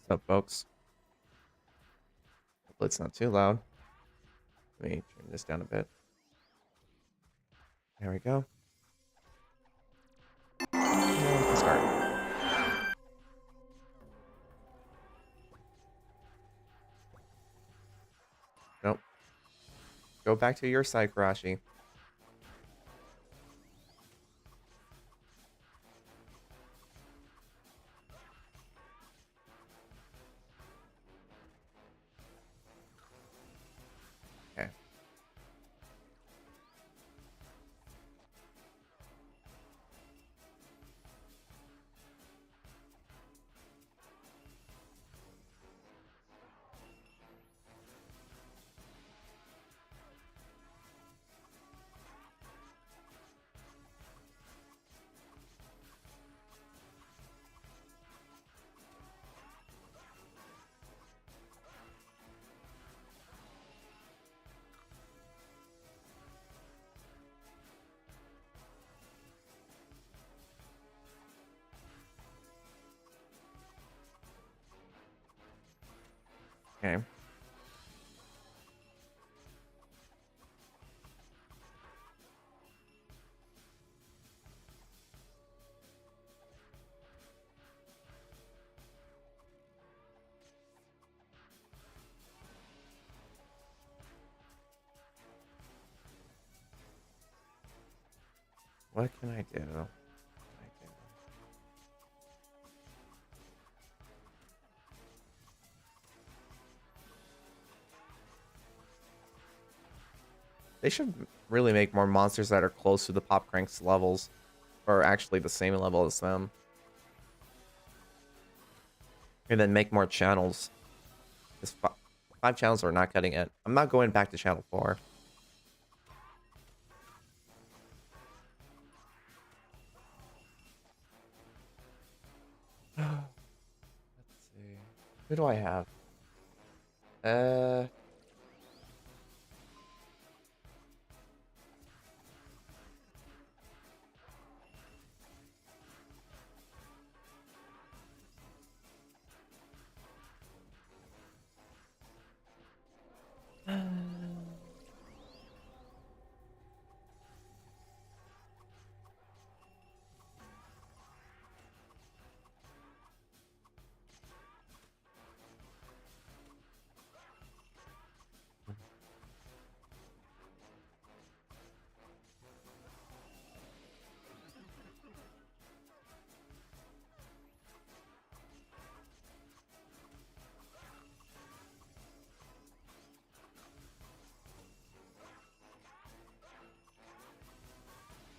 What's up, folks? Hopefully it's not too loud. Let me turn this down a bit. There we go. And we can start. Nope. Go back to your side, Karashi. Okay. Okay. What can I do? They should really make more monsters that are close to the Pop Crank's levels, or actually the same level as them. And then make more channels. Because five channels are not cutting it. I'm not going back to channel 4. Let's see. Who do I have?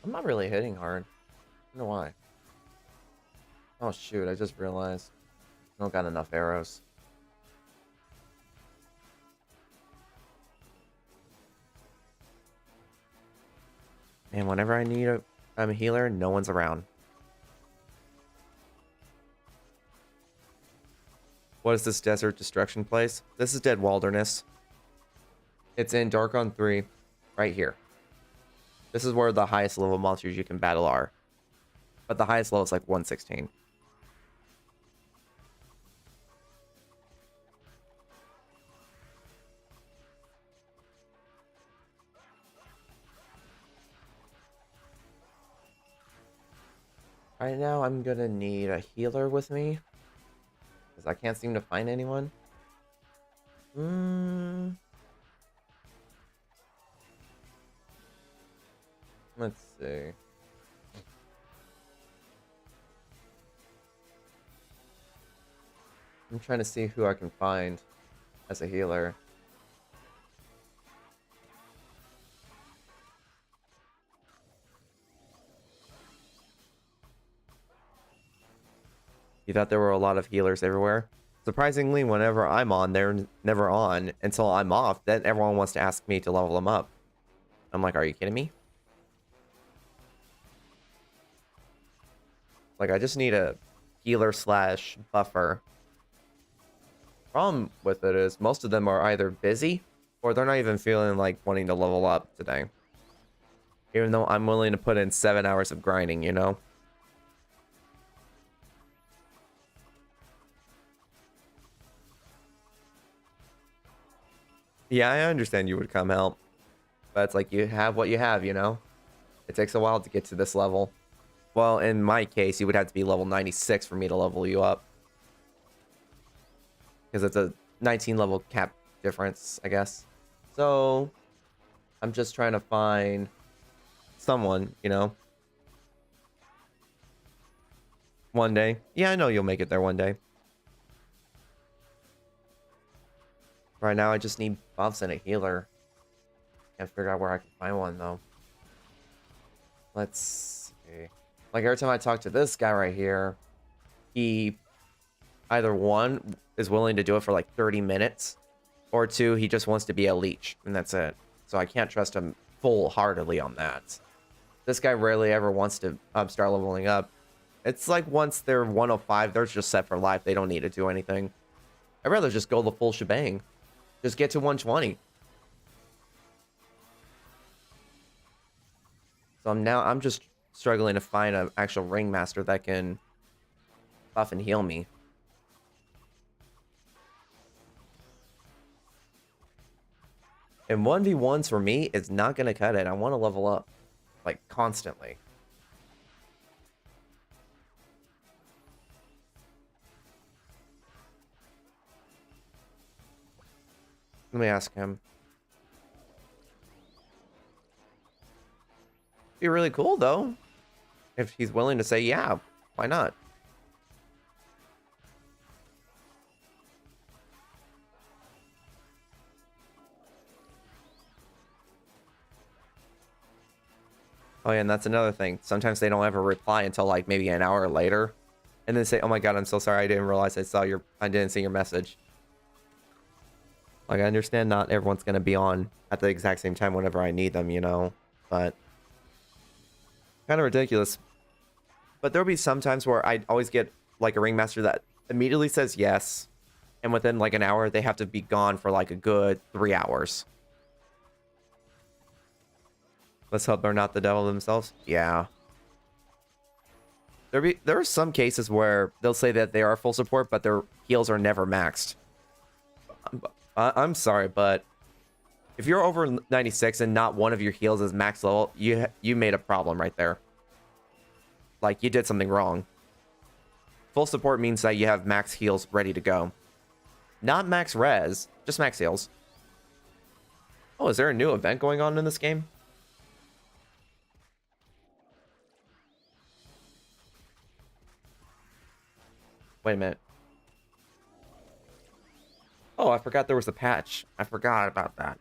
I'm not really hitting hard. I don't know why. Oh shoot, I just realized I don't got enough arrows. And whenever I need a healer, no one's around. What is this desert destruction place? This is Dead Wilderness. It's in Darkon 3, right here. This is where the highest level monsters you can battle are. But the highest level is like 116. Right now, I'm gonna need a healer with me. Because I can't seem to find anyone. Let's see. I'm trying to see who I can find as a healer. You thought there were a lot of healers everywhere? Surprisingly, whenever I'm on, they're never on until I'm off. Then everyone wants to ask me to level them up. I'm like, are you kidding me? Like, I just need a healer slash buffer. Problem with it is most of them are either busy or they're not even feeling like wanting to level up today. Even though I'm willing to put in 7 hours of grinding, you know? Yeah, I understand you would come help, but it's like you have what you have, you know? It takes a while to get to this level. Well, in my case, you would have to be level 96 for me to level you up. Because it's a 19 level cap difference, I guess. So, I'm just trying to find someone, you know? One day. Yeah, I know you'll make it there one day. Right now, I just need buffs and a healer. Can't figure out where I can find one, though. Let's see. Like, every time I talk to this guy right here, he either one is willing to do it for like 30 minutes, or two, he just wants to be a leech, and that's it. So I can't trust him full-heartedly on that. This guy rarely ever wants to start leveling up. It's like once they're 105, they're just set for life. They don't need to do anything. I'd rather just go the full shebang. Just get to 120. So I'm just struggling to find an actual ringmaster that can buff and heal me. And 1v1s for me is not going to cut it. I want to level up, like, constantly. Let me ask him. Be really cool, though. If he's willing to say, yeah, why not? Oh, yeah, and that's another thing. Sometimes they don't ever reply until, like, maybe an hour later. And then say, oh my god, I'm so sorry. I didn't realize I didn't see your message. Like, I understand not everyone's going to be on at the exact same time whenever I need them, you know? But kind of ridiculous. But there'll be some times where I always get, like, a ringmaster that immediately says yes. And within, like, an hour, they have to be gone for, like, a good 3 hours. Let's hope they're not the devil themselves. Yeah. There are some cases where they'll say that they are full support, but their heals are never maxed. I'm sorry, but if you're over 96 and not one of your heals is max level, you made a problem right there. Like, you did something wrong. Full support means that you have max heals ready to go. Not max res, just max heals. Oh, is there a new event going on in this game? Wait a minute. Oh, I forgot there was a patch. I forgot about that.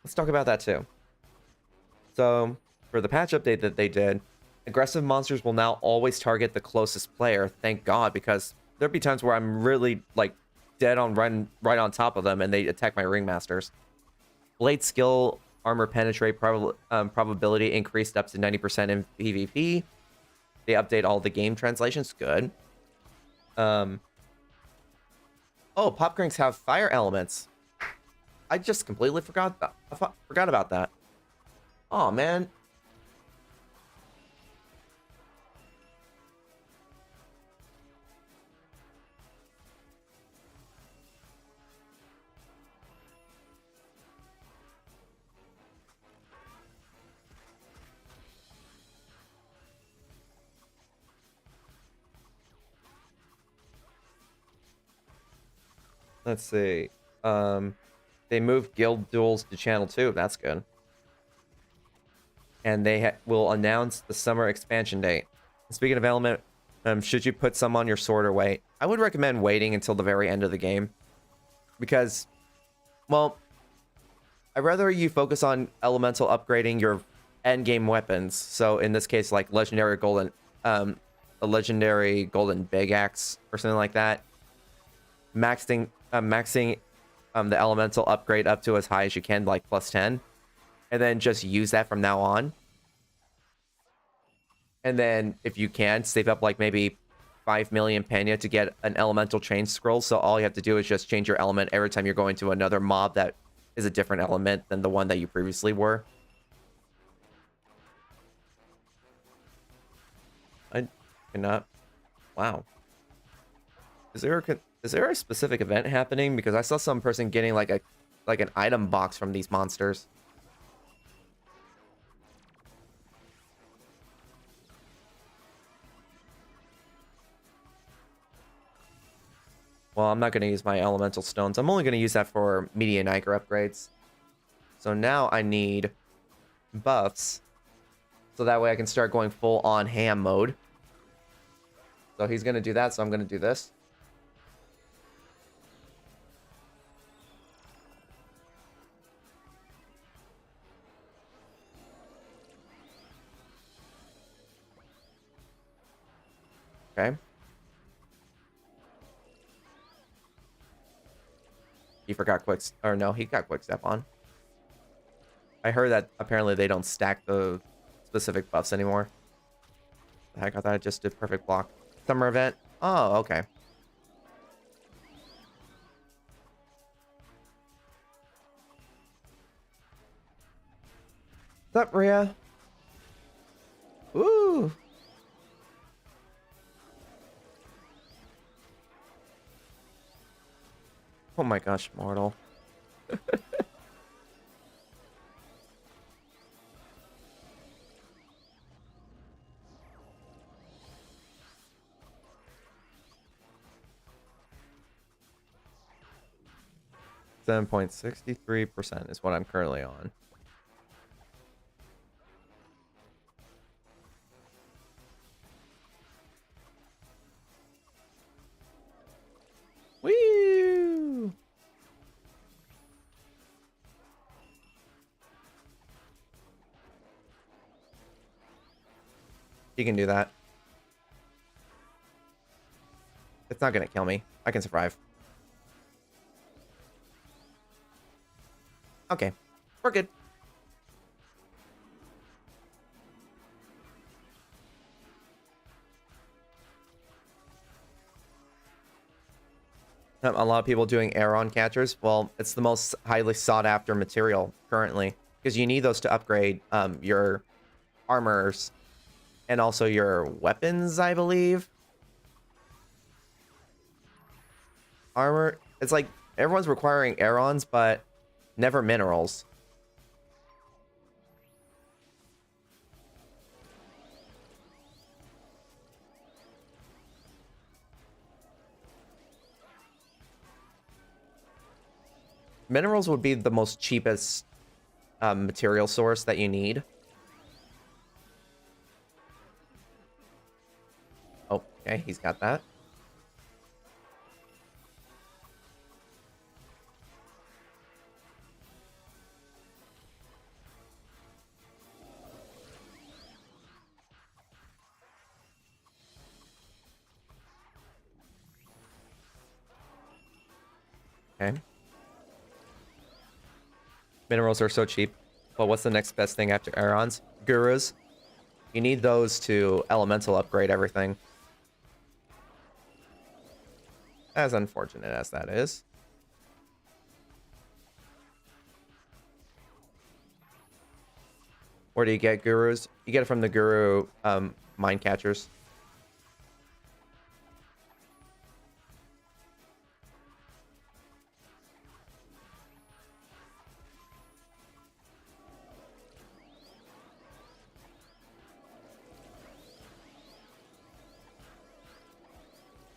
Let's talk about that too. So, for the patch update that they did, aggressive monsters will now always target the closest player. Thank God, because there'd be times where I'm really, like, dead on right on top of them and they attack my ringmasters. Blade skill armor penetrate probability increased up to 90% in PvP. They update all the game translations. Good. Oh, pop cranks have fire elements. I just completely forgot about that. Oh man. Let's see. They moved guild duels to channel 2. That's good. And they will announce the summer expansion date. Speaking of element, should you put some on your sword or wait? I would recommend waiting until the very end of the game. Because, well, I'd rather you focus on elemental upgrading your end game weapons. So in this case, like legendary golden, a legendary golden big axe or something like that. Maxing the elemental upgrade up to as high as you can, like +10, and then just use that from now on. And then if you can, save up like maybe 5 million penya to get an elemental change scroll. So all you have to do is just change your element every time you're going to another mob that is a different element than the one that you previously were. I cannot. Wow. Is there a specific event happening? Because I saw some person getting like a like an item box from these monsters. Well, I'm not going to use my elemental stones. I'm only going to use that for media Niger upgrades. So now I need buffs. So that way I can start going full on ham mode. So he's going to do that, so I'm going to do this. Okay. He forgot quick, or no, he got quick step on. I heard that apparently they don't stack the specific buffs anymore. The heck, I thought I just did perfect block. Summer event. Oh, okay. What's up, Rhea? Ooh. Oh my gosh, mortal. 7.63% is what I'm currently on. Woo! He can do that. It's not gonna kill me. I can survive. Okay, we're good. A lot of people doing Aeron catchers. Well, it's the most highly sought after material currently because you need those to upgrade your armors and also your weapons, I believe. Armor, it's like everyone's requiring Aerons, but never minerals. Minerals would be the most cheapest material source that you need. Oh, okay, he's got that. Okay. Minerals are so cheap. But what's the next best thing after Aerons? Gurus. You need those to elemental upgrade everything. As unfortunate as that is. Where do you get gurus? You get it from the guru mine catchers.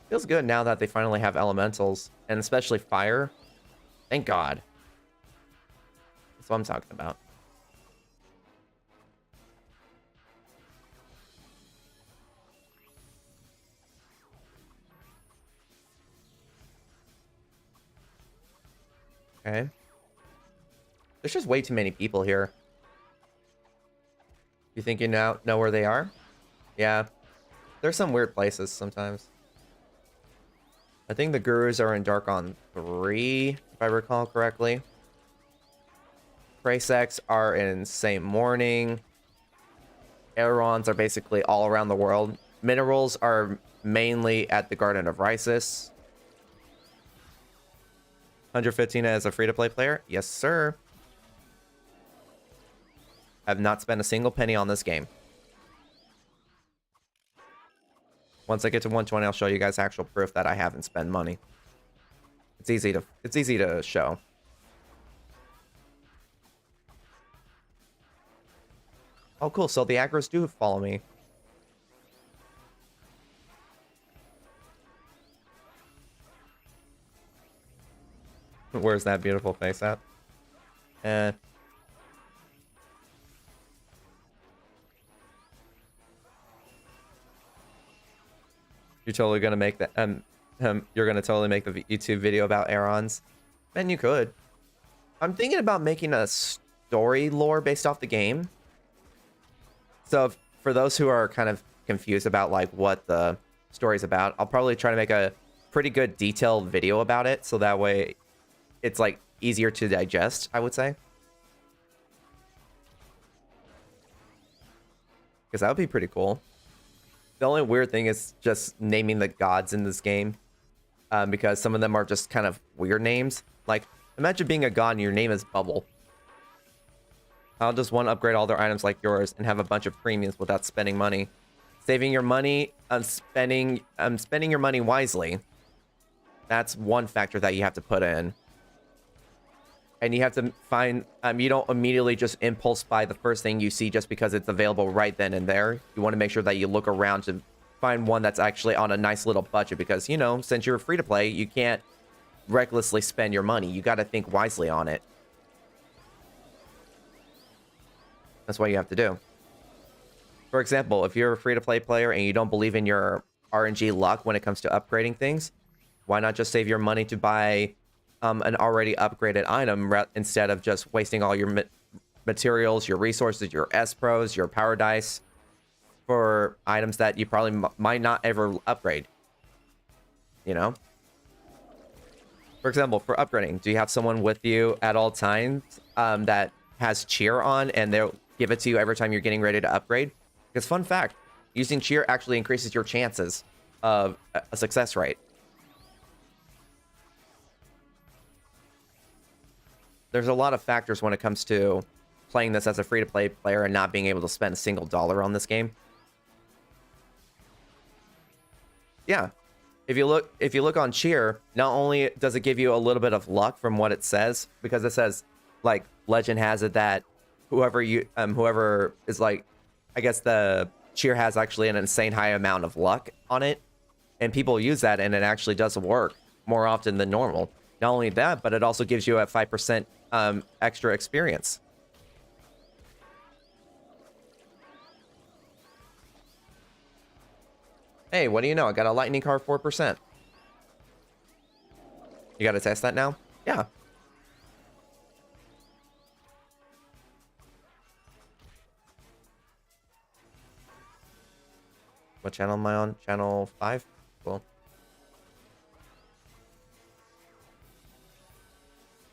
Feels good now that they finally have elementals, and especially fire. Thank God. That's what I'm talking about. Okay. There's just way too many people here. You think you now know where they are? Yeah. There's some weird places sometimes. I think the gurus are in Darkon 3, if I recall correctly. Prasex are in Saint Morning. Aerons are basically all around the world. Minerals are mainly at the Garden of Rysis. 115 as a free-to-play player? Yes, sir. I've not spent a single penny on this game. Once I get to 120, I'll show you guys actual proof that I haven't spent money. It's easy to show. Oh, cool. So the aggros do follow me. Where's that beautiful face at? Eh. You're totally gonna make that. You're gonna totally make the YouTube video about Aerons. Man, you could. I'm thinking about making a story lore based off the game. So for those who are kind of confused about like what the story's about, I'll probably try to make a pretty good detailed video about it, so that way it's like easier to digest, I would say. Because that would be pretty cool. The only weird thing is just naming the gods in this game, because some of them are just kind of weird names. Like, imagine being a god and your name is Bubble. How does one upgrade all their items like yours and have a bunch of premiums without spending money? Saving your money, spending your money wisely. That's one factor that you have to put in. And you have to find, you don't immediately just impulse buy the first thing you see just because it's available right then and there. You want to make sure that you look around to find one that's actually on a nice little budget, because, you know, since you're free to play, you can't recklessly spend your money. You got to think wisely on it. That's what you have to do. For example, if you're a free to play player and you don't believe in your RNG luck when it comes to upgrading things, why not just save your money to buy an already upgraded item instead of just wasting all your materials, your resources, your S-Pros, your power dice for items that you probably might not ever upgrade. You know? For example, for upgrading, do you have someone with you at all times that has cheer on and they'll give it to you every time you're getting ready to upgrade? Because fun fact, using cheer actually increases your chances of a success rate. There's a lot of factors when it comes to playing this as a free-to-play player and not being able to spend a single dollar on this game. Yeah, if you look on cheer, not only does it give you a little bit of luck from what it says, because it says, like, legend has it that whoever is like, I guess the cheer has actually an insane high amount of luck on it, and people use that and it actually does work more often than normal. Not only that, but it also gives you a 5% extra experience. Hey, what do you know? I got a lightning car 4%. You got to test that now? Yeah. What channel am I on? Channel 5? Cool.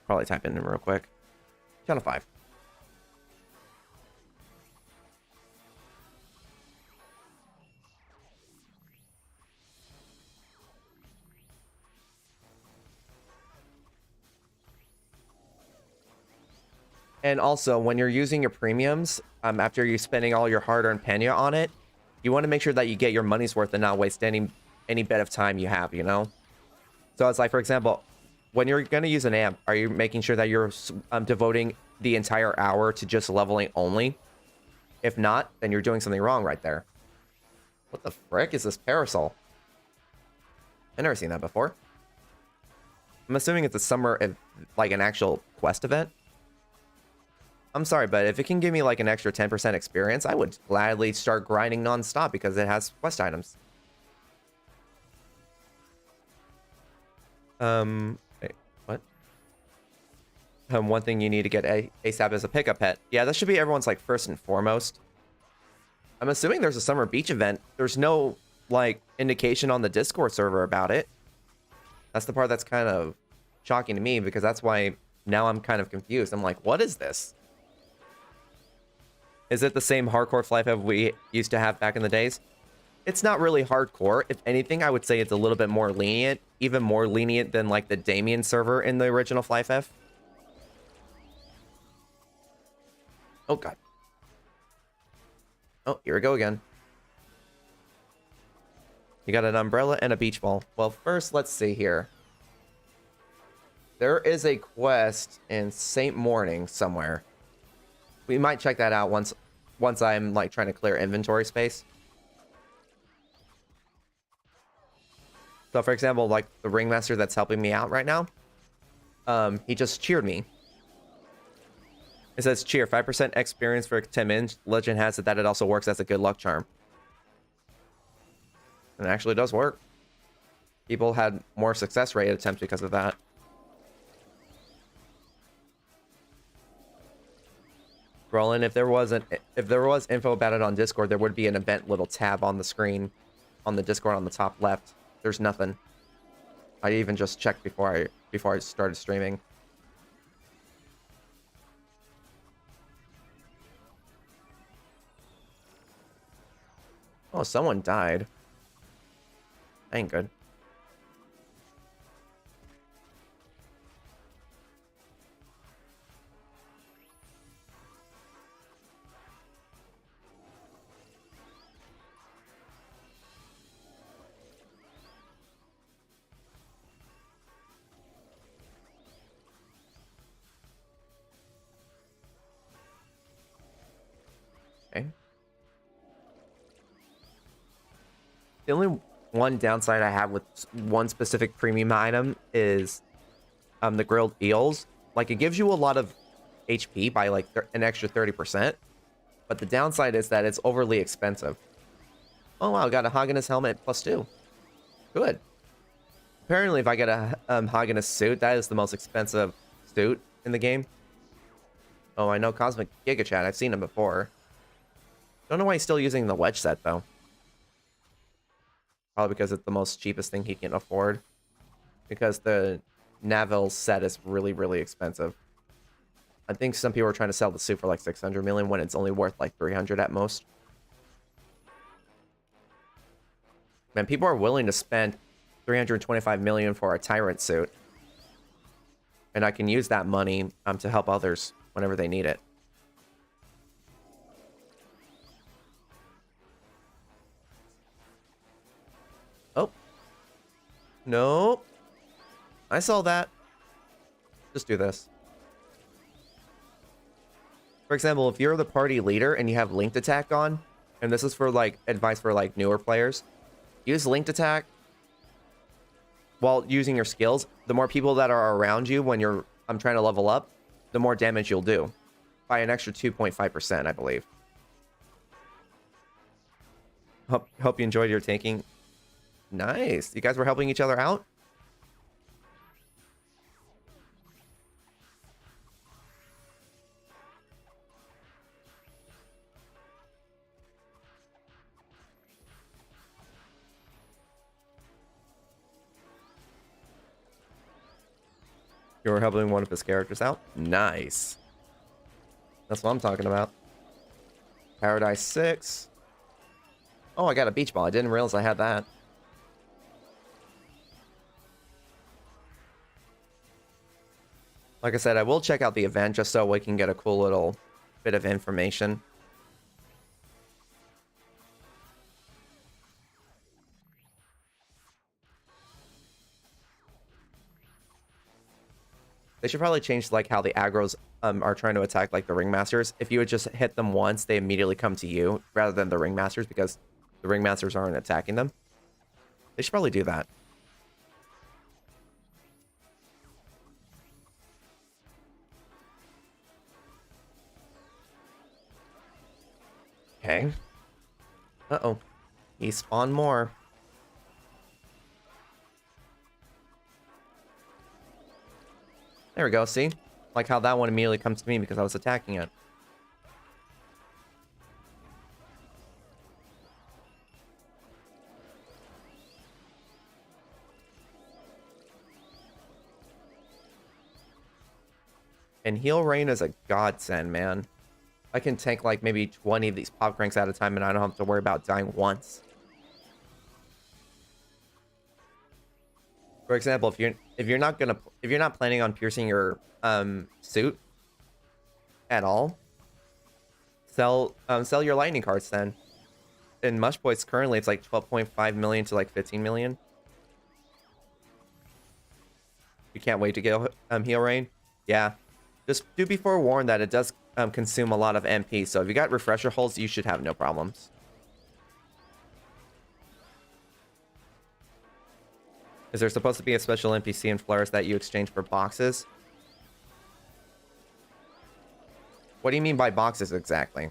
Probably type in real quick. Channel 5. And also, when you're using your premiums, after you're spending all your hard-earned pena on it, you want to make sure that you get your money's worth and not waste any bit of time you have, you know? So it's like, for example, when you're going to use an amp, are you making sure that you're devoting the entire hour to just leveling only? If not, then you're doing something wrong right there. What the frick is this parasol? I've never seen that before. I'm assuming it's a summer, like an actual quest event. I'm sorry, but if it can give me like an extra 10% experience, I would gladly start grinding non-stop because it has quest items. Wait, what? One thing you need to get ASAP is a pickup pet. Yeah, that should be everyone's like first and foremost. I'm assuming there's a summer beach event. There's no like indication on the Discord server about it. That's the part that's kind of shocking to me, because that's why now I'm kind of confused. I'm like, what is this? Is it the same hardcore FlyFF we used to have back in the days? It's not really hardcore. If anything, I would say it's a little bit more lenient, even more lenient than like the Damien server in the original FlyFF. Oh god. Oh, here we go again. You got an umbrella and a beach ball. Well, first, let's see here. There is a quest in St. Morning somewhere. We might check that out once once I'm like trying to clear inventory space. So for example, like the ringmaster that's helping me out right now, he just cheered me. It says cheer, 5% experience for 10 minutes. Legend has it that it also works as a good luck charm. And it actually does work. People had more success rate attempts because of that. Roland, if there was info about it on Discord, there would be an event little tab on the screen on the Discord on the top left. There's nothing. I even just checked before I started streaming. Oh, someone died. Ain't good. Okay. The only one downside I have with one specific premium item is the grilled eels. Like, it gives you a lot of HP by like an extra 30%, but the downside is that it's overly expensive. Oh wow, got a Hagenus helmet +2. Good. Apparently, if I get a Hagenus suit, that is the most expensive suit in the game. Oh, I know Cosmic Giga Chat. I've seen him before. Don't know why he's still using the wedge set though. Probably because it's the most cheapest thing he can afford. Because the LvL set is really, really expensive. I think some people are trying to sell the suit for like 600 million when it's only worth like 300 at most. Man, people are willing to spend 325 million for a Tyrant suit. And I can use that money to help others whenever they need it. Oh. Nope. I saw that. Just do this. For example, if you're the party leader and you have linked attack on, and this is for like advice for like newer players, use linked attack while using your skills. The more people that are around you when you're trying to level up, the more damage you'll do by an extra 2.5%, I believe. Hope you enjoyed your tanking. Nice. You guys were helping each other out? You were helping one of his characters out? Nice. That's what I'm talking about. Paradise 6. Oh, I got a beach ball. I didn't realize I had that. Like I said, I will check out the event just so we can get a cool little bit of information. They should probably change like how the aggros are trying to attack like the ringmasters. If you would just hit them once, they immediately come to you rather than the ringmasters because the ringmasters aren't attacking them. They should probably do that. Okay. Uh-oh. He spawned more. There we go, see? Like how that one immediately comes to me because I was attacking it. And heal rain is a godsend, man. I can tank like maybe 20 of these pop cranks at a time and I don't have to worry about dying once. For example, if you're not planning on piercing your suit at all, sell your lightning cards then. In Mush Points currently it's like 12.5 million to like 15 million. You can't wait to get heal rain. Yeah, just do be forewarned that it does consume a lot of MP. So if you got refresher holds, you should have no problems. Is there supposed to be a special NPC in Flares that you exchange for boxes? What do you mean by boxes exactly?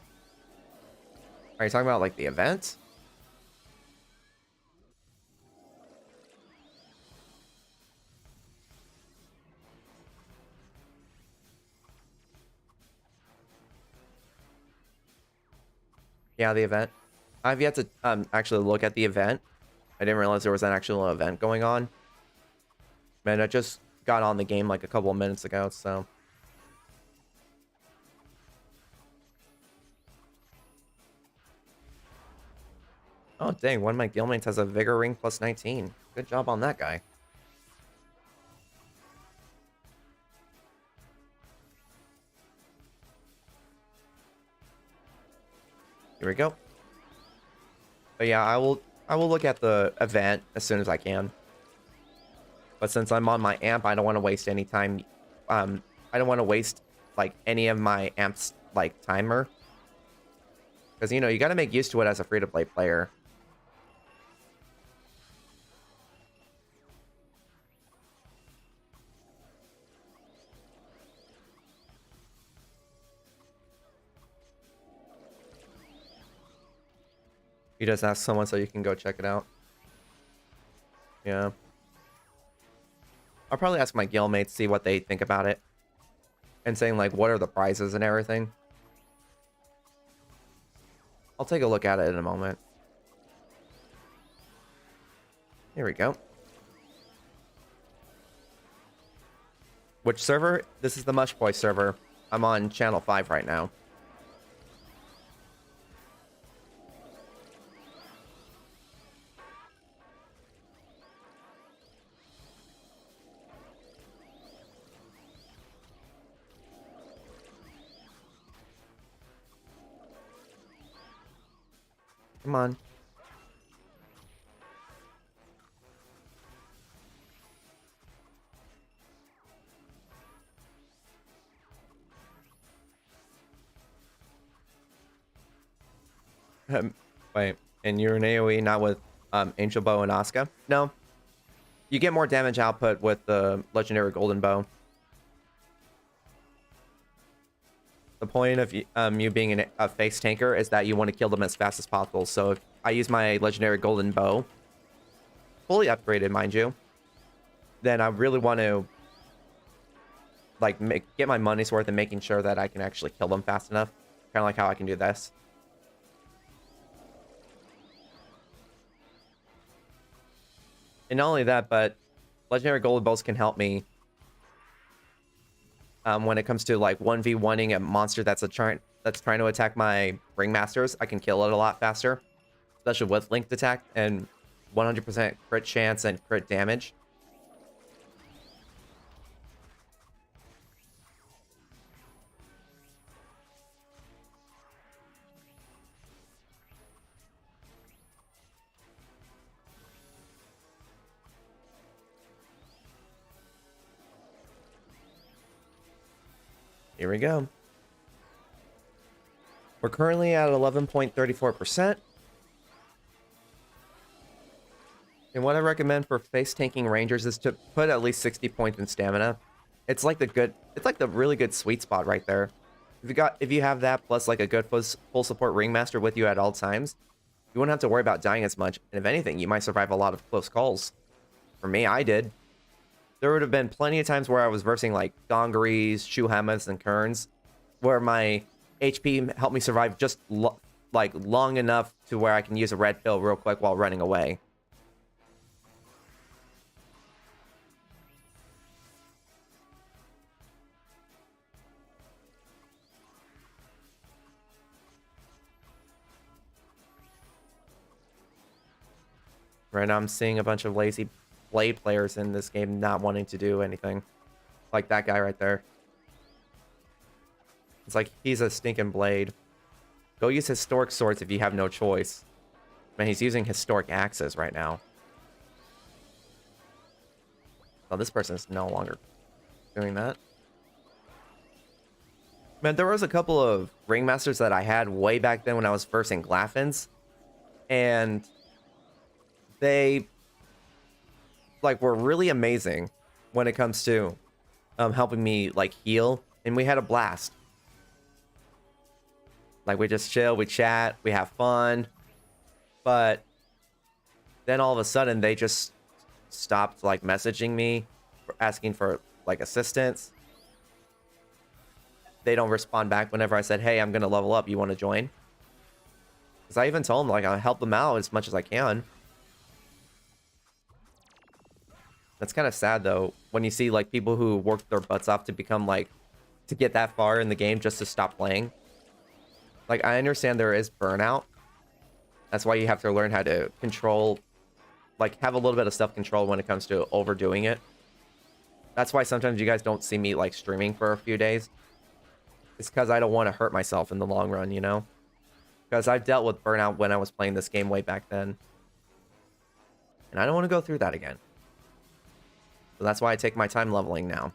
Are you talking about like the event? Yeah, the event. I've yet to actually look at the event. I didn't realize there was an actual event going on. Man, I just got on the game like a couple of minutes ago, so. Oh, dang, one of my guildmates has a Vigor Ring plus 19. Good job on that guy. Here we go. But yeah, I will look at the event as soon as I can. But since I'm on my amp, I don't want to waste any time. I don't want to waste like any of my amp's like timer. Because you know, you got to make use to it as a free-to-play player. You just ask someone so you can go check it out. Yeah. I'll probably ask my guildmates, see what they think about it. And saying, like, what are the prizes and everything. I'll take a look at it in a moment. Here we go. Which server? This is the Mush Boy server. I'm on channel 5 right now. Come on. Wait, and you're an AoE not with Angel Bow and Asuka? No. You get more damage output with the Legendary Golden Bow. The point of you being a face tanker is that you want to kill them as fast as possible. So if I use my Legendary Golden Bow, fully upgraded, mind you, then I really want to like get my money's worth in making sure that I can actually kill them fast enough. Kind of like how I can do this. And not only that, but Legendary Golden Bows can help me when it comes to like 1v1ing a monster that's trying to attack my Ringmasters. I can kill it a lot faster, especially with linked attack and 100% crit chance and crit damage. Here we go. We're currently at 11.34%. And what I recommend for face tanking rangers is to put at least 60 points in stamina. It's like the really good sweet spot right there. If you have that plus like a good full support ringmaster with you at all times, you won't have to worry about dying as much. And if anything, you might survive a lot of close calls. For me, I did. There would have been plenty of times where I was versing like Dongarees, Shuhamas, and Kerns, where my HP helped me survive just like long enough to where I can use a red pill real quick while running away. Right now I'm seeing a bunch of lazy blade players in this game not wanting to do anything. Like that guy right there. It's like he's a stinking blade. Go use historic swords if you have no choice. Man, he's using historic axes right now. Oh, this person is no longer doing that. Man, there was a couple of ringmasters that I had way back then when I was first in Glaffins, and they like were really amazing when it comes to helping me like heal, and we had a blast. Like we just chill, we chat, we have fun, but then all of a sudden they just stopped like messaging me, asking for like assistance. They don't respond back whenever I said, hey, I'm gonna level up, you want to join? Because I even told them like I'll help them out as much as I can. That's kind of sad though, when you see like people who worked their butts off to become like, to get that far in the game just to stop playing. Like, I understand there is burnout. That's why you have to learn how to control, like, have a little bit of self-control when it comes to overdoing it. That's why sometimes you guys don't see me, like, streaming for a few days. It's because I don't want to hurt myself in the long run, you know? Because I've dealt with burnout when I was playing this game way back then. And I don't want to go through that again. So that's why I take my time leveling now.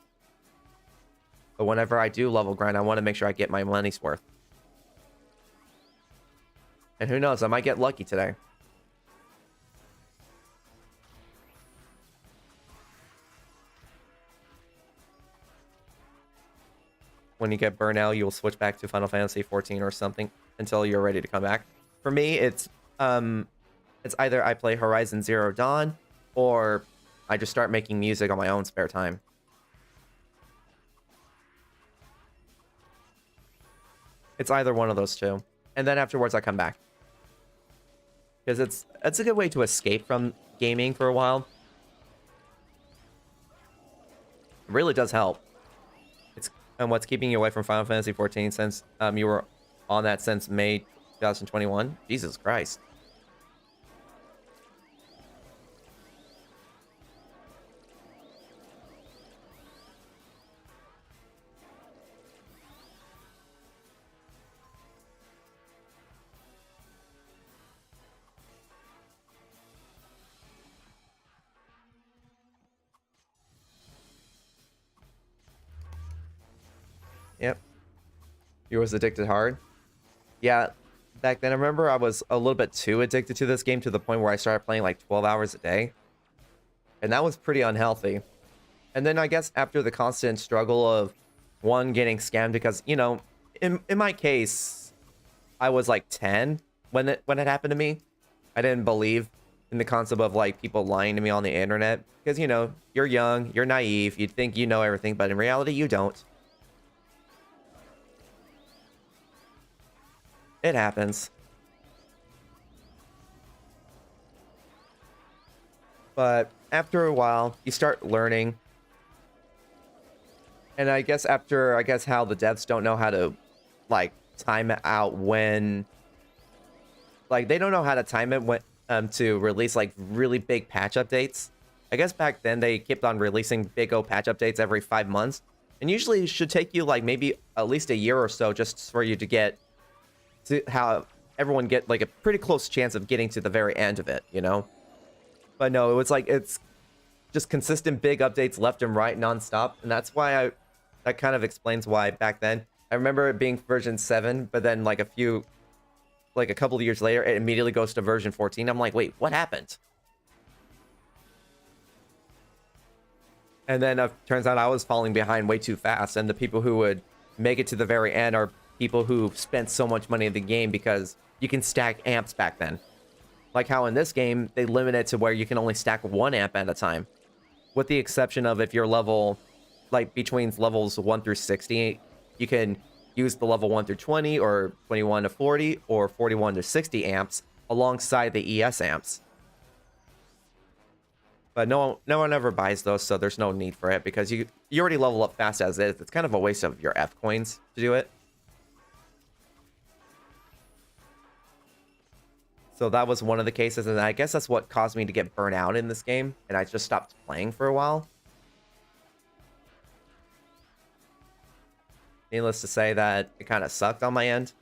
But whenever I do level grind, I want to make sure I get my money's worth. And who knows, I might get lucky today. When you get burnout, you'll switch back to Final Fantasy 14 or something until you're ready to come back. For me, it's either I play Horizon Zero Dawn or I just start making music on my own spare time. It's either one of those two. And then afterwards I come back. Because it's a good way to escape from gaming for a while. It really does help. It's what's keeping you away from Final Fantasy 14 since you were on that since May 2021? Jesus Christ. Yep. You was addicted hard? Yeah, back then I remember I was a little bit too addicted to this game to the point where I started playing like 12 hours a day. And that was pretty unhealthy. And then I guess after the constant struggle of one getting scammed because, you know, in my case, I was like 10 when it happened to me. I didn't believe in the concept of like people lying to me on the internet because, you know, you're young, you're naive, you'd think you know everything, but in reality you don't. It happens. But after a while, you start learning. And I guess after, how the devs don't know how to, like, time it out when... Like, they don't know how to time it when, to release, like, really big patch updates. I guess back then they kept on releasing big old patch updates every 5 months. And usually it should take you, like, maybe at least a year or so just for you to get... to how everyone get like a pretty close chance of getting to the very end of it, you know? But no, it was like, it's just consistent big updates left and right nonstop. And that's why that kind of explains why back then, I remember it being version 7, but then like a couple of years later, it immediately goes to version 14. I'm like, wait, what happened? And then turns out I was falling behind way too fast. And the people who would make it to the very end are people who spent so much money in the game because you can stack amps back then. Like how in this game, they limit it to where you can only stack 1 amp at a time. With the exception of if you're level, like between levels 1 through 60, you can use the level 1 through 20 or 21 to 40 or 41 to 60 amps alongside the ES amps. But no one ever buys those, so there's no need for it because you already level up fast as is. It's kind of a waste of your F coins to do it. So that was one of the cases, and I guess that's what caused me to get burnt out in this game, and I just stopped playing for a while. Needless to say that it kind of sucked on my end.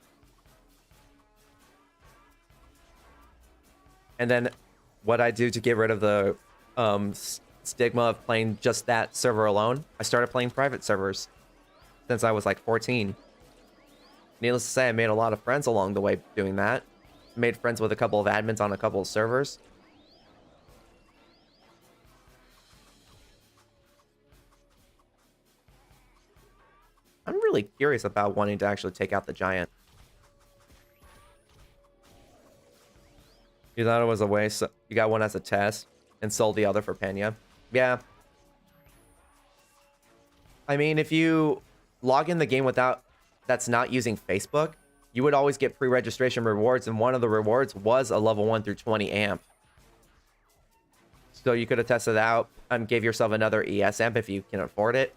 And then what I do to get rid of the stigma of playing just that server alone, I started playing private servers since I was like 14. Needless to say, I made a lot of friends along the way doing that. Made friends with a couple of admins on a couple of servers. I'm really curious about wanting to actually take out the giant. You thought it was a waste? So you got one as a test and sold the other for Pena. Yeah. I mean, if you log in the game without... that's not using Facebook, you would always get pre-registration rewards, and one of the rewards was a level 1 through 20 amp. So you could have tested out and gave yourself another ES amp if you can afford it.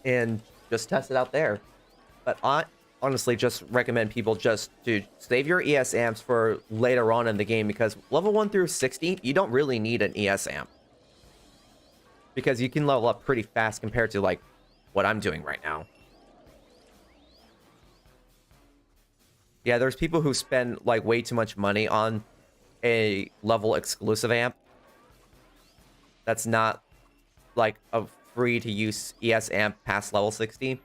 And just test it out there. But I honestly just recommend people just to save your ES amps for later on in the game, because level 1 through 60, you don't really need an ES amp. Because you can level up pretty fast compared to, like, what I'm doing right now. Yeah, there's people who spend, like, way too much money on a level exclusive amp. That's not, like, a free-to-use ES amp past level 60.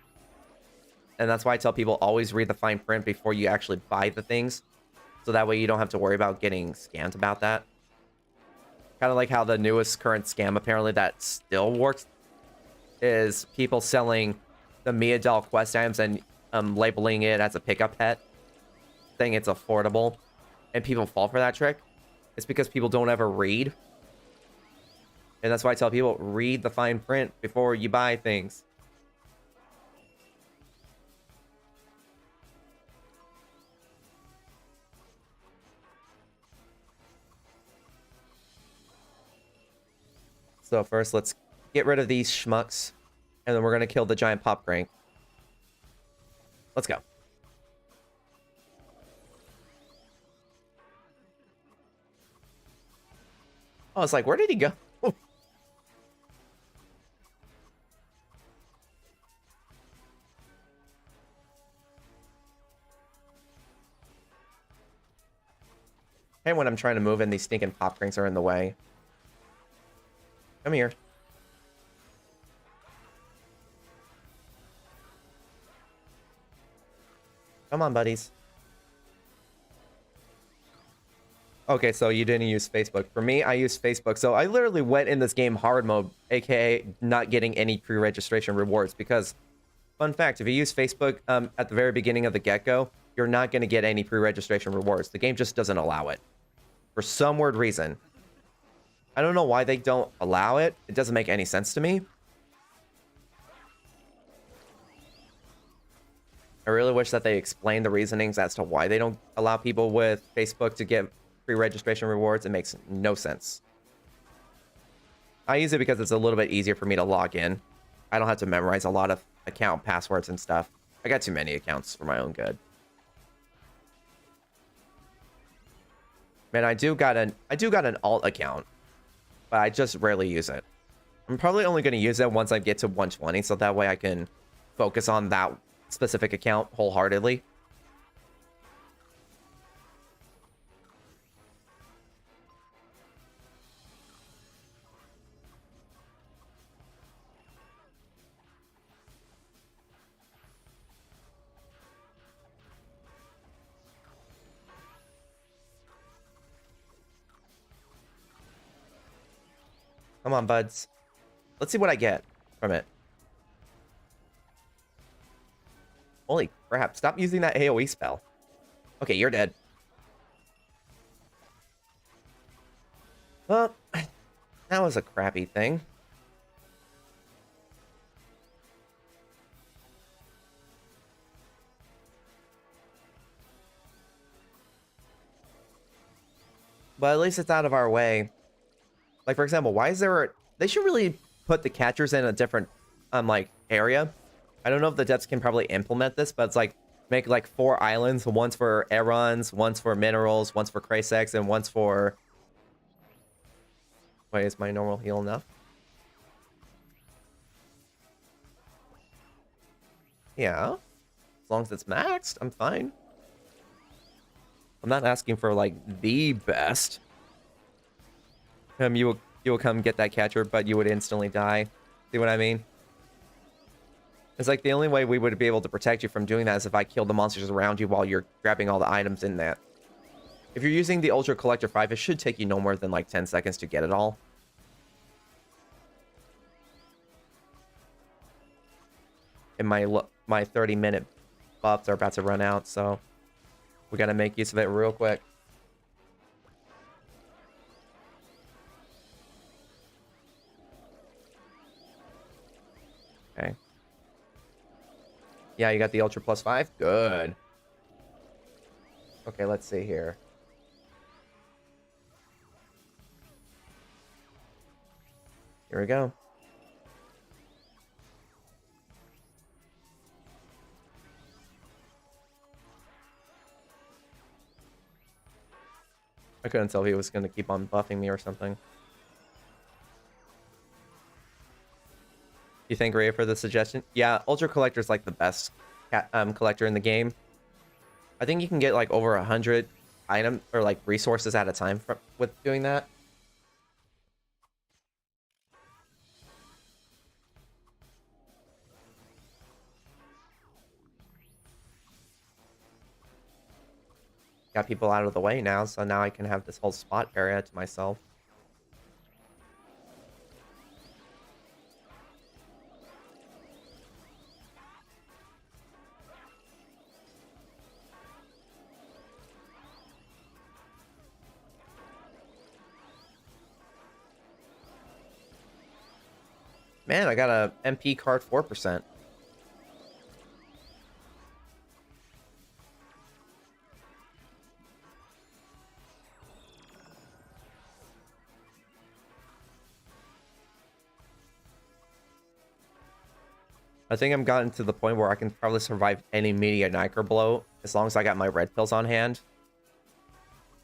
And that's why I tell people always read the fine print before you actually buy the things. So that way you don't have to worry about getting scammed about that. Kind of like how the newest current scam, apparently, that still works, is people selling the Mia-Doll quest items and labeling it as a pickup pet, saying it's affordable, and people fall for that trick. It's because people don't ever read. And that's why I tell people, read the fine print before you buy things. So first, let's get rid of these schmucks, and then we're gonna kill the giant pop crank. Let's go. Oh, it's like, where did he go? And when I'm trying to move and these stinking pop cranks are in the way. Come here. Come on, buddies. Okay, so you didn't use Facebook. For me, I used Facebook. So I literally went in this game hard mode, aka not getting any pre-registration rewards, because, fun fact, if you use Facebook at the very beginning of the get-go, you're not going to get any pre-registration rewards. The game just doesn't allow it. For some weird reason. I don't know why they don't allow it. It doesn't make any sense to me. I really wish that they explained the reasonings as to why they don't allow people with Facebook to get pre-registration rewards. It makes no sense. I use it because it's a little bit easier for me to log in. I don't have to memorize a lot of account passwords and stuff. I got too many accounts for my own good. Man, I do got an alt account, but I just rarely use it. I'm probably only going to use it once I get to 120, so that way I can focus on that specific account wholeheartedly. Come on, buds. Let's see what I get from it. Holy crap, stop using that AoE spell. Okay, you're dead. Well, that was a crappy thing. But at least it's out of our way. Like, for example, why is there... They should really put the catchers in a different, like, area. I don't know if the devs can probably implement this, but it's like, make, like, 4 islands. One's for Aerons, one's for minerals, one's for Krasex, and one's for... Wait, is my normal heal enough? Yeah. As long as it's maxed, I'm fine. I'm not asking for, like, the best. You will come get that catcher, but you would instantly die. See what I mean? It's like the only way we would be able to protect you from doing that is if I kill the monsters around you while you're grabbing all the items in that. If you're using the Ultra Collector 5, it should take you no more than like 10 seconds to get it all. And my 30-minute buffs are about to run out, so we gotta make use of it real quick. Okay. Yeah, you got the Ultra plus 5? Good. Okay, let's see here. Here we go. I couldn't tell if he was going to keep on buffing me or something. You thank Ray for the suggestion? Yeah, Ultra Collector is like the best collector in the game. I think you can get like over 100 item or like resources at a time with doing that. Got people out of the way now, so now I can have this whole spot area to myself. Man, I got a MP card 4%. I think I'm gotten to the point where I can probably survive any media Niker blow as long as I got my red pills on hand.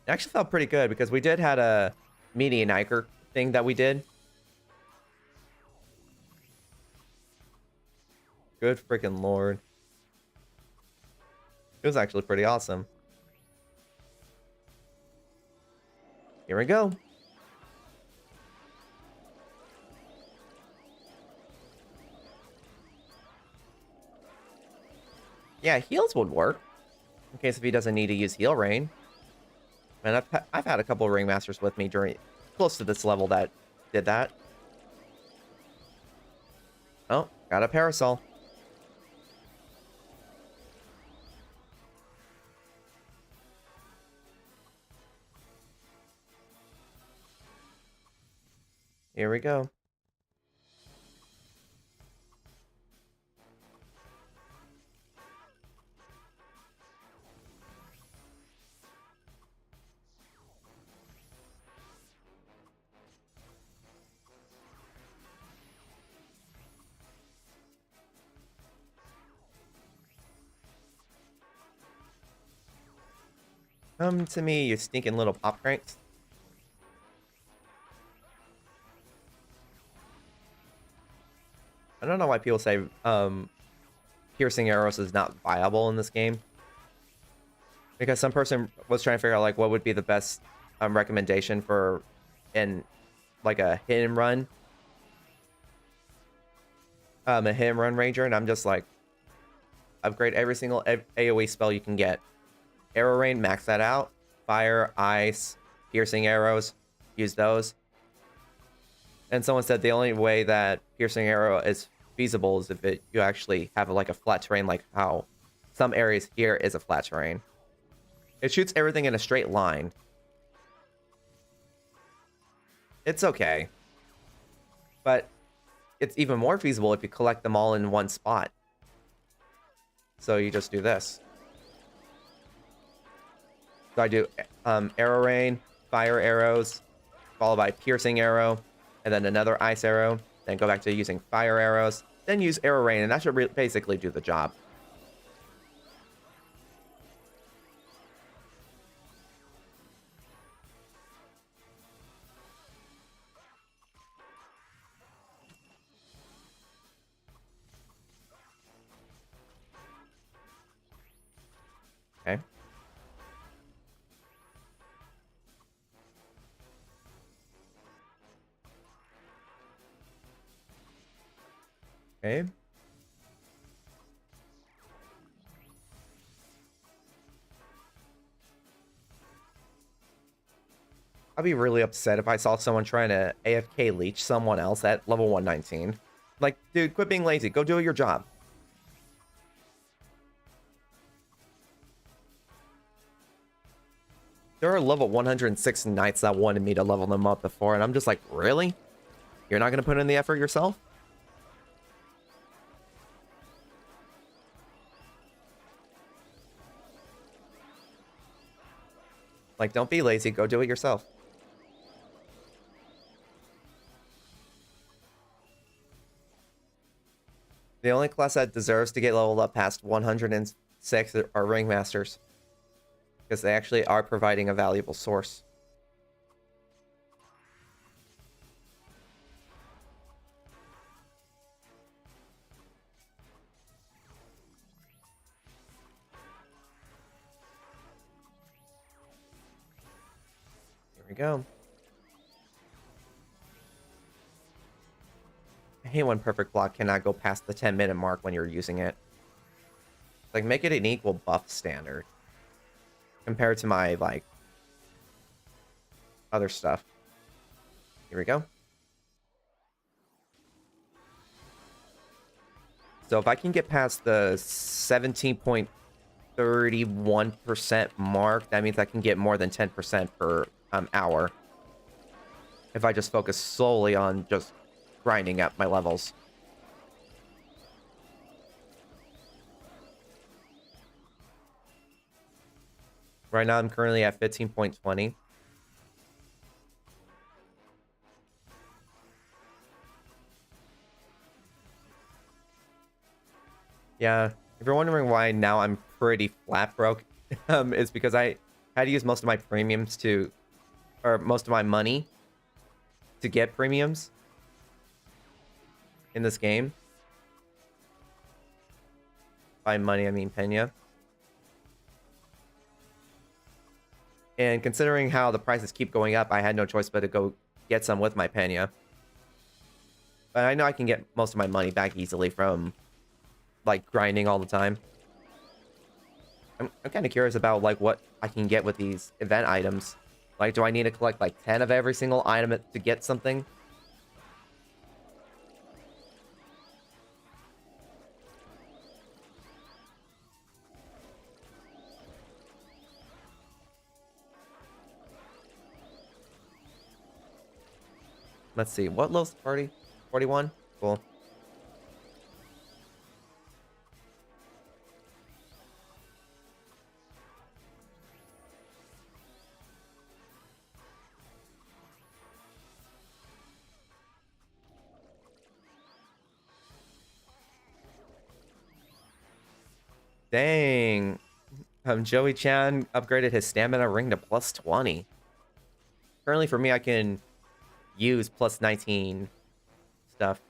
It actually felt pretty good because we did had a media Niker thing that we did. Good freaking lord. It was actually pretty awesome. Here we go. Yeah, heals would work. In case if he doesn't need to use heal rain. And I've had a couple of ringmasters with me during close to this level that did that. Oh, got a parasol. Here we go. Come to me, you stinking little pop cranks. I don't know why people say piercing arrows is not viable in this game. Because some person was trying to figure out like what would be the best recommendation for in like a hit and run. A hit and run ranger, and I'm just like upgrade every single AoE spell you can get. Arrow rain, max that out. Fire, ice, piercing arrows, use those. And someone said the only way that piercing arrow is feasible is if you actually have like a flat terrain, like how some areas here is a flat terrain. It shoots everything in a straight line. It's okay. But it's even more feasible if you collect them all in one spot. So you just do this. So I do arrow rain, fire arrows, followed by piercing arrow, and then another ice arrow. Then go back to using fire arrows, then use arrow rain, and that should basically do the job. Okay. Okay. I'd be really upset if I saw someone trying to AFK leech someone else at level 119. Like, dude, quit being lazy. Go do your job. There are level 106 knights that wanted me to level them up before, and I'm just like, really? You're not going to put in the effort yourself? Like, don't be lazy. Go do it yourself. The only class that deserves to get leveled up past 106 are Ringmasters. Because they actually are providing a valuable source. Here we go. I hate when perfect block cannot go past the 10-minute mark when you're using it. Like, make it an equal buff standard. Compared to my, like, other stuff. Here we go. So if I can get past the 17.31% mark, that means I can get more than 10% per hour. If I just focus solely on just grinding up my levels. Right now I'm currently at 15.20. Yeah, if you're wondering why now I'm pretty flat broke, it's because I had to use most of my premiums to, or most of my money to get premiums in this game. By money, I mean Pena. And considering how the prices keep going up, I had no choice but to go get some with my Pena. But I know I can get most of my money back easily from, like, grinding all the time. I'm kind of curious about, like, what I can get with these event items. Like, do I need to collect, like, 10 of every single item to get something? Let's see. What lowest party? 41? Cool. Dang. Joey Chan upgraded his stamina ring to plus 20. Currently for me, I can use plus 19 stuff.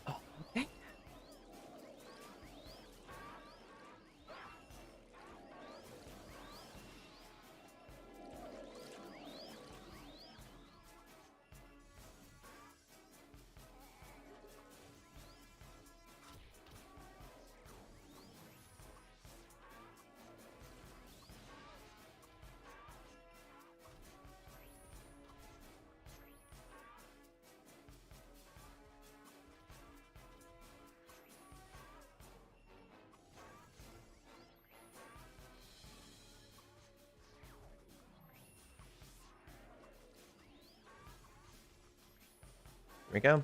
Oh, okay. Here we go.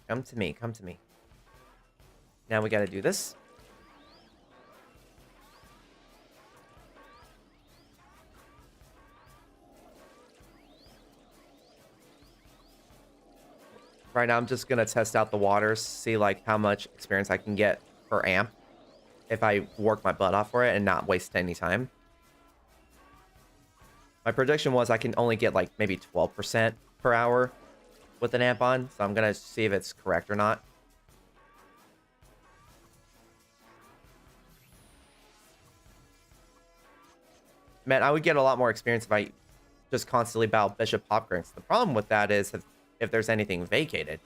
Come to me. Come to me. Now we got to do this. Right now, I'm just going to test out the waters, see like how much experience I can get per amp if I work my butt off for it and not waste any time. My prediction was I can only get like maybe 12% per hour with an amp on, so I'm going to see if it's correct or not. Man, I would get a lot more experience if I just constantly battle Bishop Hopgrinks. The problem with that is if there's anything vacated.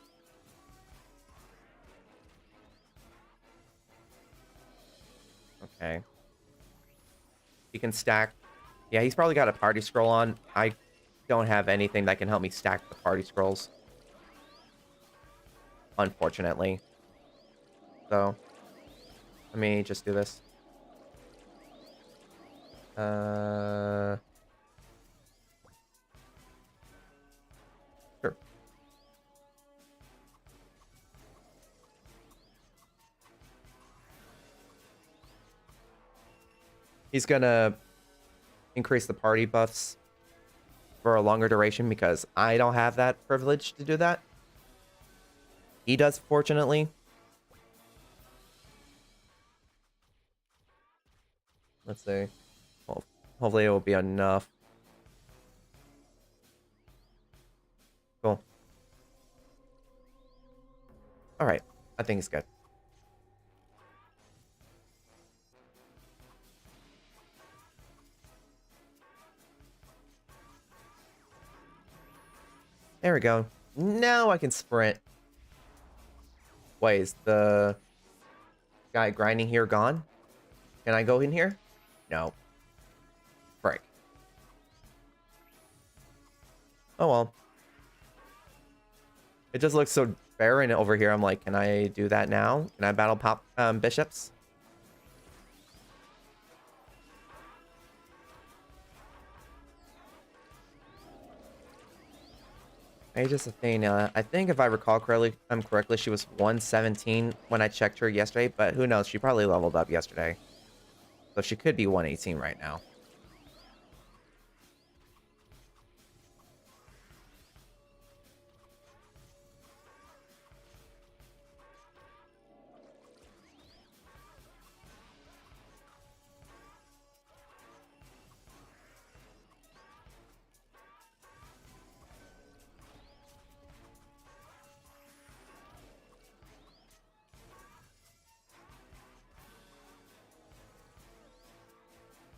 Okay. You can stack. Yeah, he's probably got a party scroll on. I don't have anything that can help me stack the party scrolls. Unfortunately. So, let me just do this. Sure. He's gonna increase the party buffs for a longer duration because I don't have that privilege to do that. He does, fortunately. Let's see. Well, hopefully it will be enough. Cool. All right. I think it's good. There we go. Now I can sprint. Wait, is the guy grinding here gone? Can I go in here? No. Frick. Oh well. It just looks so barren over here. I'm like, can I do that now? Can I battle pop bishops? Aegis Athena. I think if I recall correctly, she was 117 when I checked her yesterday, but who knows? She probably leveled up yesterday. So she could be 118 right now.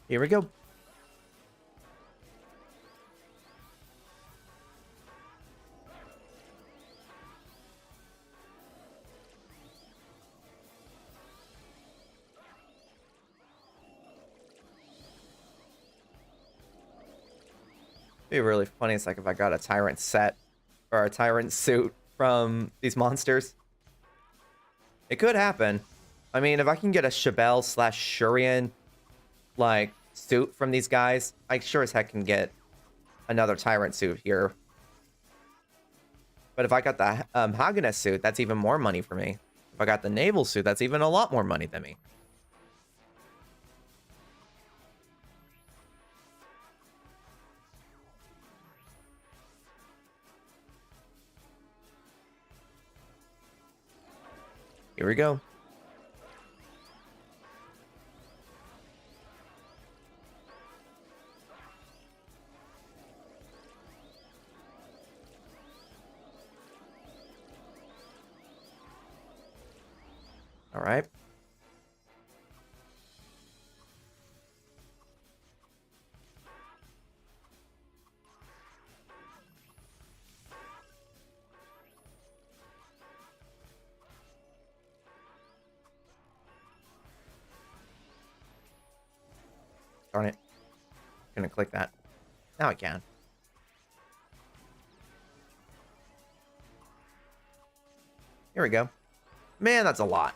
Here we go. It'd be really funny. It's like if I got a tyrant set or a tyrant suit from these monsters. It could happen. I mean, if I can get a Shabelle / Shurian like suit from these guys, I sure as heck can get another tyrant suit here. But if I got the Haganah suit, that's even more money for me. If I got the naval suit, that's even a lot more money than me. Here we go. All right. Darn it. Gonna click that. Now I can. Here we go. Man, that's a lot.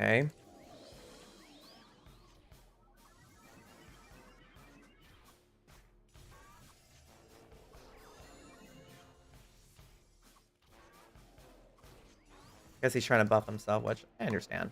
Okay. Guess he's trying to buff himself, which I understand.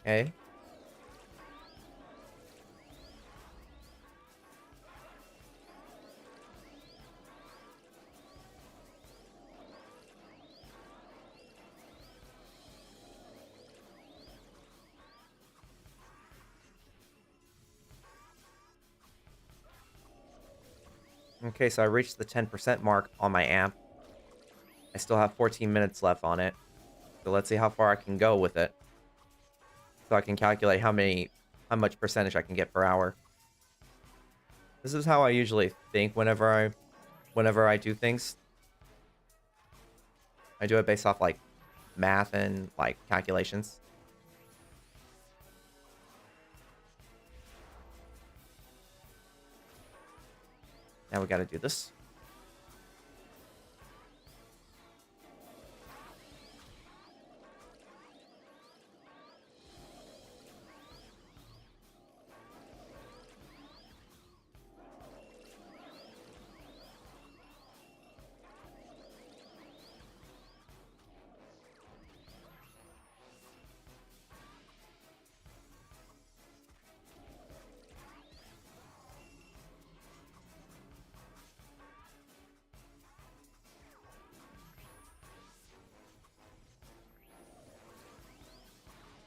Okay. Okay, so I reached the 10% mark on my amp. I still have 14 minutes left on it. So let's see how far I can go with it. So I can calculate how much percentage I can get per hour. This is how I usually think whenever I do things. I do it based off like math and like calculations. Now we got to do this.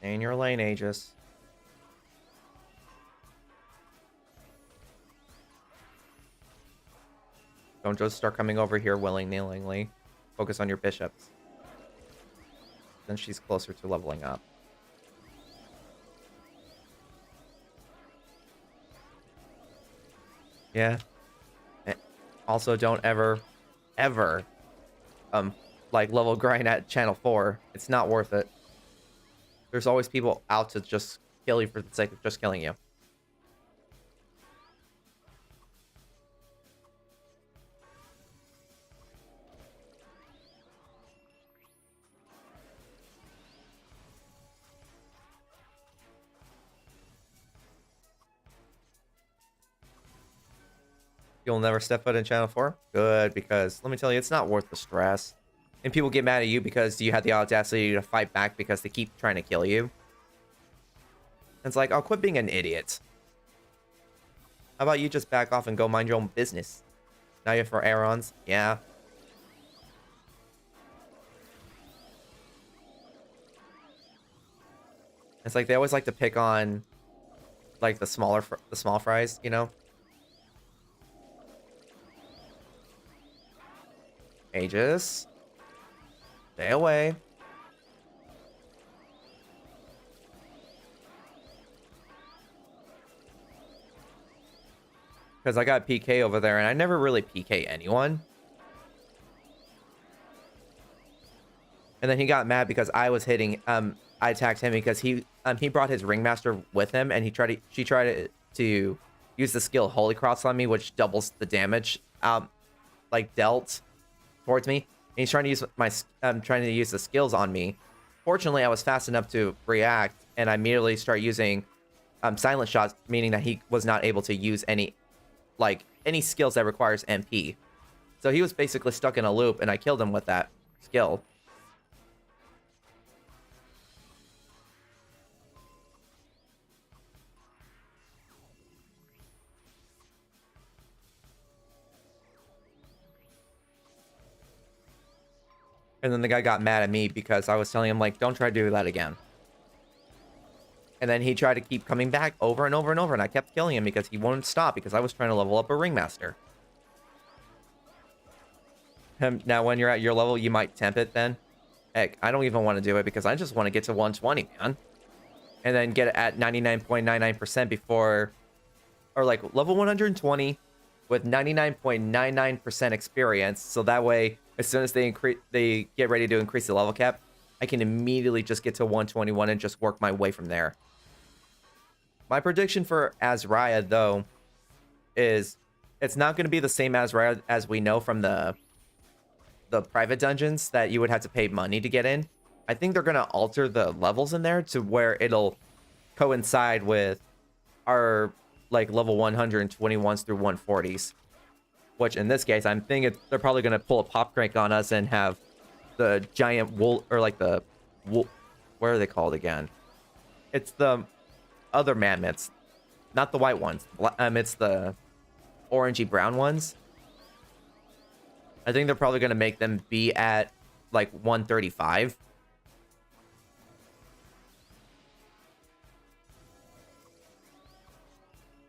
Stay in your lane, Aegis. Don't just start coming over here willy-nilly. Focus on your bishops. Then she's closer to leveling up. Yeah. Also, don't ever, like level grind at channel 4. It's not worth it. There's always people out to just kill you for the sake of just killing you. You'll never step foot in channel 4? Good, because let me tell you, it's not worth the stress. And people get mad at you because you had the audacity to fight back because they keep trying to kill you. It's like, oh, quit being an idiot. How about you just back off and go mind your own business? Now you're for Aarons? Yeah. It's like they always like to pick on like the small fries, you know? Aegis. Stay away. Because I got PK over there, and I never really PK anyone. And then he got mad because I was hitting. I attacked him because he brought his ringmaster with him, and she tried to use the skill Holy Cross on me, which doubles the damage like dealt towards me. And he's trying to use the skills on me. Fortunately, I was fast enough to react, and I immediately start using silent shots, meaning that he was not able to use any skills that requires MP. So he was basically stuck in a loop, and I killed him with that skill. And then the guy got mad at me because I was telling him, like, don't try to do that again. And then he tried to keep coming back over and over and over, and I kept killing him because he wouldn't stop because I was trying to level up a ringmaster. Now, when you're at your level, you might temp it then. Heck, I don't even want to do it because I just want to get to 120, man. And then get it at 99.99% before, or like level 120 with 99.99% experience. So that way, as soon as they get ready to increase the level cap, I can immediately just get to 121 and just work my way from there. My prediction for Azraya, though, is it's not going to be the same Azraya as we know from the private dungeons that you would have to pay money to get in. I think they're going to alter the levels in there to where it'll coincide with our like level 121s through 140s. Which in this case, I'm thinking they're probably going to pull a pop crank on us and have the giant wool, or like the wool, what are they called again? It's the other mammoths, not the white ones. It's the orangey brown ones. I think they're probably going to make them be at like 135.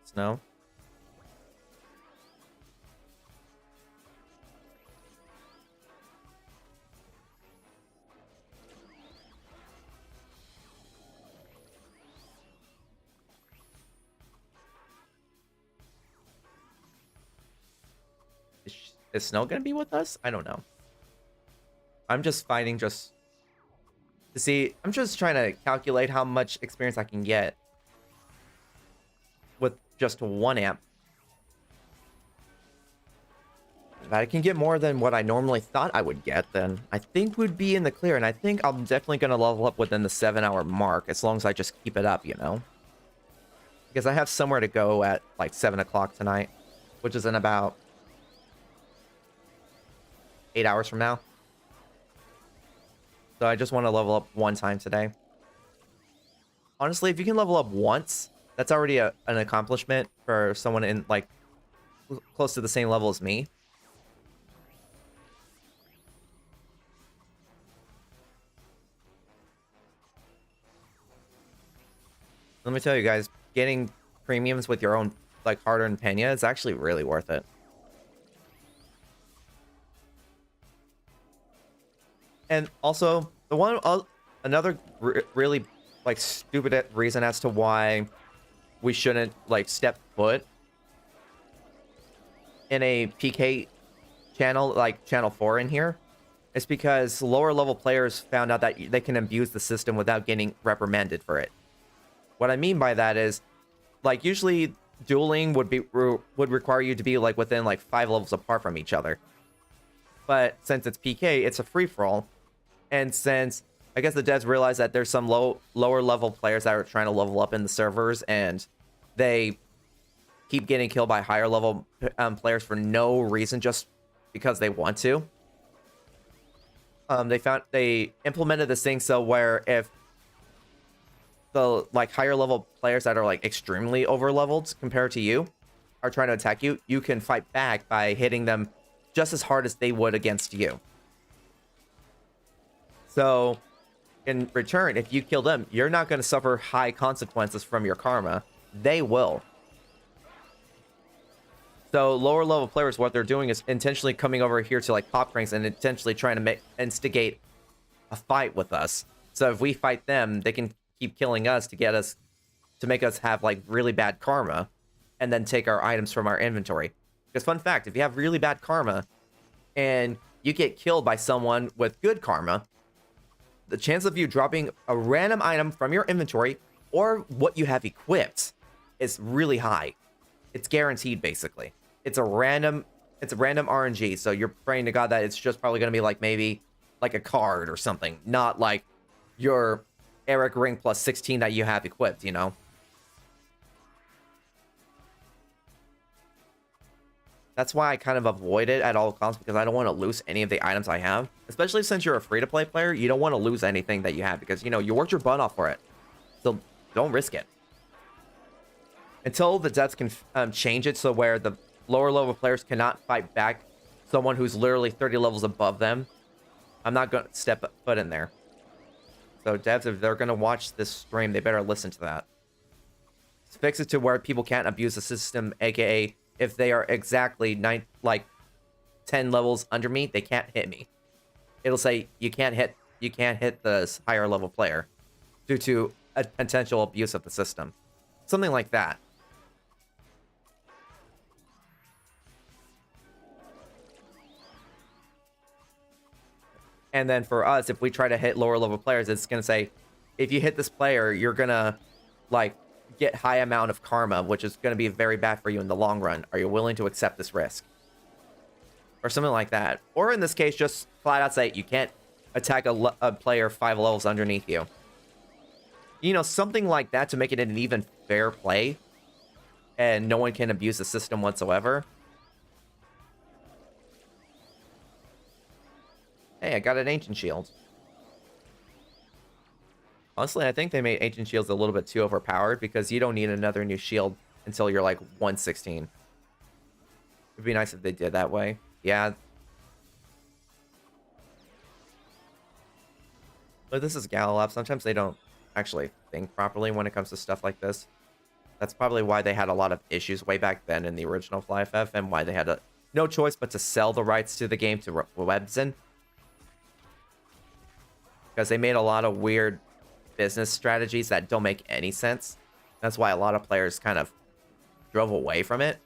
Snow. Is Snow gonna be with us? I don't know. I'm just fighting just to see. I'm just trying to calculate how much experience I can get with just 1 amp. If I can get more than what I normally thought I would get, then I think we'd be in the clear. And I think I'm definitely going to level up within the 7-hour mark, as long as I just keep it up, you know? Because I have somewhere to go at like 7 o'clock tonight, which is in about 8 hours from now. So I just want to level up 1 time today. Honestly, if you can level up once, that's already an accomplishment for someone in like close to the same level as me. Let me tell you guys, getting premiums with your own like hard-earned pena is actually really worth it. And also, the one another really like stupid reason as to why we shouldn't like step foot in a PK channel like channel 4 in here is because lower level players found out that they can abuse the system without getting reprimanded for it. What I mean by that is, like, usually dueling would require you to be like within like 5 levels apart from each other. But since it's PK, it's a free-for-all. And since I guess the devs realize that there's some lower level players that are trying to level up in the servers, and they keep getting killed by higher level players for no reason, just because they want to. They implemented this thing so where if the like higher level players that are like extremely over leveled compared to you are trying to attack you, you can fight back by hitting them just as hard as they would against you. So in return, if you kill them, you're not going to suffer high consequences from your karma. They will. So lower level players, what they're doing is intentionally coming over here to like pop cranks and intentionally trying to instigate a fight with us. So if we fight them, they can keep killing us to make us have like really bad karma and then take our items from our inventory. Because fun fact, if you have really bad karma and you get killed by someone with good karma, the chance of you dropping a random item from your inventory or what you have equipped is really high. It's guaranteed, basically. It's a random RNG, so you're praying to God that it's just probably going to be like maybe like a card or something, not like your Eric Ring plus 16 that you have equipped, you know? That's why I kind of avoid it at all costs, because I don't want to lose any of the items I have. Especially since you're a free-to-play player, you don't want to lose anything that you have, because, you know, you worked your butt off for it. So don't risk it. Until the devs can change it so where the lower level players cannot fight back someone who's literally 30 levels above them, I'm not going to step foot in there. So devs, if they're going to watch this stream, they better listen to that. Fix it to where people can't abuse the system, aka if they are exactly 10 levels under me, they can't hit me. It'll say you can't hit you can't hit the higher level player due to a potential abuse of the system. Something like that. And then for us, if we try to hit lower level players, it's going to say, if you hit this player, you're going to like get high amount of karma, which is going to be very bad for you in the long run. Are you willing to accept this risk? Or something like that. Or in this case, just flat out say, you can't attack a player 5 levels underneath you. You know, something like that to make it an even fair play. And no one can abuse the system whatsoever. Hey, I got an Ancient Shield. Honestly, I think they made Ancient Shields a little bit too overpowered because you don't need another new shield until you're like 116. It'd be nice if they did that way. Yeah. But this is Galilab. Sometimes they don't actually think properly when it comes to stuff like this. That's probably why they had a lot of issues way back then in the original FlyFF and why they had no choice but to sell the rights to the game to Webzen. Because they made a lot of weird business strategies that don't make any sense. That's why a lot of players kind of drove away from it.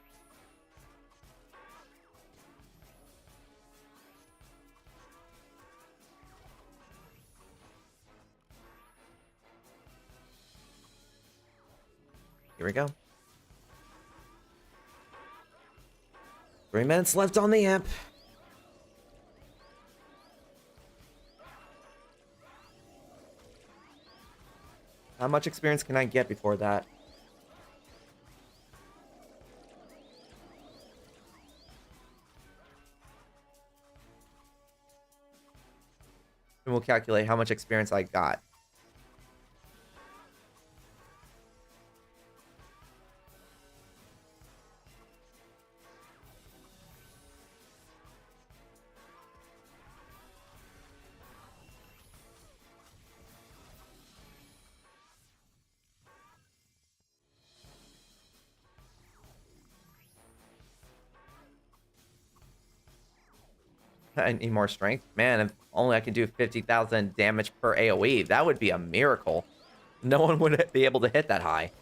Here we go. 3 minutes left on the amp. How much experience can I get before that? And we'll calculate how much experience I got. I need more strength. Man, if only I could do 50,000 damage per AoE. That would be a miracle. No one would be able to hit that high.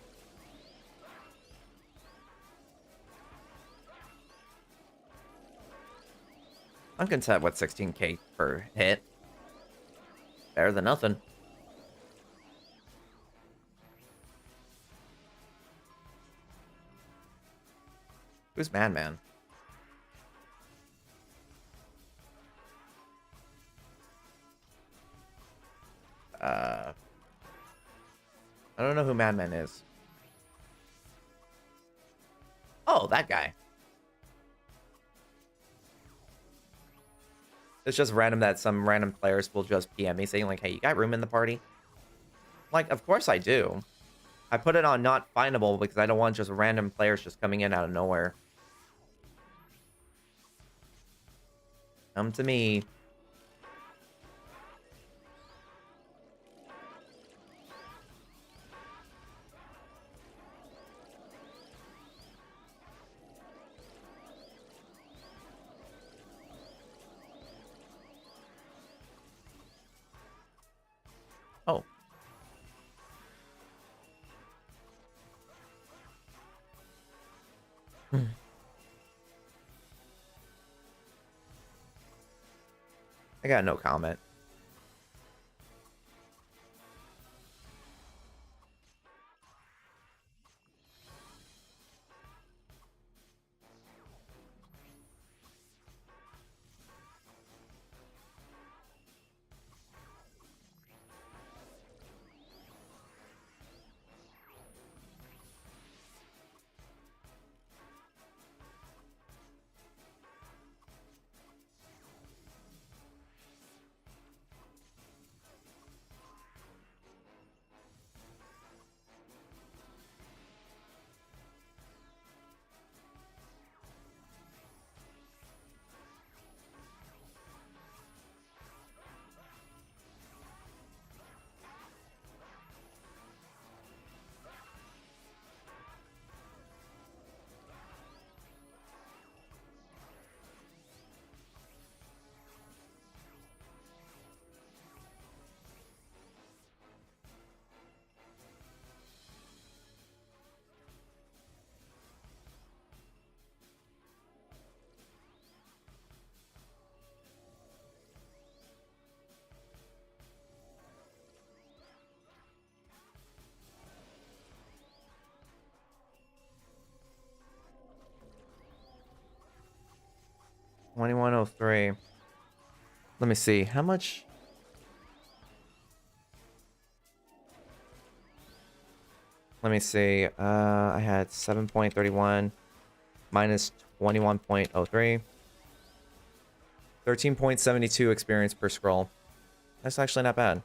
I'm content with 16k per hit. Better than nothing. Who's Madman? I don't know who Madman is. Oh, that guy. It's just random that some random players will just PM me saying like, hey, you got room in the party? Like, of course I do. I put it on not findable because I don't want just random players just coming in out of nowhere. Come to me. Oh. I got no comment. 2103. Let me see. How much? Let me see. I had 7.31 minus 21.03. 13.72 experience per scroll. That's actually not bad.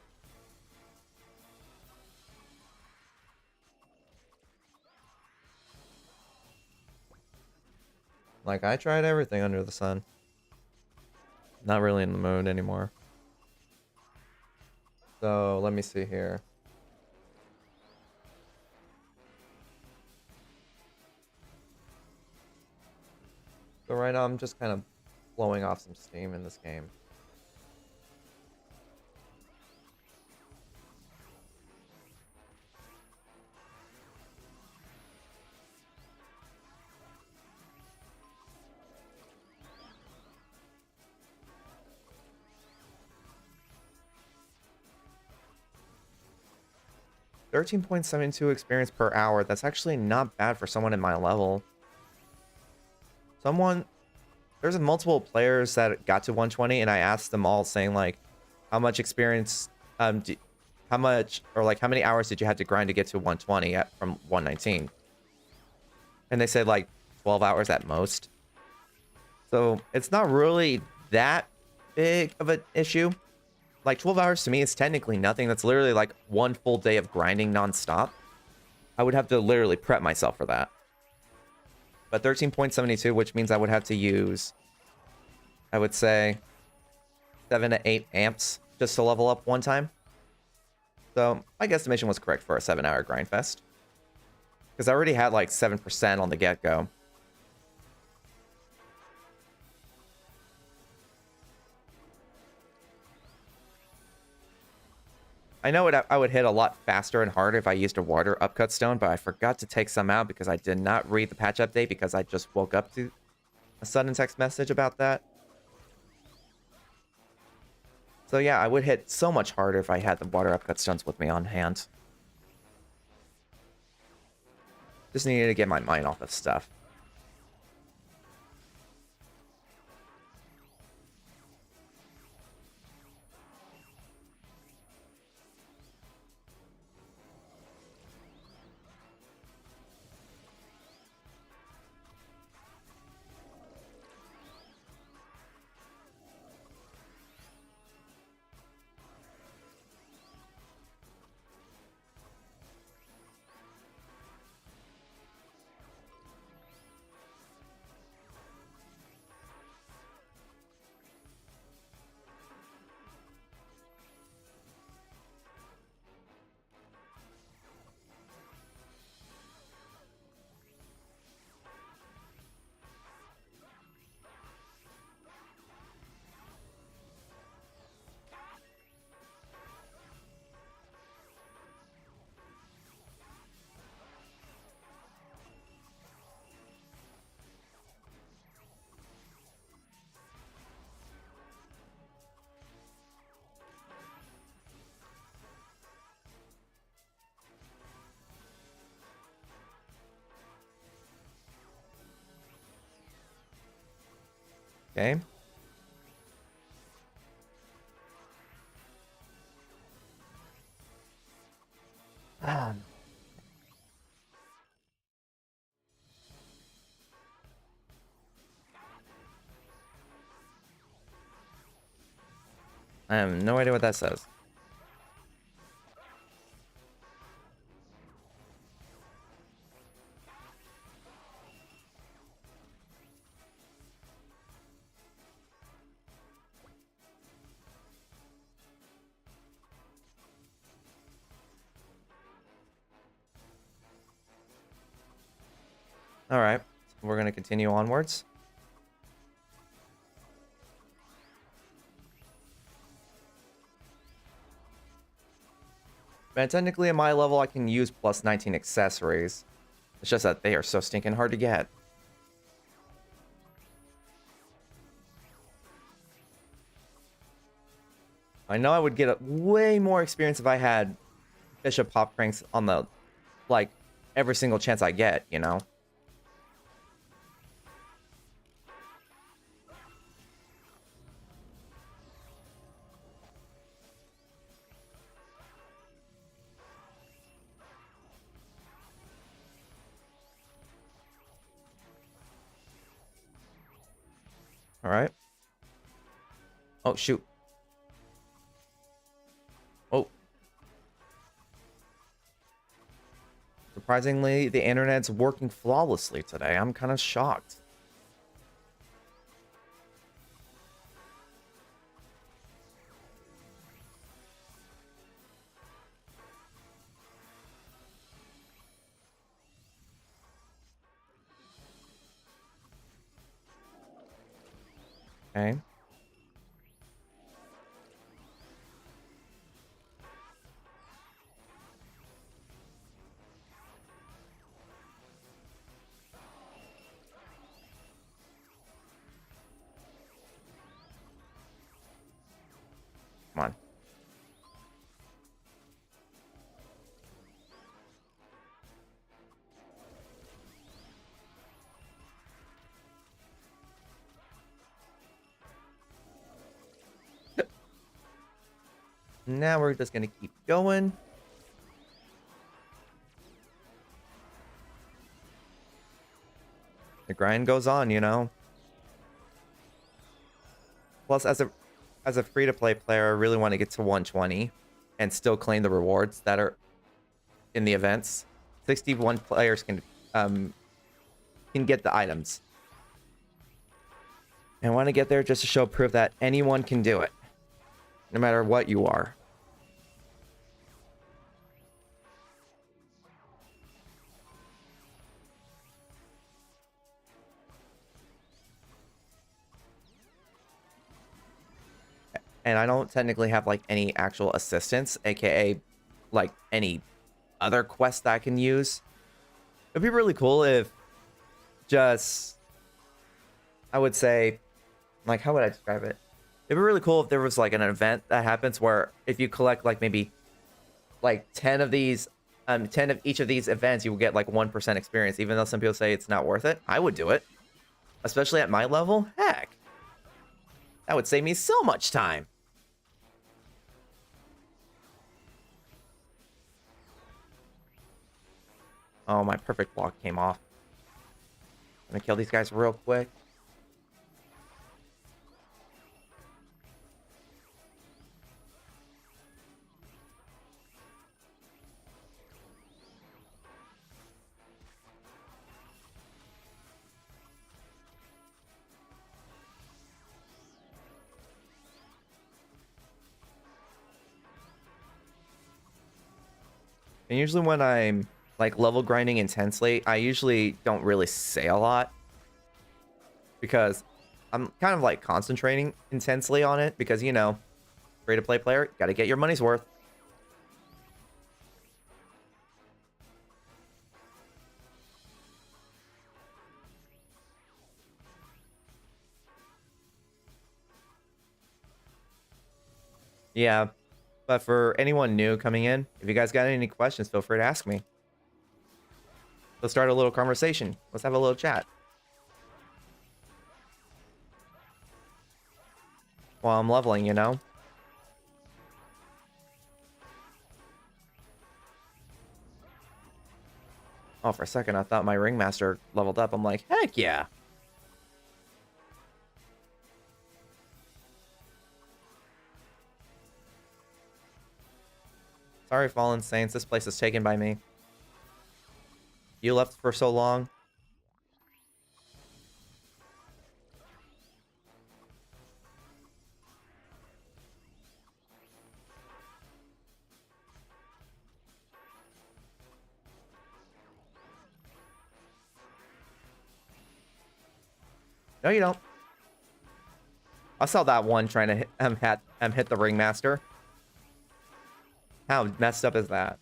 Like, I tried everything under the sun. Not really in the mood anymore. So, let me see here. So right now, I'm just kind of blowing off some steam in this game. $13.72 experience per hour. That's actually not bad for someone in my level. There's multiple players that got to 120, and I asked them all saying like, how much experience, how much, or like how many hours did you have to grind to get to 120 from 119? And they said like 12 hours at most. So it's not really that big of an issue. Like 12 hours to me is technically nothing. That's literally like one full day of grinding nonstop. I would have to literally prep myself for that. But 13.72, which means I would have to use, I would say, 7 to 8 amps just to level up one time. So my guesstimation was correct for a 7-hour grind fest. Because I already had like 7% on the get-go. I know I would hit a lot faster and harder if I used a water upcut stone, but I forgot to take some out because I did not read the patch update because I just woke up to a sudden text message about that. So yeah, I would hit so much harder if I had the water upcut stones with me on hand. Just needed to get my mind off of stuff. Okay. I have no idea what that says. All right, we're going to continue onwards. And technically, at my level, I can use plus 19 accessories. It's just that they are so stinking hard to get. I know I would get way more experience if I had Bishop Pop Cranks on the, like, every single chance I get, you know? All right. Oh, shoot. Oh. Surprisingly, the internet's working flawlessly today. I'm kind of shocked. Okay. Come on. Now we're just going to keep going. The grind goes on, you know. Plus, as a free-to-play player, I really want to get to 120 and still claim the rewards that are in the events. 61 players can get the items. And I want to get there just to show proof that anyone can do it, no matter what you are. And I don't technically have like any actual assistance, aka like any other quest that I can use. It'd be really cool if just, I would say, like, how would I describe it? It'd be really cool if there was like an event that happens where if you collect like maybe like 10 of these, 10 of each of these events, you will get like 1% experience, even though some people say it's not worth it. I would do it, especially at my level. Heck, that would save me so much time. Oh, my perfect block came off. I'm gonna kill these guys real quick. And usually when I'm like level grinding intensely, I usually don't really say a lot because I'm kind of like concentrating intensely on it because, you know, free to play player, got to get your money's worth. Yeah, but for anyone new coming in, if you guys got any questions, feel free to ask me. Let's start a little conversation. Let's have a little chat. While I'm leveling, you know? Oh, for a second, I thought my ringmaster leveled up. I'm like, heck yeah. Sorry, Fallen Saints. This place is taken by me. You left for so long. No, you don't. I saw that one trying to hit the ringmaster. How messed up is that?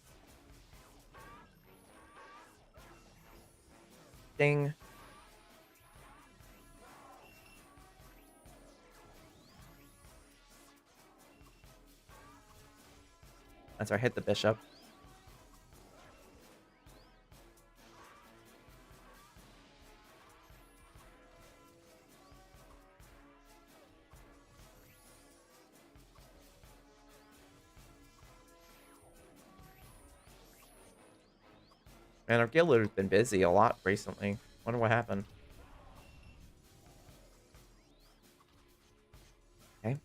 Ding. That's right, hit the bishop. Man, our guild leader's been busy a lot recently. Wonder what happened. Okay.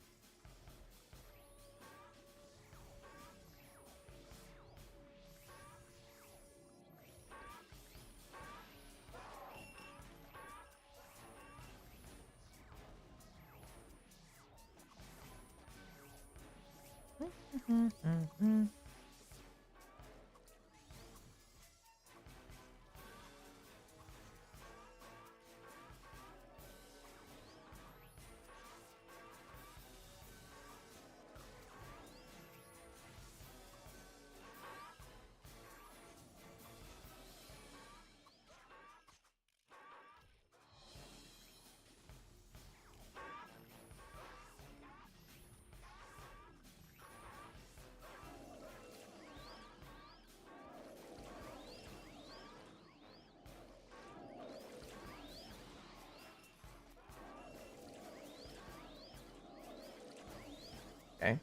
Okay.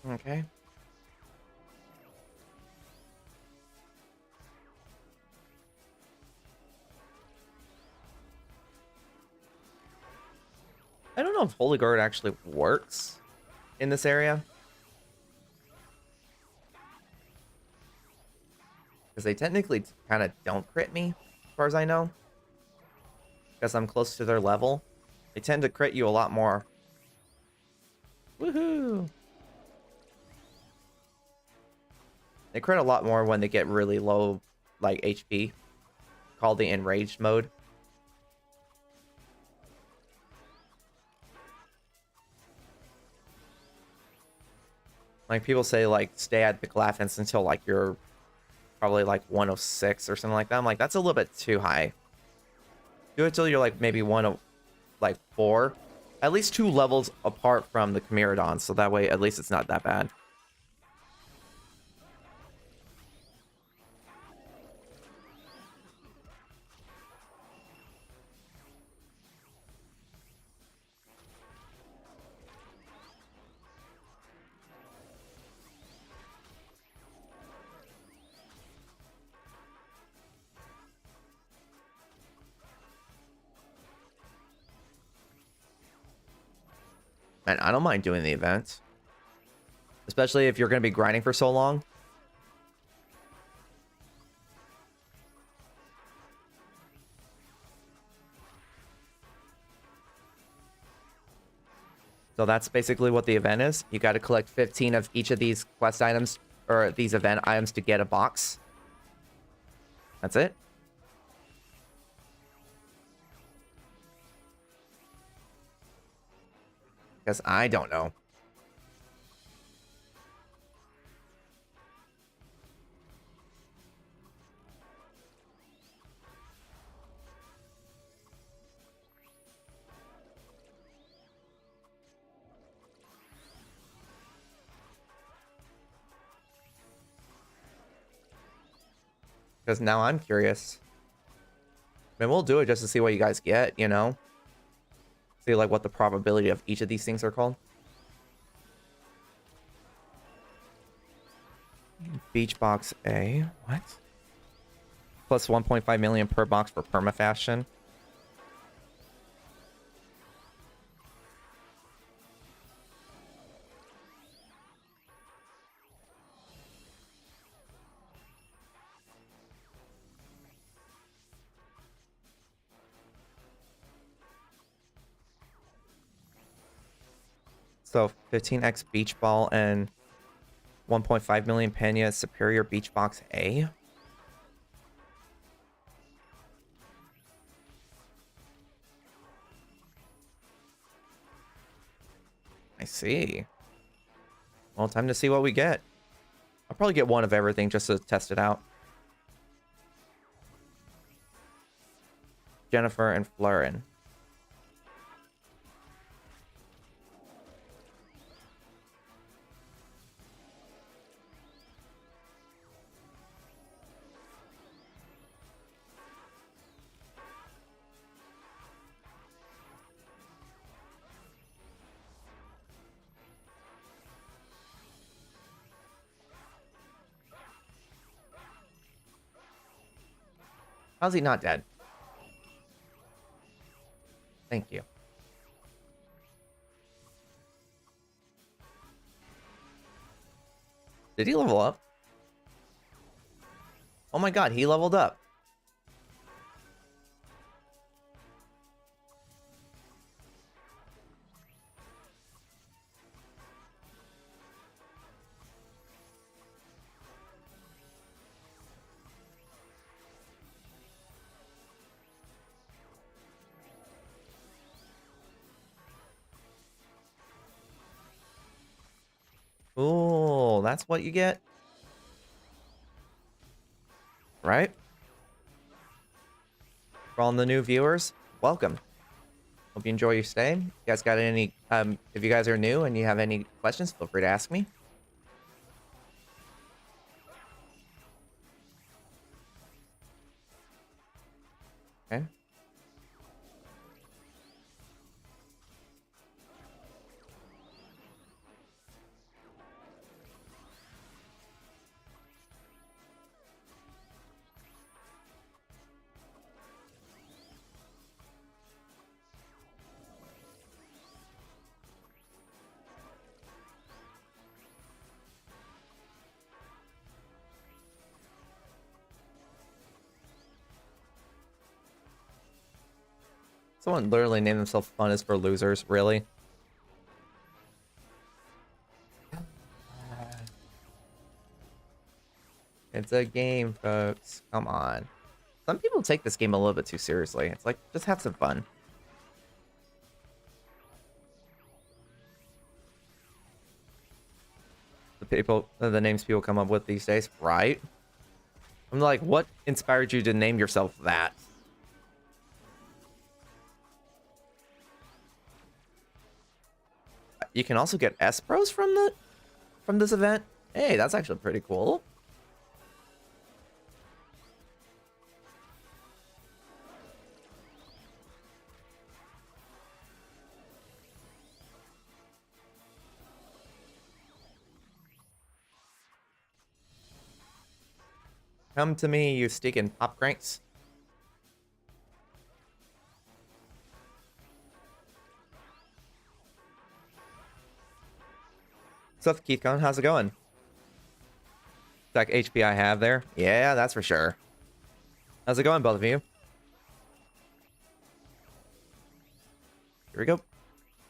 Okay. I don't know if Holy Guard actually works in this area. Because they technically kind of don't crit me, as far as I know. Because I'm close to their level. They tend to crit you a lot more. Woohoo! They crit a lot more when they get really low, like, HP. Called the Enraged mode. Like, people say, like, stay at the Glaffins until, like, you're probably, like, 106 or something like that. I'm like, that's a little bit too high. Do it till you're, like, maybe 4. At least 2 levels apart from the Chimeradon, so that way, at least it's not that bad. And I don't mind doing the event. Especially if you're going to be grinding for so long. So that's basically what the event is. You got to collect 15 of each of these quest items, or these event items, to get a box. That's it. Because I don't know. Because now I'm curious. I mean, we'll do it just to see what you guys get, you know? See, like, what the probability of each of these things are called. Beach box A. What? Plus 1.5 million per box for permafashion. So 15x beach ball and 1.5 million Pena superior beach box A. I see. Well, time to see what we get. I'll probably get one of everything just to test it out. Jennifer and Florin. How's he not dead? Thank you. Did he level up? Oh my god, he leveled up. Ooh, that's what you get? Right? For all the new viewers, welcome. Hope you enjoy your stay. You guys got any, if you guys are new and you have any questions, feel free to ask me. Okay. Someone literally named themselves Fun is for Losers. Really? It's a game, folks. Come on. Some people take this game a little bit too seriously. It's like, just have some fun. The names people come up with these days, right? I'm like, what inspired you to name yourself that? You can also get S-Pros from this event. Hey, that's actually pretty cool. Come to me, you stinking pop cranks. What's up, KeithCon? How's it going? That HP I have there? Yeah, that's for sure. How's it going, both of you? Here we go.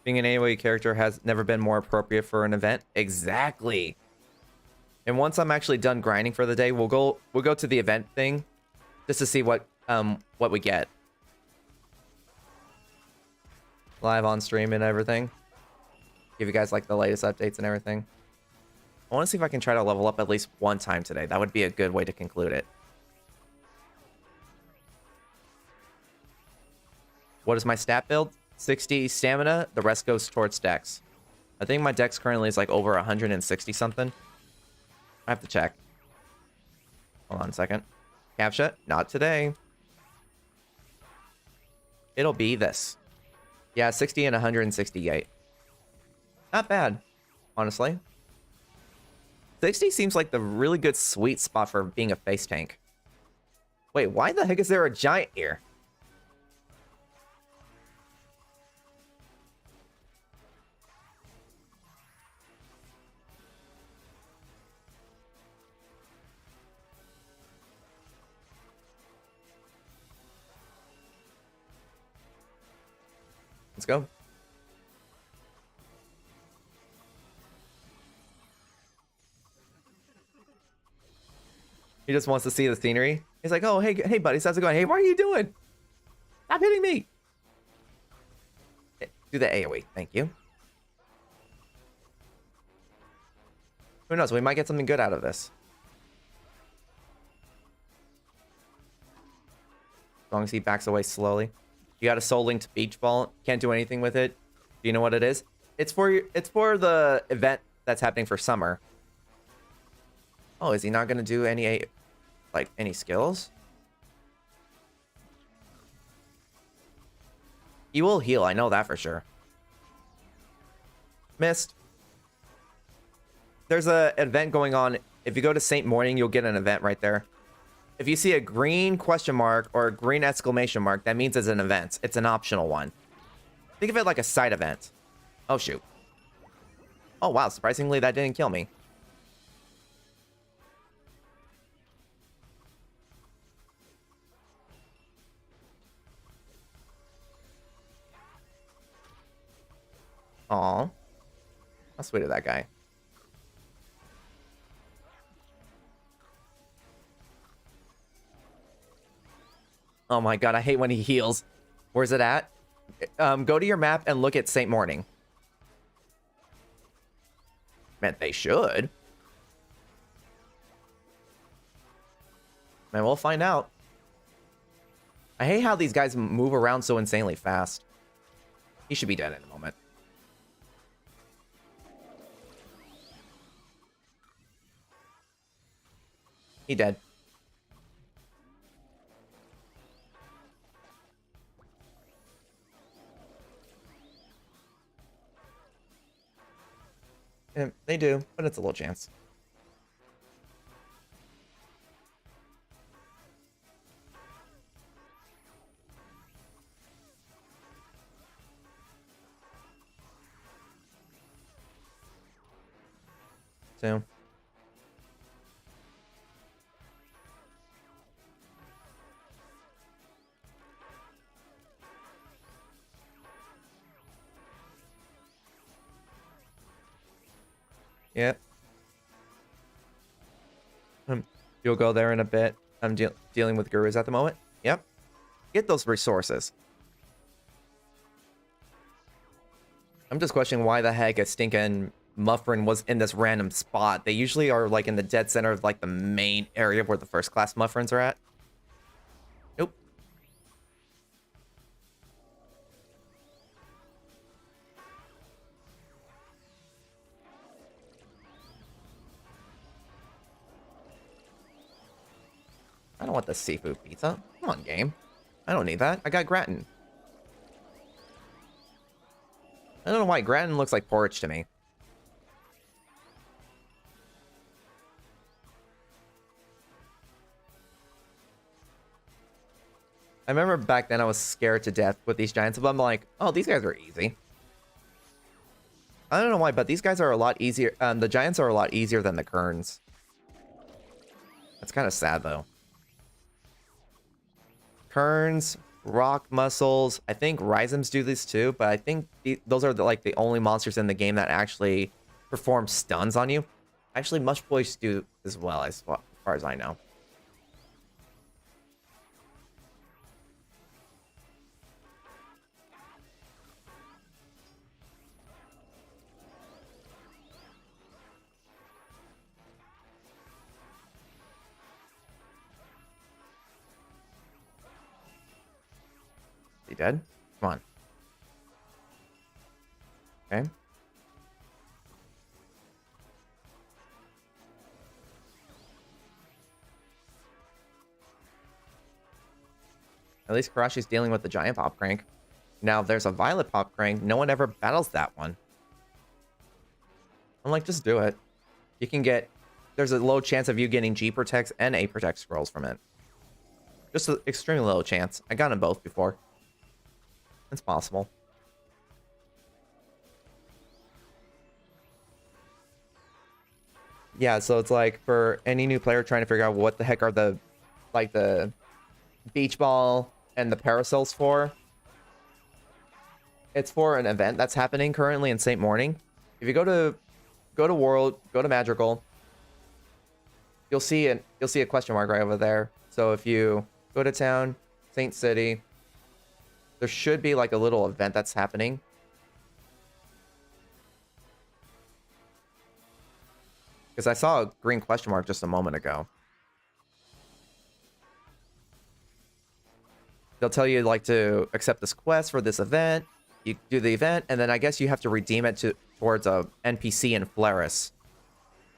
Being an AoE character has never been more appropriate for an event. Exactly. And once I'm actually done grinding for the day, we'll go to the event thing just to see what we get. Live on stream and everything. Give you guys like the latest updates and everything. I want to see if I can try to level up at least one time today. That would be a good way to conclude it. What is my stat build? 60 stamina. The rest goes towards dex. I think my dex currently is like over 160 something. I have to check. Hold on a second. Captcha? Not today. It'll be this. Yeah, 60 and 168. Not bad, honestly. 60 seems like the really good sweet spot for being a face tank. Wait, why the heck is there a giant here? Let's go. He just wants to see the scenery. He's like, oh, hey, buddies, how's it going? Hey, what are you doing? Stop hitting me. Do the AoE. Thank you. Who knows? We might get something good out of this. As long as he backs away slowly. You got a soul linked beach ball. Can't do anything with it. Do you know what it is? It's for the event that's happening for summer. Oh, is he not going to do any skills? He will heal, I know that for sure. Missed. There's an event going on. If you go to St. Morning, you'll get an event right there. If you see a green question mark or a green exclamation mark, that means it's an event. It's an optional one. Think of it like a side event. Oh, shoot. Oh, wow. Surprisingly, that didn't kill me. Aw. How sweet of that guy. Oh my god, I hate when he heals. Where's it at? Go to your map and look at St. Morning. Man, they should. Man, we'll find out. I hate how these guys move around so insanely fast. He should be dead in a moment. He dead. Yeah, they do, but it's a little chance. So. Yep. You'll go there in a bit. I'm dealing with gurus at the moment. Yep. Get those resources. I'm just questioning why the heck a stinking Muffrin was in this random spot. They usually are like in the dead center of like the main area where the first class Muffrins are at. Nope. I don't want the seafood pizza. Come on, game. I don't need that. I got gratin. I don't know why gratin looks like porridge to me. I remember back then I was scared to death with these giants, but I'm like, oh, these guys are easy. I don't know why, but these guys are a lot easier. The giants are a lot easier than the kerns. That's kind of sad, though. Kerns, rock mussels. I think rhizoms do this too, but I think those are like the only monsters in the game that actually perform stuns on you. Actually, mush boys do as well, as far as I know. Is he dead? Come on. Okay. At least Karashi's dealing with the giant pop crank. Now, if there's a violet pop crank, no one ever battles that one. I'm like, just do it. You can get... There's a low chance of you getting G Protects and A Protect scrolls from it. Just an extremely low chance. I got them both before. It's possible. Yeah, so it's like for any new player trying to figure out what the heck are the... Like the beach ball and the parasols for. It's for an event that's happening currently in St. Morning. If you go to World, go to Magical, you'll see a question mark right over there. So if you go to town, Saint City, there should be like a little event that's happening. Because I saw a green question mark just a moment ago. They'll tell you like to accept this quest for this event. You do the event, and then I guess you have to redeem it towards a NPC in Flaris.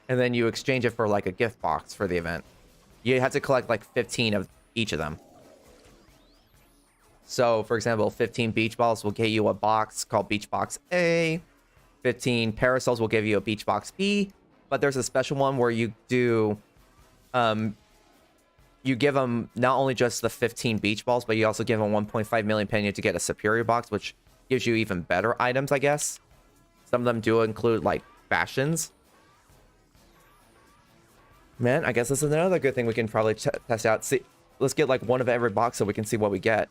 And then you exchange it for like a gift box for the event. You have to collect like 15 of each of them. So, for example, 15 beach balls will get you a box called Beach Box A. 15 parasols will give you a Beach Box B. But there's a special one where you do... you you give them not only just the 15 beach balls, but you also give them 1.5 million penny to get a superior box, which gives you even better items, I guess. Some of them do include, like, fashions. Man, I guess this is another good thing we can probably test out. See, let's get, like, one of every box so we can see what we get.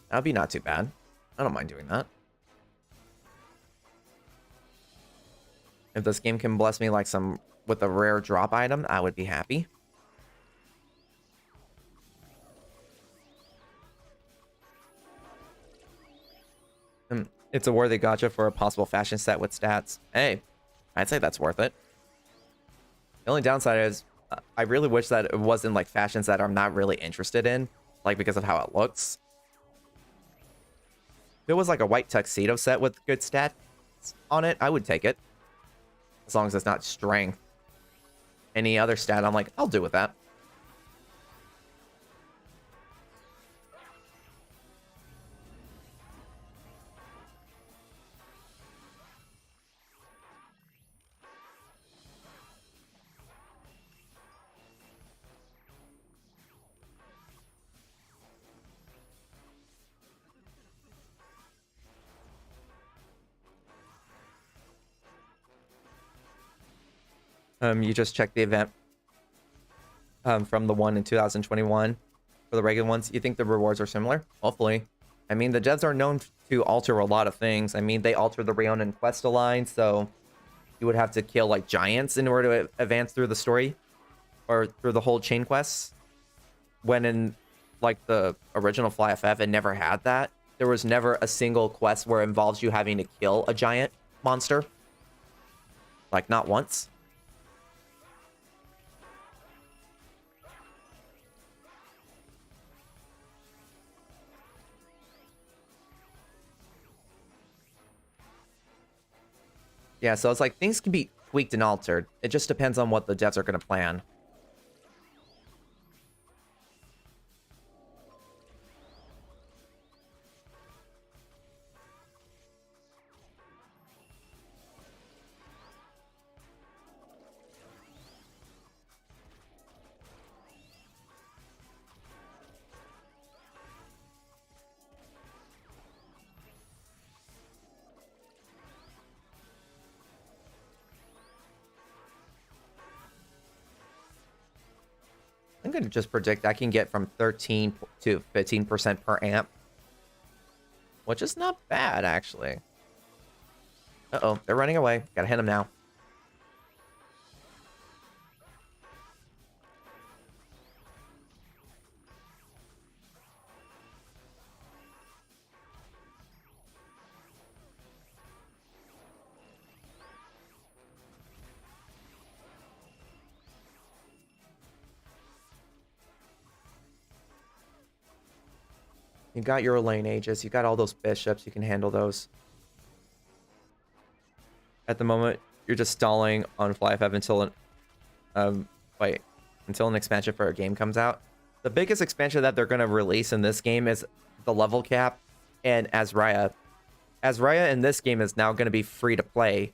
That'd be not too bad. I don't mind doing that. If this game can bless me, like, with a rare drop item, I would be happy. It's a worthy gacha for a possible fashion set with stats. Hey, I'd say that's worth it. The only downside is I really wish that it wasn't like fashions that I'm not really interested in, like because of how it looks. If it was like a white tuxedo set with good stats on it, I would take it. As long as it's not strength. Any other stat, I'm like, I'll do with that. You just check the event from the one in 2021 for the regular ones. You think the rewards are similar? Hopefully. I mean, the devs are known to alter a lot of things. I mean, they altered the Rionen quest line, so you would have to kill like giants in order to advance through the story or through the whole chain quests. When in like the original FlyFF, it never had that. There was never a single quest where it involves you having to kill a giant monster. Like, not once. Yeah, so it's like things can be tweaked and altered. It just depends on what the devs are going to plan. I'm going to just predict I can get from 13 to 15% per amp. Which is not bad, actually. Uh-oh, they're running away. Gotta hit them now. You got your lane Aegis. You got all those bishops. You can handle those. At the moment, you're just stalling on FlyFF until until an expansion for a game comes out. The biggest expansion that they're going to release in this game is the level cap and Azraya. Azraya in this game is now going to be free to play.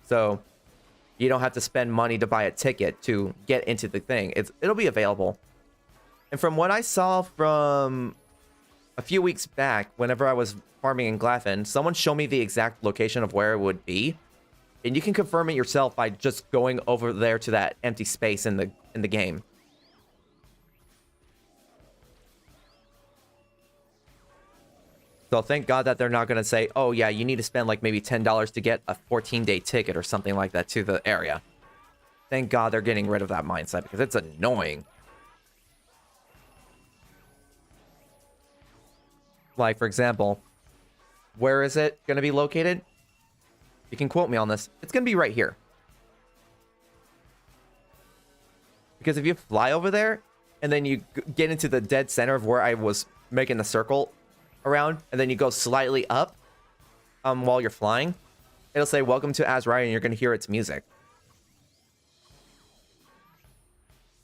So you don't have to spend money to buy a ticket to get into the thing. It'll be available. And from what I saw from a few weeks back, whenever I was farming in Glaffen, someone showed me the exact location of where it would be. And you can confirm it yourself by just going over there to that empty space in the game. So thank God that they're not going to say, oh yeah, you need to spend like maybe $10 to get a 14-day ticket or something like that to the area. Thank God they're getting rid of that mindset because it's annoying. Like, for example, where is it going to be located? You can quote me on this. It's going to be right here. Because if you fly over there, and then you get into the dead center of where I was making the circle around, and then you go slightly up while you're flying, it'll say, welcome to Azraya, and you're going to hear its music.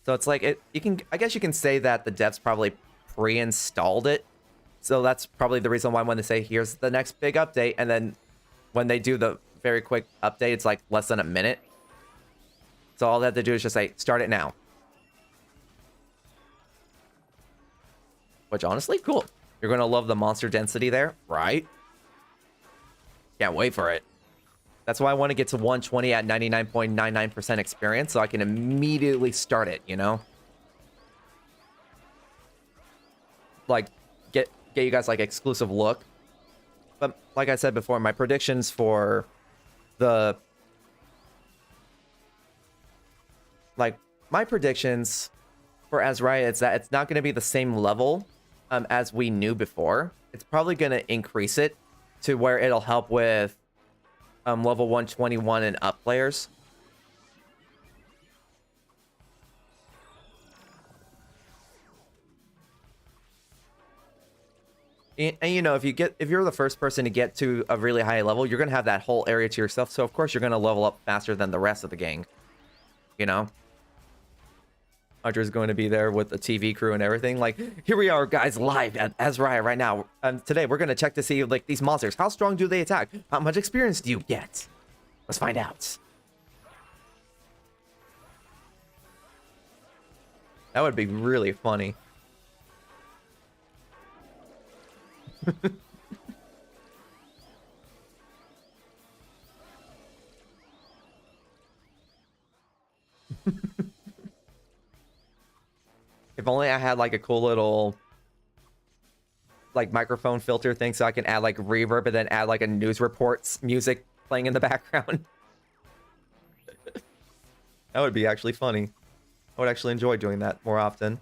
So it's like, I guess you can say that the devs probably pre-installed it. So that's probably the reason why when they say, here's the next big update, and then when they do the very quick update, it's like less than a minute. So all they have to do is just say, start it now. Which, honestly, cool. You're going to love the monster density there, right? Can't wait for it. That's why I want to get to 120 at 99.99% experience, so I can immediately start it, you know? Like, get you guys, like, exclusive look. But, like I said before, my predictions for the... Like, my predictions for Azariah is that it's not going to be the same level as we knew before. It's probably going to increase it to where it'll help with level 121 and up players. And you know, if you're the first person to get to a really high level, you're going to have that whole area to yourself. So of course you're going to level up faster than the rest of the gang. You know? Hunter's going to be there with the TV crew and everything. Like, here we are, guys, live at Azariah right now. Today, we're going to check to see, like, these monsters. How strong do they attack? How much experience do you get? Let's find out. That would be really funny. If only I had, like, a cool little, like, microphone filter thing so I can add, like, reverb and then add, like, a news reports music playing in the background. That would be actually funny. I would actually enjoy doing that more often.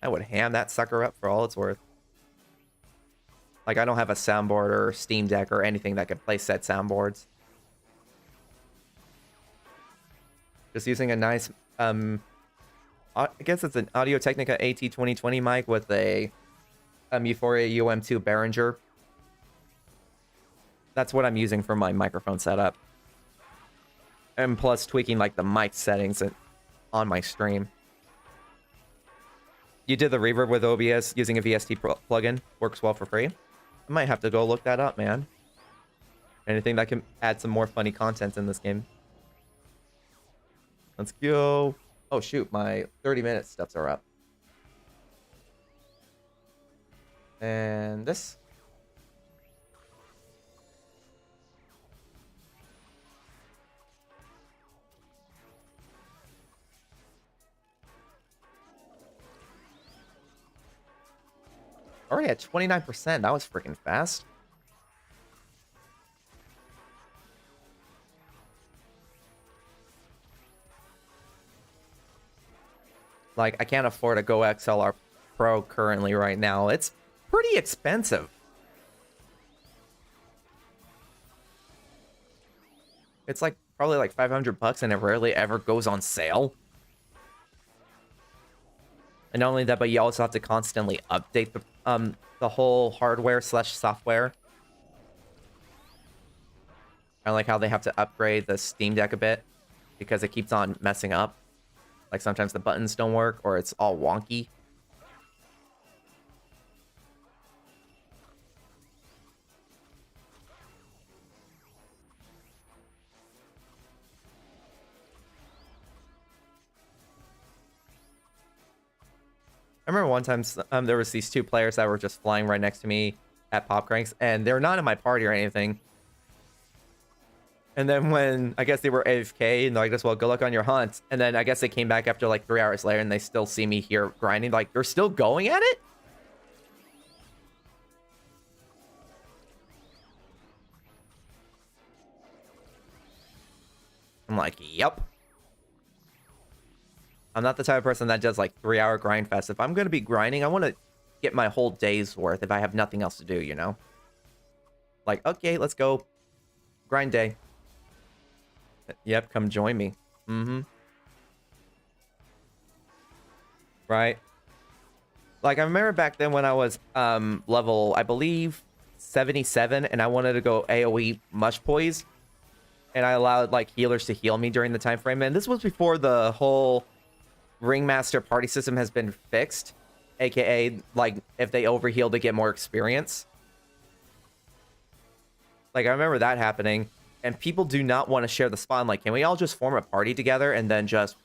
I would ham that sucker up for all it's worth. Like, I don't have a soundboard or Steam Deck or anything that could play said soundboards. Just using a nice, I guess it's an Audio-Technica AT2020 mic with a Euphoria UM2 Behringer. That's what I'm using for my microphone setup. And plus tweaking, like, the mic settings on my stream. You did the reverb with OBS using a VST plugin. Works well for free. I might have to go look that up, man. Anything that can add some more funny content in this game. Let's go. Oh, shoot. My 30-minute steps are up. And this. Already at 29%. That was freaking fast. Like, I can't afford a Go XLR Pro currently right now. It's pretty expensive. It's like probably like $500 and it rarely ever goes on sale. And not only that, but you also have to constantly update the whole hardware / software. I like how they have to upgrade the Steam Deck a bit because it keeps on messing up. Like sometimes the buttons don't work or it's all wonky. I remember one time there was these two players that were just flying right next to me at Pop Cranks, and they're not in my party or anything. And then when, I guess they were AFK, and they're like, just, well, good luck on your hunt. And then I guess they came back after like 3 hours later, and they still see me here grinding. Like, you're still going at it? I'm like, yep. I'm not the type of person that does like 3-hour grind fest. If I'm going to be grinding, I want to get my whole day's worth if I have nothing else to do, you know? Like, okay, let's go. Grind day. Yep, come join me. Mm-hmm. Right. Like, I remember back then when I was level, I believe, 77, and I wanted to go AoE mush poise. And I allowed, like, healers to heal me during the time frame. And this was before the whole Ringmaster party system has been fixed. AKA, like, if they overheal, they get more experience. Like, I remember that happening. and people do not want to share the spot. I'm like, can we all just form a party together and then just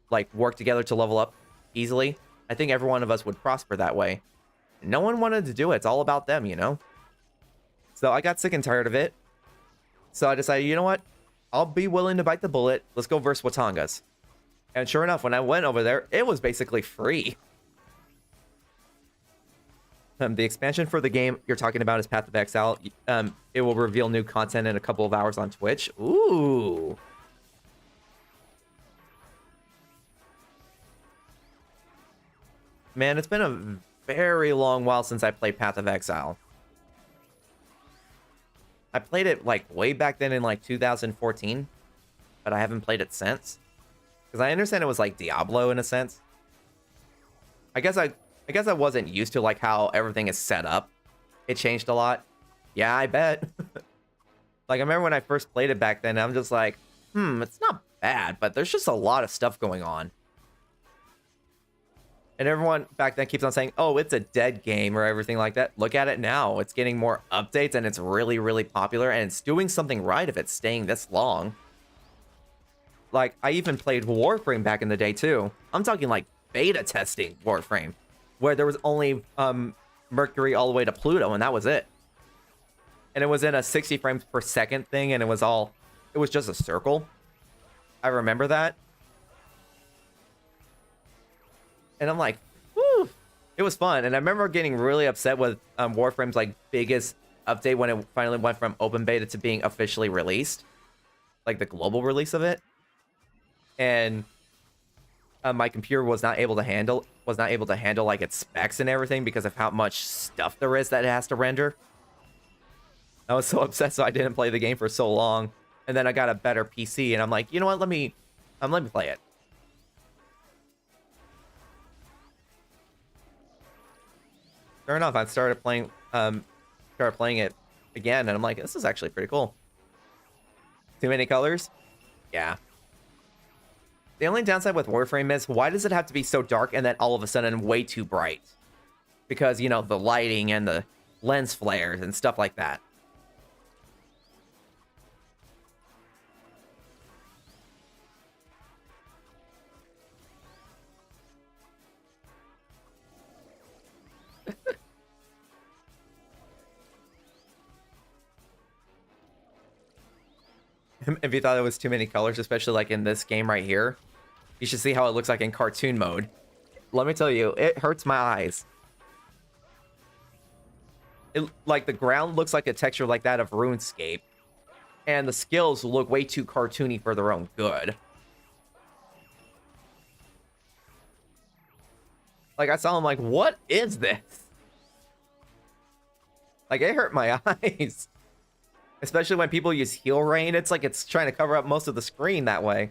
like work together to level up easily? I think every one of us would prosper that way. No one wanted to do it. It's all about them, you know? So I got sick and tired of it. So I decided, you know what? I'll be willing to bite the bullet. Let's go versus Watangas. And sure enough, when I went over there, it was basically free. The expansion for the game you're talking about is Path of Exile. It will reveal new content in a couple of hours on Twitch. Ooh. Man, it's been a very long while since I played Path of Exile. I played it like way back then in like 2014, but I haven't played it since. Because I understand it was like Diablo in a sense. I guess I wasn't used to like how everything is set up. It changed a lot. Yeah, I bet. Like I remember when I first played it back then, I'm just like, it's not bad, but there's just a lot of stuff going on. And everyone back then keeps on saying, oh, it's a dead game or everything like that. Look at it now. It's getting more updates and it's really, really popular. And it's doing something right if it's staying this long. Like, I even played Warframe back in the day, too. I'm talking, like, beta testing Warframe. Where there was only Mercury all the way to Pluto, and that was it. And it was in a 60 frames per second thing, and it was just a circle. I remember that. And I'm like, whew, it was fun. And I remember getting really upset with Warframe's like biggest update when it finally went from open beta to being officially released, like the global release of it. And my computer was not able to handle like its specs and everything because of how much stuff there is that it has to render. I was so upset, so I didn't play the game for so long. And then I got a better PC, and I'm like, you know what? Let me play it. Sure enough, I started playing it again, and I'm like, this is actually pretty cool. Too many colors? Yeah. The only downside with Warframe is, why does it have to be so dark and then all of a sudden way too bright? Because, you know, the lighting and the lens flares and stuff like that. If you thought it was too many colors, especially like in this game right here, you should see how it looks like in cartoon mode. Let me tell you, it hurts my eyes. Like the ground looks like a texture like that of RuneScape, and the skills look way too cartoony for their own good. Like I saw them like, what is this? Like it hurt my eyes. Especially when people use heal rain, it's like it's trying to cover up most of the screen that way.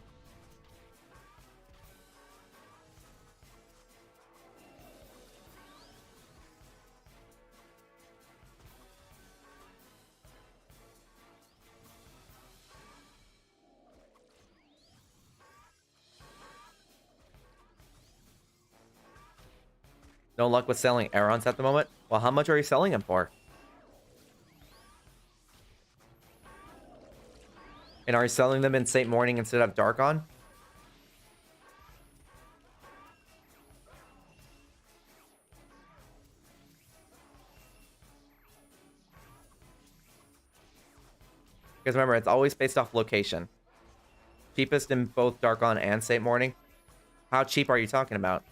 No luck with selling Arons at the moment? Well, how much are you selling them for? And are you selling them in Saint Morning instead of Darkon? Because remember, it's always based off location. Cheapest in both Darkon and Saint Morning? How cheap are you talking about?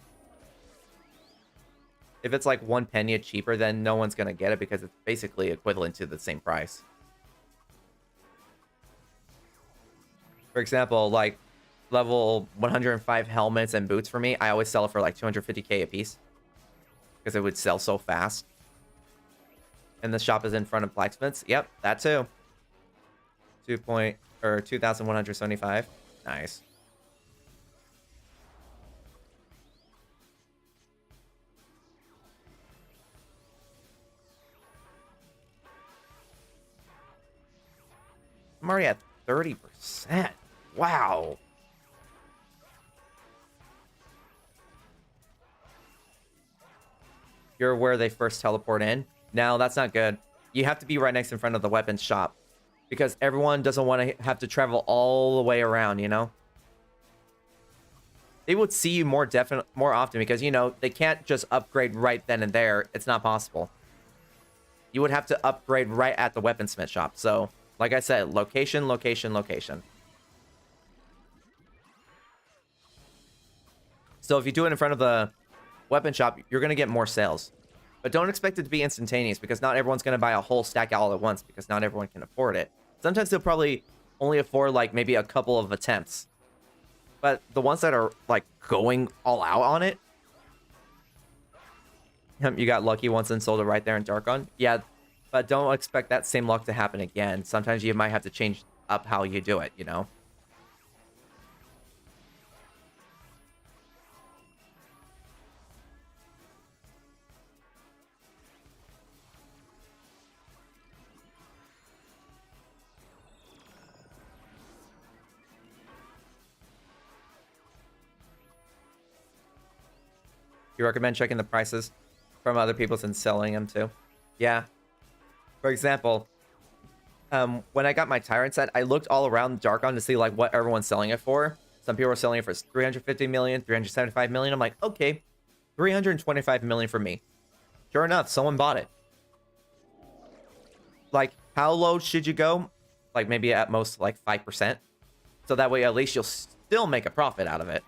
If it's like 1 penny cheaper, then no one's going to get it because it's basically equivalent to the same price. For example, like level 105 helmets and boots for me, I always sell it for like 250k a piece because it would sell so fast. And the shop is in front of blacksmiths. Yep, that too. 2,175. Nice. I'm already at 30%. Wow. You're where they first teleport in? No, that's not good. You have to be right next in front of the weapons shop. because everyone doesn't want to have to travel all the way around, you know? They would see you more often because, you know, they can't just upgrade right then and there. It's not possible. You would have to upgrade right at the weaponsmith shop. So, like I said, location, location, location. So if you do it in front of the weapon shop, you're going to get more sales. But don't expect it to be instantaneous because not everyone's going to buy a whole stack all at once because not everyone can afford it. Sometimes they'll probably only afford like maybe a couple of attempts. But the ones that are like going all out on it, you got lucky once and sold it right there in Darkon. Yeah, but don't expect that same luck to happen again. Sometimes you might have to change up how you do it, you know? You recommend checking the prices from other people's and selling them too? Yeah. For example, when I got my Tyrant set, I looked all around Darkon to see like what everyone's selling it for. Some people are selling it for 350 million, 375 million. I'm like, okay, 325 million for me. Sure enough, someone bought it. Like, how low should you go? Like maybe at most like 5%. So that way at least you'll still make a profit out of it.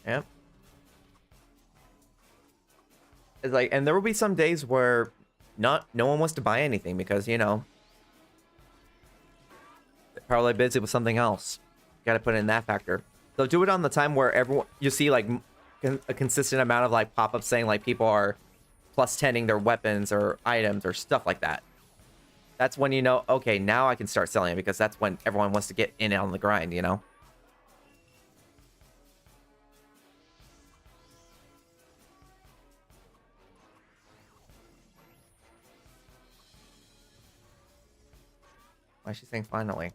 Yep. It's like, and there will be some days where no one wants to buy anything because, you know, they're probably busy with something else. Got to put in that factor. So do it on the time where everyone, you see like a consistent amount of like pop-ups saying like people are plus 10ing their weapons or items or stuff like that. That's when you know, okay, now I can start selling it because that's when everyone wants to get in on the grind, you know? Why is she saying finally?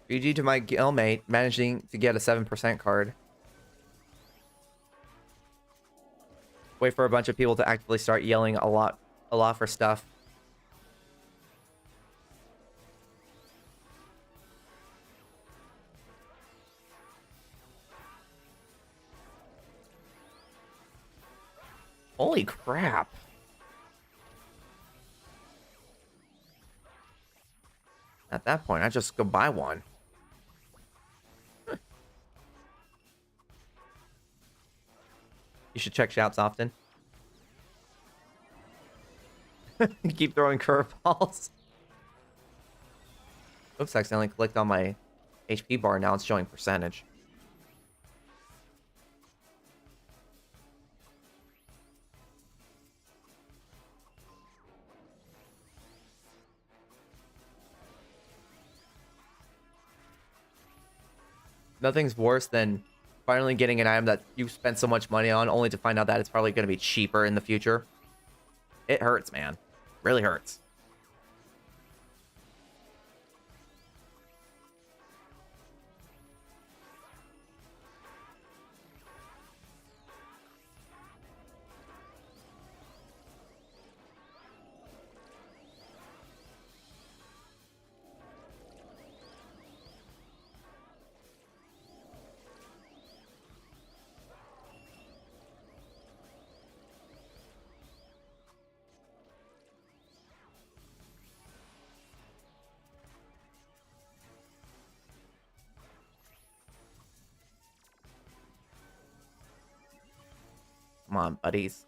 GG to my guildmate managing to get a 7% card. Wait for a bunch of people to actively start yelling a lot for stuff. Holy crap. At that point, I just go buy one. You should check shouts often. Keep throwing curveballs. Oops, I accidentally clicked on my HP bar. Now it's showing percentage. Nothing's worse than finally getting an item that you spent so much money on only to find out that it's probably going to be cheaper in the future. It hurts, man. Really hurts. Come on, buddies.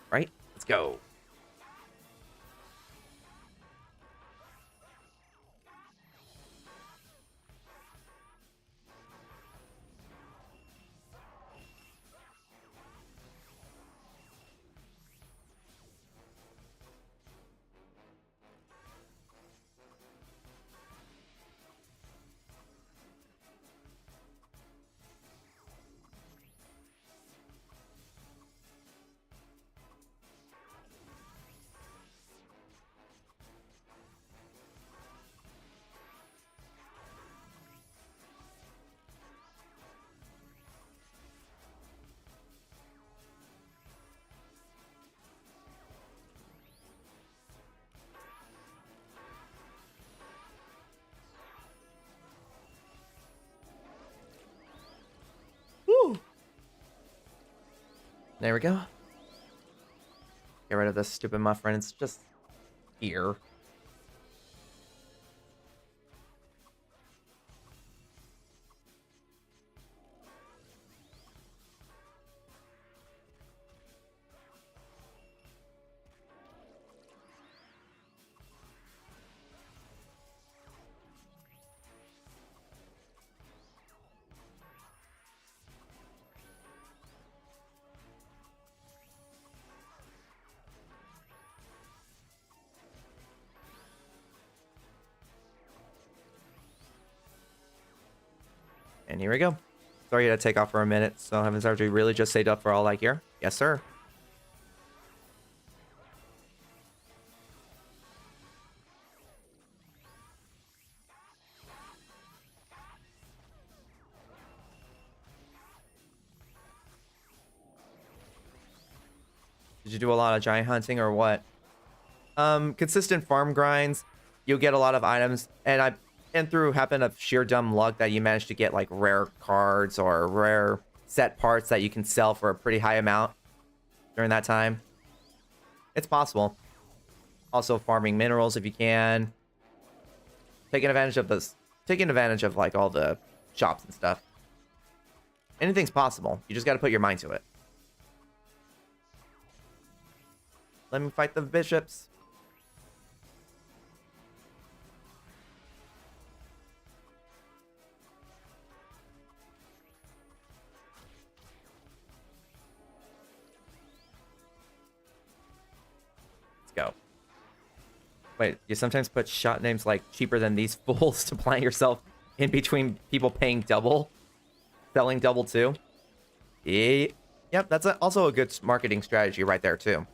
Right? Let's go. Woo! There we go. Get rid of this stupid muffin. It's just here. And here we go. Sorry to take off for a minute. So Heaven's Archery really just saved up for all that gear? Yes, sir. Did you do a lot of giant hunting or what? Consistent farm grinds. You'll get a lot of items. And through happen of sheer dumb luck that you managed to get like rare cards or rare set parts that you can sell for a pretty high amount during that time. It's possible. Also farming minerals if you can. Taking advantage of like all the shops and stuff. Anything's possible. You just got to put your mind to it. Let me fight the bishops. Go. Wait, you sometimes put shot names like cheaper than these fools to plant yourself in between people paying double, selling double too? Yep, that's also a good marketing strategy right there too.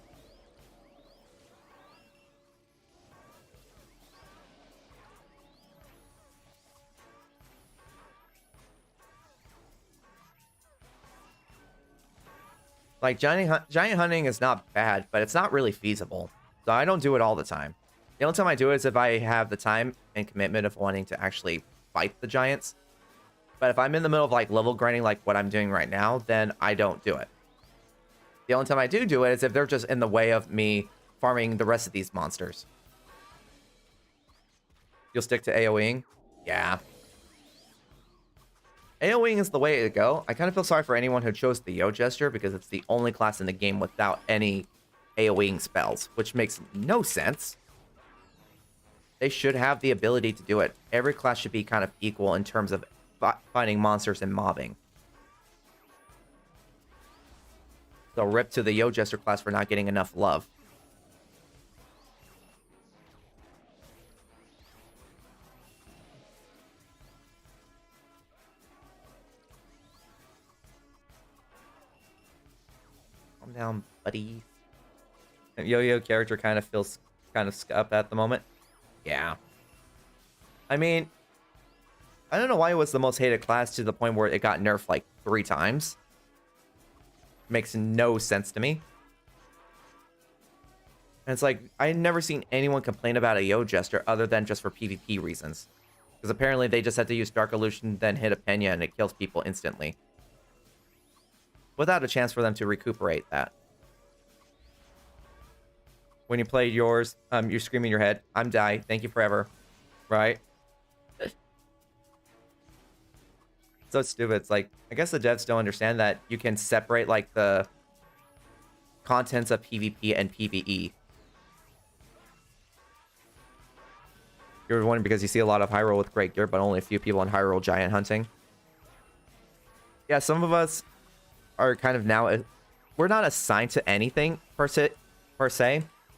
Like giant hunting is not bad, but it's not really feasible. So I don't do it all the time. The only time I do it is if I have the time and commitment of wanting to actually fight the giants. But if I'm in the middle of like level grinding like what I'm doing right now, then I don't do it. The only time I do it is if they're just in the way of me farming the rest of these monsters. You'll stick to AoEing? Yeah. AoEing is the way to go. I kind of feel sorry for anyone who chose the Yo Gesture because it's the only class in the game without any AoEing spells, which makes no sense. They should have the ability to do it. Every class should be kind of equal in terms of finding monsters and mobbing. So rip to the Yo Jester class for not getting enough love. Calm down, buddy. Yo-Yo character kind of feels kind of scuffed at the moment. Yeah. I mean, I don't know why it was the most hated class to the point where it got nerfed like 3 times. Makes no sense to me. And it's like, I've never seen anyone complain about a Yo Jester other than just for PvP reasons. Because apparently they just had to use Dark Illusion, then hit a Pena, and it kills people instantly. without a chance for them to recuperate that. When you play yours, you're screaming in your head, I'm die, thank you forever. Right? So stupid. It's like, I guess the devs don't understand that you can separate like the contents of PvP and PvE. You're wondering because you see a lot of Hyrule with great gear, but only a few people on Hyrule giant hunting. Yeah, some of us are kind of now, we're not assigned to anything per se.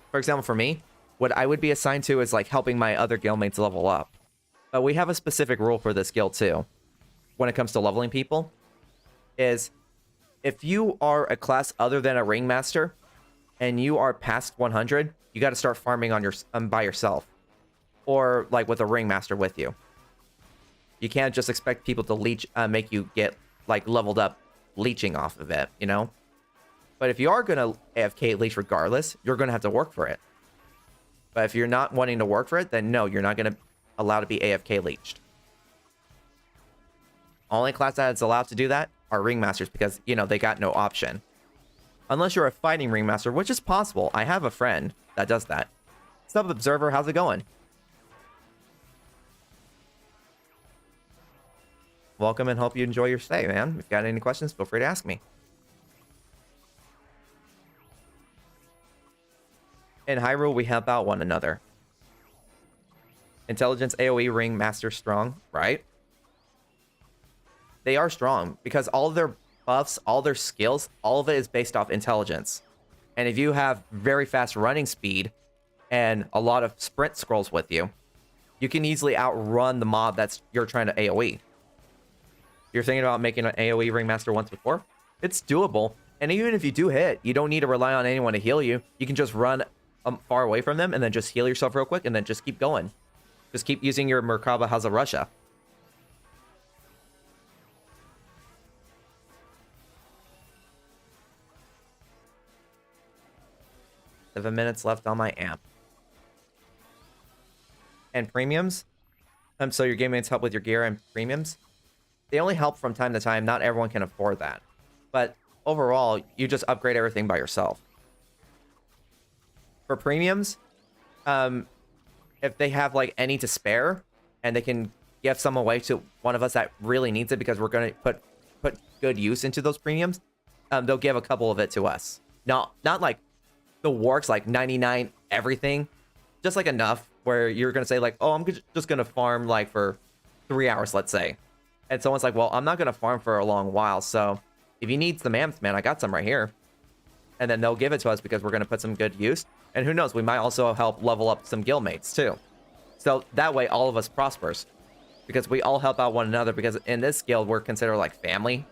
For example, for me, what I would be assigned to is like helping my other guildmates level up. But we have a specific rule for this guild too. When it comes to leveling people, is if you are a class other than a ringmaster and you are past 100, you got to start farming on your by yourself, or like with a ringmaster with you. You can't just expect people to leech, make you get like leveled up leeching off of it, you know. But if you are gonna AFK leech regardless, you're gonna have to work for it. But if you're not wanting to work for it, then no, you're not gonna allow to be AFK leeched. Only class that's allowed to do that are ringmasters because, you know, they got no option. Unless you're a fighting ringmaster, which is possible. I have a friend that does that. What's up, Observer? How's it going? Welcome and hope you enjoy your stay, man. If you've got any questions, feel free to ask me. In Hyrule, we help out one another. Intelligence, AoE, ringmaster, strong, right? They are strong because all of their buffs, all their skills, all of it is based off intelligence. And if you have very fast running speed and a lot of sprint scrolls with you, you can easily outrun the mob that's you're trying to AoE. You're thinking about making an AoE ringmaster once before? It's doable. And even if you do hit, you don't need to rely on anyone to heal you. You can just run far away from them and then just heal yourself real quick and then just keep going. Just keep using your Merkaba Hazarusha. Seven minutes left on my amp. And premiums? So your game mates help with your gear and premiums? They only help from time to time. Not everyone can afford that. But overall, you just upgrade everything by yourself. For premiums, if they have like any to spare and they can give some away to one of us that really needs it because we're going to put good use into those premiums, they'll give a couple of it to us. Not like the works, like 99 everything, just like enough where you're going to say like, oh, I'm just going to farm like for 3 hours, let's say. And someone's like, well, I'm not going to farm for a long while. So if you need some amps, man, I got some right here. And then they'll give it to us because we're going to put some good use. And who knows, we might also help level up some guildmates too. So that way all of us prospers. Because we all help out one another, because in this guild, we're considered like family.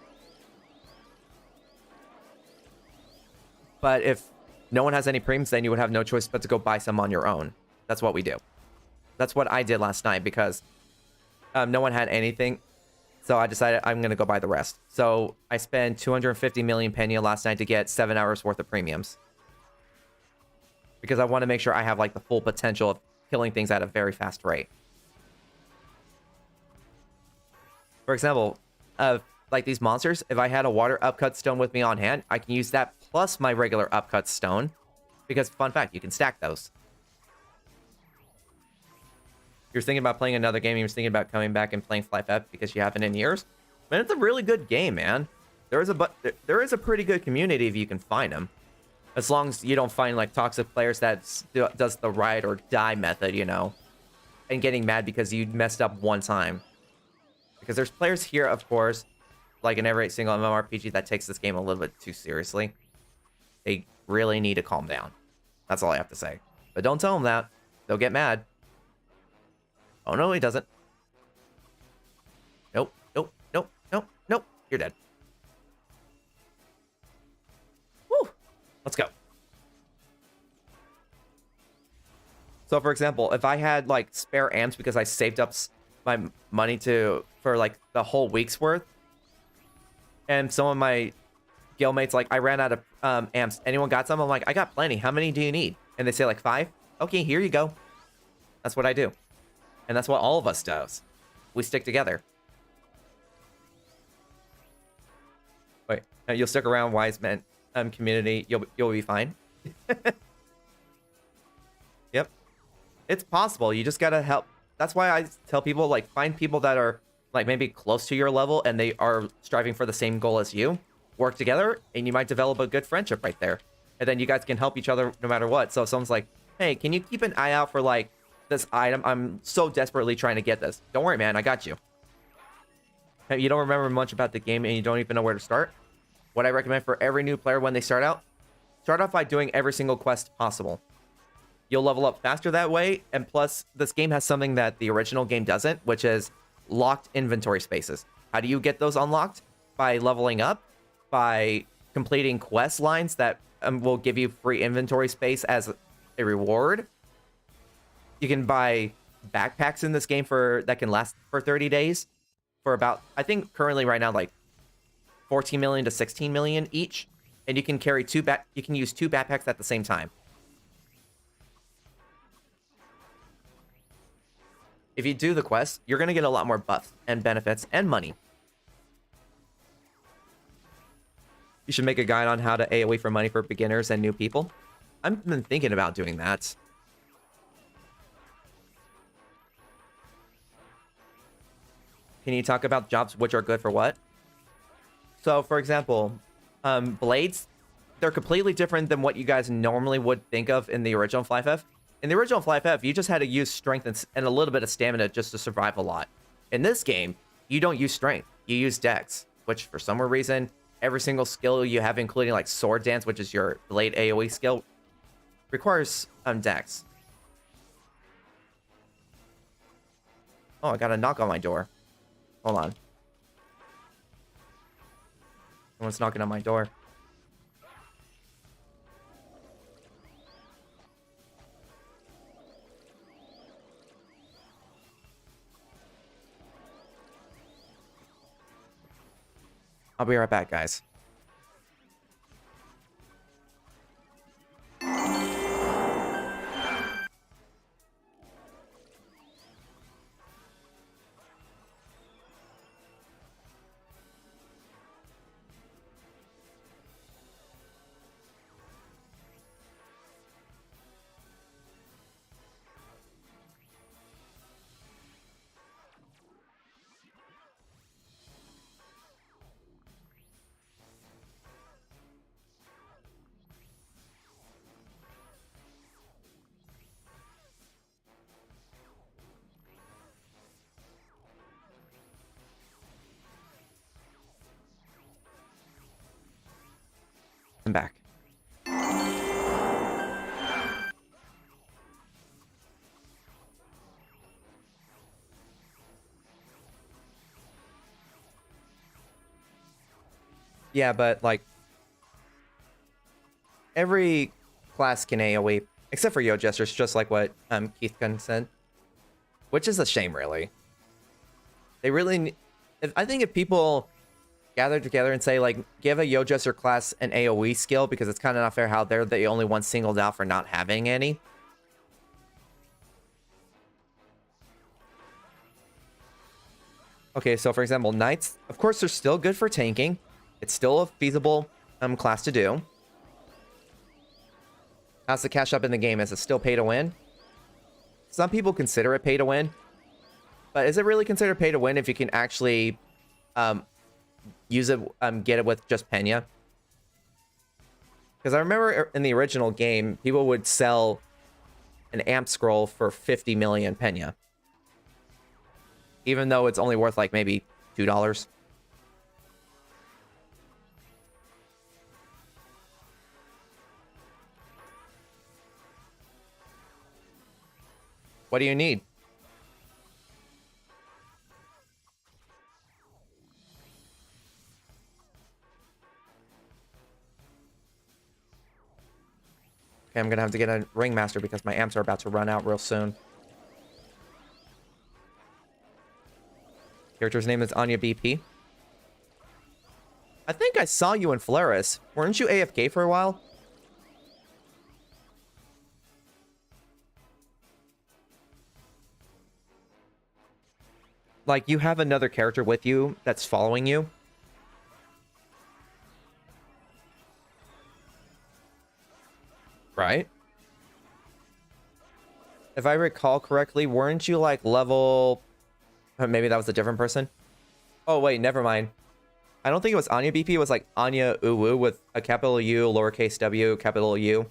But if no one has any premiums, then you would have no choice but to go buy some on your own. That's what we do. That's what I did last night because no one had anything. So I decided I'm going to go buy the rest. So I spent 250 million penny last night to get 7 hours worth of premiums. Because I want to make sure I have like the full potential of killing things at a very fast rate. For example, like these monsters, if I had a water upcut stone with me on hand, I can use that plus my regular upcut stone. Because fun fact, you can stack those. You're thinking about playing another game, you're thinking about coming back and playing FlyFF because you haven't in years, man, it's a really good game, man. There is a pretty good community if you can find them. As long as you don't find like toxic players that does the ride or die method, you know, and getting mad because you messed up one time. Because there's players here, of course, like in every single MMORPG that takes this game a little bit too seriously. They really need to calm down. That's all I have to say. But don't tell them that. They'll get mad. Oh, no, he doesn't. Nope, nope, nope, nope, nope. You're dead. Woo! Let's go. So, for example, if I had, like, spare amps because I saved up my money for, like, the whole week's worth, and some of my guildmates, like, I ran out of amps. Anyone got some? I'm like, I got plenty. How many do you need? And they say, like, 5? Okay, here you go. That's what I do. And that's what all of us does. We stick together. Wait, no, you'll stick around, wise men community. You'll be fine. Yep, it's possible. You just gotta help. That's why I tell people, like, find people that are like maybe close to your level and they are striving for the same goal as you. Work together, and you might develop a good friendship right there. And then you guys can help each other no matter what. So if someone's like, hey, can you keep an eye out for like this item? I'm so desperately trying to get this. Don't worry, man, I got you. You don't remember much about the game and you don't even know where to start? What I recommend for every new player when they start off by doing every single quest possible. You'll level up faster that way, and plus, this game has something that the original game doesn't, which is locked inventory spaces. How do you get those unlocked? By leveling up, by completing quest lines that will give you free inventory space as a reward. You can buy backpacks in this game that can last for 30 days for about, I think currently right now, like 14 million to 16 million each, and you can carry you can use 2 backpacks at the same time. If you do the quest, you're going to get a lot more buffs and benefits and money. You should make a guide on how to AoE for money for beginners and new people. I've been thinking about doing that. Can you talk about jobs which are good for what? So, for example, blades, they're completely different than what you guys normally would think of in the original FlyFF. In the original FlyFF, you just had to use strength and a little bit of stamina just to survive a lot. In this game, you don't use strength. You use dex, which for some reason, every single skill you have, including like sword dance, which is your blade AoE skill, requires dex. Oh, I got a knock on my door. Hold on. Someone's knocking on my door. I'll be right back, guys. I'm back. Yeah, but like every class can AoE, except for Yo Jesters, just like what Keith Gunn said, which is a shame, really. They really, I think if people gather together and say, like, give a Yo Jester class an AoE skill, because it's kind of not fair how they're the only one singled out for not having any. Okay, so for example, Knights, of course, they're still good for tanking. It's still a feasible class to do. How's the cash up in the game? Is it still pay to win? Some people consider it pay to win. But is it really considered pay to win if you can actually use it, get it with just Pena? Because I remember in the original game, people would sell an amp scroll for 50 million Pena. Even though it's only worth like maybe $2. What do you need? Okay, I'm gonna have to get a ringmaster because my amps are about to run out real soon. Character's name is Anya BP. I think I saw you in Flaris. Weren't you AFK for a while? Like, you have another character with you that's following you? Right? If I recall correctly, weren't you like level... Maybe that was a different person? Oh, wait, never mind. I don't think it was Anya BP. It was like Anya Uwu with a capital U, lowercase w, capital U.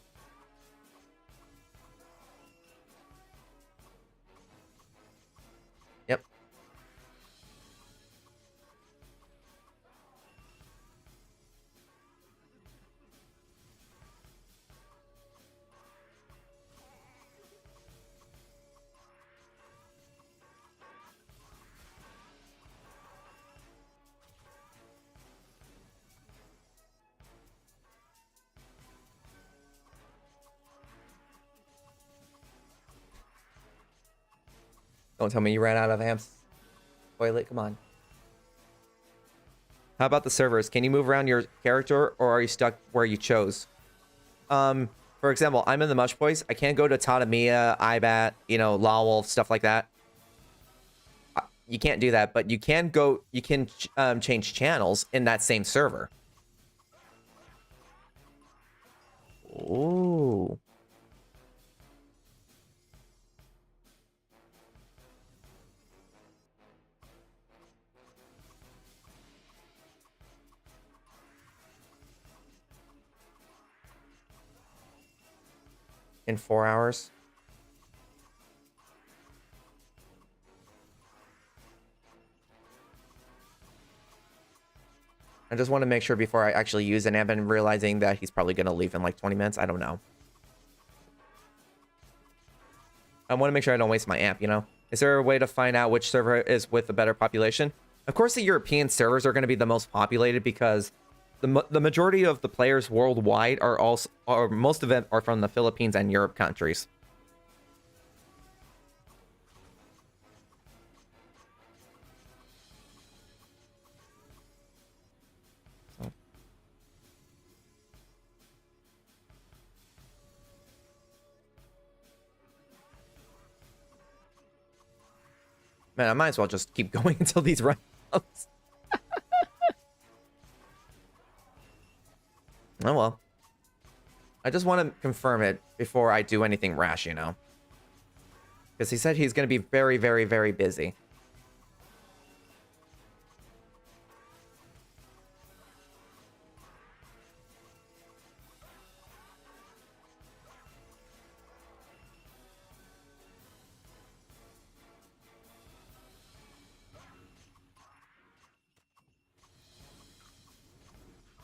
Yep. Don't tell me you ran out of amps. Toilet, come on. How about the servers? Can you move around your character, or are you stuck where you chose? For example, I'm in the Mush Boys. I can't go to Tadamiya, Ibat, you know, Lawwolf, stuff like that. You can't do that, but you can go. You can change channels in that same server. Ooh. In 4 hours. I just want to make sure before I actually use an amp and realizing that he's probably going to leave in like 20 minutes. I don't know. I want to make sure I don't waste my amp, you know? Is there a way to find out which server is with a better population? Of course, the European servers are going to be the most populated because the majority of the players worldwide are also, or most of them are from the Philippines and Europe countries. Man, I might as well just keep going until these run out. Oh well. I just want to confirm it before I do anything rash, you know? Because he said he's going to be very, very, very busy.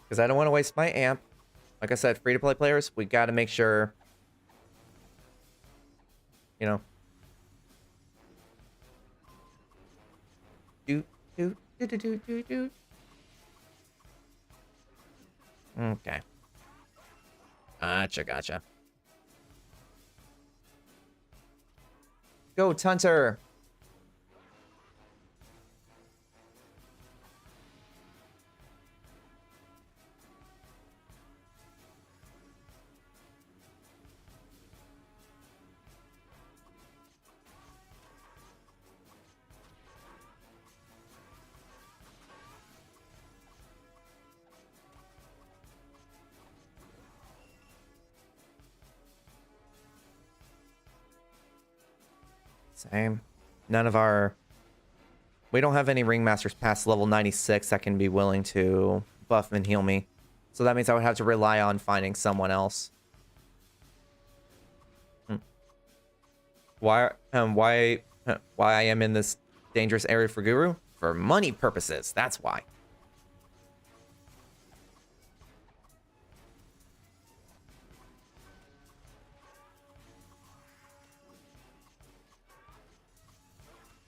Because I don't want to waste my amp. Like I said, free-to-play players, we got to make sure, you know. Okay. Gotcha. Go, Tunter! Same. None of our... We don't have any ringmasters past level 96 that can be willing to buff and heal me. So that means I would have to rely on finding someone else. Why I am in this dangerous area for Guru? For money purposes, that's why.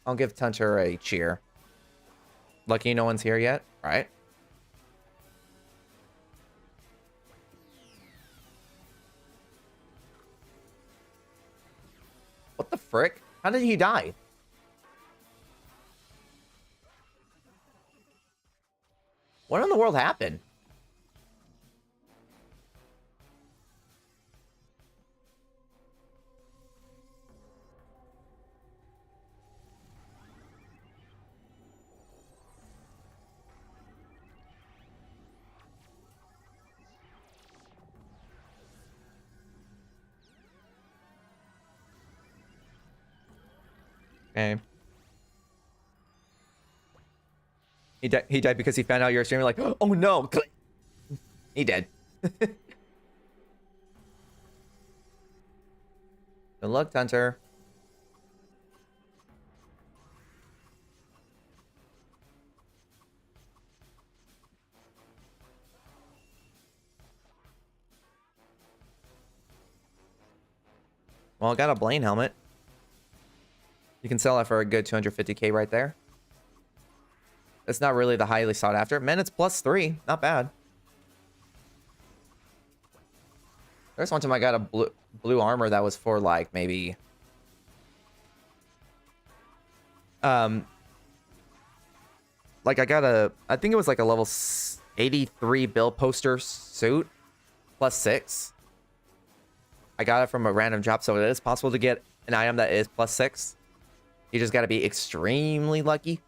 I'll give Tunter a cheer. Lucky no one's here yet, right? What the frick? How did he die? What in the world happened? Okay. He died because he found out you're streaming. Like, oh no, he dead. Good luck, Hunter. Well, I got a Blaine helmet. You can sell that for a good 250k right there. It's not really the highly sought after. Man, it's +3. Not bad. There's one time I got a blue armor that was for like maybe like I think it was like a level 83 bill poster suit +6. I got it from a random drop, so it is possible to get an item that is +6. You just got to be extremely lucky.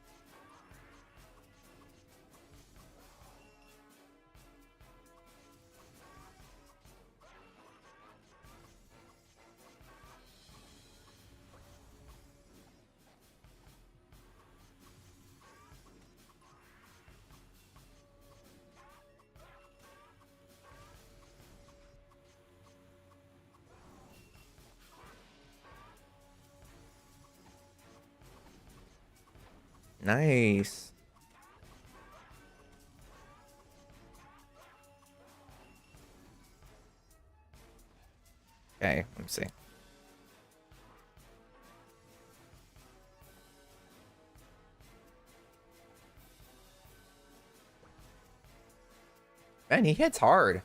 Nice. Okay, let me see. Man, he hits hard.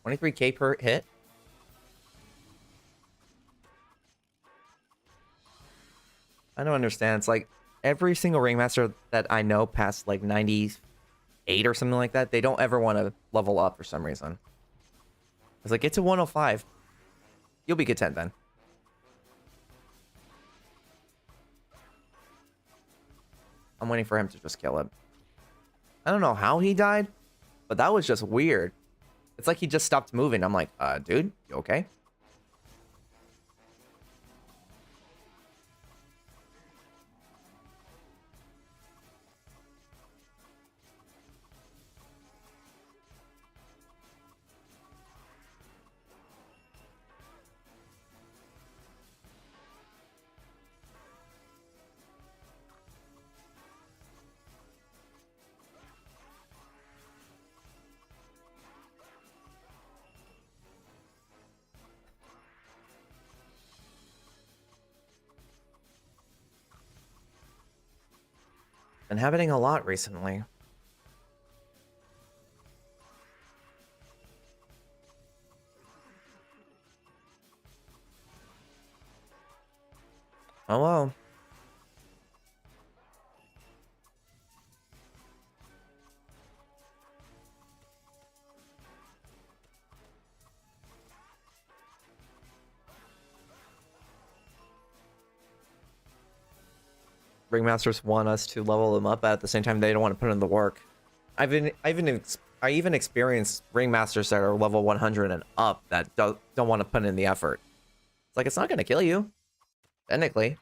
23k per hit. I don't understand. It's like every single ringmaster that I know past like 98 or something like that, they don't ever want to level up for some reason. It's like, get to 105. You'll be content then. I'm waiting for him to just kill him. I don't know how he died, but that was just weird. It's like he just stopped moving. I'm like, dude, you okay? Been happening a lot recently. Oh well. Ringmasters want us to level them up, but at the same time, they don't want to put in the work. I even experienced ringmasters that are level 100 and up that don't want to put in the effort. It's like, it's not going to kill you, technically.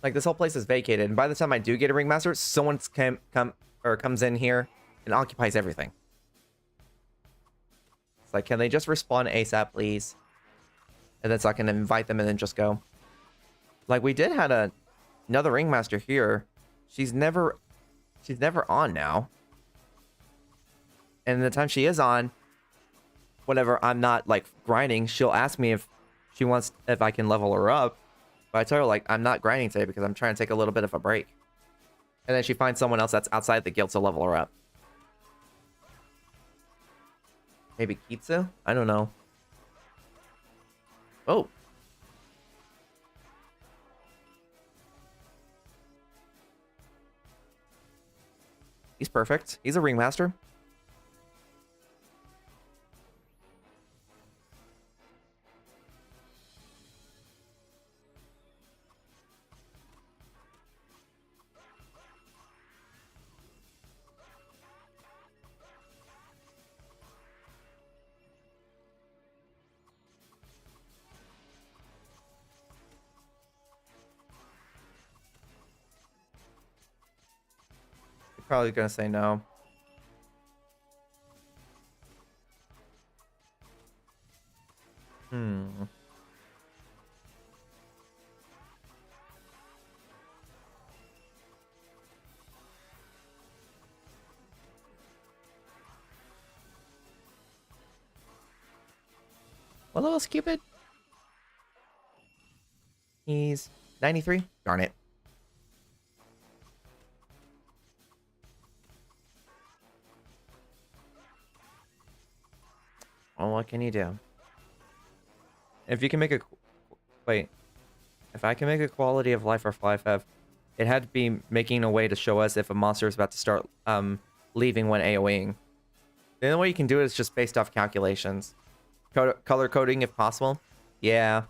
Like, this whole place is vacated, and by the time I do get a ringmaster, someone comes in here and occupies everything. It's like, can they just respawn ASAP, please? And then so I can invite them and then just go. Like, we did had another ringmaster here. She's never on now. And the time she is on, whenever I'm not like grinding, she'll ask me if I can level her up. But I tell her, like, I'm not grinding today because I'm trying to take a little bit of a break. And then she finds someone else that's outside the guild to level her up. Maybe Kitsu? I don't know. Oh. He's perfect. He's a ringmaster. Probably gonna say no. Hmm. What level is Cupid? He's 93. Darn it. Well, what can you do? If you can make a... Wait. If I can make a quality of life for FlyFF, it had to be making a way to show us if a monster is about to start leaving when AoEing. The only way you can do it is just based off calculations. Color coding if possible. Yeah.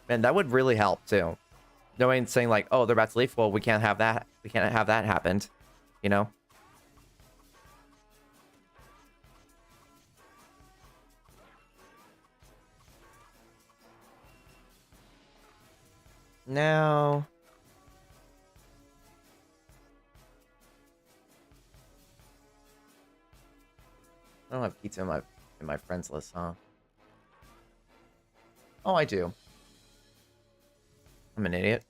Man, that would really help too. Knowing, saying like, oh, they're about to leave. Well, we can't have that. We can't have that happened. You know? Now... I don't have pizza in my friends list, huh? Oh, I do. I'm an idiot.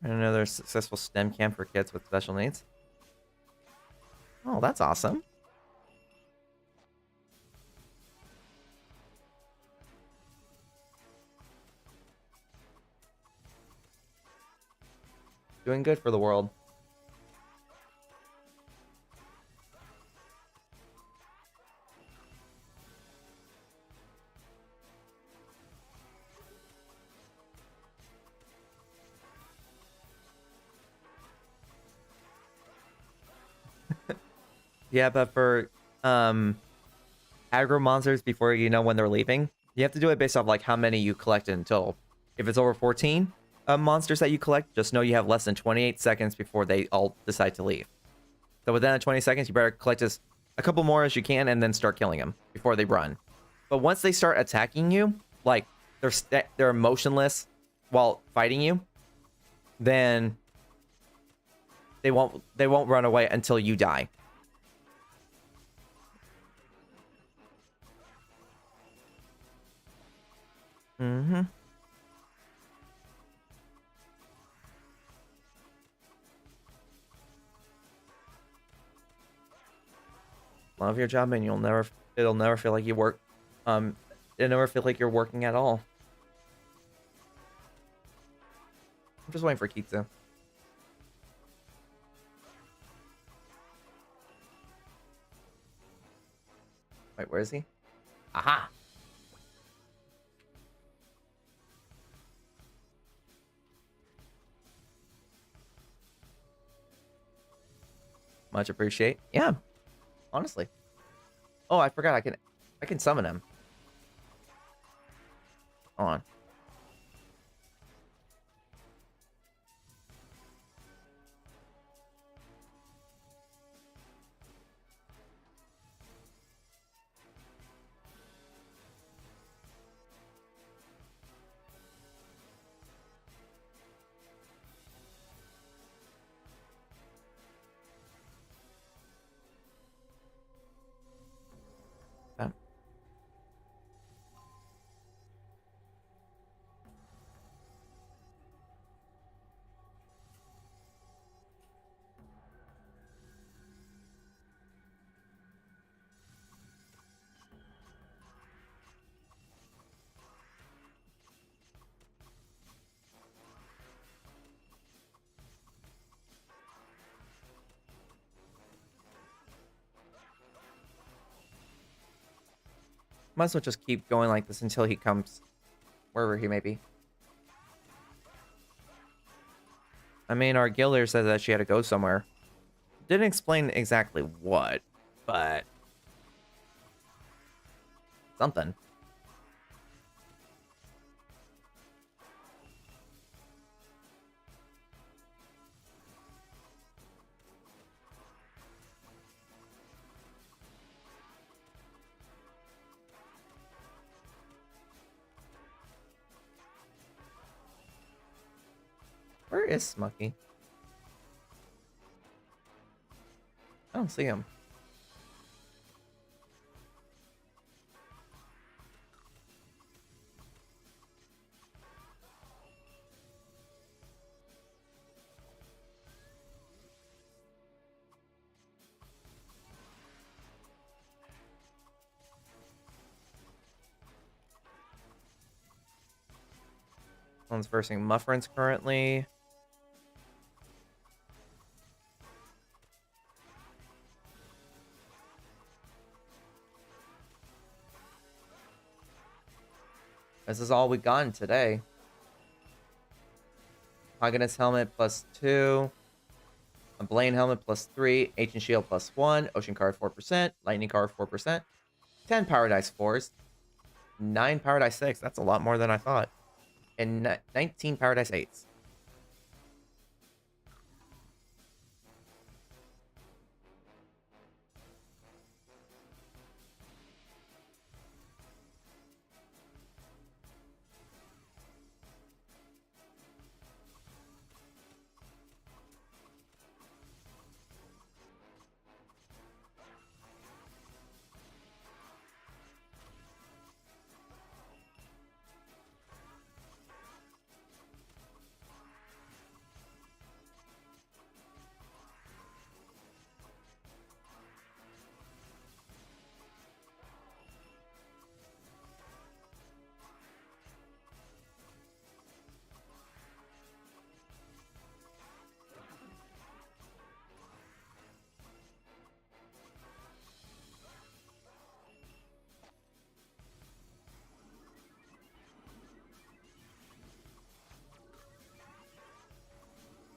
Another successful STEM camp for kids with special needs. Oh, that's awesome. Doing good for the world. Yeah, but for aggro monsters before you know when they're leaving, you have to do it based off like how many you collected until. If it's over 14 monsters that you collect, just know you have less than 28 seconds before they all decide to leave. So within that 20 seconds, you better collect as a couple more as you can and then start killing them before they run. But once they start attacking you, like they're motionless while fighting you, then they won't run away until you die. Mm-hmm. Love your job and it'll never feel like you work. It'll never feel like you're working at all. I'm just waiting for Kitsu. Wait, where is he? Aha! Much appreciate. Yeah, honestly. Oh, I forgot I can summon him. Hold on. Might as well just keep going like this until he comes wherever he may be. I mean, our guild leader said that she had to go somewhere. Didn't explain exactly what, but something. Where is Smucky? I don't see him. One's versing Muffrins currently. This is all we gotten today. Hagenet's helmet +2. A Blaine helmet +3. Ancient shield +1. Ocean card 4%. Lightning card 4%. 10 Paradise 4s. 9 Paradise 6. That's a lot more than I thought. And 19 Paradise 8s.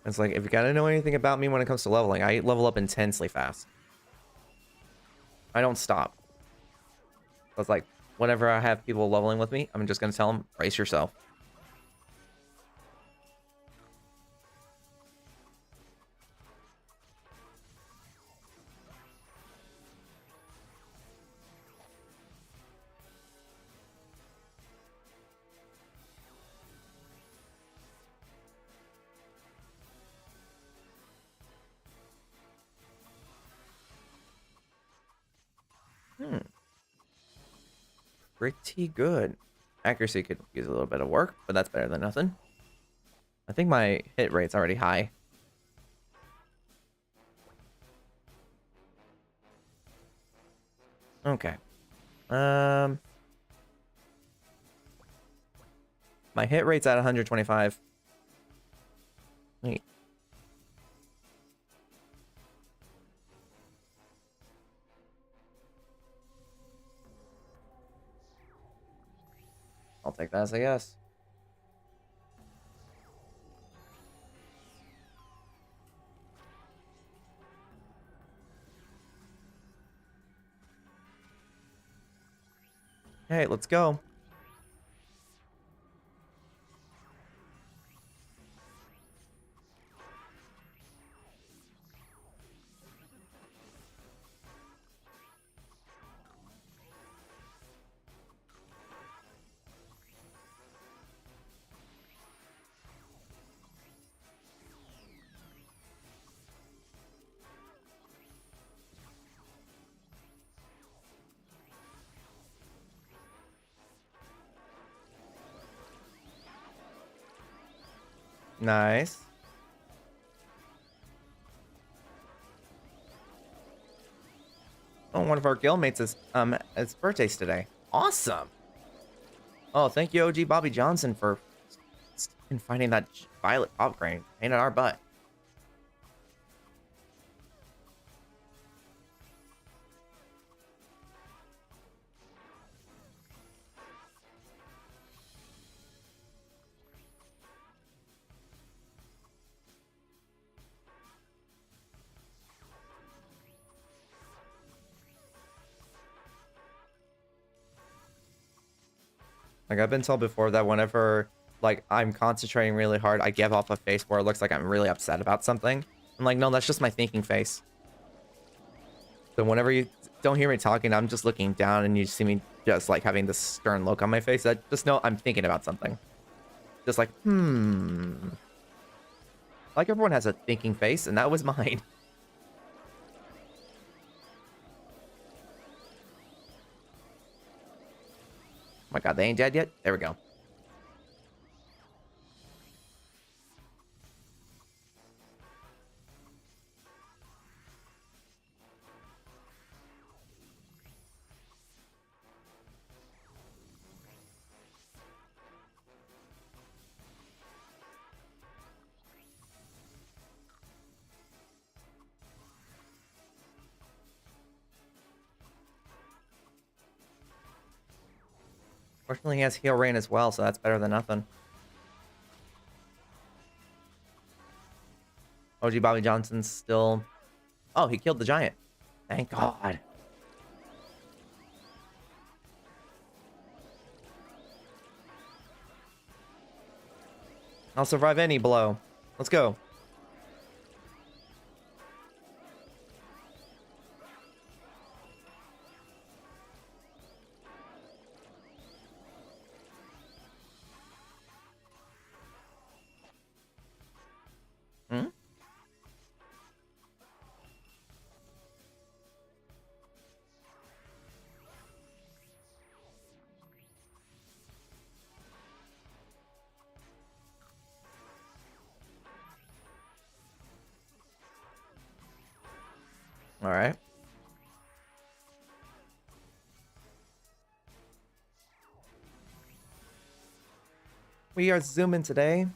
It's like, if you gotta know anything about me when it comes to leveling, I level up intensely fast. I don't stop. So it's like, whenever I have people leveling with me, I'm just gonna tell them, brace yourself. Pretty good. Accuracy could use a little bit of work, but that's better than nothing. I think my hit rate's already high. Okay. My hit rate's at 125. Wait. I'll take that as a yes. Hey, let's go. Nice. Oh, one of our guildmates is its birthday's today. Awesome. Oh, thank you, OG Bobby Johnson, for finding that violet pop grain in our butt. Like, I've been told before that whenever, like, I'm concentrating really hard, I give off a face where it looks like I'm really upset about something. I'm like, no, that's just my thinking face. So whenever you don't hear me talking, I'm just looking down and you see me just, like, having this stern look on my face. Just know I'm thinking about something. Just like, Like everyone has a thinking face, and that was mine. Oh my god, they ain't dead yet? There we go. Fortunately, he has heal rain as well, so that's better than nothing. OG Bobby Johnson's still... Oh, he killed the giant. Thank God. I'll survive any blow. Let's go. Hmm? All right. We are zooming today.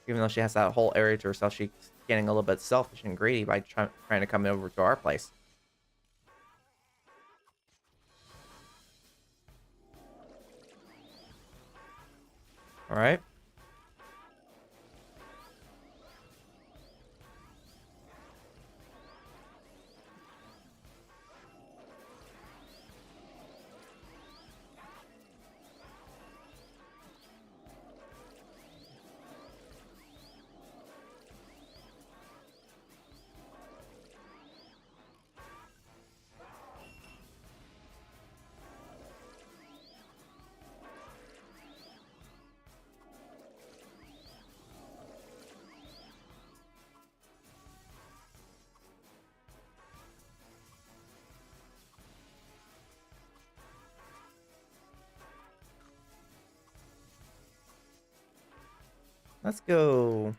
Even though she has that whole area to herself, she's getting a little bit selfish and greedy by trying to come over to our place. All right. Let's go.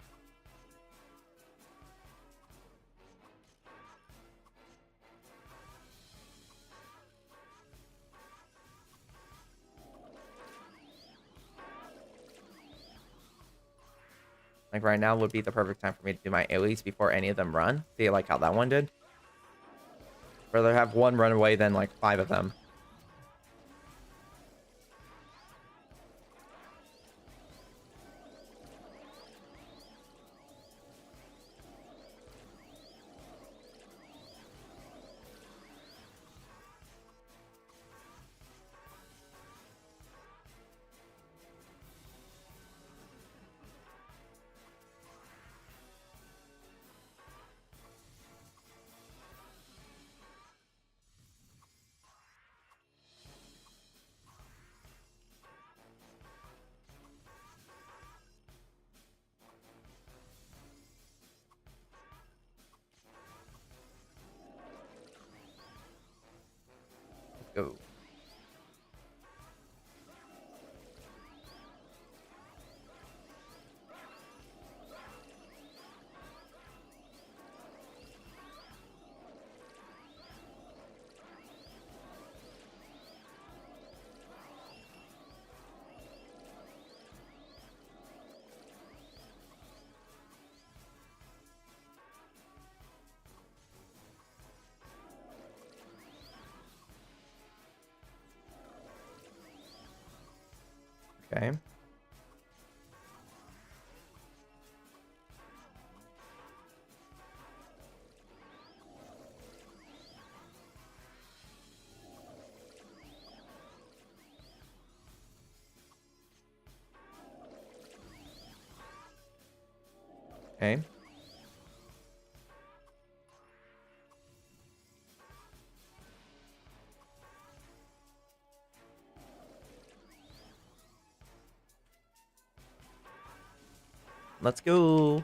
Like right now would be the perfect time for me to do my AoEs before any of them run. See, like how that one did? Rather have one run away than like 5 of them. Let's go. Okay. Okay. Let's go.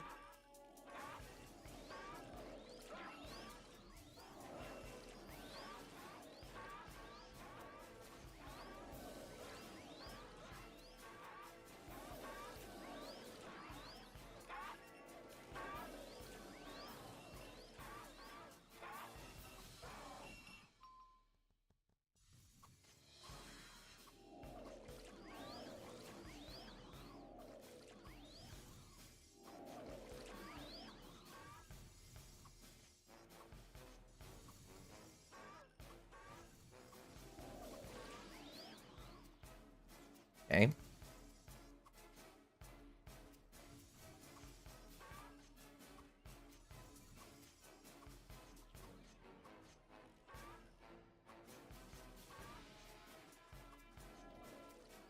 Okay.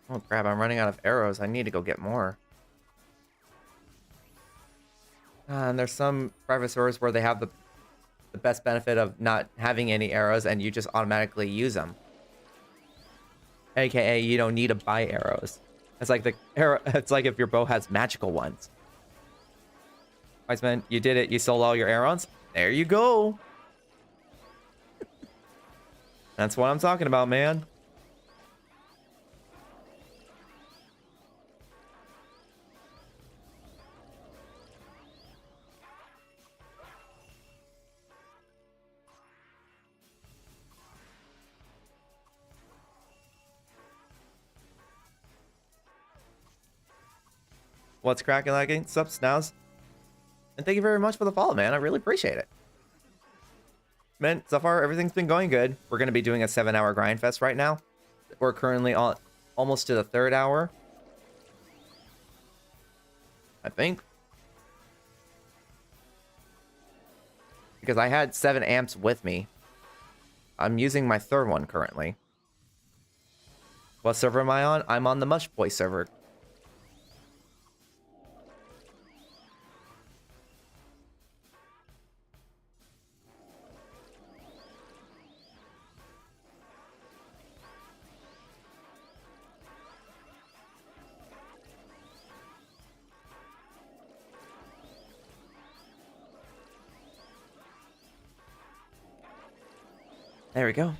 Oh crap, I'm running out of arrows. I need to go get more. And there's some private servers where they have the best benefit of not having any arrows and you just automatically use them. AKA, you don't need to buy arrows. It's like the arrow. It's like if your bow has magical ones. Wiseman, you did it. You sold all your arrows. There you go. That's what I'm talking about, man. What's cracking, lagging? Sup, Snows? And thank you very much for the follow, man. I really appreciate it. Man, so far, everything's been going good. We're going to be doing a 7-hour grind fest right now. We're currently on almost to the 3rd hour. I think. Because I had 7 amps with me. I'm using my 3rd one currently. What server am I on? I'm on the Mush Boy server. There we go.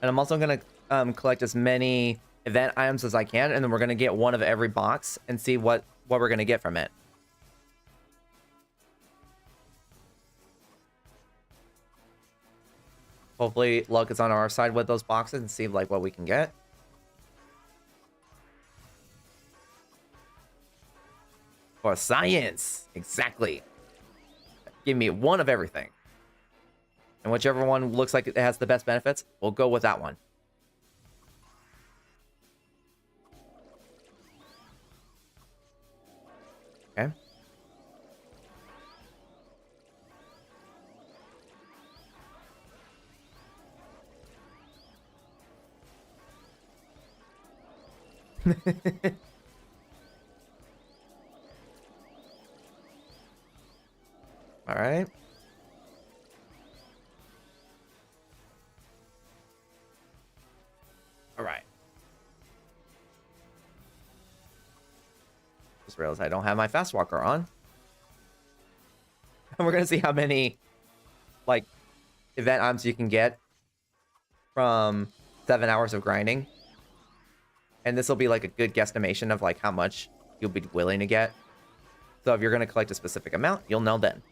And I'm also going to collect as many event items as I can, and then we're going to get one of every box and see what we're going to get from it. Hopefully luck is on our side with those boxes and see like what we can get. For science! Exactly. Give me one of everything. And whichever one looks like it has the best benefits, we'll go with that one. Okay. All right. All right. Just realized I don't have my fast walker on. And we're going to see how many, like, event items you can get from 7 hours of grinding. And this will be, like, a good guesstimation of, like, how much you'll be willing to get. So if you're going to collect a specific amount, you'll know then.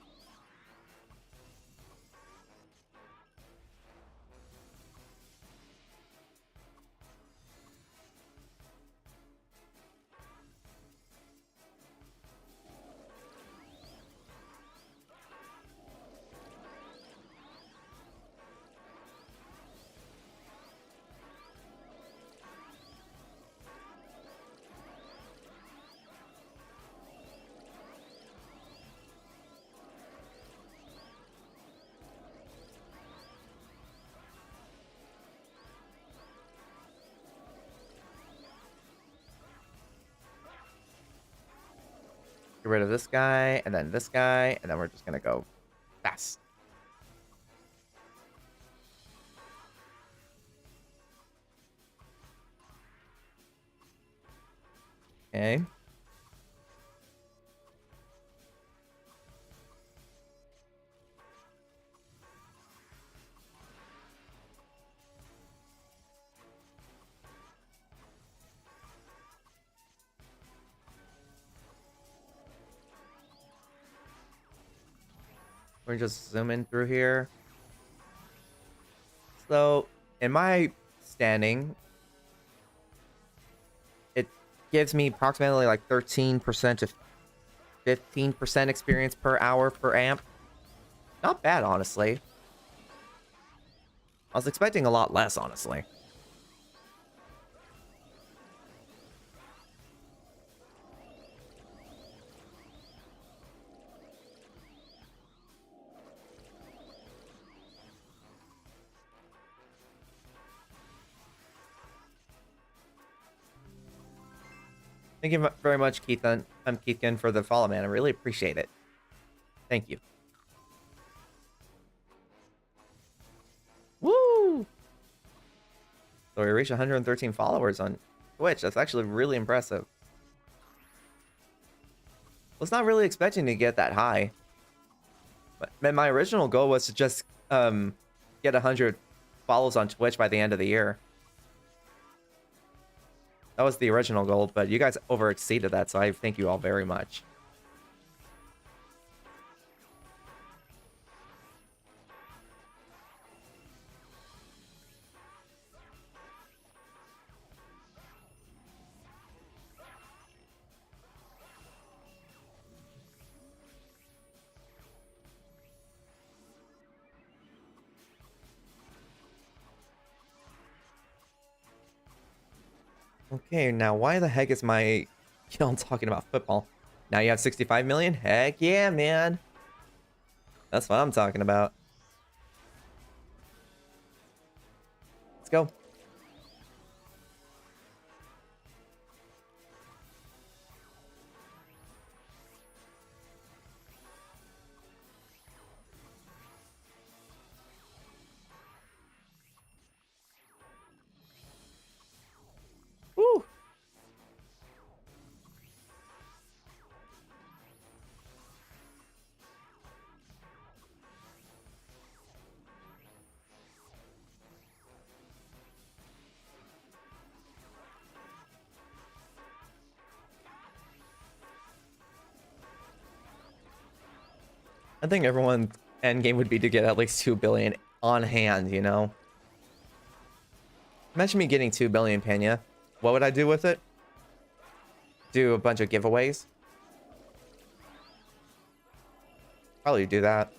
Get rid of this guy, and then this guy, and then we're just going to go fast. Okay. Let me just zoom in through here. So, in my standing, it gives me approximately like 13% to 15% experience per hour per amp. Not bad, honestly. I was expecting a lot less, honestly. Thank you very much, Keithan, for the follow, man. I really appreciate it. Thank you. Woo! So we reached 113 followers on Twitch. That's actually really impressive. I was not really expecting to get that high. But my original goal was to just get 100 follows on Twitch by the end of the year. That was the original goal, but you guys over exceeded that, so I thank you all very much. Okay, now why the heck is my kiln talking about football? Now you have 65 million? Heck yeah, man. That's what I'm talking about. Let's go. Woo! I think everyone's end game would be to get at least 2 billion on hand, you know? Imagine me getting 2 billion, Pena. What would I do with it? Do a bunch of giveaways? Probably do that.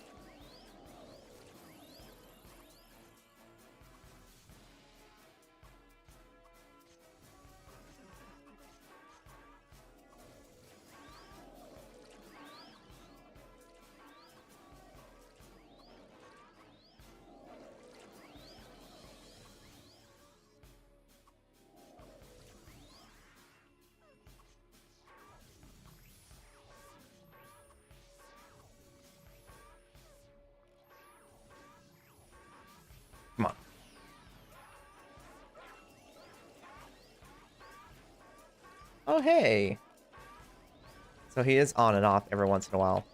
Come on. Oh, hey. So he is on and off every once in a while.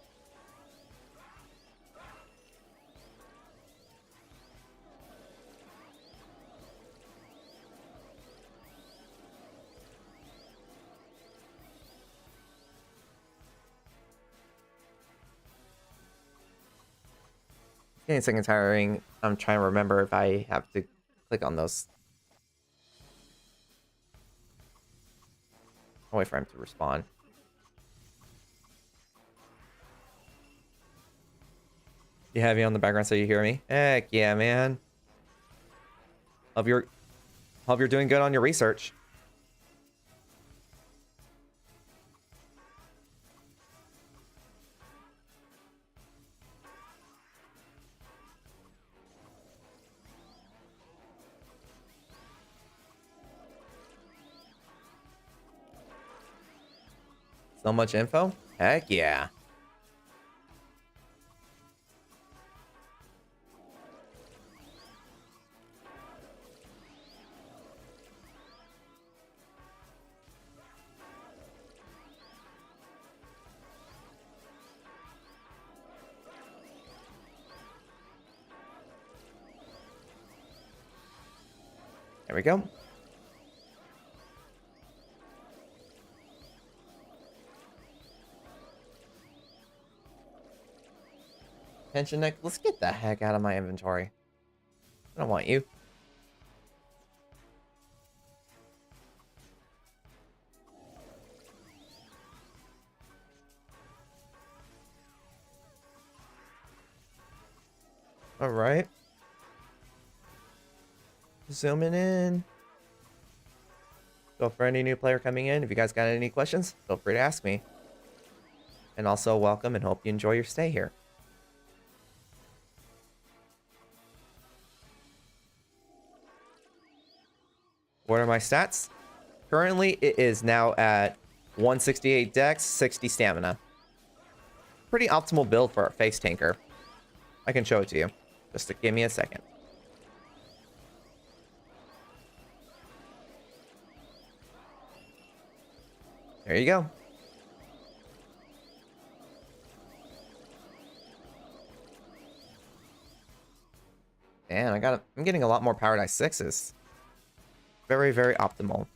Getting sick and tiring. I'm trying to remember if I have to click on those. I'll wait for him to respond. You have me on the background so you hear me? Heck yeah, man. Hope you're doing good on your research. So much info? Heck yeah. There we go. Pension necklace, get the heck out of my inventory. I don't want you. All right. Zooming in. So for any new player coming in, if you guys got any questions, feel free to ask me. And also welcome and hope you enjoy your stay here. What are my stats? Currently, it is now at 168 dex, 60 stamina. Pretty optimal build for a face tanker. I can show it to you. Just to give me a second. There you go. Man, I'm getting a lot more powered i6s. Very, very optimal.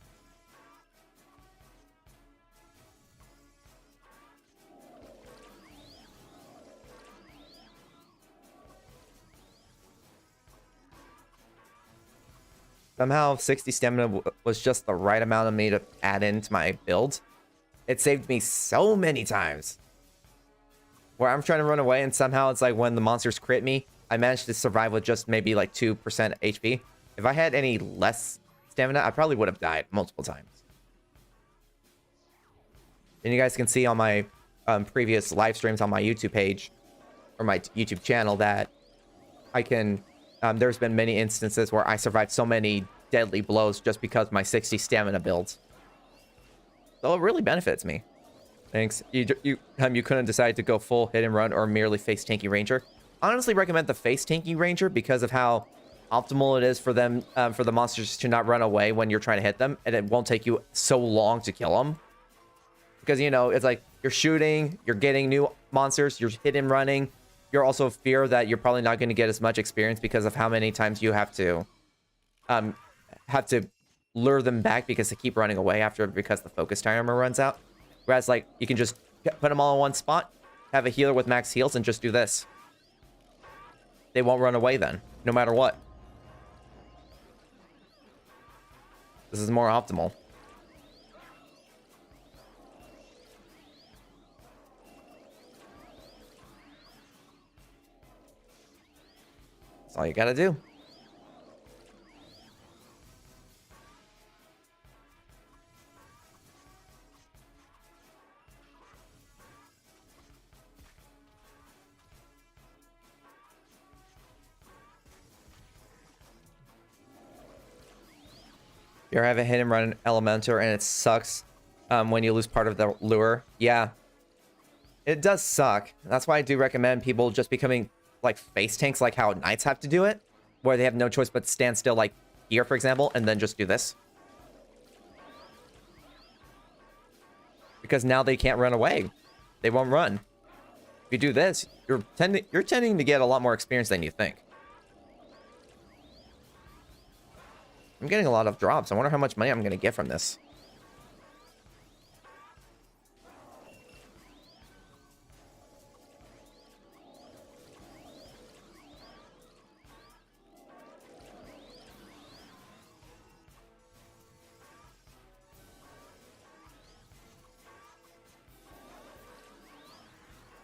Somehow 60 stamina was just the right amount of me to add into my build. It saved me so many times. Where I'm trying to run away and somehow it's like when the monsters crit me, I managed to survive with just maybe like 2% HP. If I had any less stamina, I probably would have died multiple times. And you guys can see on my previous live streams on my YouTube page or my YouTube channel that I can... there's been many instances where I survived so many deadly blows just because my 60 stamina builds. So it really benefits me. Thanks. You couldn't decide to go full hit and run or merely face tanky ranger. I honestly recommend the face tanky ranger because of how optimal it is for them, for the monsters to not run away when you're trying to hit them, and it won't take you so long to kill them. Because, you know, it's like you're shooting, you're getting new monsters, you're hit and running. You're also fear that you're probably not going to get as much experience because of how many times you have to lure them back because they keep running away after because the focus timer runs out. Whereas, like, you can just put them all in one spot, have a healer with max heals, and just do this. They won't run away then, no matter what. This is more optimal. That's all you gotta do. You ever have a hit and run Elementor and it sucks when you lose part of the lure? Yeah. It does suck. That's why I do recommend people just becoming like face tanks, like how knights have to do it, where they have no choice but stand still, like here, for example, and then just do this. Because now they can't run away. They won't run. If you do this, you're tending to get a lot more experience than you think. I'm getting a lot of drops. I wonder how much money I'm going to get from this.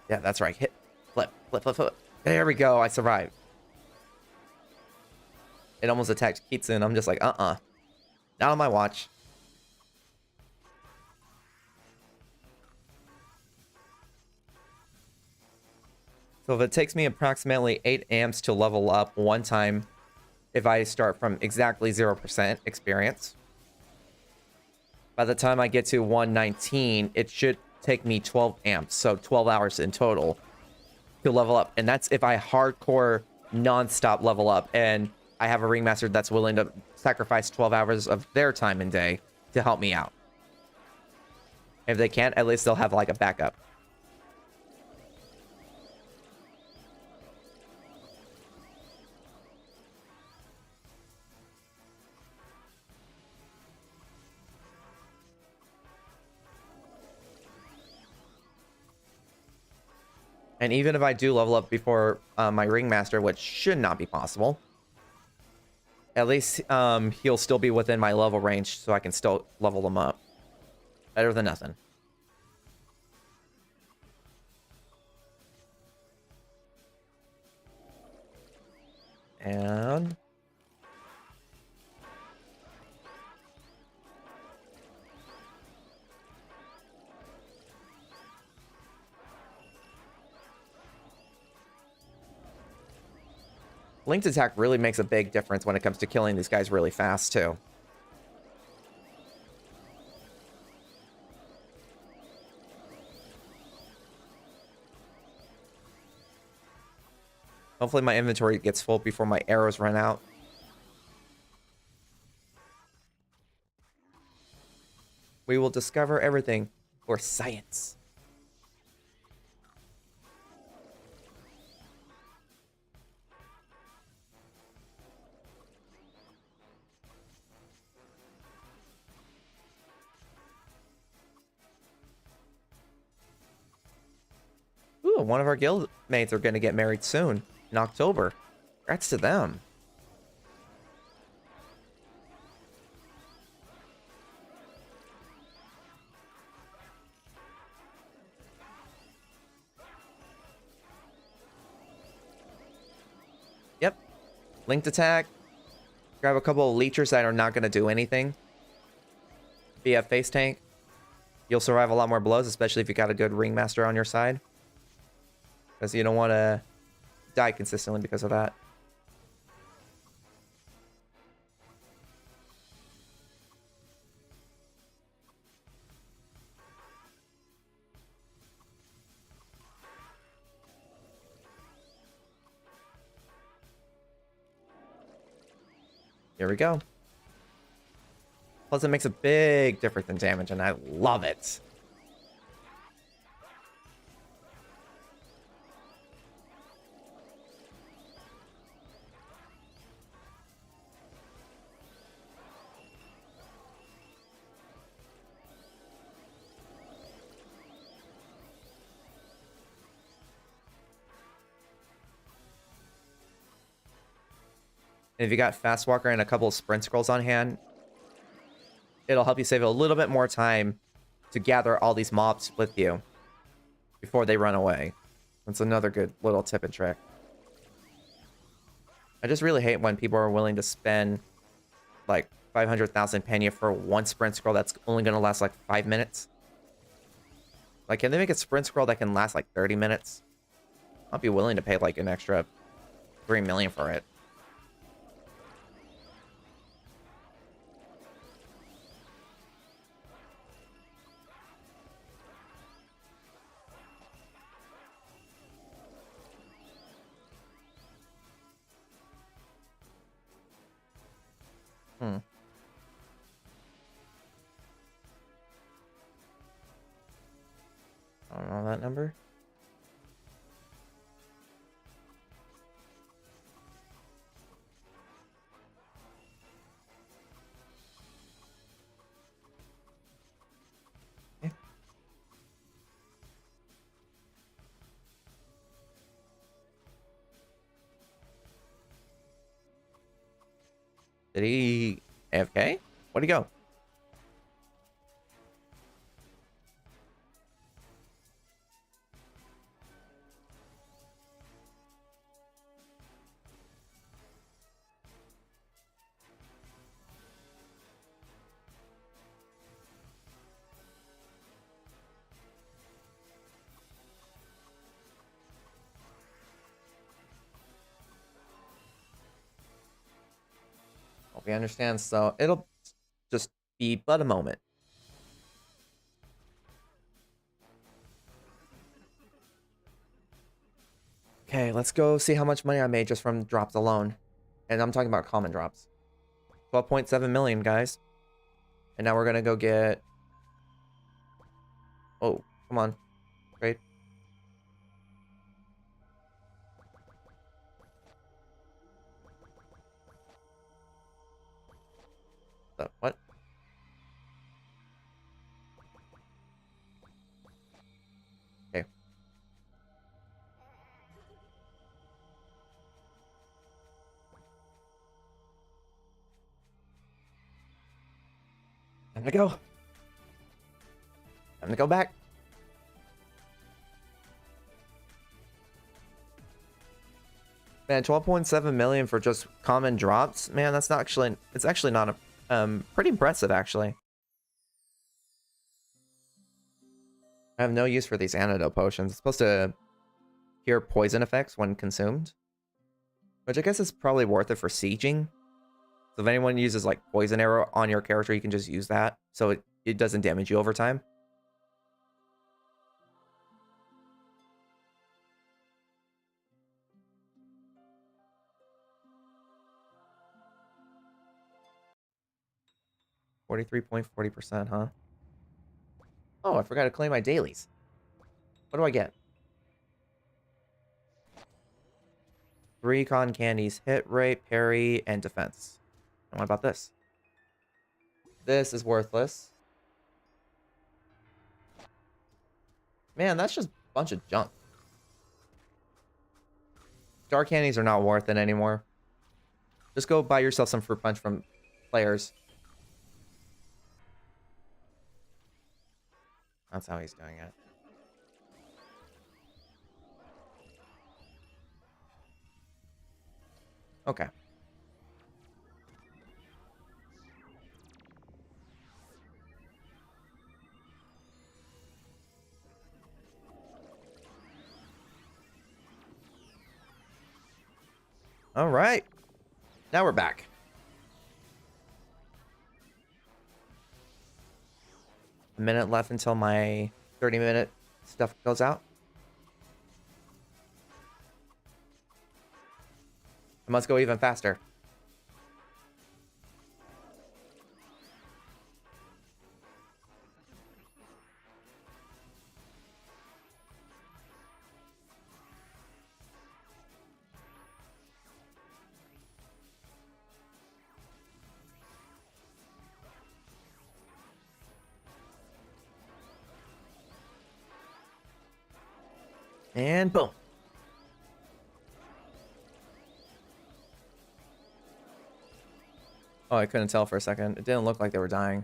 Yeah, that's right. Hit, flip, flip, flip, flip. There we go. I survived. It almost attacked Kitsun. I'm just like, not on my watch. So if it takes me approximately 8 amps to level up one time, if I start from exactly 0% experience, by the time I get to 119, it should take me 12 amps, so 12 hours in total to level up. And that's if I hardcore non-stop level up, and I have a ringmaster that's willing to sacrifice 12 hours of their time and day to help me out. If they can't, at least they'll have like a backup. And even if I do level up before my Ringmaster, which should not be possible, at least he'll still be within my level range, so I can still level him up. Better than nothing. And... linked attack really makes a big difference when it comes to killing these guys really fast, too. Hopefully my inventory gets full before my arrows run out. We will discover everything for science. Ooh, one of our guild mates are going to get married soon, in October. Congrats to them. Yep. Linked attack. Grab a couple of leechers that are not going to do anything. Be a face tank. You'll survive a lot more blows, especially if you got a good Ringmaster on your side. Because you don't want to die consistently because of that. Here we go. Plus, it makes a big difference in damage, and I love it. And if you got Fast Walker and a couple of Sprint Scrolls on hand, it'll help you save a little bit more time to gather all these mobs with you before they run away. That's another good little tip and trick. I just really hate when people are willing to spend like 500,000 Penya for one Sprint Scroll that's only going to last like 5 minutes. Like, can they make a Sprint Scroll that can last like 30 minutes? I'll be willing to pay like an extra 3 million for it. I don't know that number. Okay. Did he AFK? Where'd he go? Hope he understands, so it'll just be but a moment. Okay, let's go see how much money I made just from drops alone. And I'm talking about common drops. 12.7 million, guys. And now we're gonna go get... Oh, come on. Great. What? Okay. Time to go. Time to go back. Man, 12.7 million for just common drops. Man, that's not actually, it's actually not a, pretty impressive actually. I have no use for these antidote potions. It's supposed to cure poison effects when consumed, which I guess is probably worth it for sieging. So if anyone uses like poison arrow on your character, you can just use that so it doesn't damage you over time. %43.40%, huh? Oh, I forgot to claim my dailies. What do I get? 3 cotton candies, hit rate, parry, and defense. And what about this? This is worthless. Man, that's just a bunch of junk. Dark candies are not worth it anymore. Just go buy yourself some fruit punch from players. That's how he's doing it. Okay. All right. Now we're back. A minute left until my 30-minute stuff goes out. I must go even faster. And boom. Oh, I couldn't tell for a second. It didn't look like they were dying.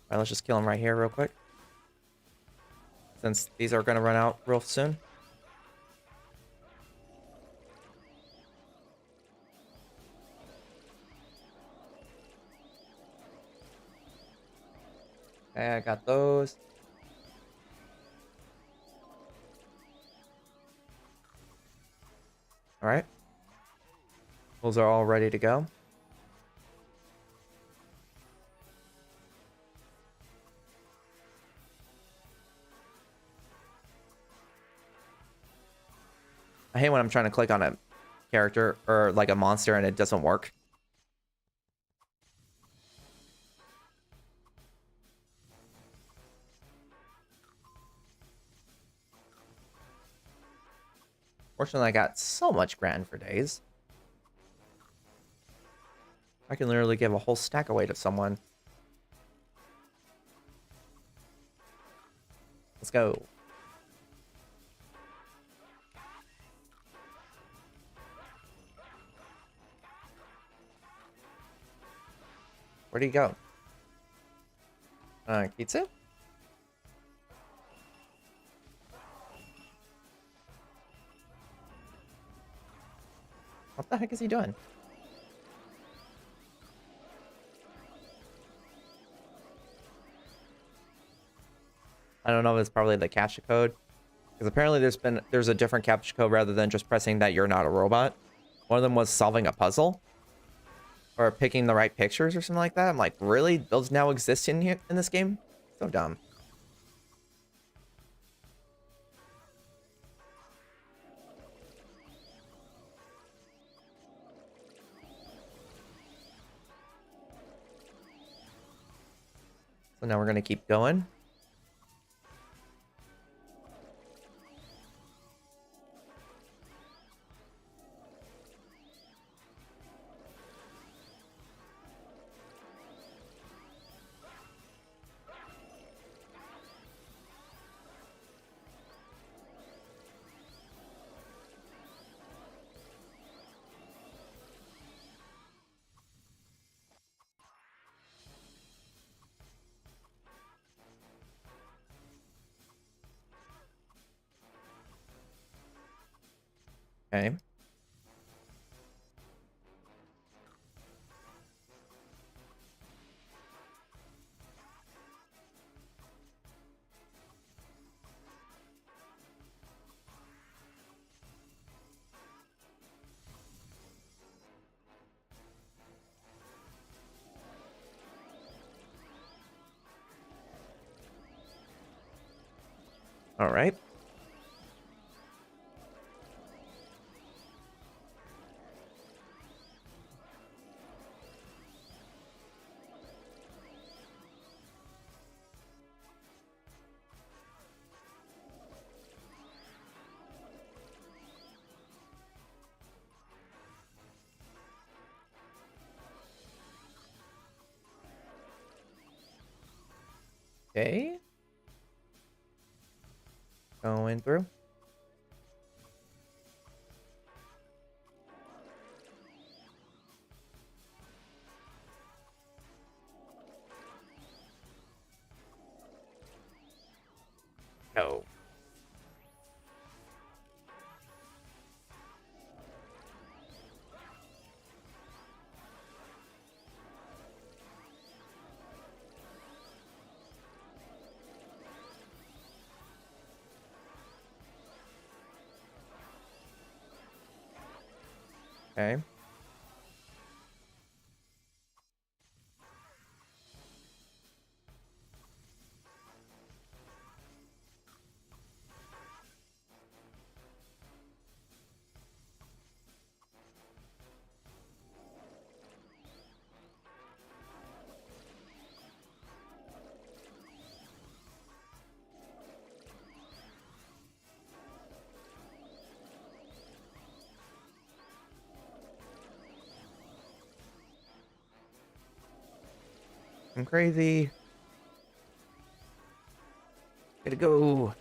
All right, let's just kill them right here real quick, since these are going to run out real soon. Okay, I got those. All right. Those are all ready to go. I hate when I'm trying to click on a character or like a monster and it doesn't work. Fortunately, I got so much grand for days. I can literally give a whole stack away to someone. Let's go. Where'd he go? Kitsu? What the heck is he doing? I don't know if it's probably the captcha code, because apparently there's a different captcha code rather than just pressing that you're not a robot. One of them was solving a puzzle or picking the right pictures or something like that. I'm like, really? Those now exist in here in this game? So dumb. So now we're gonna keep going. Okay. All right. Okay. Going through. Oh. Okay. I'm crazy. Gotta go.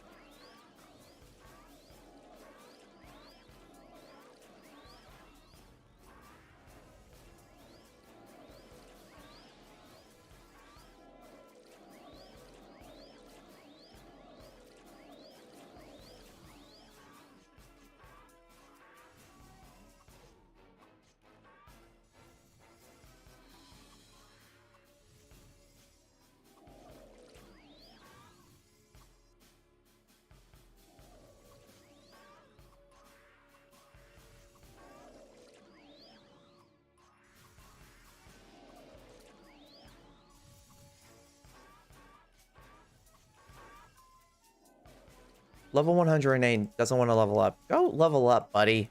Level 108 doesn't want to level up. Go level up, buddy.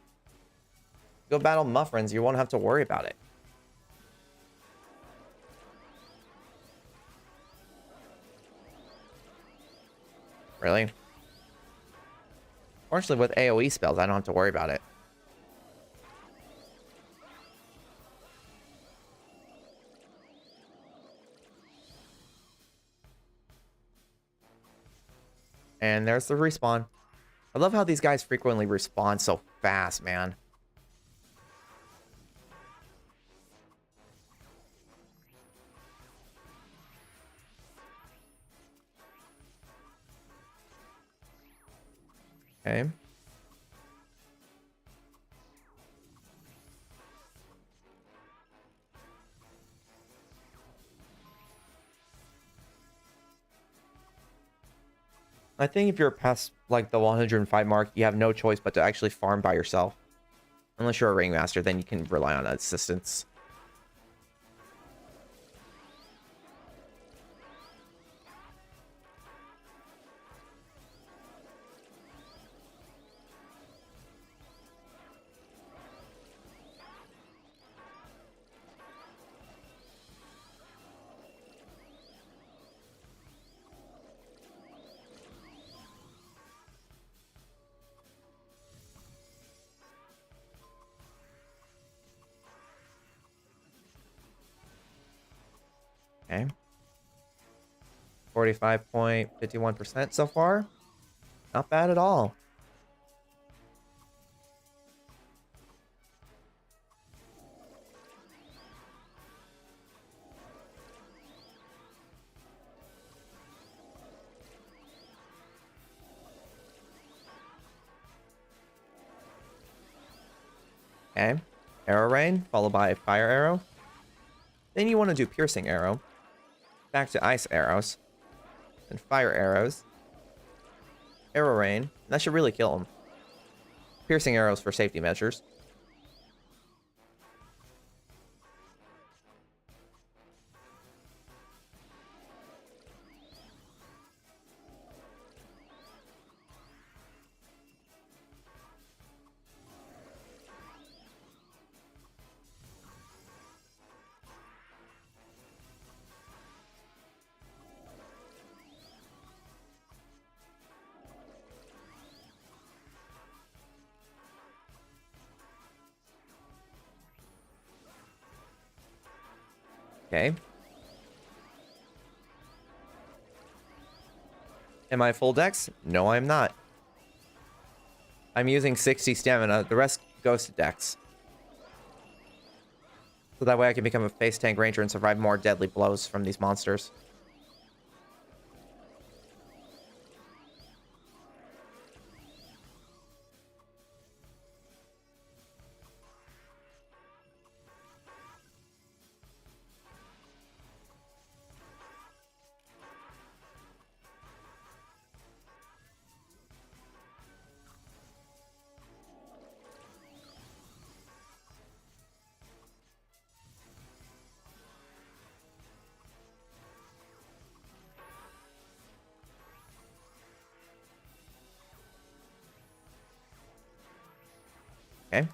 Go battle Muffrins. You won't have to worry about it. Really? Fortunately, with AoE spells, I don't have to worry about it. And there's the respawn. I love how these guys frequently respawn so fast, man. Okay. I think if you're past like the 105 mark, you have no choice but to actually farm by yourself. Unless you're a ringmaster, then you can rely on assistance. Okay. 45.51% so far. Not bad at all. Okay. Arrow rain, followed by fire arrow. Then you want to do piercing arrow. Back to ice arrows. And fire arrows. Arrow rain. That should really kill him. Piercing arrows for safety measures. Okay. Am I full dex? No, I'm not. I'm using 60 stamina. The rest goes to dex. So that way I can become a face tank ranger and survive more deadly blows from these monsters. Okay.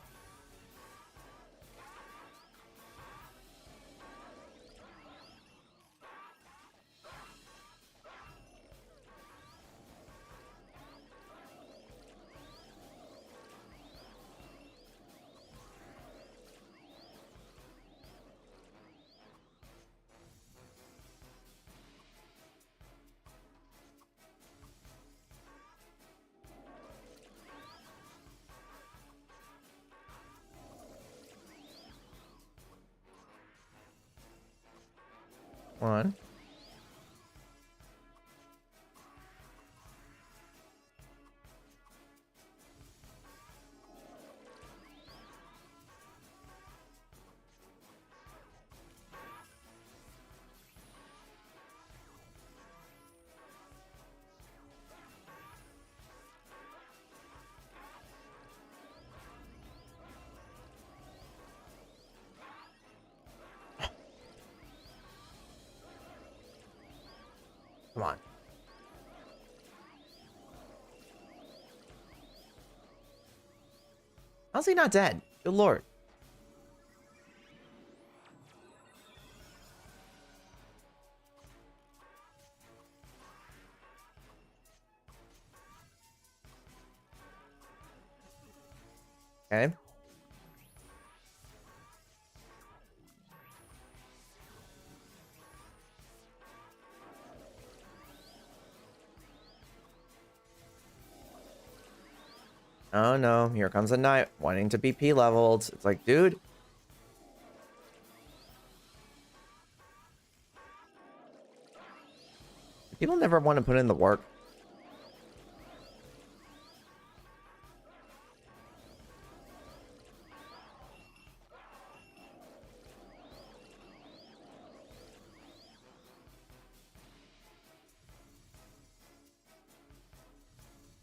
One. Come on. How's he not dead? Good lord. Okay. Oh no, here comes a knight wanting to be P leveled. It's like, dude. People never want to put in the work.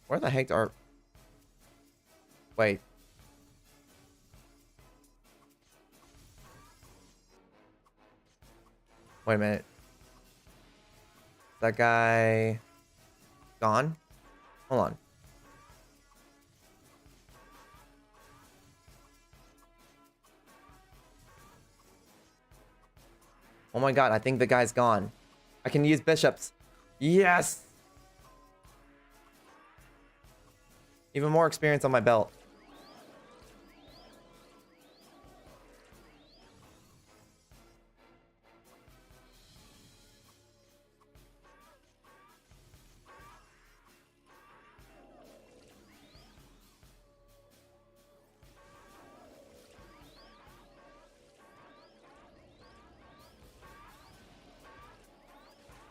Where the heck are... Wait. Wait a minute. That guy... gone? Hold on. Oh my god, I think the guy's gone. I can use bishops. Yes! Even more experience on my belt.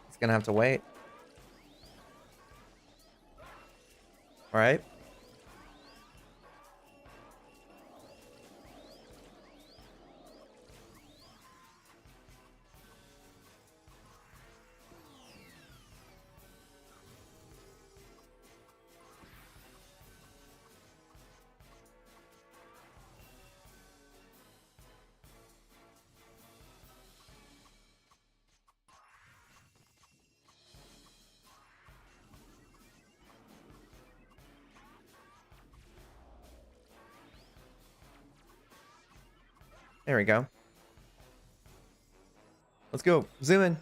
He's gonna have to wait. Alright. There we go. Let's go. Zoom in.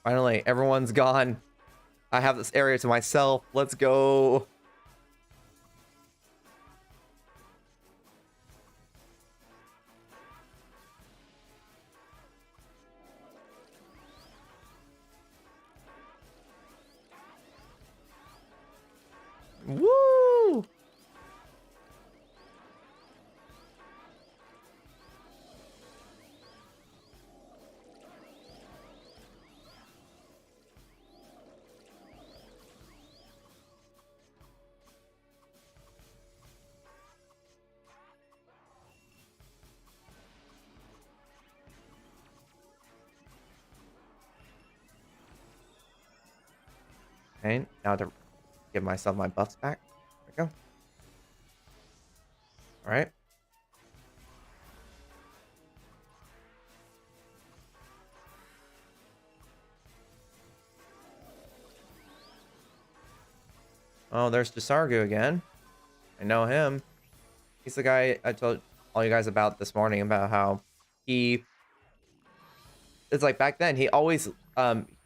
Finally, everyone's gone. I have this area to myself. Let's go. Woo! Okay, now to give myself my buffs back. There we go. All right. Oh, there's Desargu again. I know him. He's the guy I told all you guys about this morning about how he... It's like back then, he always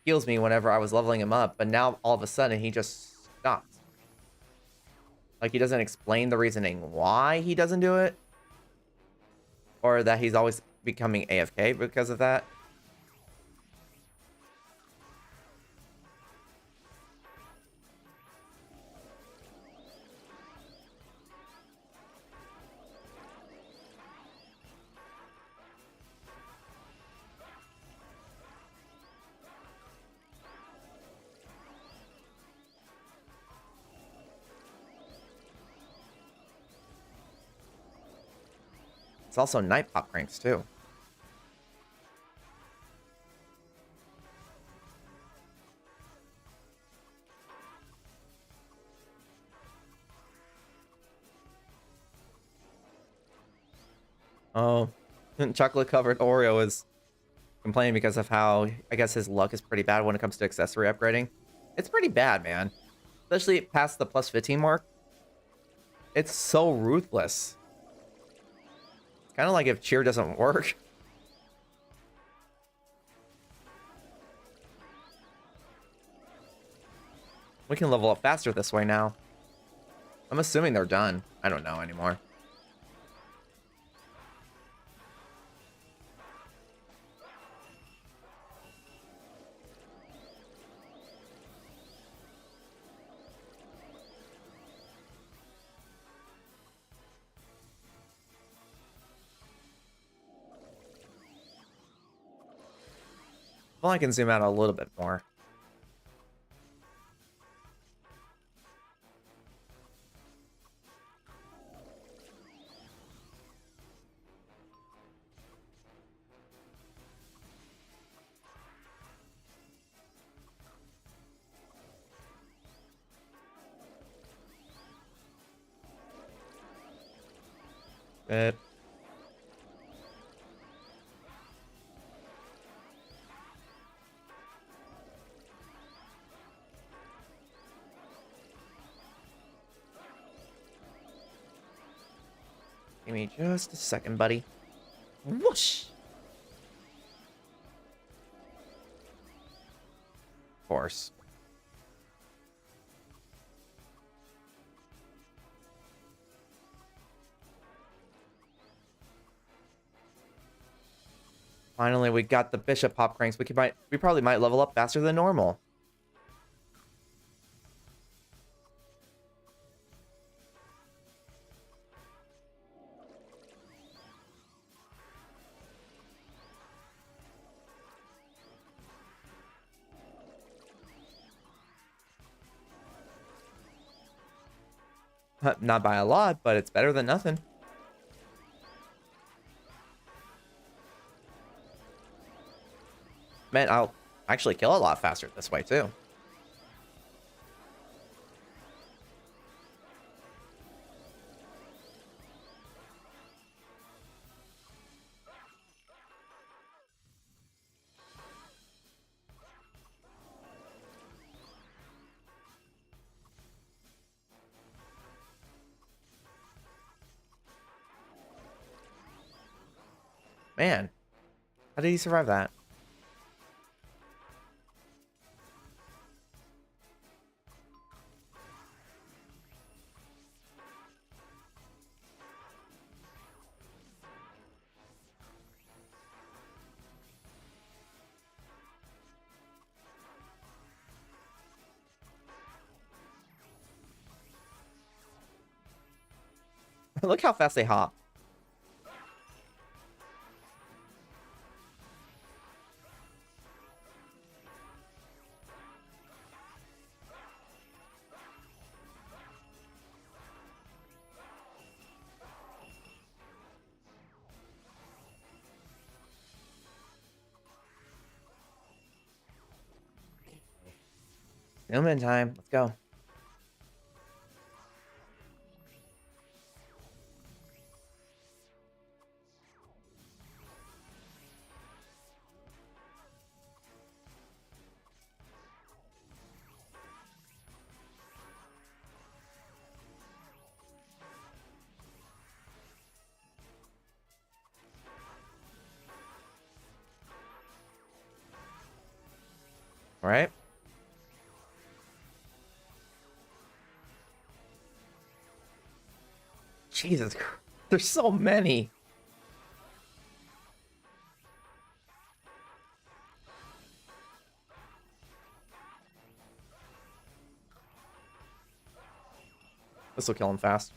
heals me whenever I was leveling him up, but now all of a sudden he just stops. Like he doesn't explain the reasoning why he doesn't do it. Or that he's always becoming AFK because of that. It's also night pop cranks too. Oh, chocolate covered Oreo is complaining because of how I guess his luck is pretty bad when it comes to accessory upgrading. It's pretty bad, man. Especially past the plus 15 mark. It's so ruthless. It's kind of like if cheer doesn't work. We can level up faster this way now. I'm assuming they're done. I don't know anymore. Well, I can zoom out a little bit more. Good. Give me just a second, buddy. Whoosh! Of course. Finally, we got the bishop pop cranks. We probably might level up faster than normal. Not by a lot, but it's better than nothing. Man, I'll actually kill a lot faster this way, too. Man, how did he survive that? Look how fast they hop. Snowman time. Let's go. All right. Jesus Christ. There's so many. This will kill him fast.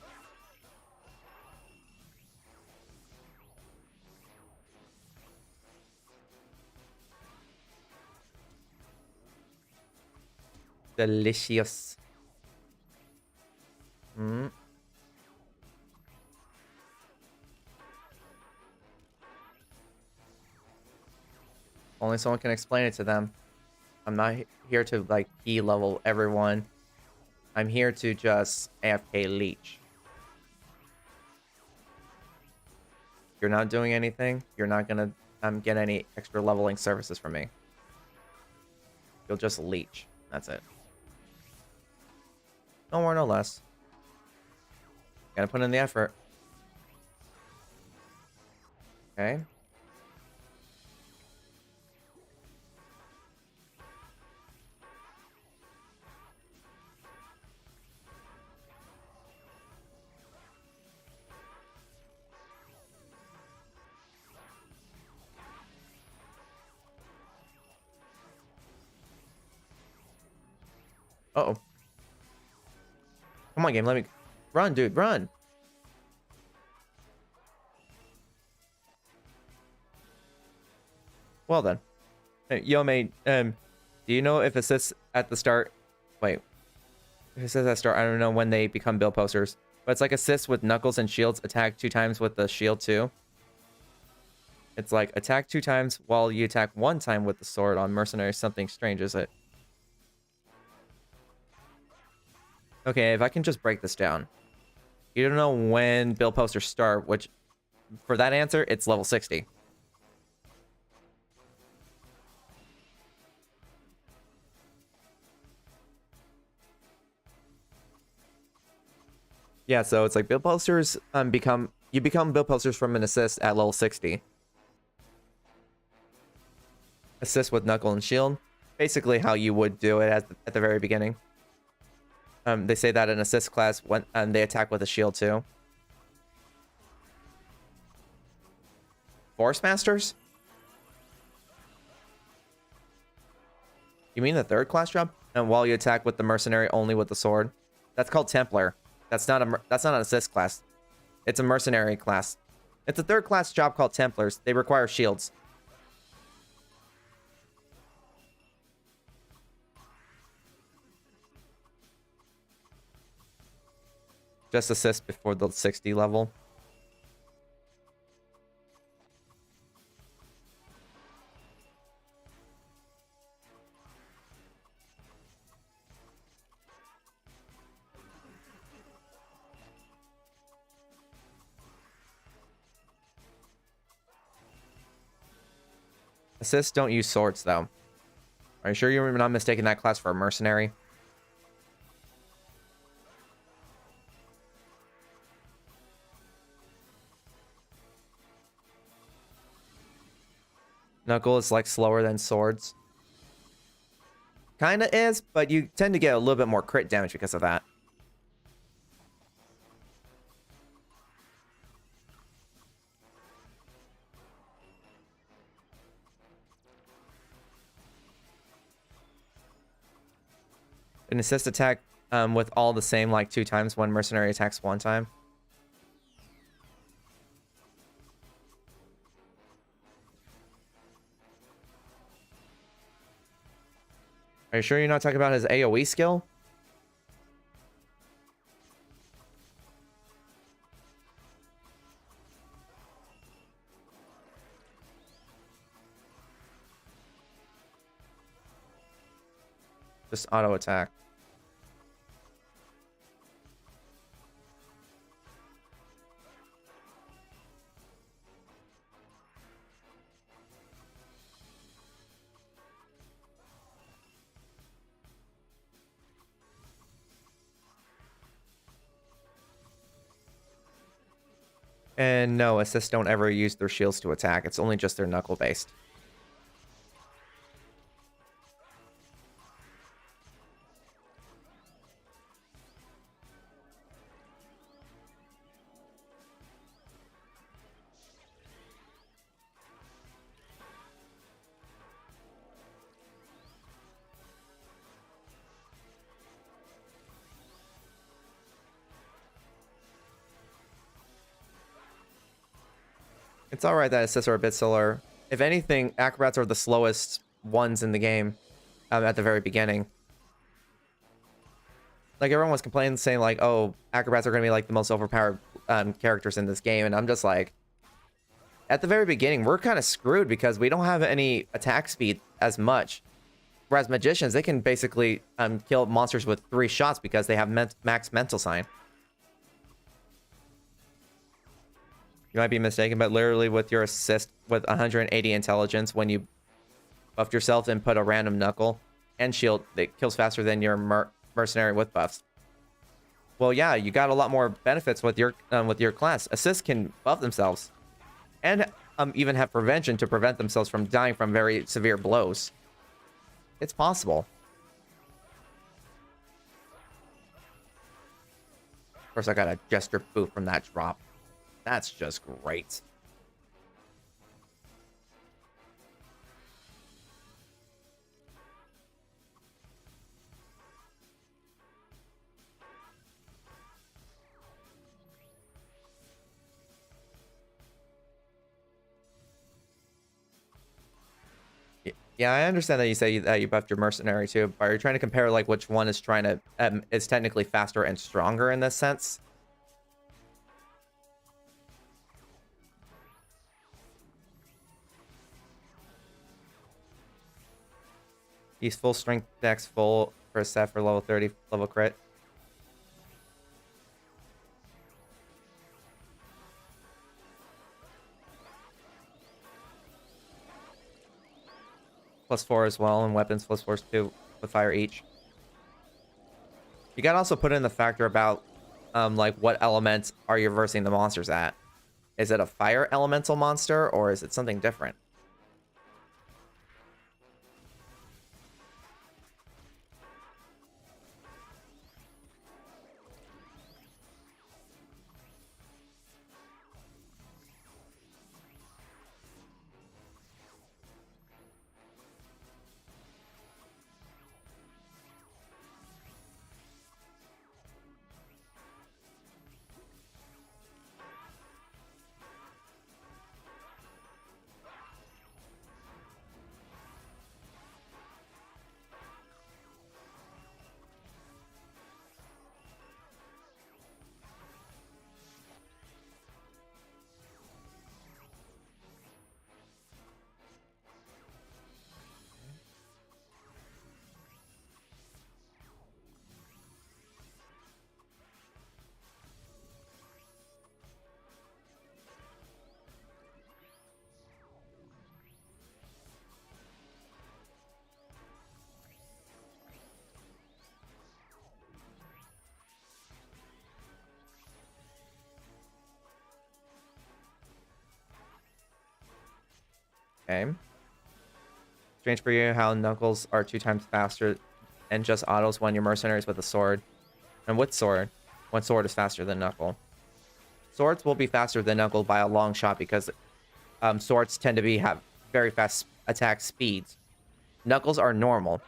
Delicious. Mm. Only someone can explain it to them. I'm not here to like key level everyone. I'm here to just AFK leech. You're not doing anything. You're not gonna get any extra leveling services from me. You'll just leech. That's it. No more, no less. Gotta put in the effort. Okay. Uh-oh. Come on, game. Let me... Run, dude. Run. Well, then. Hey, yo, mate. Do you know if assists at the start... Wait. If it says at start, I don't know when they become build posters. But it's like assists with knuckles and shields. Attack 2 times with the shield, too. It's like attack 2 times while you attack 1 time with the sword on mercenary. Something strange, is it? Okay, if I can just break this down. You don't know when build posters start, which, for that answer, it's level 60. Yeah, so it's like build posters you become build posters from an assist at level 60. Assist with knuckle and shield. Basically how you would do it at the very beginning. They say that in assist class when they attack with a shield too. Force Masters? You mean the 3rd class job? And while you attack with the mercenary only with the sword? That's called Templar. That's not an assist class. It's a mercenary class. It's a 3rd class job called Templars. They require shields. Just assist before the 60 level. Assists don't use swords, though. Are you sure you're not mistaking that class for a mercenary? Knuckle is like slower than swords. Kinda is, but you tend to get a little bit more crit damage because of that. An assist attack with all the same like 2 times when mercenary attacks 1 time. Are you sure you're not talking about his AoE skill? Just auto attack. And no, assists don't ever use their shields to attack. It's only just their knuckle based. It's alright that assists are a bit slower. If anything, acrobats are the slowest ones in the game at the very beginning. Like, everyone was complaining, saying, like, oh, acrobats are going to be, like, the most overpowered characters in this game. And I'm just like, at the very beginning, we're kind of screwed because we don't have any attack speed as much. Whereas magicians, they can basically kill monsters with 3 shots because they have max mental sign. You might be mistaken, but literally with your assist with 180 intelligence, when you buffed yourself and put a random knuckle and shield, it kills faster than your mercenary with buffs. Well, yeah, you got a lot more benefits with your class. Assists can buff themselves and even have prevention to prevent themselves from dying from very severe blows. It's possible. Of course, I got a gesture boot from that drop. That's just great. Yeah, I understand that you say that you buffed your mercenary too, but are you trying to compare like which one is trying to is technically faster and stronger in this sense? He's full strength dex full for a set for level 30 level crit. +4 as well, and weapons +4 too with fire each. You gotta also put in the factor about like what elements are you versing the monsters at? Is it a fire elemental monster or is it something different? Okay. strange for you how Knuckles are 2 times faster and just autos when you're mercenaries with a sword. And with sword, what sword is faster than Knuckle? Swords will be faster than Knuckle by a long shot because swords tend to have very fast attack speeds. Knuckles are normal.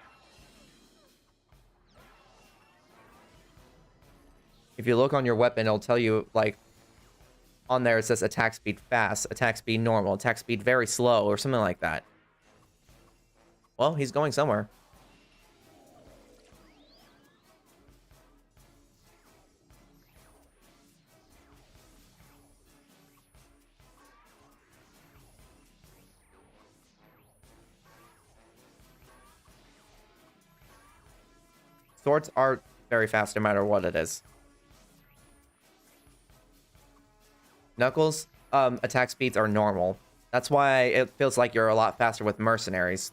If you look on your weapon, it'll tell you, like, on there it says attack speed fast, attack speed normal, attack speed very slow, or something like that. Well, he's going somewhere. Swords are very fast no matter what it is. Knuckles' attack speeds are normal. That's why it feels like you're a lot faster with mercenaries.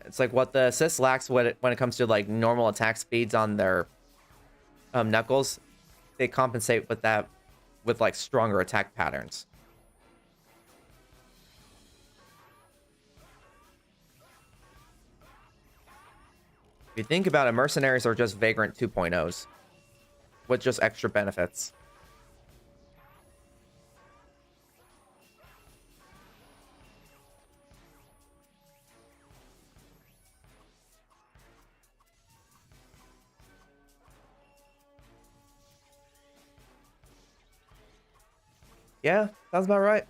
It's like what the assist lacks when it comes to like normal attack speeds on their Knuckles. They compensate with that with like stronger attack patterns. If you think about it, mercenaries are just Vagrant 2.0s with just extra benefits. Yeah, sounds about right.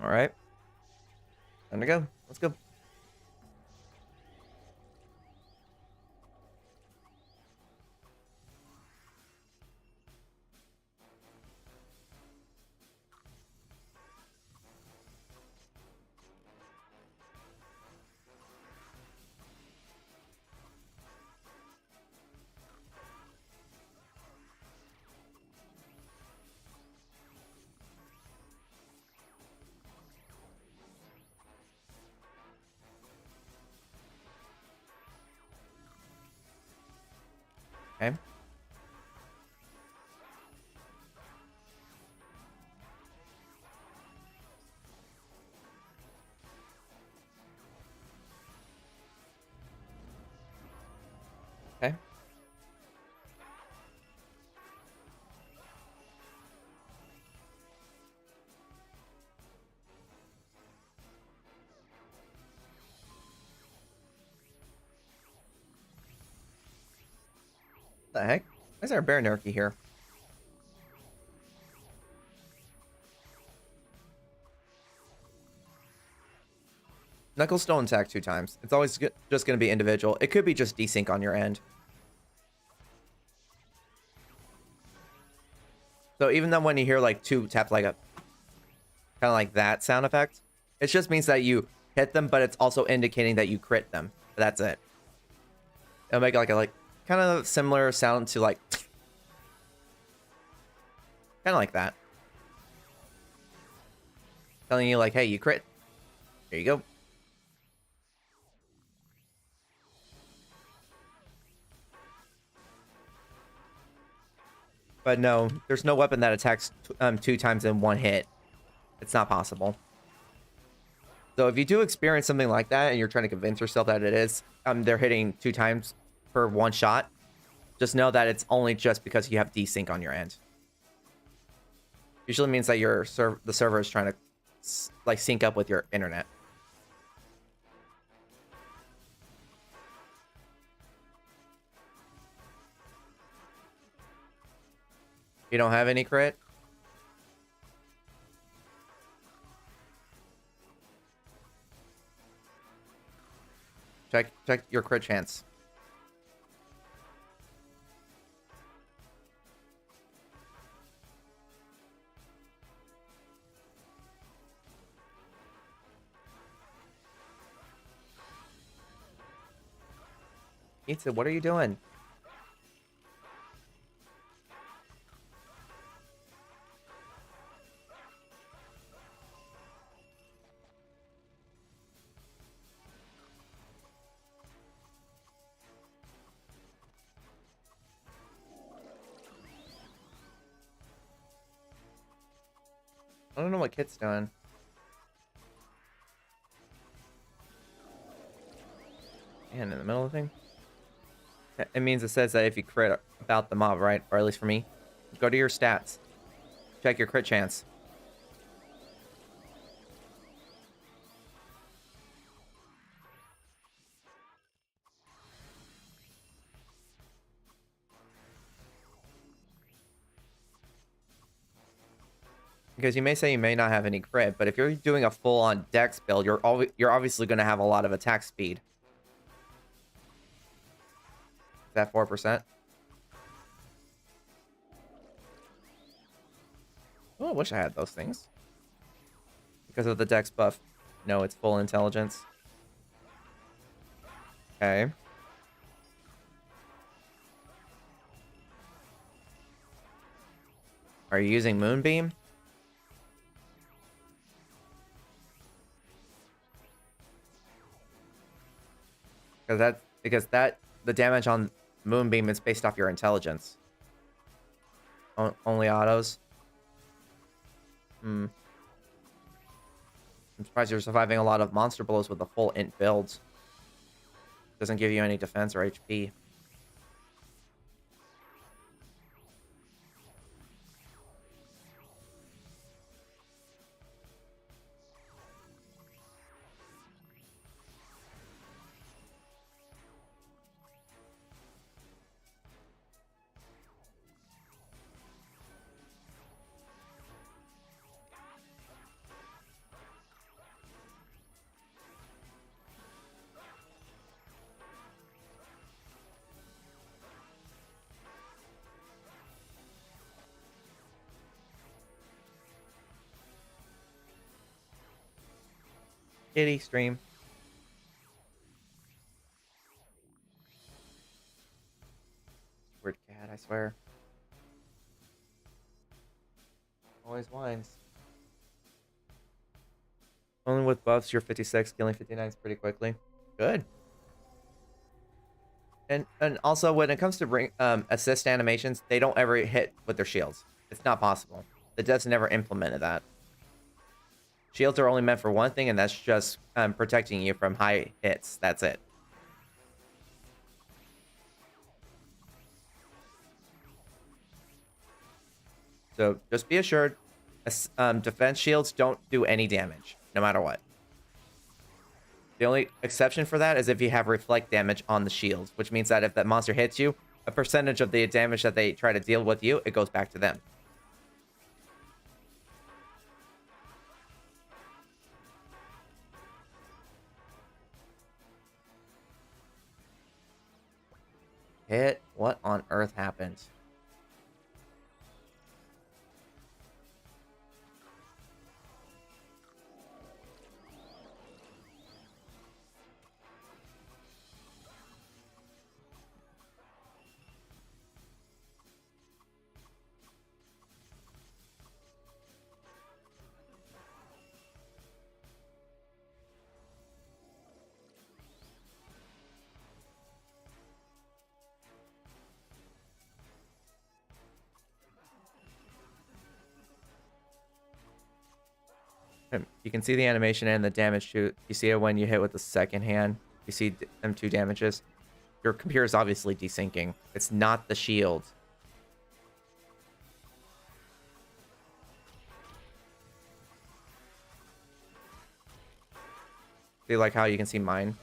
All right. Time to go. Let's go. Okay. Okay. What the heck? Why is there a bear nerky here? Knuckles don't attack 2 times. It's always just going to be individual. It could be just desync on your end. So even though when you hear like 2 taps, like a kind of like that sound effect, it just means that you hit them, but it's also indicating that you crit them. That's it. It'll make like a kind of similar sound to like kind of like that, telling you like, hey, you crit. There you go. But no, there's no weapon that attacks 2 times in 1 hit. It's not possible. So if you do experience something like that and you're trying to convince yourself that it is, they're hitting 2 times per 1 shot, just know that it's only just because you have desync on your end. Usually means that the server is trying to like sync up with your internet. You don't have any crit? Check your crit chance. Pizza, what are you doing? I don't know what Kit's doing. Man, in the middle of the thing? It means it says that if you crit about the mob, right? Or at least for me. Go to your stats. Check your crit chance. Because you may say you may not have any crit, but if you're doing a full-on dex build, you're obviously going to have a lot of attack speed. Is that 4%? Oh, I wish I had those things. Because of the dex buff. No, it's full intelligence. Okay. Are you using Moonbeam? Because the damage on Moonbeam is based off your intelligence. Only autos. I'm surprised you're surviving a lot of monster blows with a full int build. Doesn't give you any defense or HP. Kitty stream. Weird cat, I swear. Always whines. Only with buffs, you're 56, killing 59 pretty quickly. Good. And also, when it comes to bring assist animations, they don't ever hit with their shields. It's not possible. The devs never implemented that. Shields are only meant for one thing, and that's just protecting you from high hits. That's it. So just be assured, defense shields don't do any damage, no matter what. The only exception for that is if you have reflect damage on the shields, which means that if that monster hits you, a percentage of the damage that they try to deal with you, it goes back to them. Hit? What on earth happened? You can see the animation and the damage too. You see it when you hit with the second hand. You see them 2 damages. Your computer is obviously desyncing. It's not the shield. See like how you can see mine?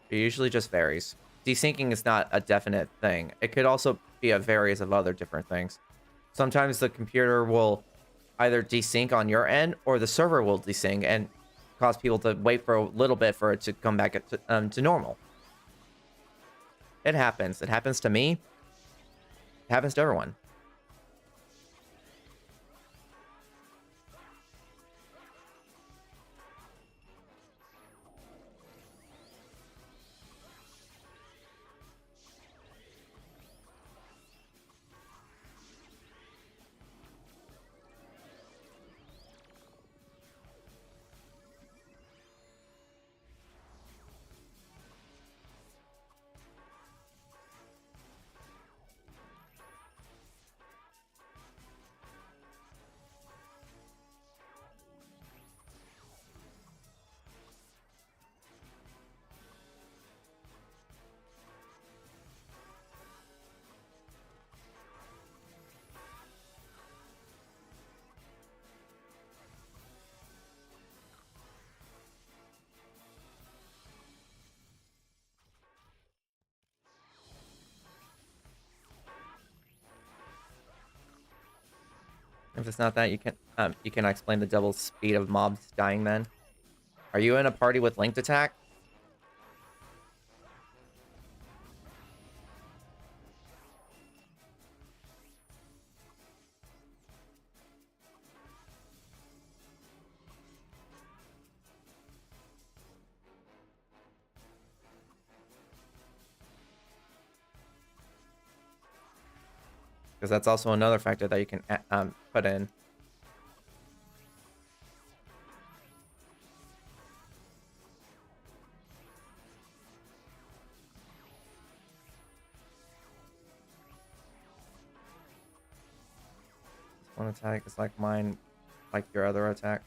It usually just varies. desyncing is not a definite thing. It could also be a various of other different things. Sometimes the computer will either desync on your end, or the server will desync and cause people to wait for a little bit for it to come back to normal. It happens. It happens to me. It happens to everyone. If it's not that, you can explain the double speed of mobs dying then. Are you in a party with linked attack? Because that's also another factor that you can put in. One attack is like mine, like your other attack.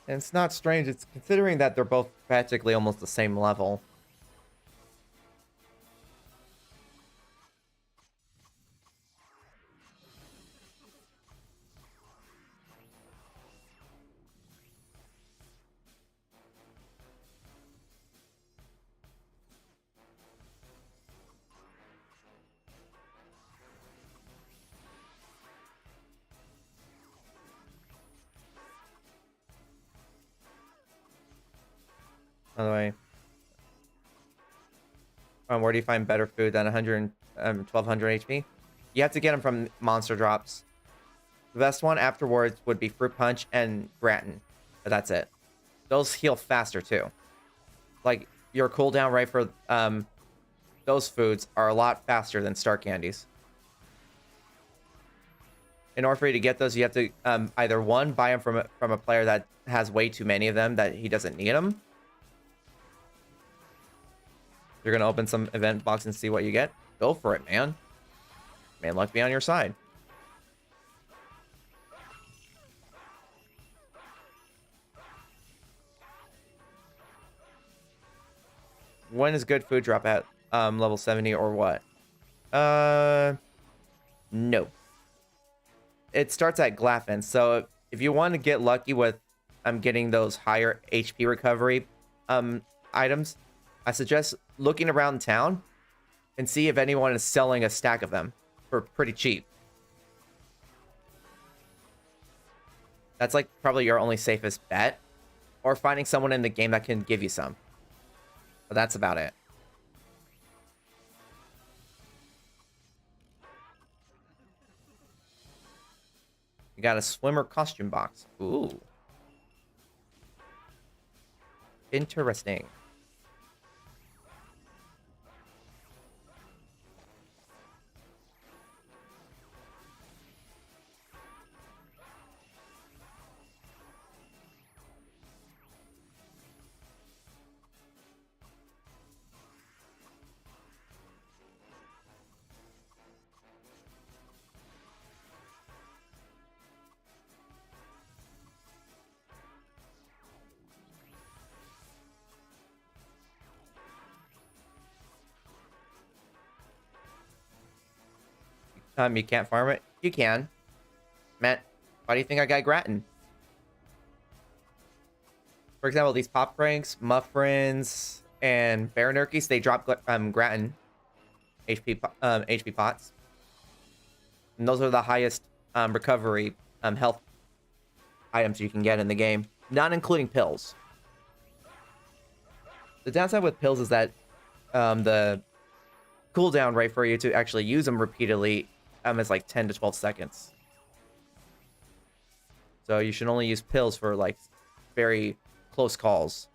And it's not strange, it's considering that they're both practically almost the same level. By the way, where do you find better food than 1200 HP? You have to get them from monster drops. The best one afterwards would be Fruit Punch and Gratin, but that's it. Those heal faster too. Like, your cooldown rate for those foods are a lot faster than star candies. In order for you to get those, you have to either one, buy them from a player that has way too many of them that he doesn't need them. You're gonna open some event box and see what you get. Go for it, man. May luck be on your side. When is good food drop at level 70 or what? No. It starts at Glaffen, so if you want to get lucky with getting those higher HP recovery items, I suggest looking around town and see if anyone is selling a stack of them for pretty cheap. That's like probably your only safest bet, or finding someone in the game that can give you some. But that's about it. You got a swimmer costume box. Ooh. Interesting. You can't farm it. You can. Matt, why do you think I got Gratin? For example, these pop cranks, muffrins, and baranurkies, they drop Gratin HP pots. And those are the highest recovery health items you can get in the game, not including pills. The downside with pills is that the cooldown rate for you to actually use them repeatedly is like 10 to 12 seconds. So you should only use pills for like very close calls.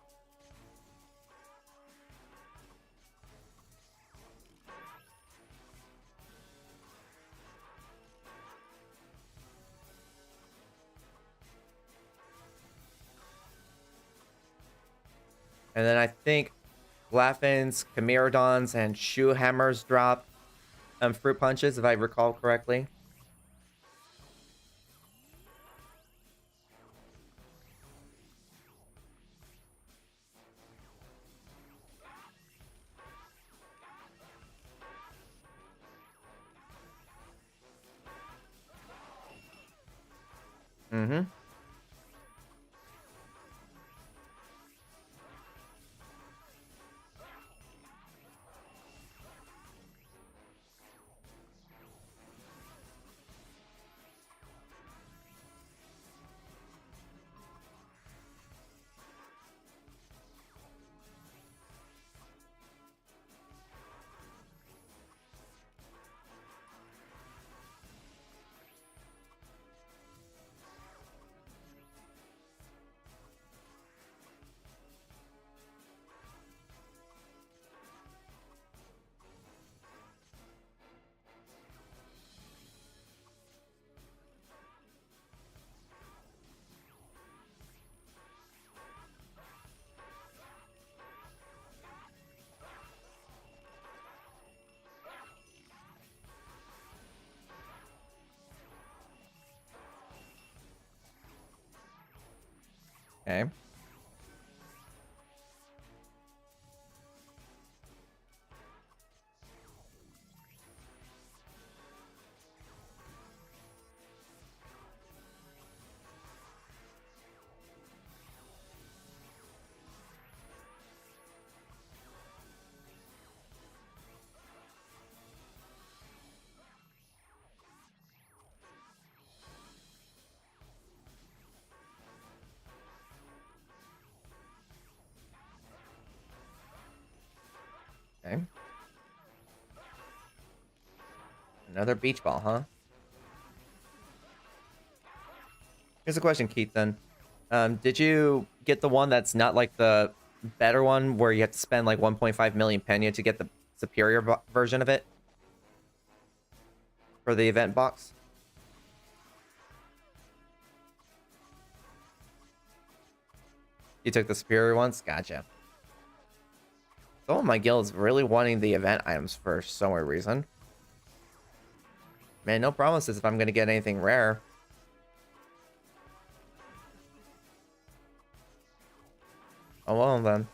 And then I think Laffins, Chimeraudons, and Shoe Hammers drop fruit punches, if I recall correctly. Mm-hmm. Okay. Okay. Another beach ball, huh? Here's a question, Keith, then. Did you get the one that's not like the better one where you have to spend like 1.5 million penya to get the superior version of it? For the event box? You took the superior ones? Gotcha. Some of my guilds really wanting the event items for some reason. Man, no promises if I'm going to get anything rare. Oh, well, then.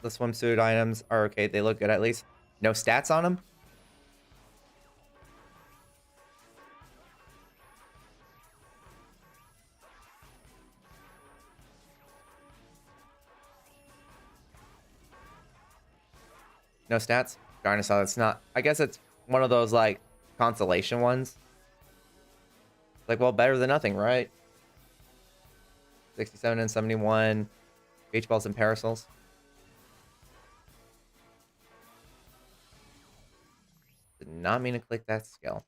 The swimsuit items are okay. They look good at least. No stats on them? No stats? Darn it, so it's not. I guess it's one of those, like, consolation ones. Like, well, better than nothing, right? 67 and 71. Beach balls and parasols. Did not mean to click that skill.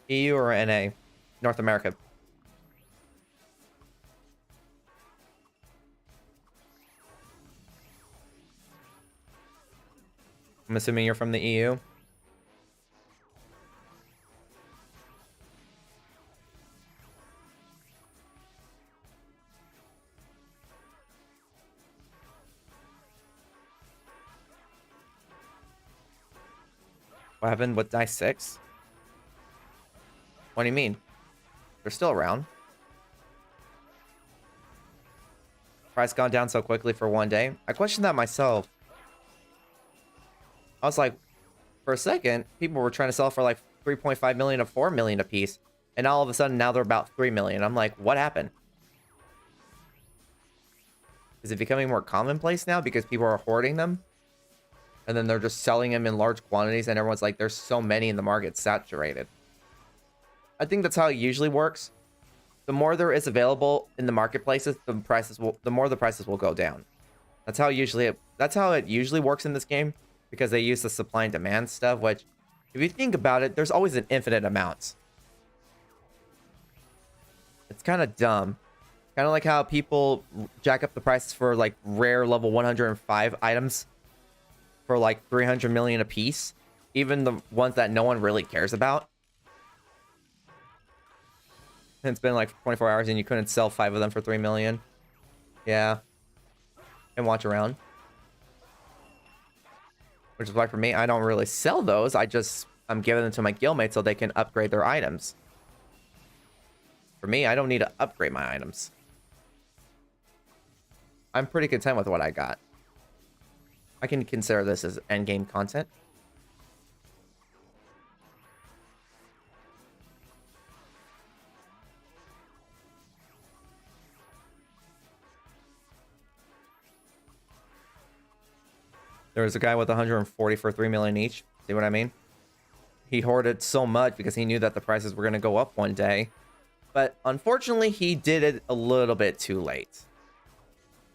EU or NA? North America. I'm assuming you're from the EU. What happened with Dice 6? What do you mean? They're still around. Price gone down so quickly for one day. I questioned that myself. I was like, for a second, people were trying to sell for like 3.5 million to 4 million a piece. And all of a sudden, now they're about 3 million. I'm like, what happened? Is it becoming more commonplace now because people are hoarding them? And then they're just selling them in large quantities and everyone's like, there's so many in the market, it's saturated. I think that's how it usually works. The more there is available in the marketplaces, the more the prices will go down. That's how it usually works in this game, because they use the supply and demand stuff, which, if you think about it, there's always an infinite amount. It's kind of dumb. Kind of like how people jack up the prices for like rare level 105 items for like 300 million a piece, even the ones that no one really cares about. And it's been like 24 hours and you couldn't sell 5 of them for 3 million. Yeah. And watch around. Which is why for me, I don't really sell those. I'm giving them to my guildmates so they can upgrade their items. For me, I don't need to upgrade my items. I'm pretty content with what I got. I can consider this as endgame content. There was a guy with 140 for 3 million each. See what I mean? He hoarded so much because he knew that the prices were going to go up one day. But unfortunately, he did it a little bit too late.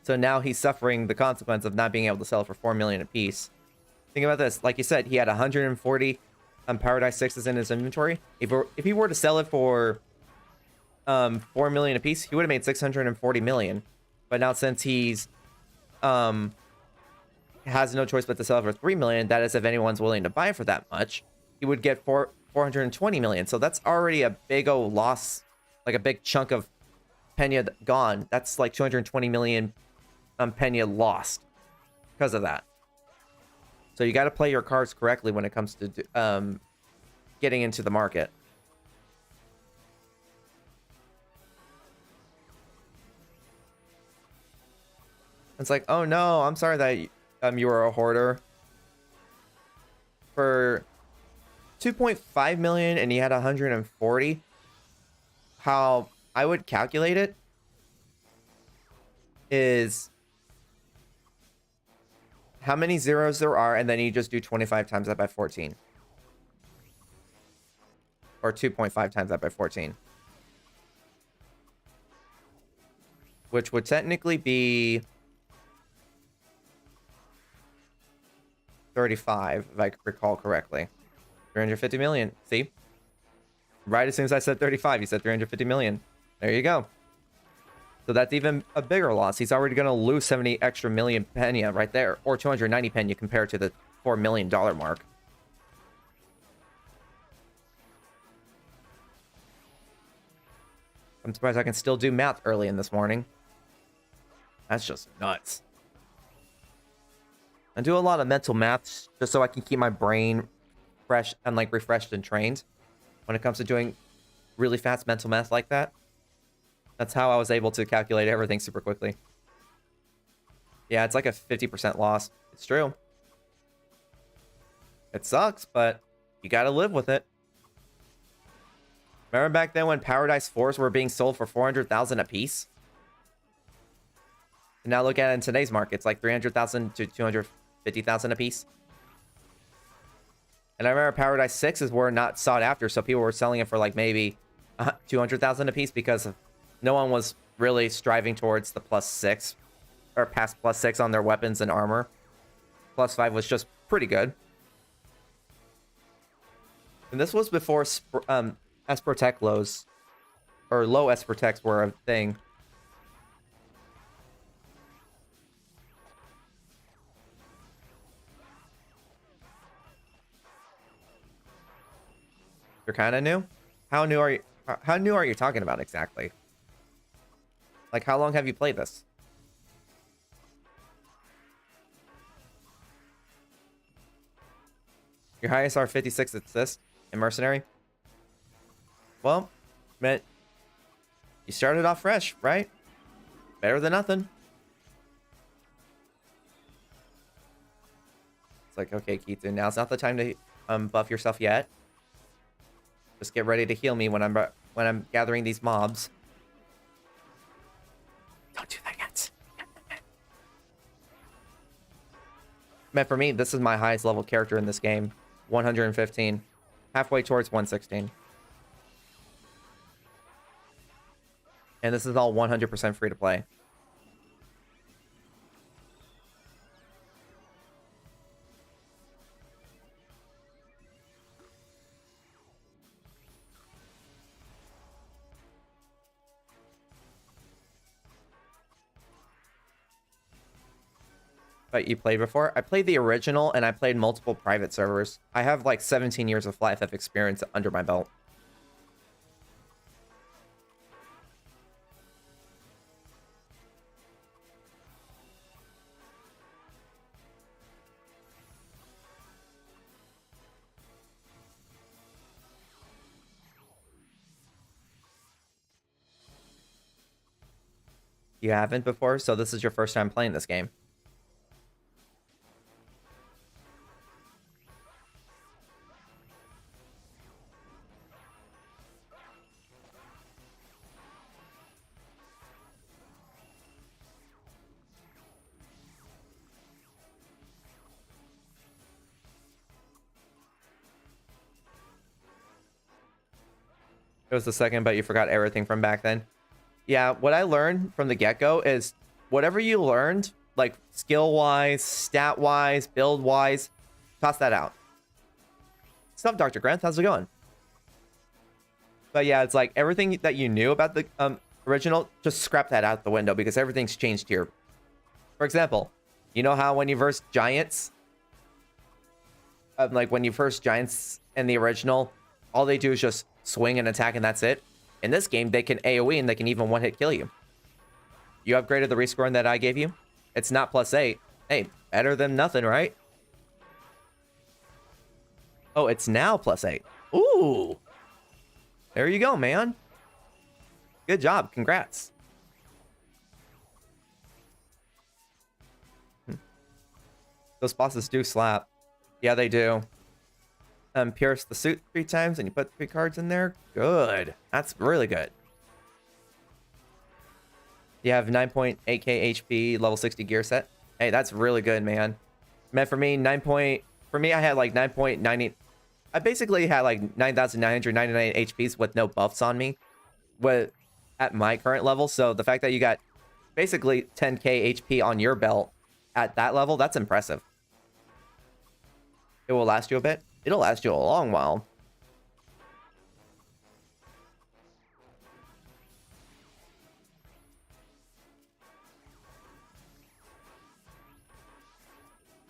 So now he's suffering the consequence of not being able to sell for 4 million a piece. Think about this. Like you said, he had 140 Paradise 6s in his inventory. If he were to sell it for 4 million a piece, he would have made 640 million. But now since he's has no choice but to sell it for 3 million, that is if anyone's willing to buy it for that much, he would get 420 million. So that's already a big old loss, like a big chunk of Pena gone. That's like 220 million Pena lost because of that. So you got to play your cards correctly when it comes to getting into the market. It's like, oh no, I'm sorry that you were a hoarder. For 2.5 million and you had 140, how I would calculate it is how many zeros there are, and then you just do 25 times that by 14. Or 2.5 times that by 14. Which would technically be 35, if I recall correctly. 350 million. See? Right as soon as I said 35, you said 350 million. There you go. So that's even a bigger loss. He's already going to lose 70 extra million Pena right there. Or 290 Pena compared to the $4 million mark. I'm surprised I can still do math early in this morning. That's just nuts. I do a lot of mental math just so I can keep my brain fresh and like refreshed and trained when it comes to doing really fast mental math like that. That's how I was able to calculate everything super quickly. Yeah, it's like a 50% loss. It's true. It sucks, but you gotta live with it. Remember back then when Paradise 4s were being sold for 400,000 a piece? And now look at it in today's market. It's like 300,000 to 250,000 a piece. And I remember Paradise 6s were not sought after, so people were selling it for like maybe 200,000 a piece because no one was really striving towards the +6 or past +6 on their weapons and armor. +5 was just pretty good. And this was before S-Protect lows, or low S-Protects were a thing. You're kind of new? How new are you talking about exactly? Like, how long have you played this? Your highest are 56 assists in Mercenary. Well, man, you started off fresh, right? Better than nothing. It's like, okay, Keaton, now's not the time to buff yourself yet. Just get ready to heal me when I'm gathering these mobs. Don't do that yet. Man, for me, this is my highest level character in this game. 115. Halfway towards 116. And this is all 100% free to play. But you played before? I played the original and I played multiple private servers. I have like 17 years of FlyFF experience under my belt. You haven't before, so this is your first time playing this game. It was the second, but you forgot everything from back then. Yeah, what I learned from the get-go is whatever you learned, like skill-wise, stat-wise, build-wise, toss that out. What's up, Dr. Grant? How's it going? But yeah, it's like everything that you knew about the original, just scrap that out the window because everything's changed here. For example, you know how when you verse giants, like when you verse giants in the original, all they do is just swing and attack and that's it? In this game, they can AoE and they can even one-hit kill you. You upgraded the rescoring that I gave you? It's not +8. Hey, better than nothing, right? Oh, it's now +8. Ooh. There you go, man. Good job. Congrats. Those bosses do slap. Yeah, they do. Pierce the suit 3 times and you put 3 cards in there. Good. That's really good. You have 9.8k HP, level 60 gear set. Hey, that's really good, man. Man, for me, I had like 9.90. I basically had like 9,999 HPs with no buffs on me at my current level. So the fact that you got basically 10k HP on your belt at that level, that's impressive. It will last you a bit. It'll last you a long while.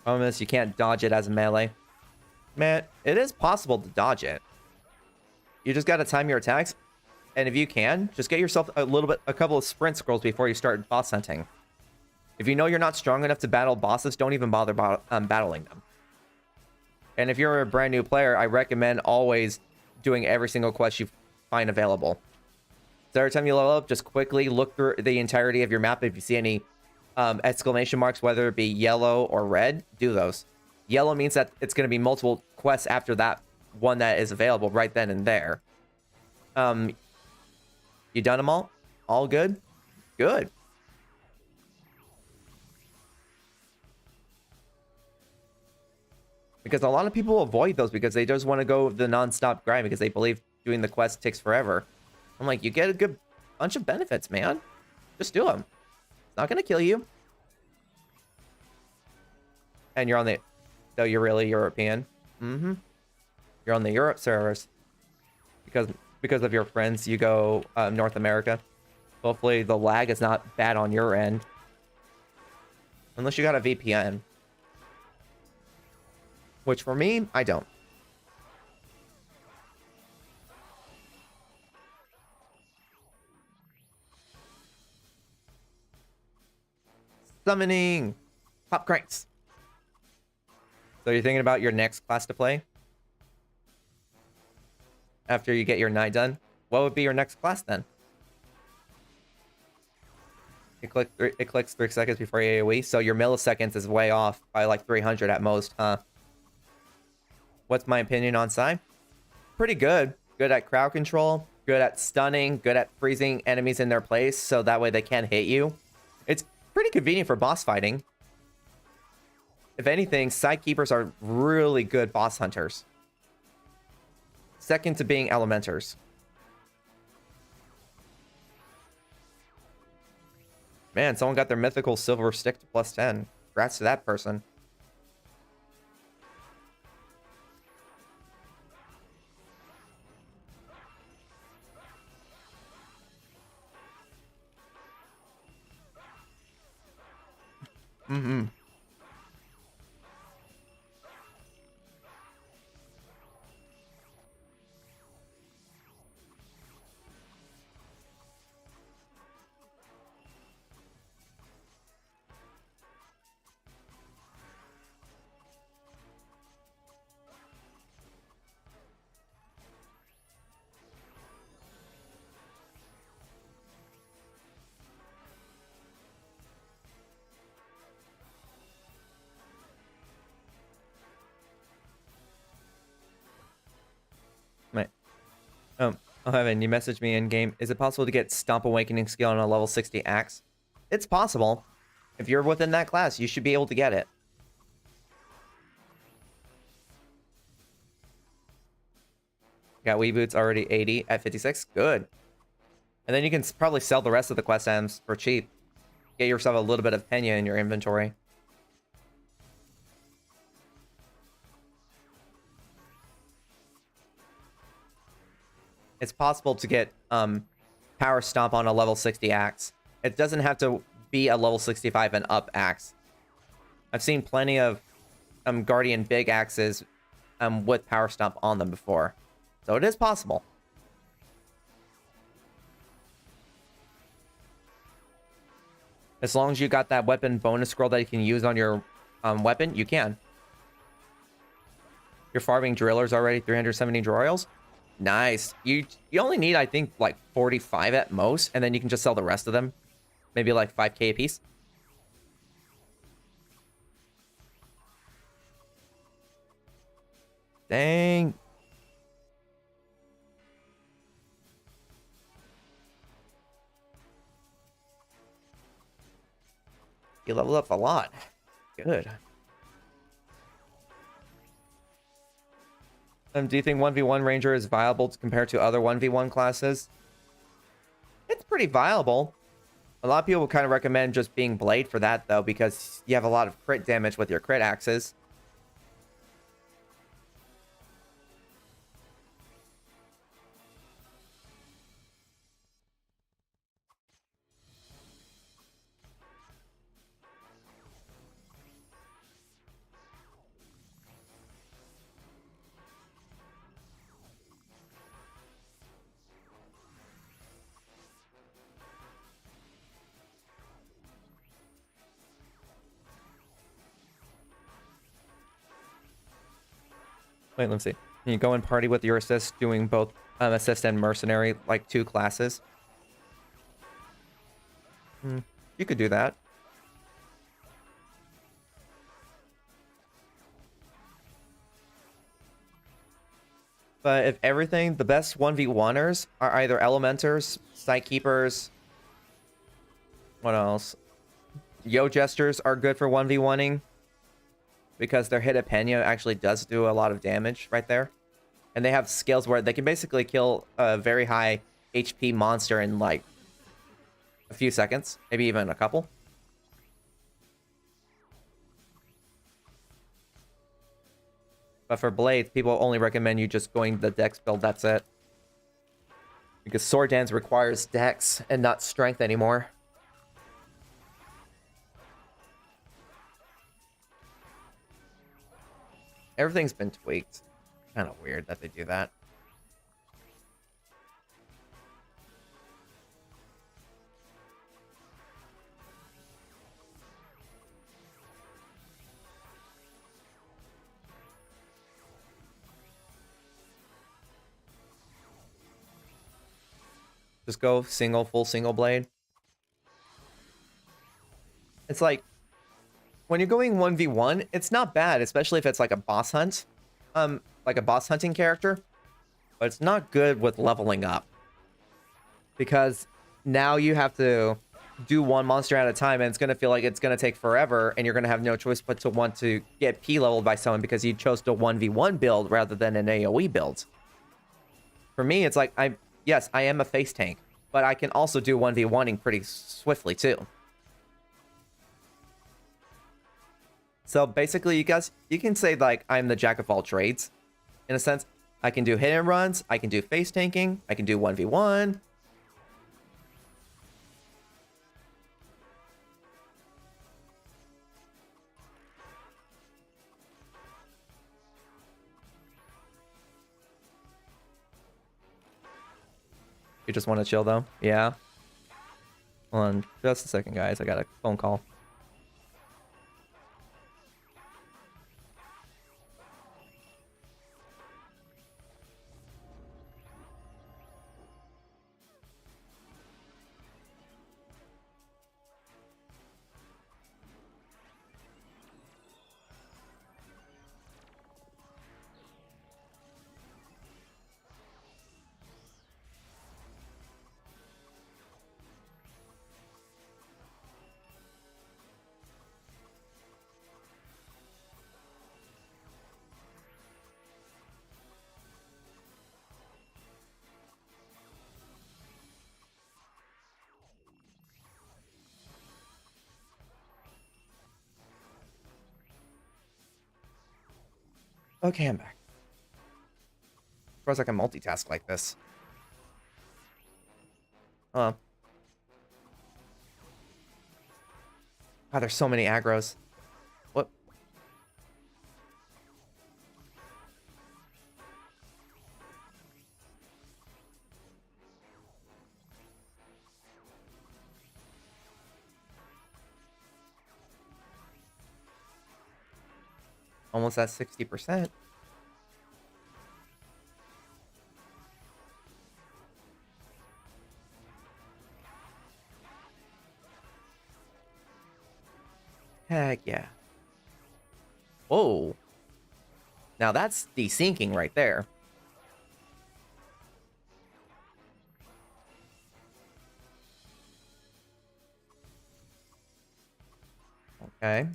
Problem is, you can't dodge it as a melee. Man, it is possible to dodge it. You just gotta time your attacks. And if you can, just get yourself a couple of sprint scrolls before you start boss hunting. If you know you're not strong enough to battle bosses, don't even bother battling them. And if you're a brand new player, I recommend always doing every single quest you find available. So every time you level up, just quickly look through the entirety of your map. If you see any exclamation marks, whether it be yellow or red, do those. Yellow means that it's going to be multiple quests after that one that is available right then and there. You done them all? All good? Good. Because a lot of people avoid those because they just want to go the non-stop grind because they believe doing the quest takes forever. I'm like, you get a good bunch of benefits, man. Just do them. It's not going to kill you. And you're on the... So you're really European. Mm-hmm. You're on the Europe servers. Because of your friends, you go North America. Hopefully the lag is not bad on your end. Unless you got a VPN. Which for me, I don't. Summoning! Pop cranks! So you're thinking about your next class to play? after you get your night done. What would be your next class then? It clicks 3 seconds before AoE, so your milliseconds is way off by like 300 at most, huh? What's my opinion on Psy? Pretty good. Good at crowd control, good at stunning, good at freezing enemies in their place so that way they can't hit you. It's pretty convenient for boss fighting. If anything, Psy Keepers are really good boss hunters. Second to being Elementers. Man, someone got their mythical silver stick to +10. Congrats to that person. Mm-hmm. Right. Oh, Evan, you messaged me in game. Is it possible to get Stomp Awakening skill on a level 60 axe? It's possible. If you're within that class, you should be able to get it. Got Wii Boots already 80 at 56. Good. And then you can probably sell the rest of the quest items for cheap. Get yourself a little bit of Pena in your inventory. It's possible to get Power Stomp on a level 60 axe. It doesn't have to be a level 65 and up axe. I've seen plenty of Guardian big axes with Power Stomp on them before. So it is possible. As long as you got that weapon bonus scroll that you can use on your weapon, you can. You're farming drillers already, 370 royals. Nice. You only need, I think, like 45 at most, and then you can just sell the rest of them. Maybe like 5k a piece. Dang. You leveled up a lot. Good. Do you think 1v1 Ranger is viable compared to other 1v1 classes? It's pretty viable. A lot of people would kind of recommend just being Blade for that, though, because you have a lot of crit damage with your crit axes. Wait, let's see. Can you go and party with your assist doing both assist and mercenary, like 2 classes? You could do that. But if everything, the best 1v1ers are either Elementers, Sight Keepers. What else? Yo Jesters are good for 1v1ing. Because their hit at Pena actually does do a lot of damage right there. And they have skills where they can basically kill a very high HP monster in like a few seconds. Maybe even a couple. But for Blades, people only recommend you just going the Dex build, that's it. Because Sword Dance requires Dex and not Strength anymore. Everything's been tweaked. Kind of weird that they do that. Just go full single blade. It's like, when you're going 1v1, it's not bad, especially if it's like a boss hunt. Like a boss hunting character. But it's not good with leveling up. Because now you have to do one monster at a time, and it's going to feel like it's going to take forever, and you're going to have no choice but to want to get P leveled by someone because you chose to 1v1 build rather than an AoE build. For me, it's like, yes, I am a face tank, but I can also do 1v1ing pretty swiftly too. So basically, you can say like I'm the jack of all trades. In a sense, I can do hit and runs, I can do face tanking, I can do 1v1. You just want to chill though? Yeah. Hold on just a second, guys. I got a phone call. Okay, I'm back. Of course I can multitask like this. God, there's so many aggros. What? Almost at 60%. Heck yeah. Whoa. Now that's desyncing right there. Okay.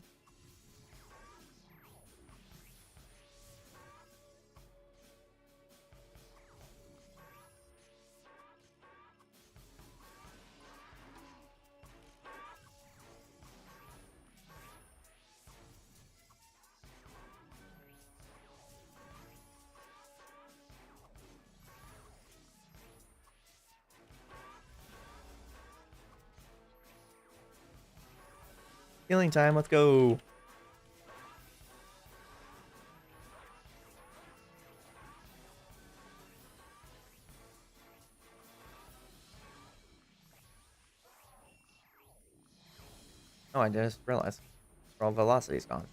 Healing time, let's go. Oh, I just realized. All velocity's gone.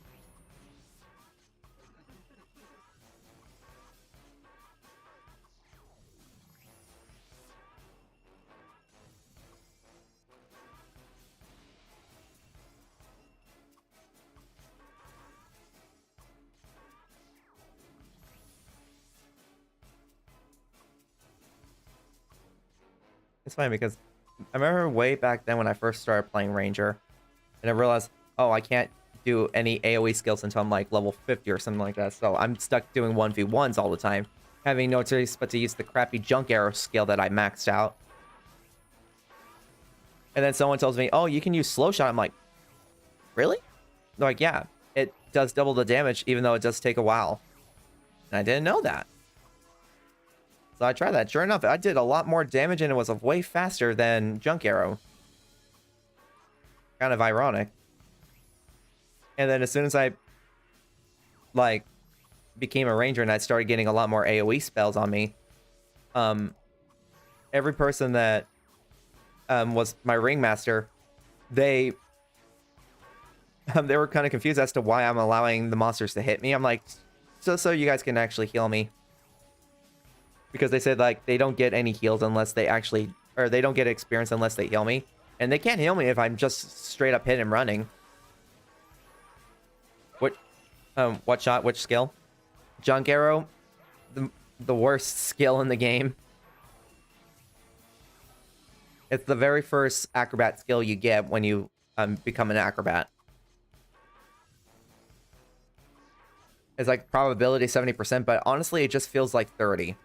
It's funny because I remember way back then when I first started playing Ranger, and I realized, oh, I can't do any AoE skills until I'm like level 50 or something like that. So I'm stuck doing 1v1s all the time, having no choice but to use the crappy junk arrow skill that I maxed out. And then someone tells me, oh, you can use slow shot. I'm like, really? They're like, yeah, it does double the damage, even though it does take a while. And I didn't know that. So I tried that. Sure enough, I did a lot more damage and it was way faster than junk arrow. Kind of ironic. And then as soon as I like became a ranger and I started getting a lot more AoE spells on me, every person that was my ringmaster, they were kind of confused as to why I'm allowing the monsters to hit me. I'm like, so you guys can actually heal me. Because they said like they don't get any heals unless they actually or they don't get experience unless they heal me. And they can't heal me if I'm just straight up hit and running. What shot? Which skill? Junk arrow, the worst skill in the game. It's the very first acrobat skill you get when you become an acrobat. It's like probability 70%, but honestly, it just feels like 30.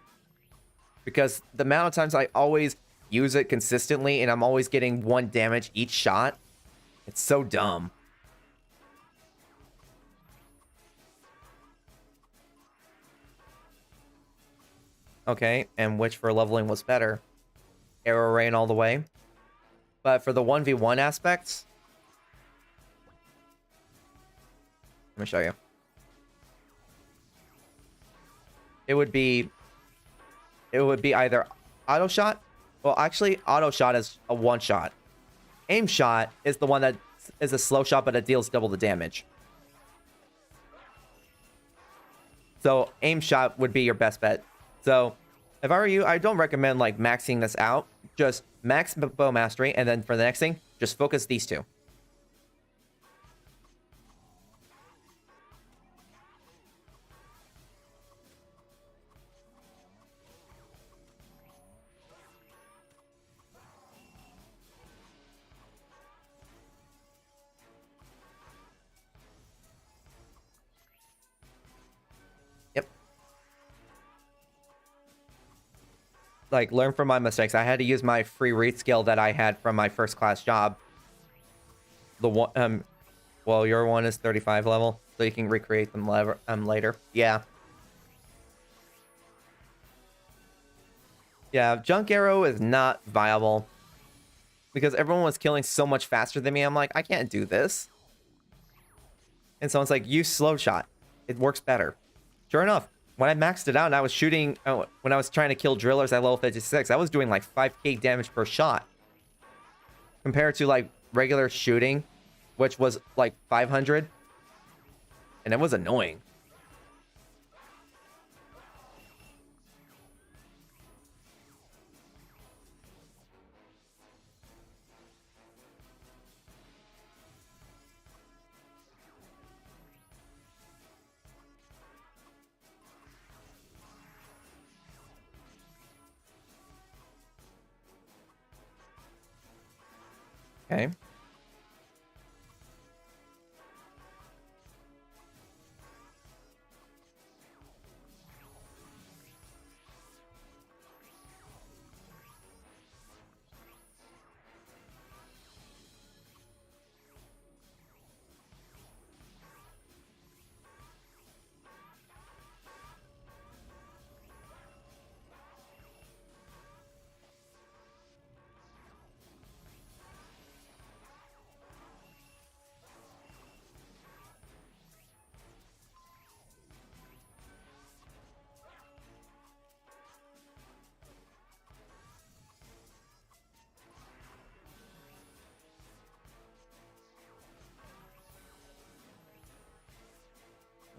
Because the amount of times I always use it consistently and I'm always getting 1 damage each shot, it's so dumb. Okay, and which for leveling was better? Arrow rain all the way. But for the 1v1 aspects, let me show you. It would be either auto shot. Well, actually, auto shot is a 1-shot. Aim shot is the one that is a slow shot, but it deals double the damage. So aim shot would be your best bet. So if I were you, I don't recommend like maxing this out. Just max bow mastery, and then for the next thing, just focus these two. Like, learn from my mistakes. I had to use my free read skill that I had from my first class job. The one, well, your one is 35 level, so you can recreate them later. Yeah. Yeah, junk arrow is not viable because everyone was killing so much faster than me. I'm like, I can't do this. And someone's like, use slow shot. It works better. Sure enough. When I maxed it out and I was shooting, when I was trying to kill drillers at level 56, I was doing like 5k damage per shot. Compared to like regular shooting, which was like 500. And it was annoying. Okay.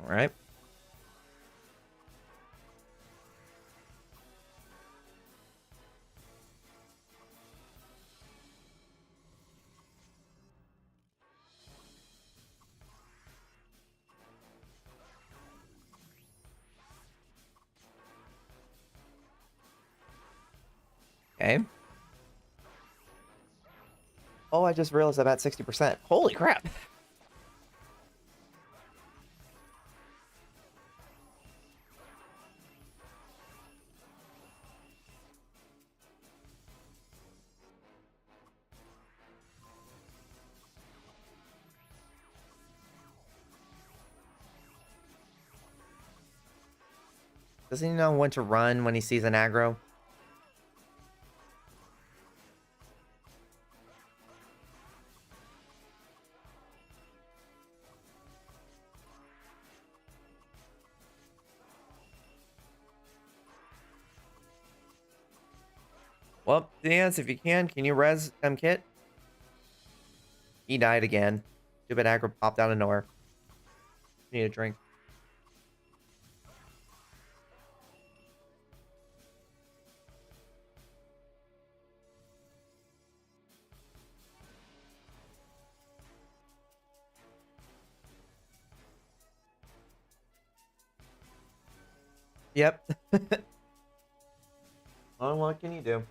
All right. Okay. Oh, I just realized I'm at 60%. Holy crap. Doesn't he know when to run when he sees an aggro? Well, Dance, if you can you res Kit? He died again. Stupid aggro popped out of nowhere. Need a drink. Yep. Well, what can you do?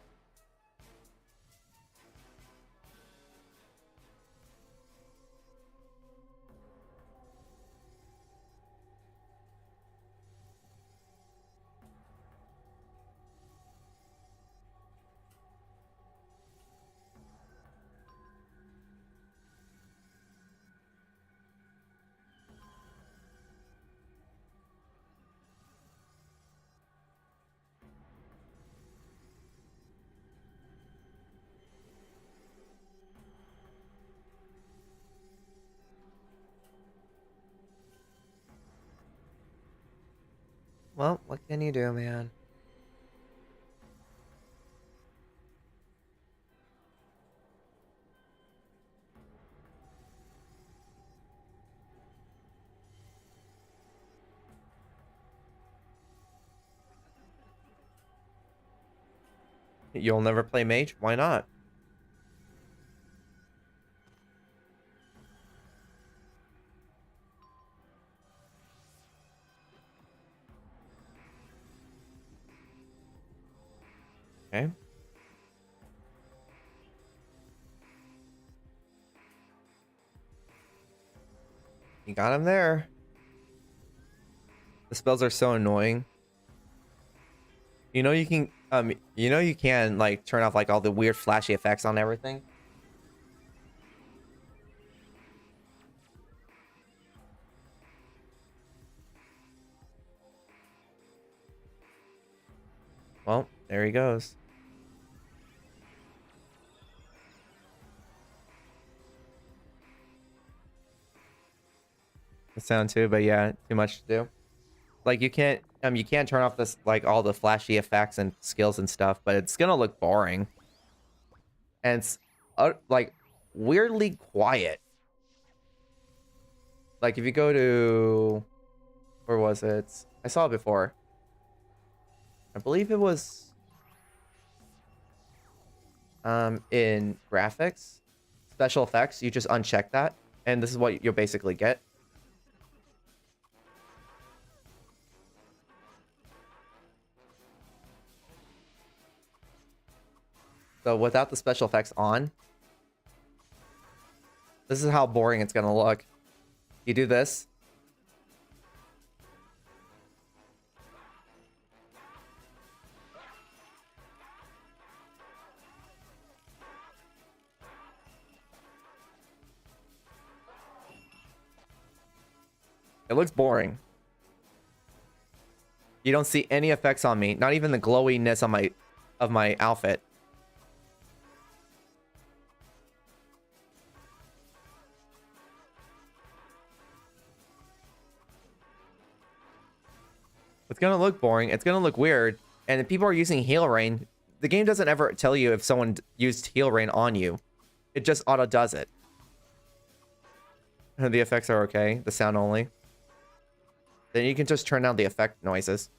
Well, what can you do, man? You'll never play mage? Why not? Okay. You got him there. The spells are so annoying. You know you can like turn off like all the weird flashy effects on everything. Well, there he goes. The sound too, but yeah, too much to do. Like you can't turn off this like all the flashy effects and skills and stuff, but it's gonna look boring. And it's like weirdly quiet. Like if you go to where was it? I saw it before. I believe it was in graphics, special effects, you just uncheck that, and this is what you'll basically get. So without the special effects on, this is how boring it's gonna look. You do this. It looks boring. You don't see any effects on me, not even the glowiness on my outfit. It's gonna look boring. It's gonna look weird. And if people are using heal rain, the game doesn't ever tell you if someone used heal rain on you. It just auto does it. The effects are okay. The sound only. Then you can just turn down the effect noises.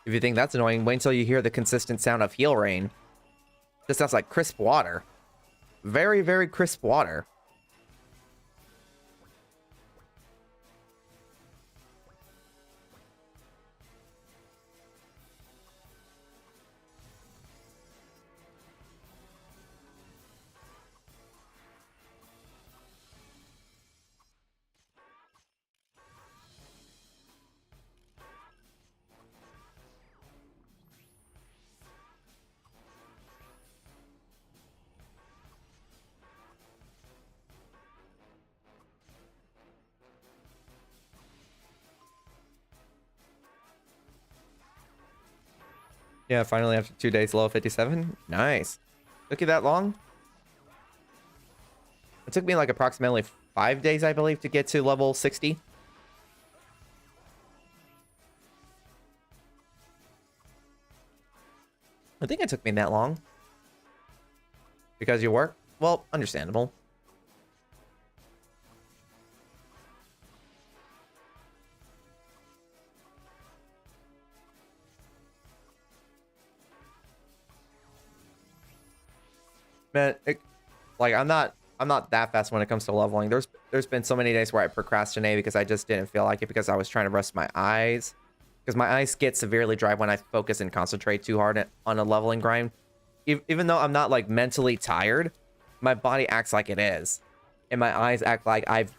If you think that's annoying, wait until you hear the consistent sound of heal rain. This sounds like crisp water. Very, very crisp water. Yeah, finally after 2 days, level 57. Nice. Took you that long? It took me like approximately 5 days, I believe, to get to level 60. I think it took me that long. Because you work? Well, understandable. Man, like I'm not that fast when it comes to leveling. there's been so many days where I procrastinate because I just didn't feel like it because I was trying to rest my eyes. Because my eyes get severely dry when I focus and concentrate too hard on a leveling grind. Even though I'm not like mentally tired, my body acts like it is. And my eyes act like I've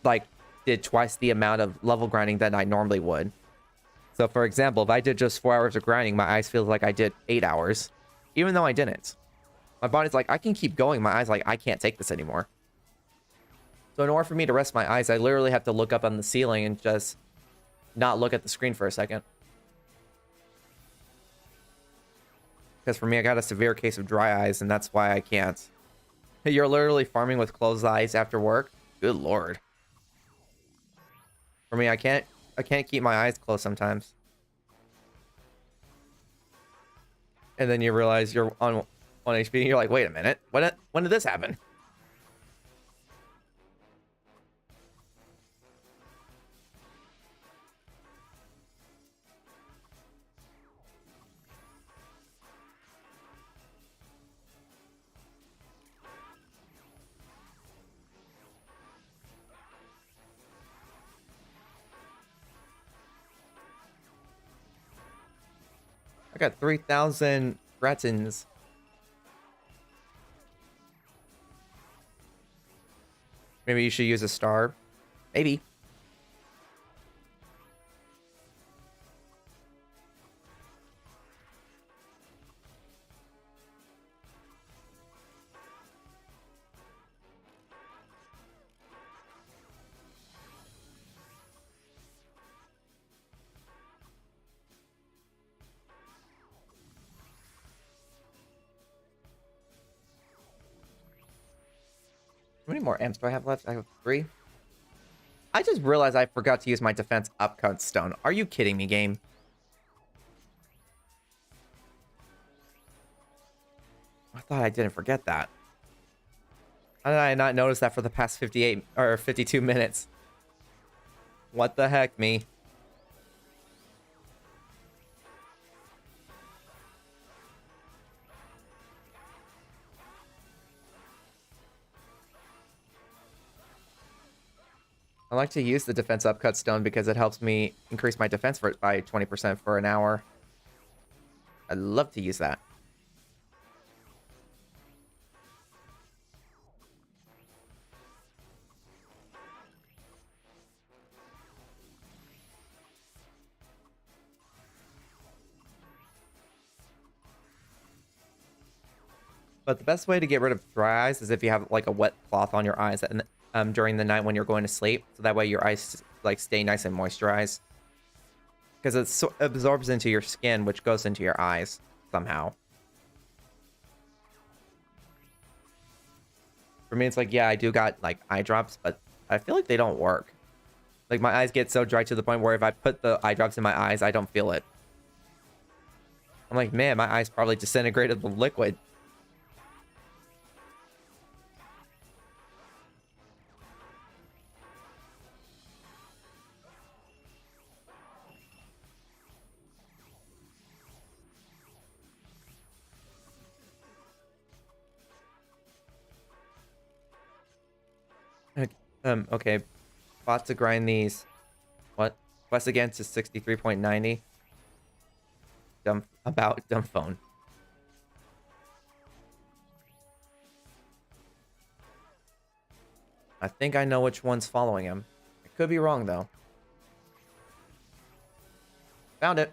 like did twice the amount of level grinding than I normally would. So for example, if I did just 4 hours of grinding, my eyes feel like I did 8 hours, even though I didn't. My body's like, I can keep going. My eyes like, I can't take this anymore. So in order for me to rest my eyes, I literally have to look up on the ceiling and just not look at the screen for a second. Because for me, I got a severe case of dry eyes, and that's why I can't. You're literally farming with closed eyes after work? Good lord. For me, I can't keep my eyes closed sometimes. And then you realize you're on HP and you're like, wait a minute, when did this happen? I got 3,000 retins. Maybe you should use a star. Maybe. How many more amps do I have left? I have 3. I just realized I forgot to use my defense upcut stone. Are you kidding me, game? I thought I didn't forget that. How did I not notice that for the past 58 or 52 minutes? What the heck, me? I like to use the defense upcut stone because it helps me increase my defense by 20% for an hour. I love to use that. But the best way to get rid of dry eyes is if you have like a wet cloth on your eyes during the night when you're going to sleep. So that way your eyes like stay nice and moisturized. Because it absorbs into your skin, which goes into your eyes somehow. For me, it's like, yeah, I do got like eye drops, but I feel like they don't work. Like my eyes get so dry to the point where if I put the eye drops in my eyes, I don't feel it. I'm like, man, my eyes probably disintegrated the liquid. Okay. Bot to grind these. What? Quest against is 63.90. Dumb phone. I think I know which one's following him. I could be wrong though. Found it.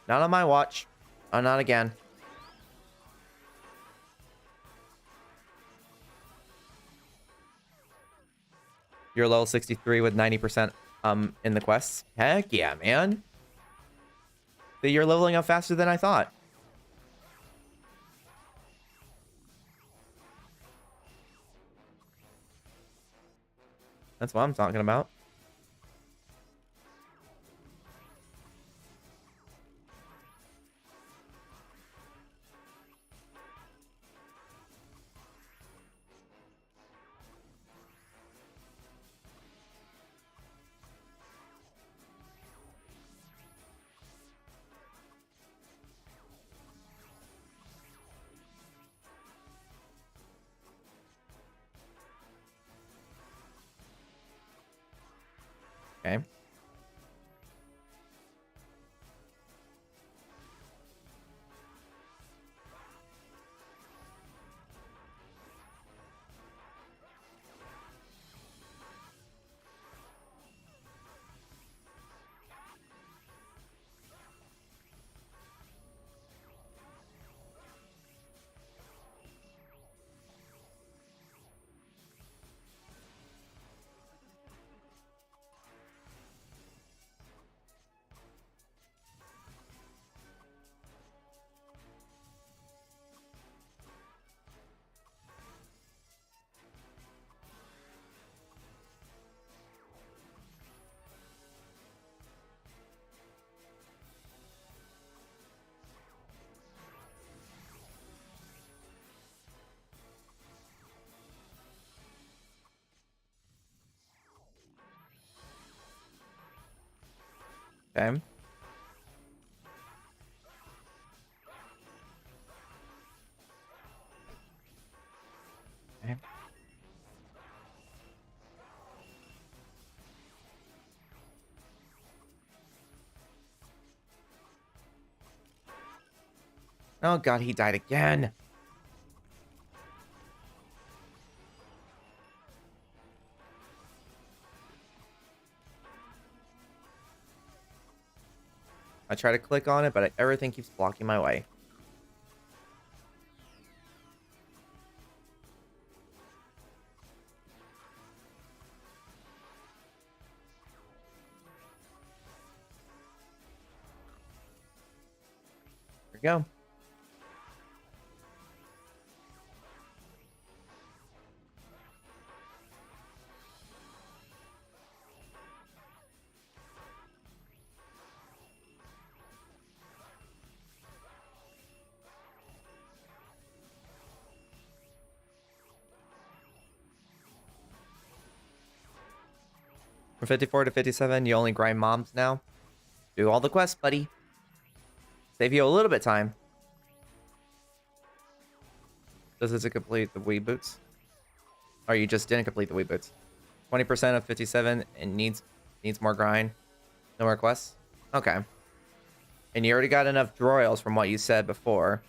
Not on my watch. Oh, not again. You're level 63 with 90% in the quests. Heck yeah, man. So you're leveling up faster than I thought. That's what I'm talking about. Okay. Okay. Okay. Oh god, he died again. I try to click on it, but everything keeps blocking my way. Here we go. From 54 to 57, you only grind mobs now. Do all the quests, buddy. Save you a little bit of time. Does it to complete the Wii boots? Or you just didn't complete the Wii boots? 20% of 57 and needs more grind. No more quests? Okay. And you already got enough droils from what you said before.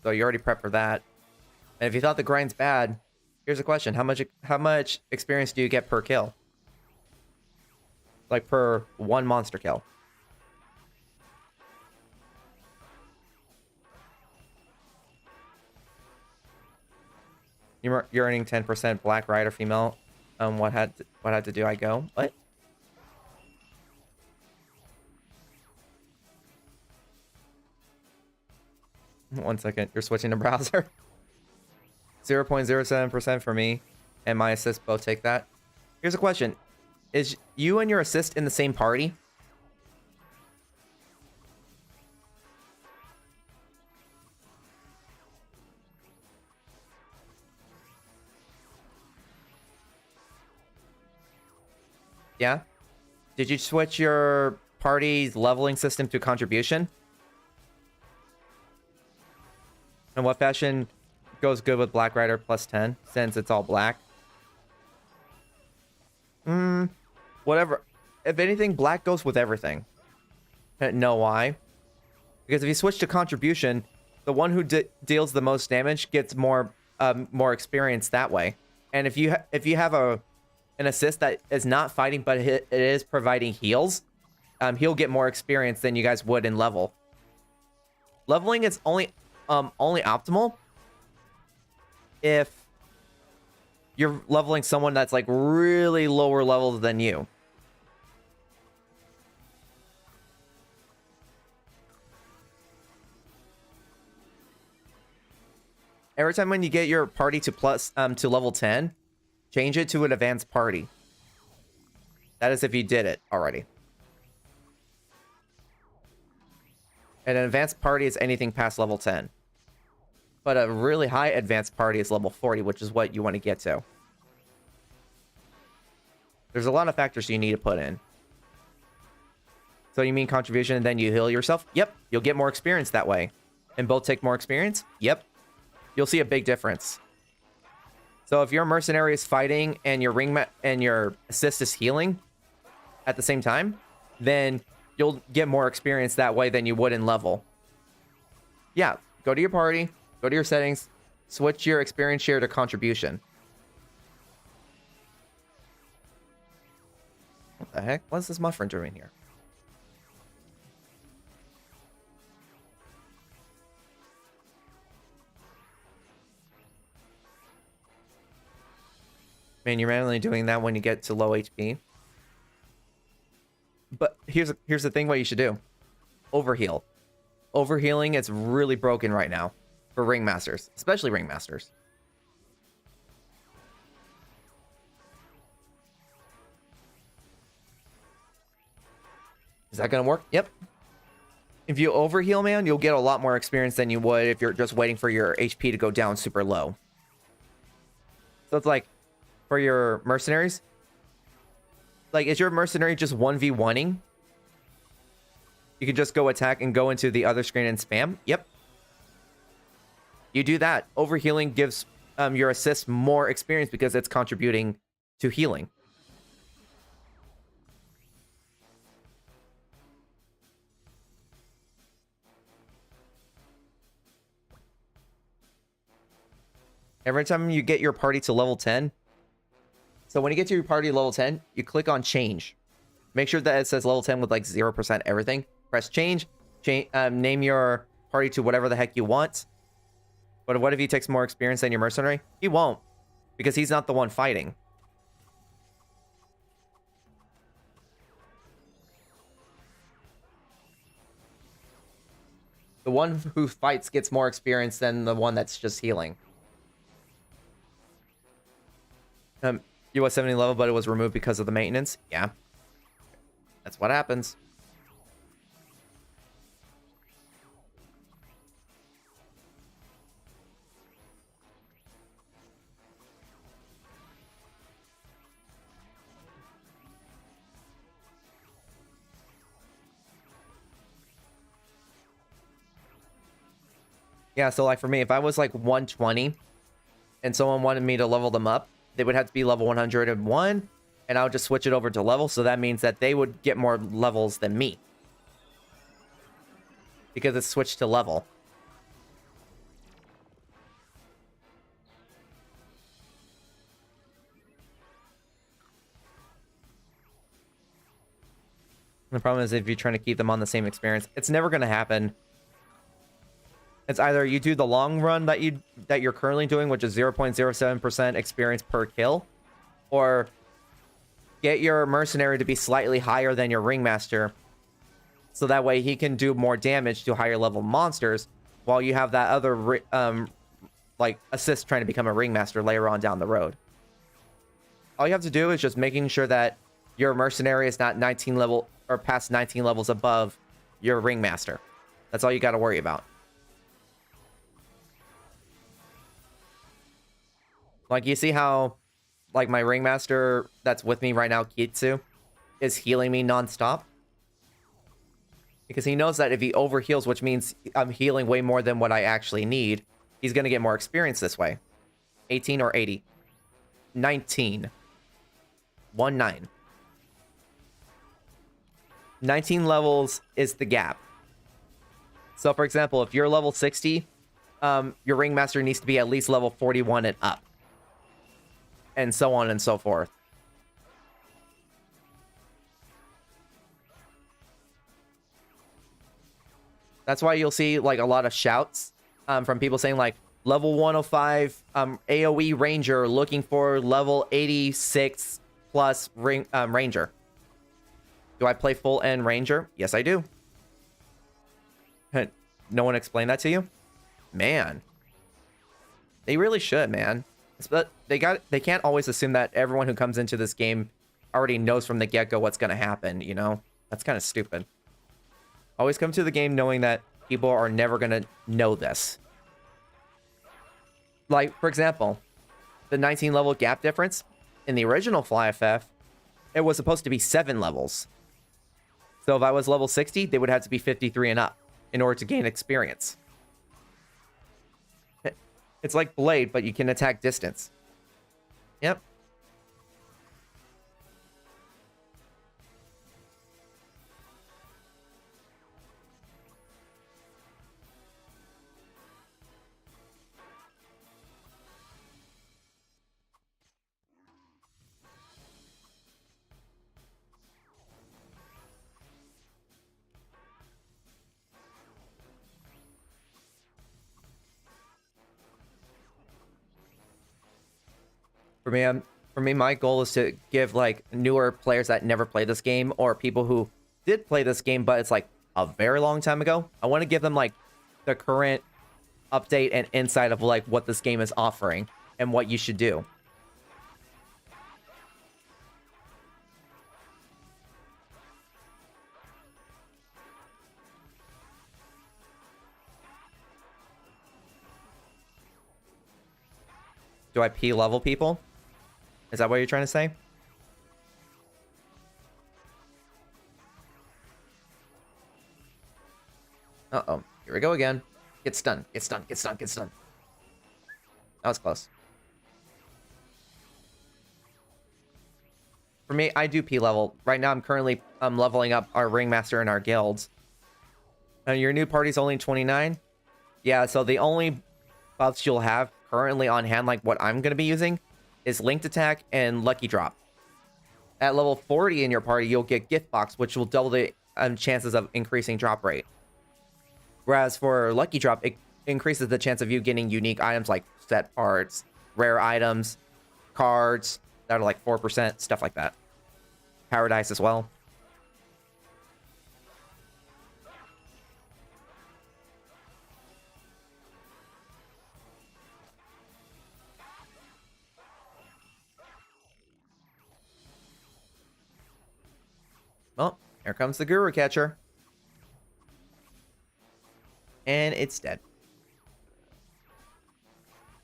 So you already prepped for that. And if you thought the grind's bad, here's a question. How much experience do you get per kill? Like per one monster kill. You're earning 10% Black Rider female. What had to do I go? What? One second. You're switching to browser. 0.07% for me, and my assist both take that. Here's a question: is you and your assist in the same party? Yeah. Did you switch your party's leveling system to contribution? And what fashion goes good with Black Rider plus 10, since it's all black? Whatever. If anything, black goes with everything. Know why? Because if you switch to contribution, the one who deals the most damage gets more experience that way. And if you have an assist that is not fighting, but it is providing heals, he'll get more experience than you guys would in level. Leveling is only optimal if you're leveling someone that's like really lower levels than you. Every time when you get your party to level 10, change it to an advanced party. That is if you did it already. And an advanced party is anything past level 10. But a really high advanced party is level 40, which is what you want to get to. There's a lot of factors you need to put in. So you mean contribution and then you heal yourself? Yep, you'll get more experience that way. And both take more experience? Yep. You'll see a big difference. So if your mercenary is fighting and your and your assist is healing at the same time, then you'll get more experience that way than you would in level. Yeah, go to your party, go to your settings, switch your experience share to contribution. What the heck? What's this muffin doing here? Man, you're randomly doing that when you get to low HP. But here's the thing what you should do. Overheal. Overhealing is really broken right now for ringmasters, especially ringmasters. Is that gonna work? Yep. If you overheal, man, you'll get a lot more experience than you would if you're just waiting for your HP to go down super low. So it's like, for your mercenaries, like, is your mercenary just 1v1ing? You can just go attack and go into the other screen and spam? Yep. You do that. Overhealing gives your assist more experience because it's contributing to healing. Every time you get your party to level 10, so when you get to your party level 10, you click on change. Make sure that it says level 10 with like 0% everything. Press change, name your party to whatever the heck you want. But what if he takes more experience than your mercenary? He won't, because he's not the one fighting. The one who fights gets more experience than the one that's just healing. You was 70 level, but it was removed because of the maintenance. Yeah. That's what happens. Yeah, so like for me, if I was like 120 and someone wanted me to level them up, they would have to be level 101, and I would just switch it over to level, so that means that they would get more levels than me. Because it's switched to level. The problem is if you're trying to keep them on the same experience, it's never going to happen. It's either you do the long run that you're currently doing, which is 0.07% experience per kill, or get your mercenary to be slightly higher than your ringmaster, so that way he can do more damage to higher level monsters, while you have that other like assist trying to become a ringmaster later on down the road. All you have to do is just making sure that your mercenary is not 19 level or past 19 levels above your ringmaster. That's all you got to worry about. Like, you see how, like, my ringmaster that's with me right now, Kitsu, is healing me nonstop? Because he knows that if he overheals, which means I'm healing way more than what I actually need, he's going to get more experience this way. 18 or 80? 19. 1-9. 19 levels is the gap. So, for example, if you're level 60, your ringmaster needs to be at least level 41 and up. And so on and so forth. That's why you'll see like a lot of shouts from people saying like level 105 AoE ranger looking for level 86 plus ranger. Do I play full end ranger? Yes, I do. No one explained that to you? Man. They really should, man. But they can't always assume that everyone who comes into this game already knows from the get-go what's going to happen, you know? That's kind of stupid. Always come to the game knowing that people are never going to know this. Like, for example, the 19 level gap difference in the original FlyFF, it was supposed to be 7 levels. So if I was level 60, they would have to be 53 and up in order to gain experience. It's like Blade, but you can attack distance. Yep. For me, my goal is to give like newer players that never played this game, or people who did play this game, but it's like a very long time ago. I want to give them like the current update and insight of like what this game is offering and what you should do. Do I P level people? Is that what you're trying to say? Uh-oh. Here we go again. Get stunned. Get stunned. Get stunned. Get stunned. That was close. For me, I do P level. Right now, I'm currently leveling up our ringmaster in our guilds. Your new party's only 29? Yeah, so the only buffs you'll have currently on hand, like what I'm going to be using, is linked attack and lucky drop. At level 40 in your party, you'll get gift box, which will double the chances of increasing drop rate. Whereas for lucky drop, it increases the chance of you getting unique items like set parts, rare items, cards that are like 4%, stuff like that. Paradise as well. Well, here comes the Guru Catcher. And it's dead.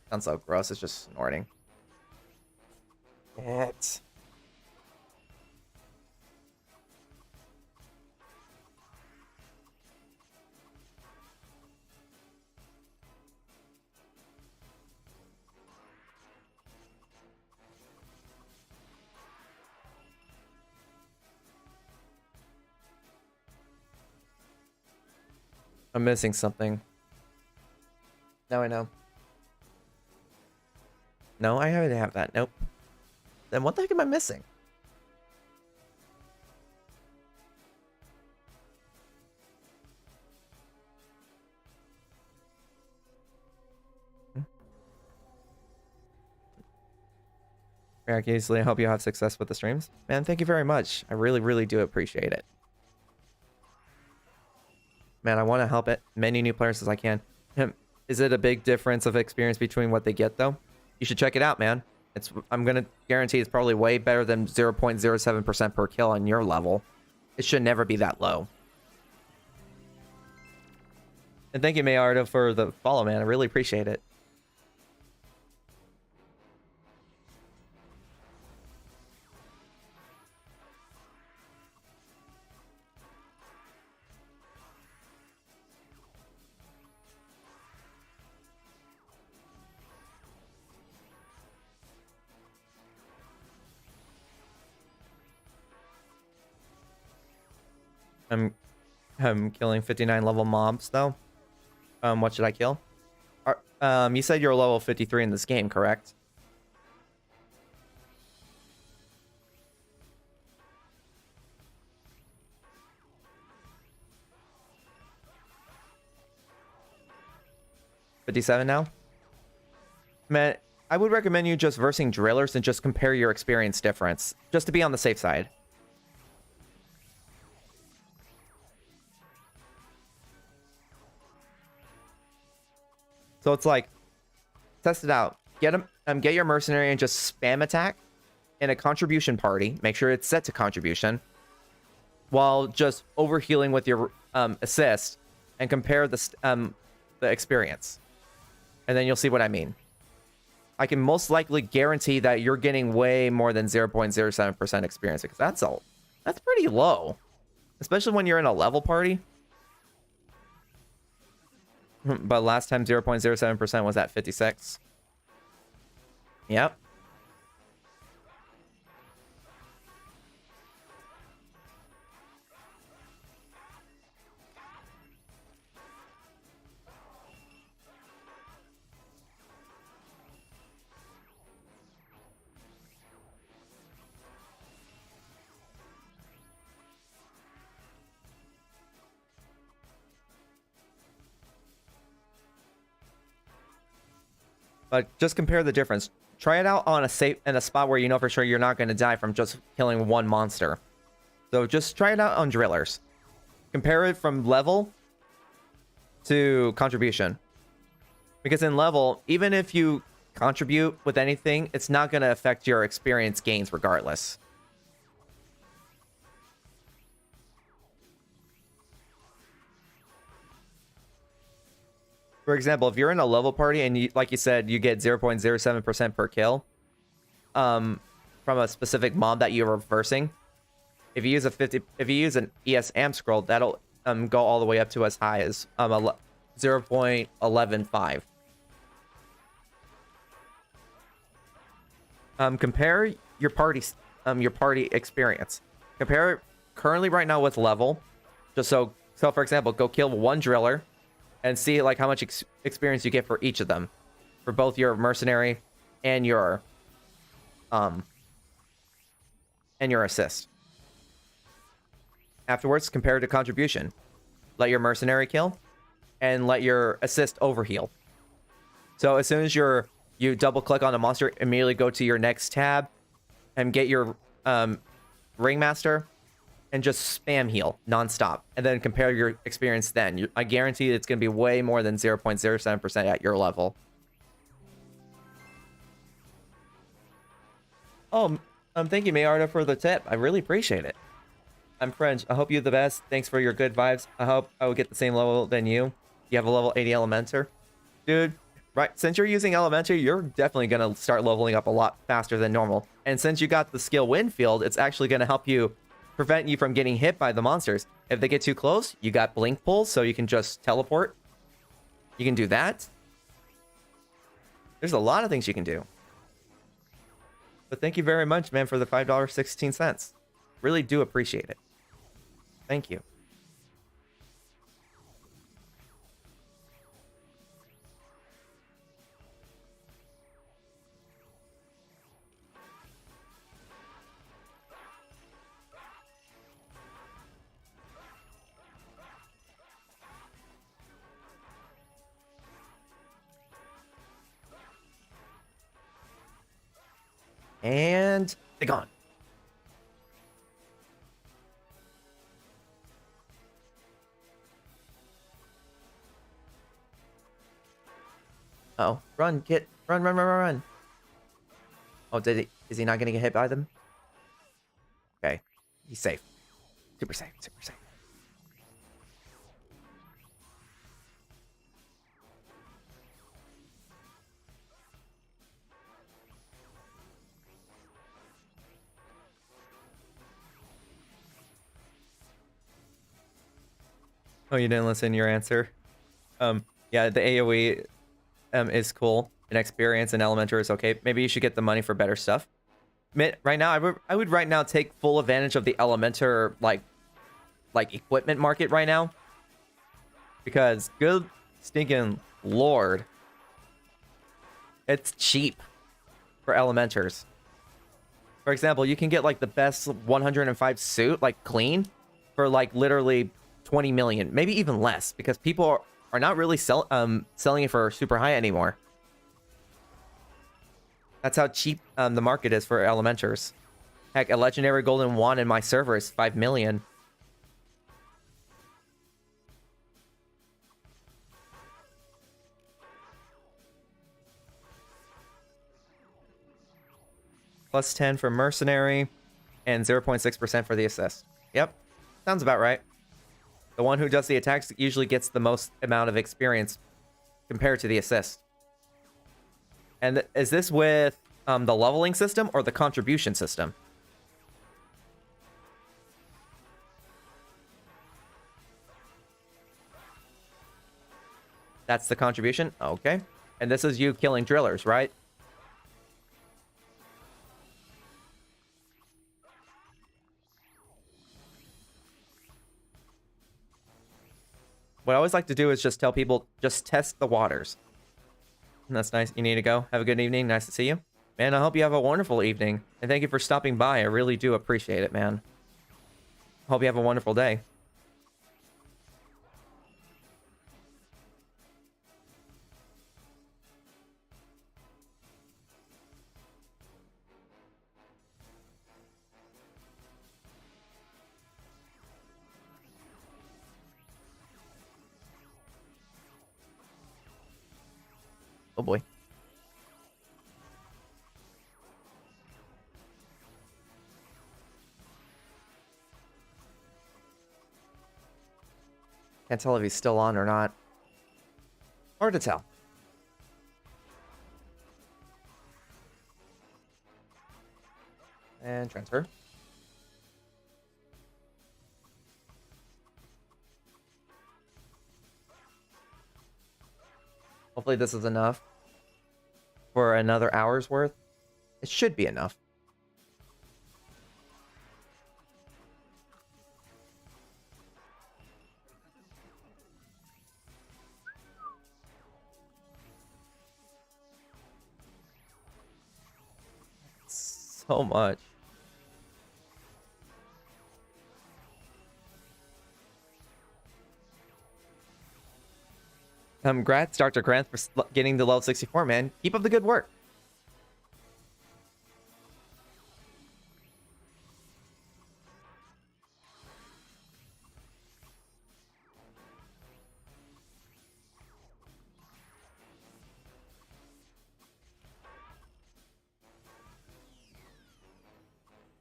Sounds so gross, it's just snorting. It. I'm missing something. Now I know. No, I haven't have that. Nope. Then what the heck am I missing? Miraculously, I hope you have success with the streams. Man, thank you very much. I really, really do appreciate it. Man, I want to help it many new players as I can. Is it a big difference of experience between what they get, though? You should check it out, man. I'm going to guarantee it's probably way better than 0.07% per kill on your level. It should never be that low. And thank you, Mayardo, for the follow, man. I really appreciate it. I'm killing 59 level mobs though. What should I kill? You said you're level 53 in this game, correct? $57 now? Man, I would recommend you just versing drillers and just compare your experience difference, just to be on the safe side. So it's like, test it out. Get your mercenary and just spam attack in a contribution party. Make sure it's set to contribution, while just overhealing with your assist, and compare the experience. And then you'll see what I mean. I can most likely guarantee that you're getting way more than 0.07% experience, because that's pretty low, especially when you're in a level party. But last time 0.07% was at 56. Yep. But just compare the difference. Try it out on a spot where you know for sure you're not going to die from just killing one monster. So just try it out on drillers. Compare it from level to contribution. Because in level, even if you contribute with anything, it's not going to affect your experience gains regardless. For example, if you're in a level party and you, like you said, you get 0.07% per kill from a specific mob that you're reversing, if you use an ES amp scroll, that'll go all the way up to as high as 0.115. Compare your party experience. Compare it currently right now with level. Just so for example, go kill one driller and see like how much experience you get for each of them, for both your mercenary and your assist. Afterwards, compare to contribution. Let your mercenary kill and let your assist overheal. So as soon as you double click on a monster, immediately go to your next tab and get your ringmaster and just spam heal nonstop, and then compare your experience. Then I guarantee it's going to be way more than 0.07% at your level. Oh, thank you, Mayarda, for the tip. I really appreciate it. I'm French. I hope you the best. Thanks for your good vibes. I hope I will get the same level than you. You have a level 80 Elementer. Dude, right, since you're using Elementary, you're definitely going to start leveling up a lot faster than normal. And since you got the skill Windfield, it's actually going to help you prevent you from getting hit by the monsters. If they get too close, you got Blink Pull, so you can just teleport. You can do that. There's a lot of things you can do. But thank you very much, man, for the $5.16. Really do appreciate it. Thank you. And they're gone. Oh, run, kid. Run, run, run, run, run. Oh, is he not going to get hit by them? Okay. He's safe. Super safe, super safe. Oh, you didn't listen to your answer? Yeah, the AoE is cool. And experience and Elementor is okay. Maybe you should get the money for better stuff. Right now, I would right now take full advantage of the Elementor like equipment market right now. Because good stinking lord, it's cheap for Elementors. For example, you can get like the best 105 suit, like clean, for like literally 20 million, maybe even less, because people are not really selling it for super high anymore. That's how cheap the market is for Elementors. Heck, a legendary golden wand in my server is 5 million. Plus 10 for mercenary and 0.6% for the assist. Yep, sounds about right. The one who does the attacks usually gets the most amount of experience compared to the assist. And is this with the leveling system or the contribution system? That's the contribution? Okay. And this is you killing drillers, right? What I always like to do is just tell people, just test the waters. And that's nice. You need to go. Have a good evening. Nice to see you. Man, I hope you have a wonderful evening. And thank you for stopping by. I really do appreciate it, man. Hope you have a wonderful day. Oh boy. Can't tell if he's still on or not. Hard to tell. And transfer. Hopefully this is enough for another hour's worth. It should be enough. So much. Congrats, Dr. Grant, for getting to level 64, man. Keep up the good work.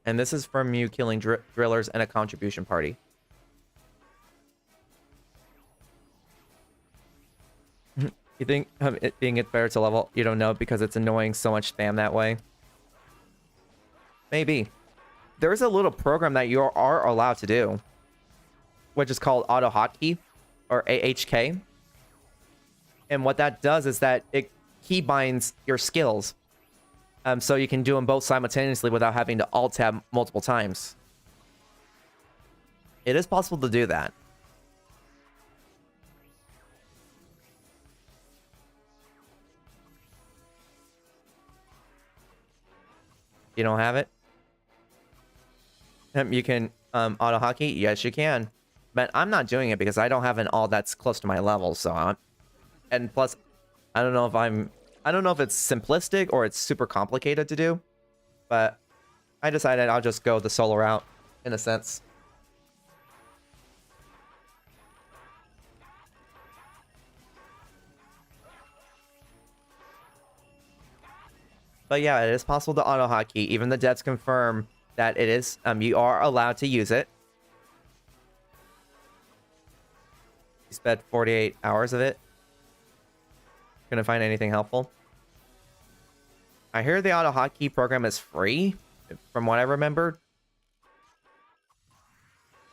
And this is from you killing drillers and a contribution party. You think it being better to level? You don't know because it's annoying so much spam that way. Maybe. There is a little program that you are allowed to do, which is called auto hotkey or AHK. And what that does is that it keybinds your skills. So you can do them both simultaneously without having to alt tab multiple times. It is possible to do that. You don't have it? You can auto hotkey? Yes, you can. But I'm not doing it because I don't have an all that's close to my level. So and plus, I don't know if it's simplistic or it's super complicated to do, but I decided I'll just go the solo route in a sense. But yeah, it is possible to auto hotkey. Even the devs confirm that it is. You are allowed to use it. You spent 48 hours of it. Couldn't find anything helpful. I hear the auto hotkey program is free, from what I remembered.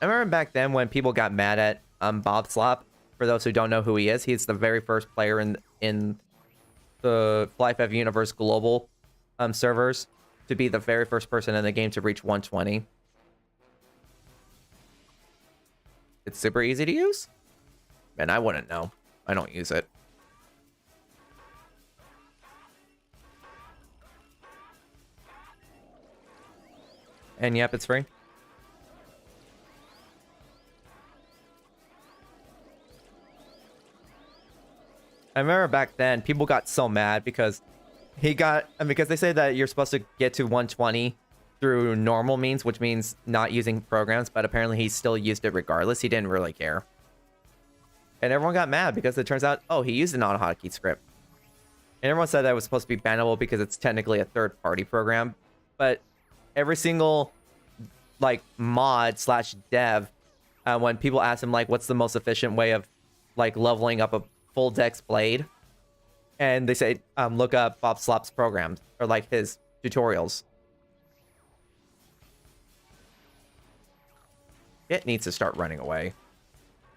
I remember back then when people got mad at Bob Slop. For those who don't know who he is, he's the very first player in the FlyFF Universe Global servers to be the very first person in the game to reach 120. It's super easy to use? Man, I wouldn't know. I don't use it. And yep, it's free. I remember back then, people got so mad because because they say that you're supposed to get to 120 through normal means, which means not using programs, but apparently he still used it regardless. He didn't really care. And everyone got mad because it turns out, oh, he used an auto hotkey script. And everyone said that it was supposed to be bannable because it's technically a third-party program. But every single like mod / dev, when people ask him like what's the most efficient way of like leveling up a full dex blade, and they say look up Bob Slop's programs or like his tutorials. It needs to start running away.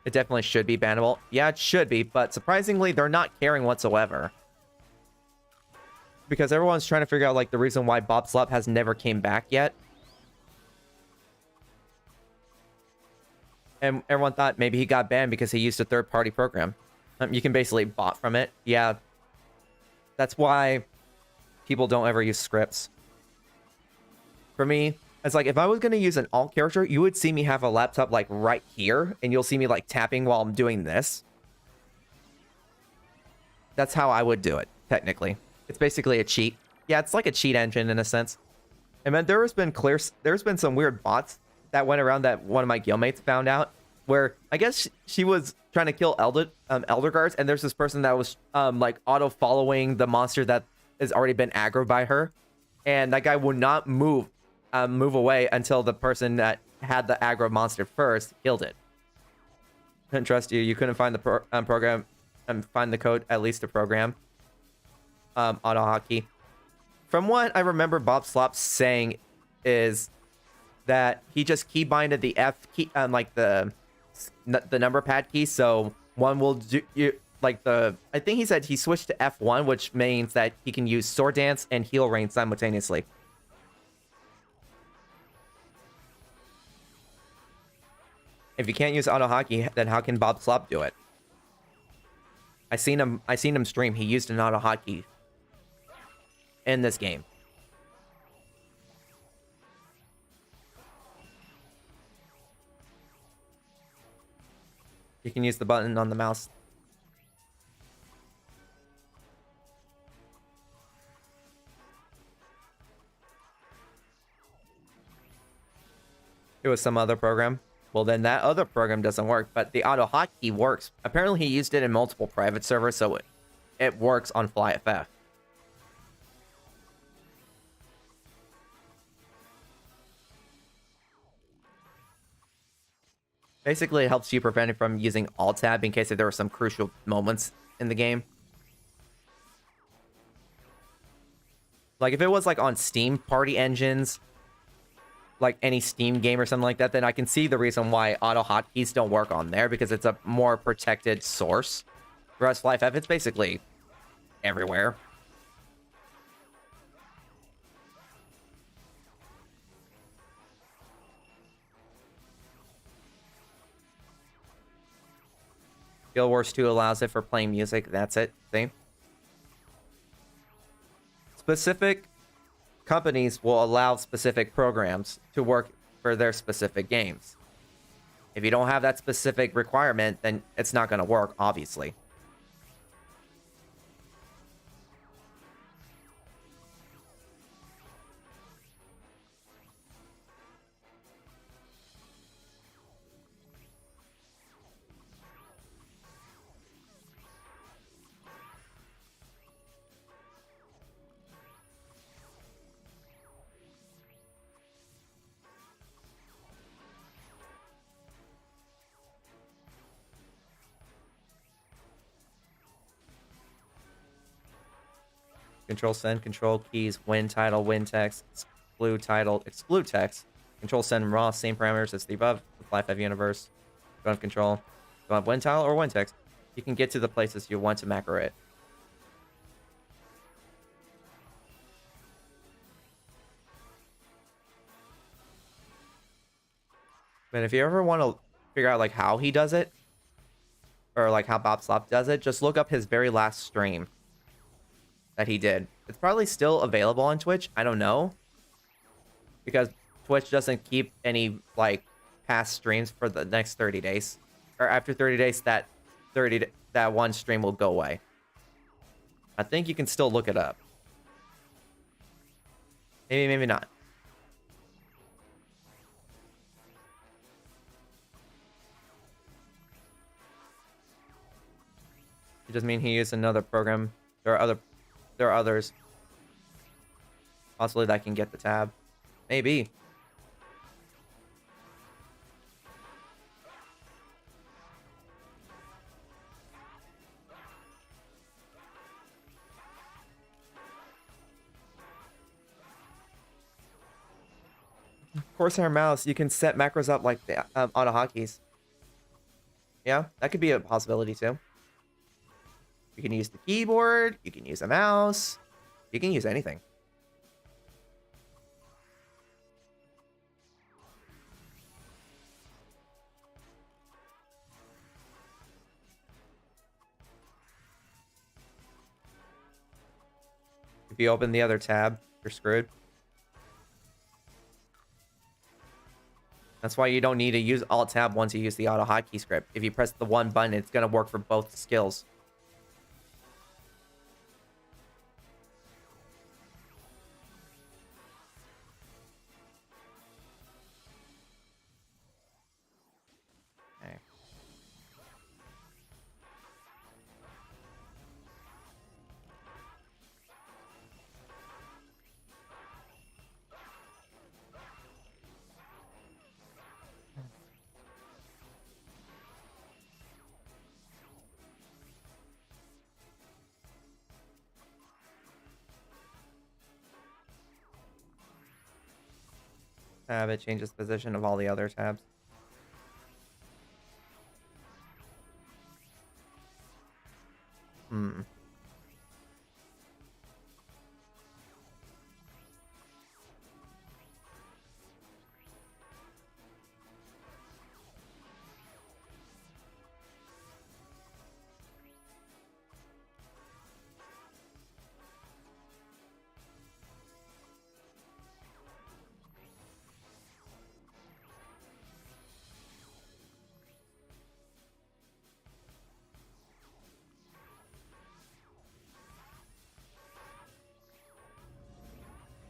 It definitely should be bannable. Yeah, it should be, but surprisingly they're not caring whatsoever. Because everyone's trying to figure out like the reason why Bob Slop has never came back yet. And everyone thought maybe he got banned because he used a third-party program. You can basically bot from it. Yeah. That's why people don't ever use scripts. For me, it's like if I was going to use an alt character, you would see me have a laptop like right here, and you'll see me like tapping while I'm doing this. That's how I would do it, technically. It's basically a cheat. Yeah, it's like a cheat engine in a sense. And then there's been some weird bots that went around that one of my guildmates found out. where I guess she was trying to kill elder guards, and there's this person that was like auto following the monster that has already been aggroed by her, and that guy would not move away until the person that had the aggro monster first killed it. Couldn't trust you. You couldn't find the program and find the code at least to program auto hotkey. From what I remember Bob Slop saying is that he just keybinded the F key, like the number pad key, so one will do like I think he said he switched to F1, which means that he can use sword dance and heal rain simultaneously. If you can't use auto hotkey, then how can Bob Slop do it? I seen him stream. He used an auto hotkey in this game. You can use the button on the mouse. It was some other program. Well, then that other program doesn't work, but the auto hotkey works. Apparently, he used it in multiple private servers, so it works on FlyFF. Basically, it helps you prevent it from using Alt-Tab in case if there were some crucial moments in the game. Like, if it was, like, on Steam party engines, like any Steam game or something like that, then I can see the reason why auto hotkeys don't work on there, because it's a more protected source. Whereas FlyFF, it's basically everywhere. Guild Wars 2 allows it for playing music. That's it. See? Specific companies will allow specific programs to work for their specific games. If you don't have that specific requirement, then it's not going to work, obviously. Control send, control keys, win title, win text, exclude title, exclude text. Control send raw, same parameters as the above. The FlyFF universe. Don't have control. Don't have win title or win text. You can get to the places you want to macro it. But if you ever want to figure out like how he does it, or like how Bob Slop does it, just look up his very last stream that he did. It's probably still available on Twitch. I don't know, because Twitch doesn't keep any like past streams for the next 30 days, or after 30 days that one stream will go away. I think you can still look it up. Maybe not. It doesn't mean he used another program. There are others. Possibly that can get the tab. Maybe. Corsair mouse, you can set macros up like the auto hotkeys. Yeah, that could be a possibility too. You can use the keyboard, you can use a mouse, you can use anything. If you open the other tab, you're screwed. That's why you don't need to use Alt-Tab once you use the auto hotkey script. If you press the one button, it's going to work for both skills. Okay. tab, it changes position of all the other tabs. Hmm.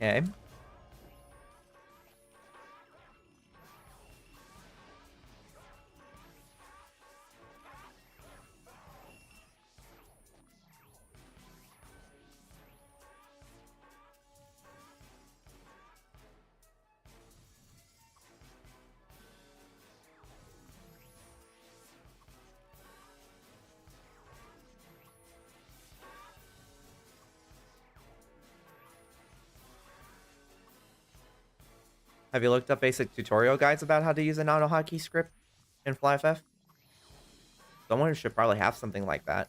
Okay. Have you looked up basic tutorial guides about how to use an auto hotkey script in FlyFF? Someone should probably have something like that.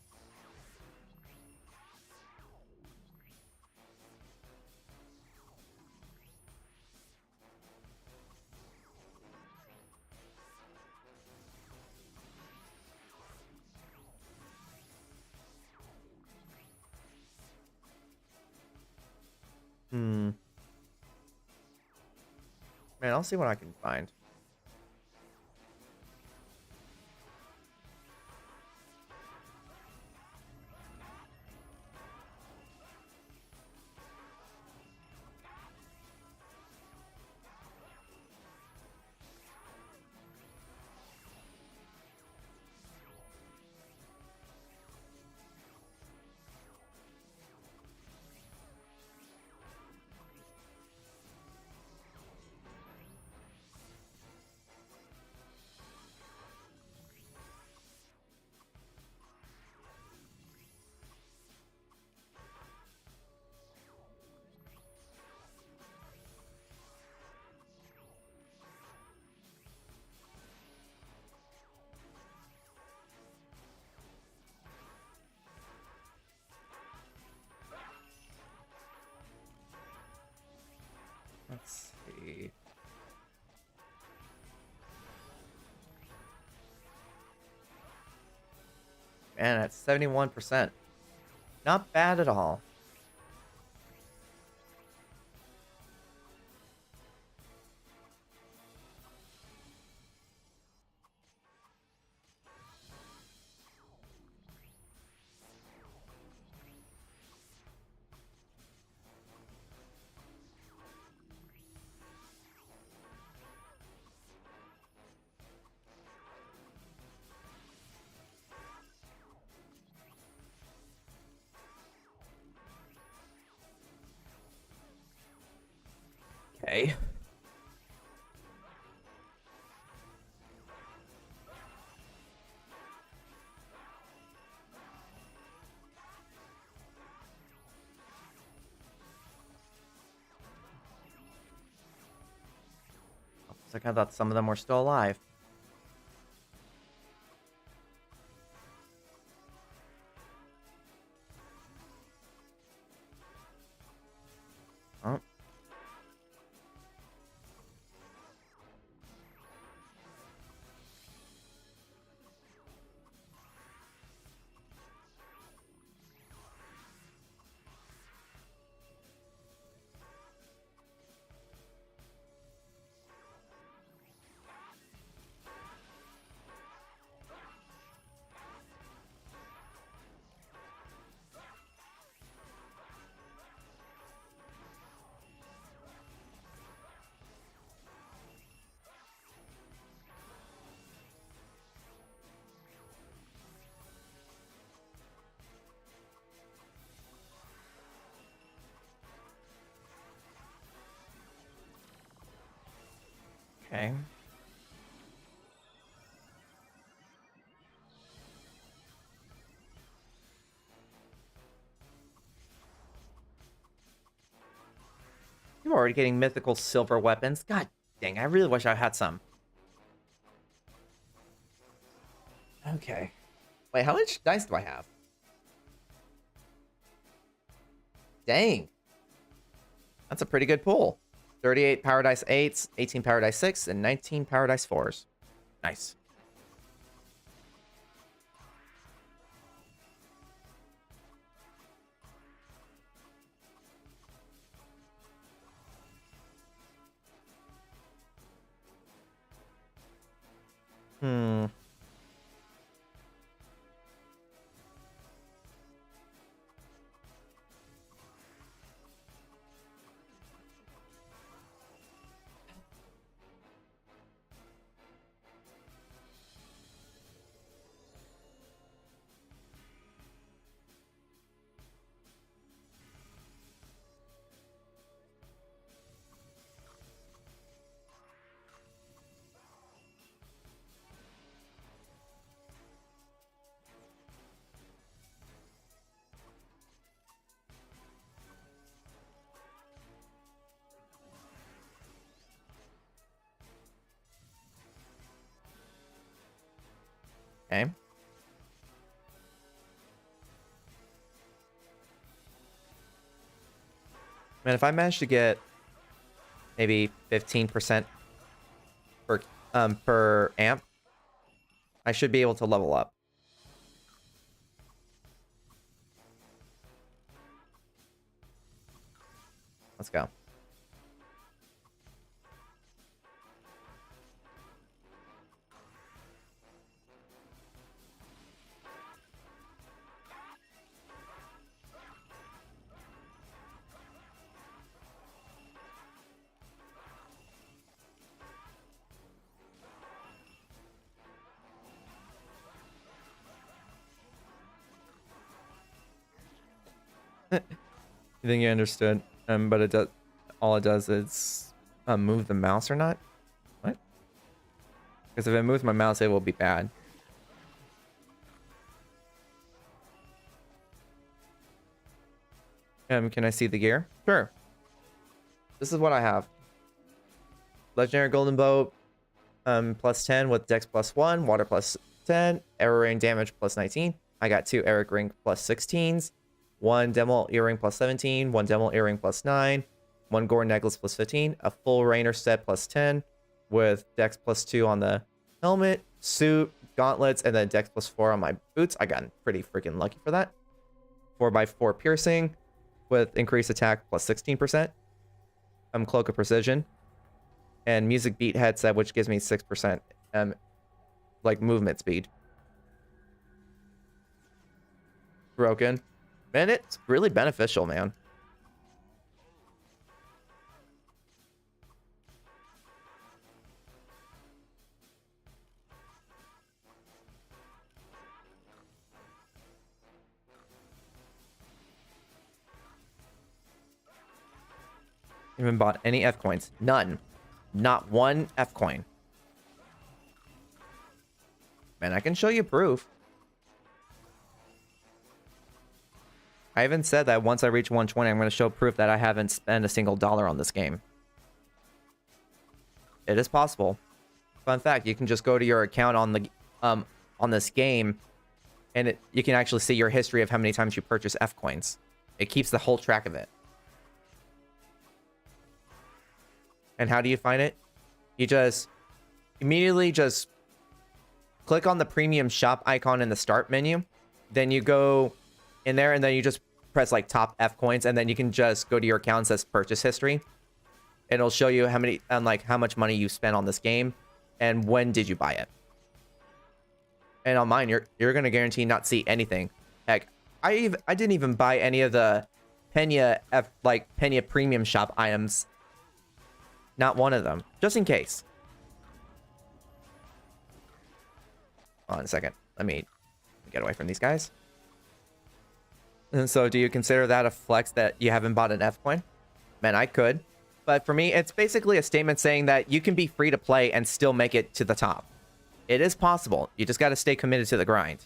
Hmm. Man, I'll see what I can find. Let's see. Man, that's 71%. Not bad at all. Okay. Looks like I thought some of them were still alive. Oh. Okay. You're already getting mythical silver weapons. God Dang, I really wish I had some. Okay. Wait, how much dice do I have? Dang. That's a pretty good pool. 38 Paradise 8s, 18 Paradise 6, and 19 Paradise 4s. Nice. Hmm. Okay. Man, if I manage to get maybe 15% per amp, I should be able to level up. Let's go. You think you understood? But it does. All it does is move the mouse or not? What? Because if it moves my mouse, it will be bad. Can I see the gear? Sure. This is what I have. Legendary Golden Bow, plus 10 with Dex plus 1, Water plus 10, Arrow Ring damage plus 19. I got 2 Eric Ring plus 16s, 1 Demol Earring plus 17, 1 Demol Earring plus 9, 1 Gore Necklace plus 15, a full Rainer set plus 10 with Dex plus 2 on the helmet, suit, gauntlets, and then Dex plus 4 on my boots. I got pretty freaking lucky for that. 4x4 piercing with increased attack plus 16%. Cloak of Precision. And Music Beat headset, which gives me 6% like movement speed. Broken. Man, it's really beneficial, man. Even bought any F coins? None. Not one F coin. Man, I can show you proof. I even said that once I reach 120, I'm going to show proof that I haven't spent a single dollar on this game. It is possible. Fun fact, you can just go to your account on the on this game, and you can actually see your history of how many times you purchase F coins. It keeps the whole track of it. And how do you find it? You just immediately just click on the premium shop icon in the start menu. Then you go in there and then you just press like top F coins, and then you can just go to your account that says purchase history. And it'll show you how many and like how much money you spent on this game and when did you buy it. And on mine, you're gonna guarantee not see anything. Heck, I didn't even buy any of the Pena premium shop items. Not one of them. Just in case. Hold on a second. Let me get away from these guys. And so do you consider that a flex that you haven't bought an F coin? Man, I could. But for me, it's basically a statement saying that you can be free to play and still make it to the top. It is possible. You just got to stay committed to the grind.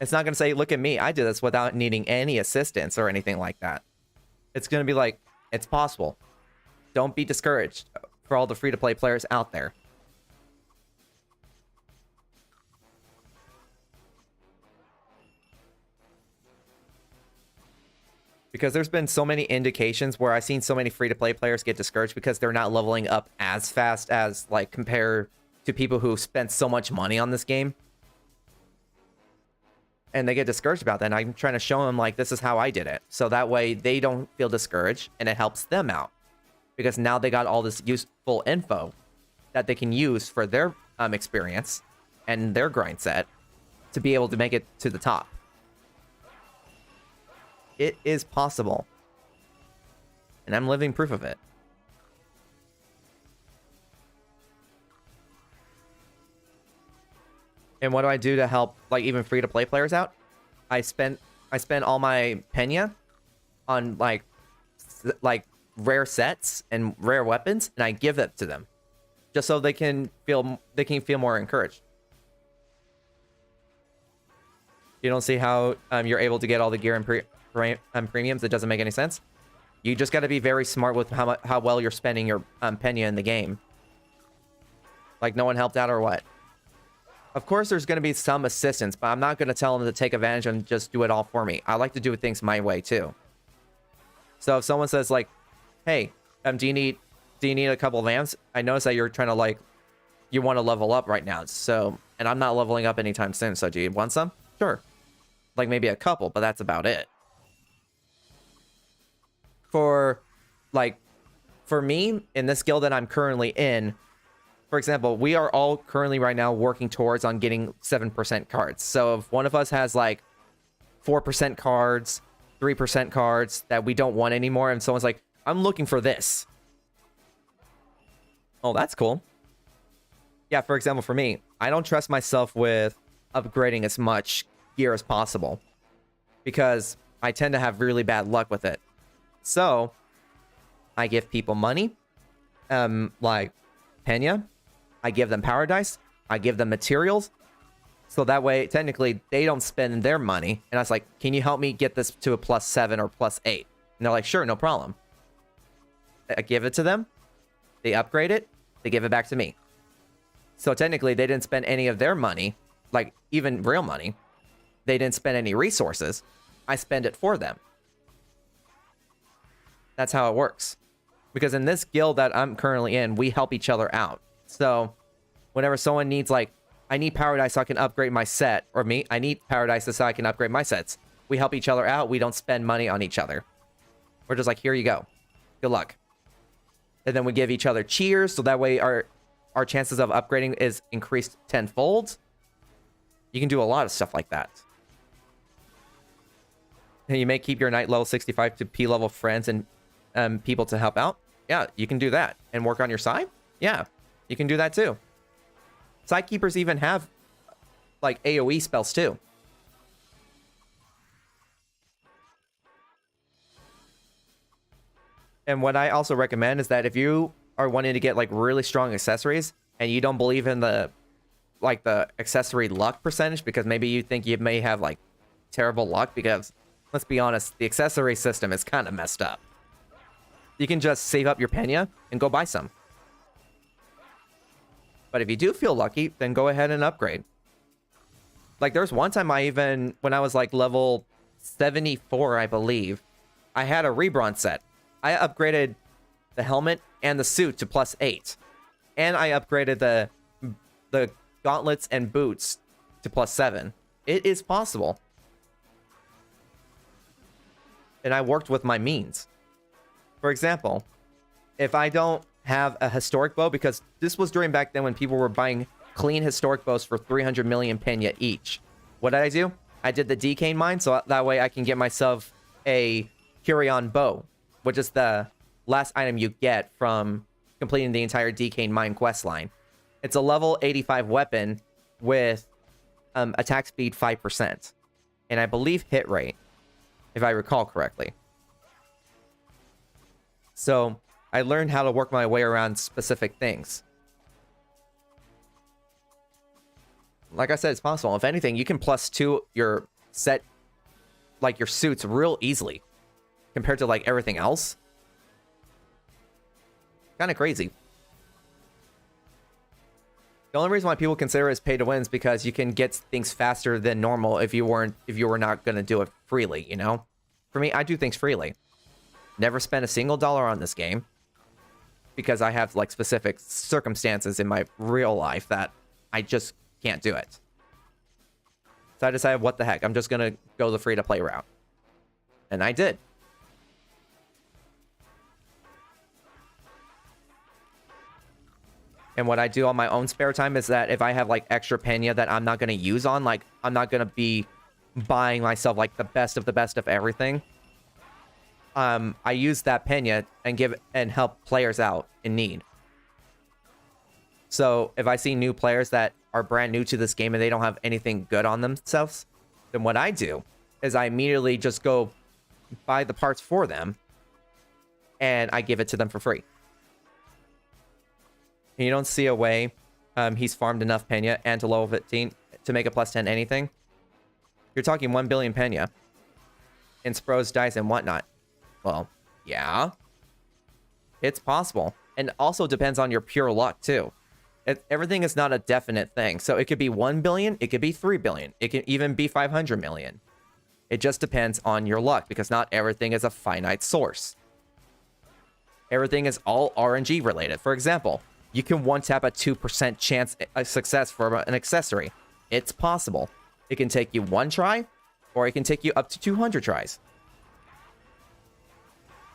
It's not going to say, look at me. I did this without needing any assistance or anything like that. It's going to be like, it's possible. Don't be discouraged. for all the free-to-play players out there. Because there's been so many indications where I've seen so many free-to-play players get discouraged because they're not leveling up as fast as, like, compared to people who spent so much money on this game. And they get discouraged about that, and I'm trying to show them, like, this is how I did it. So that way they don't feel discouraged, and it helps them out. Because now they got all this useful info that they can use for their experience and their grind set to be able to make it to the top. It is possible. And I'm living proof of it. And what do I do to help, like, even free-to-play players out? I spend all my Pena on, like rare sets and rare weapons, and I give it to them. Just so they can feel more encouraged. You don't see how you're able to get all the gear and premiums? It doesn't make any sense. You just got to be very smart with how well you're spending your Pena in the game. Like, no one helped out or what? Of course, there's going to be some assistance, but I'm not going to tell them to take advantage and just do it all for me. I like to do things my way too. So if someone says, like, "Hey, do you need a couple of amps?" I notice that you're trying to, like, you want to level up right now. So, and I'm not leveling up anytime soon. So do you want some? Sure. Like maybe a couple, but that's about it. For me, in this guild that I'm currently in, for example, we are all currently right now working towards on getting 7% cards. So if one of us has like 4% cards, 3% cards that we don't want anymore, and someone's like, "I'm looking for this." Oh, that's cool. Yeah, for example, for me, I don't trust myself with upgrading as much gear as possible because I tend to have really bad luck with it. So I give people money, like Pena. I give them Paradise. I give them materials. So that way, technically, they don't spend their money. And I was like, "Can you help me get this to a +7 or +8? And they're like, "Sure, no problem." I give it to them. They upgrade it. They give it back to me. So technically, they didn't spend any of their money, like even real money. They didn't spend any resources. I spend it for them. That's how it works. Because in this guild that I'm currently in, we help each other out. So whenever someone needs, like, "I need Paradise so I can upgrade my set," or me, "I need Paradise so I can upgrade my sets," we help each other out. We don't spend money on each other. We're just like, "Here you go. Good luck." And then we give each other cheers, so that way our chances of upgrading is increased tenfold. You can do a lot of stuff like that. And you may keep your knight level 65 to P level friends and people to help out. Yeah, you can do that. And work on your side? Yeah, you can do that too. Side keepers even have, like, AoE spells too. And what I also recommend is that if you are wanting to get, like, really strong accessories and you don't believe in the accessory luck percentage, because maybe you think you may have, like, terrible luck, because let's be honest, the accessory system is kind of messed up. You can just save up your Pena and go buy some. But if you do feel lucky, then go ahead and upgrade. Like, there's one time when I was, like, level 74, I believe, I had a rebronze set. I upgraded the helmet and the suit to +8. And I upgraded the gauntlets and boots to +7. It is possible. And I worked with my means. For example, if I don't have a historic bow, because this was during back then when people were buying clean historic bows for 300 million Pena each. What did I do? I did the decane mine, so that way I can get myself a Curion bow, which is the last item you get from completing the entire decane mine quest line. It's a level 85 weapon with attack speed 5%. And I believe hit rate, if I recall correctly. So I learned how to work my way around specific things. Like I said, it's possible. If anything, you can +2 your set, like your suits, real easily compared to, like, everything else. Kind of crazy. The only reason why people consider it as pay to win is because you can get things faster than normal if you were not going to do it freely, you know? For me, I do things freely. Never spent a single dollar on this game because I have like specific circumstances in my real life that I just can't do it. So I decided, what the heck, I'm just going to go the free-to-play route. And I did. And what I do on my own spare time is that if I have like extra pena that I'm not going to use on, like I'm not going to be buying myself like the best of everything. I use that pena and help players out in need. So if I see new players that are brand new to this game and they don't have anything good on themselves, then what I do is I immediately just go buy the parts for them and I give it to them for free. And you don't see a way he's farmed enough pena and to level 15 to make a plus 10 anything. You're talking 1 billion pena in Spro's dice and whatnot. Well, yeah, it's possible. And also depends on your pure luck too. Everything is not a definite thing. So it could be 1 billion, it could be 3 billion, it can even be 500 million. It just depends on your luck because not everything is a finite source. Everything is all RNG related. For example, you can one-tap a 2% chance of success for an accessory. It's possible. It can take you 1 try, or it can take you up to 200 tries.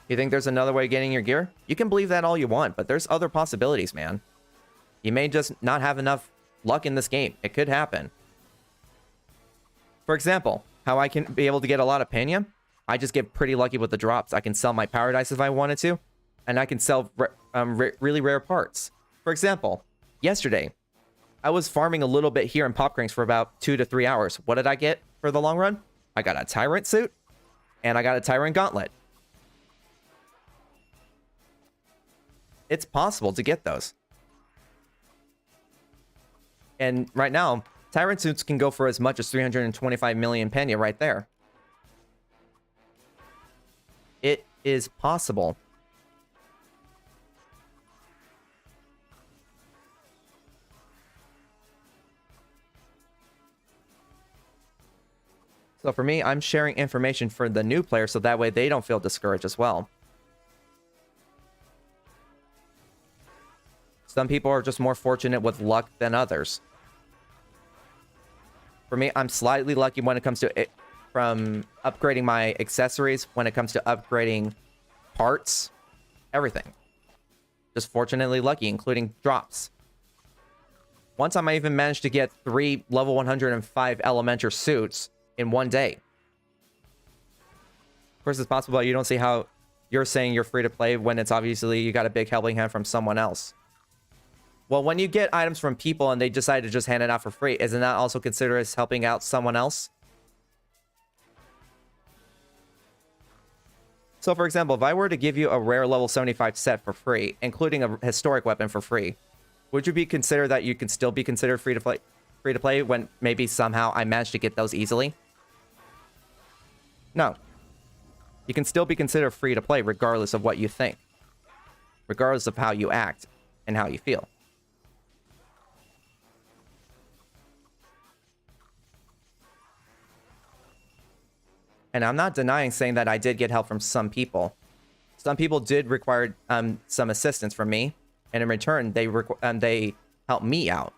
You think there's another way of getting your gear? You can believe that all you want, but there's other possibilities, man. You may just not have enough luck in this game. It could happen. For example, how I can be able to get a lot of pena? I just get pretty lucky with the drops. I can sell my paradise if I wanted to, and I can sell really rare parts. For example, yesterday, I was farming a little bit here in Pop Cranks for about 2 to 3 hours. What did I get for the long run? I got a Tyrant suit, and I got a Tyrant gauntlet. It's possible to get those. And right now, Tyrant suits can go for as much as 325 million pena right there. It is possible. So for me, I'm sharing information for the new player so that way they don't feel discouraged as well. Some people are just more fortunate with luck than others. For me, I'm slightly lucky when it comes to from upgrading my accessories, when it comes to upgrading parts, everything. Just fortunately lucky, including drops. One time I even managed to get 3 level 105 Elementor suits in one day. Of course, it's possible that you don't see how you're saying you're free to play when it's obviously you got a big helping hand from someone else. Well, when you get items from people and they decide to just hand it out for free, isn't that also considered as helping out someone else? So, for example, if I were to give you a rare level 75 set for free, including a historic weapon for free, would you be considered that you can still be considered free to play when maybe somehow I managed to get those easily? No. You can still be considered free to play regardless of what you think, regardless of how you act and how you feel. And I'm not denying saying that I did get help from some people. Some people did require some assistance from me, and in return, they helped me out.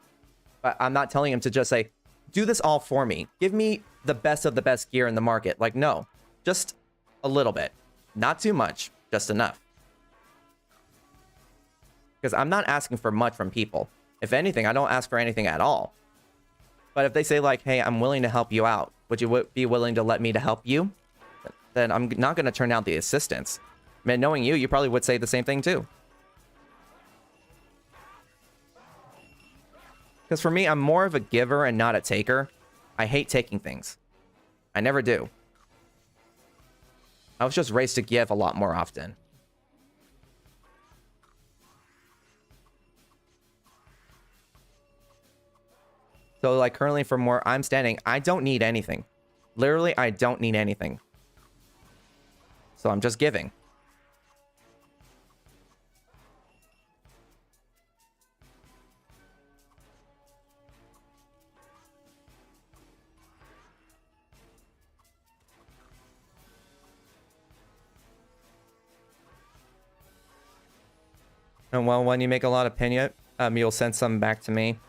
But I'm not telling them to just say, do this all for me. Give me the best of the best gear in the market. Like, no, just a little bit. Not too much, just enough. Because I'm not asking for much from people. If anything, I don't ask for anything at all. But if they say like, hey, I'm willing to help you out, would you be willing to let me to help you? Then I'm not going to turn down the assistance. Man, knowing you, you probably would say the same thing too. Because for me, I'm more of a giver and not a taker. I hate taking things. I never do. I was just raised to give a lot more often. So like currently from where I'm standing, I don't need anything. Literally, I don't need anything. So I'm just giving. And well, when you make a lot of Pena, you'll send some back to me.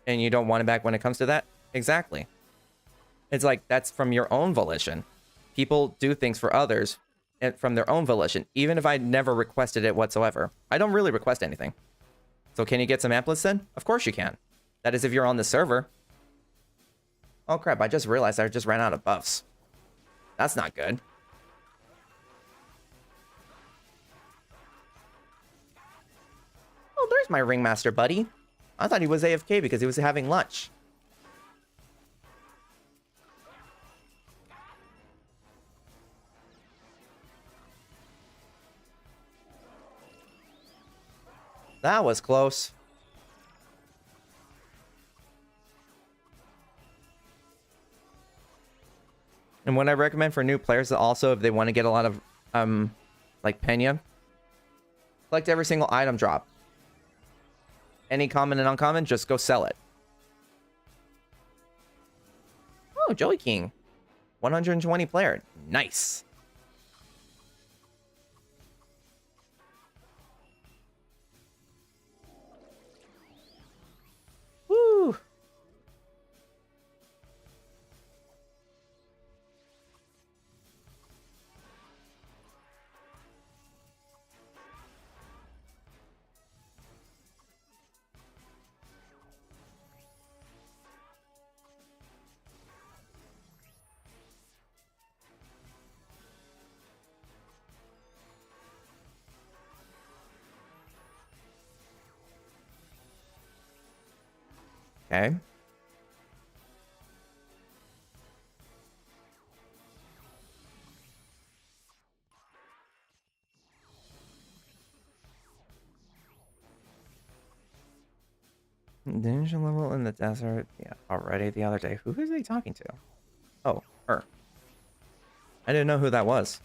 And you don't want it back when it comes to that? Exactly. It's like, that's from your own volition. People do things for others and from their own volition, even if I never requested it whatsoever. I don't really request anything. So can you get some amplets then? Of course you can. That is if you're on the server. Oh crap, I just realized I just ran out of buffs. That's not good. Oh, there's my ringmaster buddy. I thought he was AFK because he was having lunch. That was close. And what I recommend for new players also, if they want to get a lot of, like Pena, collect every single item drop. Any common and uncommon, just go sell it. Oh, Joey King. 120 player. Nice. Woo. Okay. Ninja level in the desert. Yeah, already the other day. Who is he talking to? Oh, her. I didn't know who that was.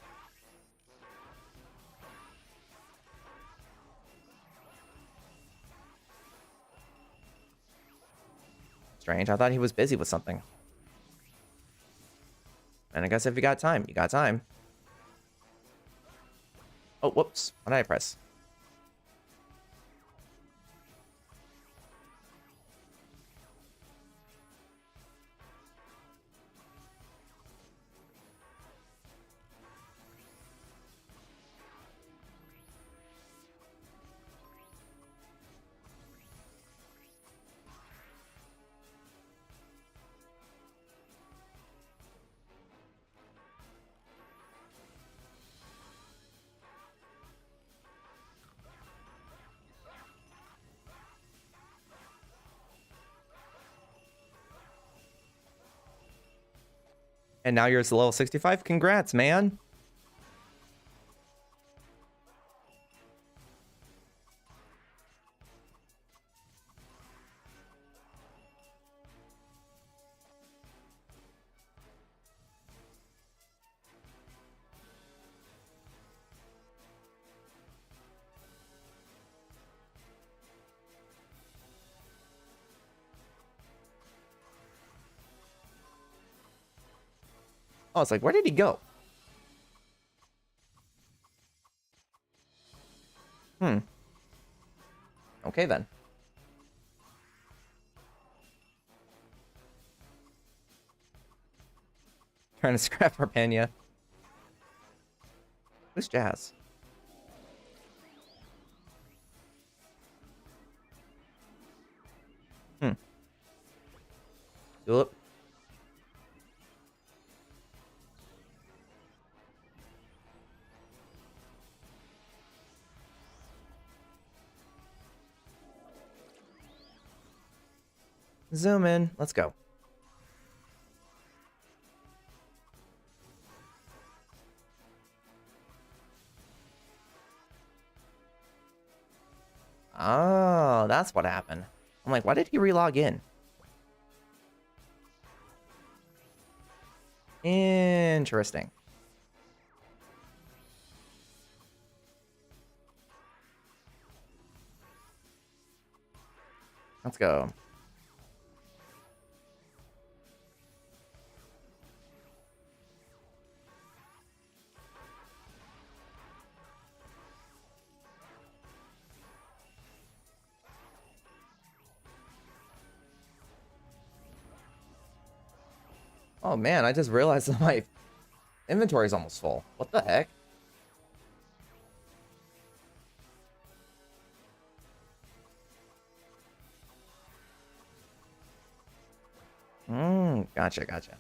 Strange. I thought he was busy with something. And I guess if you got time, you got time. Oh, whoops. What did I press? And now you're at level 65. Congrats, man. Oh, it's like, where did he go? Okay, then. Trying to scrap our Pena. Who's Jazz? Tulip. Zoom in. Let's go. Oh, that's what happened. I'm like, why did he relog in? Interesting. Let's go. Oh man, I just realized that my inventory is almost full. What the heck? Gotcha, gotcha.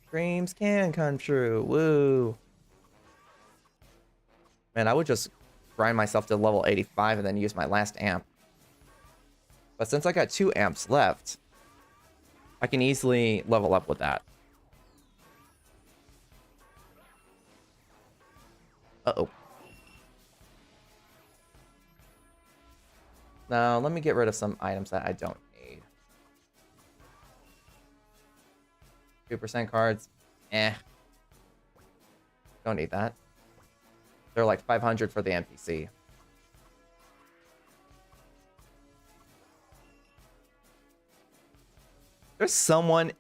Dreams can come true. Woo. Man, I would just grind myself to level 85 and then use my last amp. But since I got 2 amps left, I can easily level up with that. Uh-oh. Now, let me get rid of some items that I don't need. 2% cards. Eh. Don't need that. They're like 500 for the NPC. There's someone...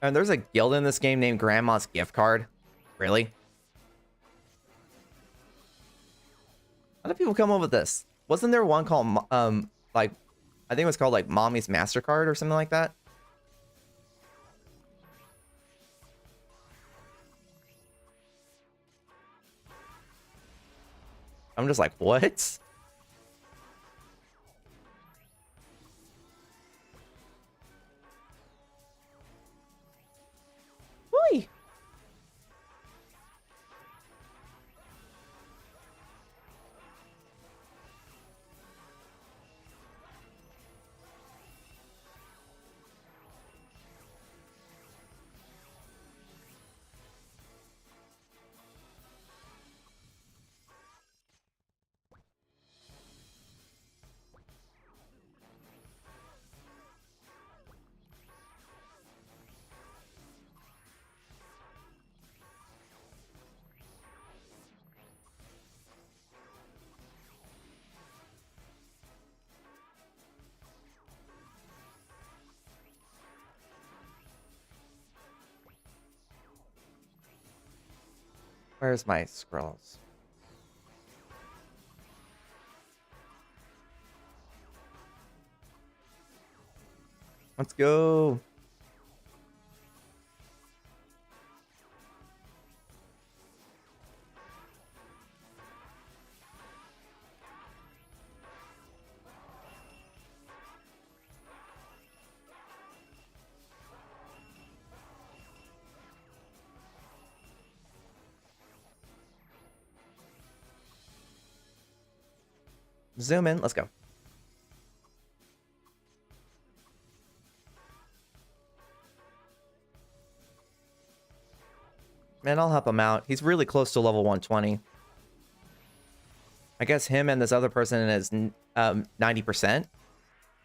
And there's a guild in this game named Grandma's Gift Card. Really? How do people come up with this? Wasn't there one called, like, I think it was called, like, Mommy's MasterCard or something like that? I'm just like, what? Oi! Where's my scrolls? Let's go. Zoom in. Let's go. Man, I'll help him out. He's really close to level 120. I guess him and this other person is 90%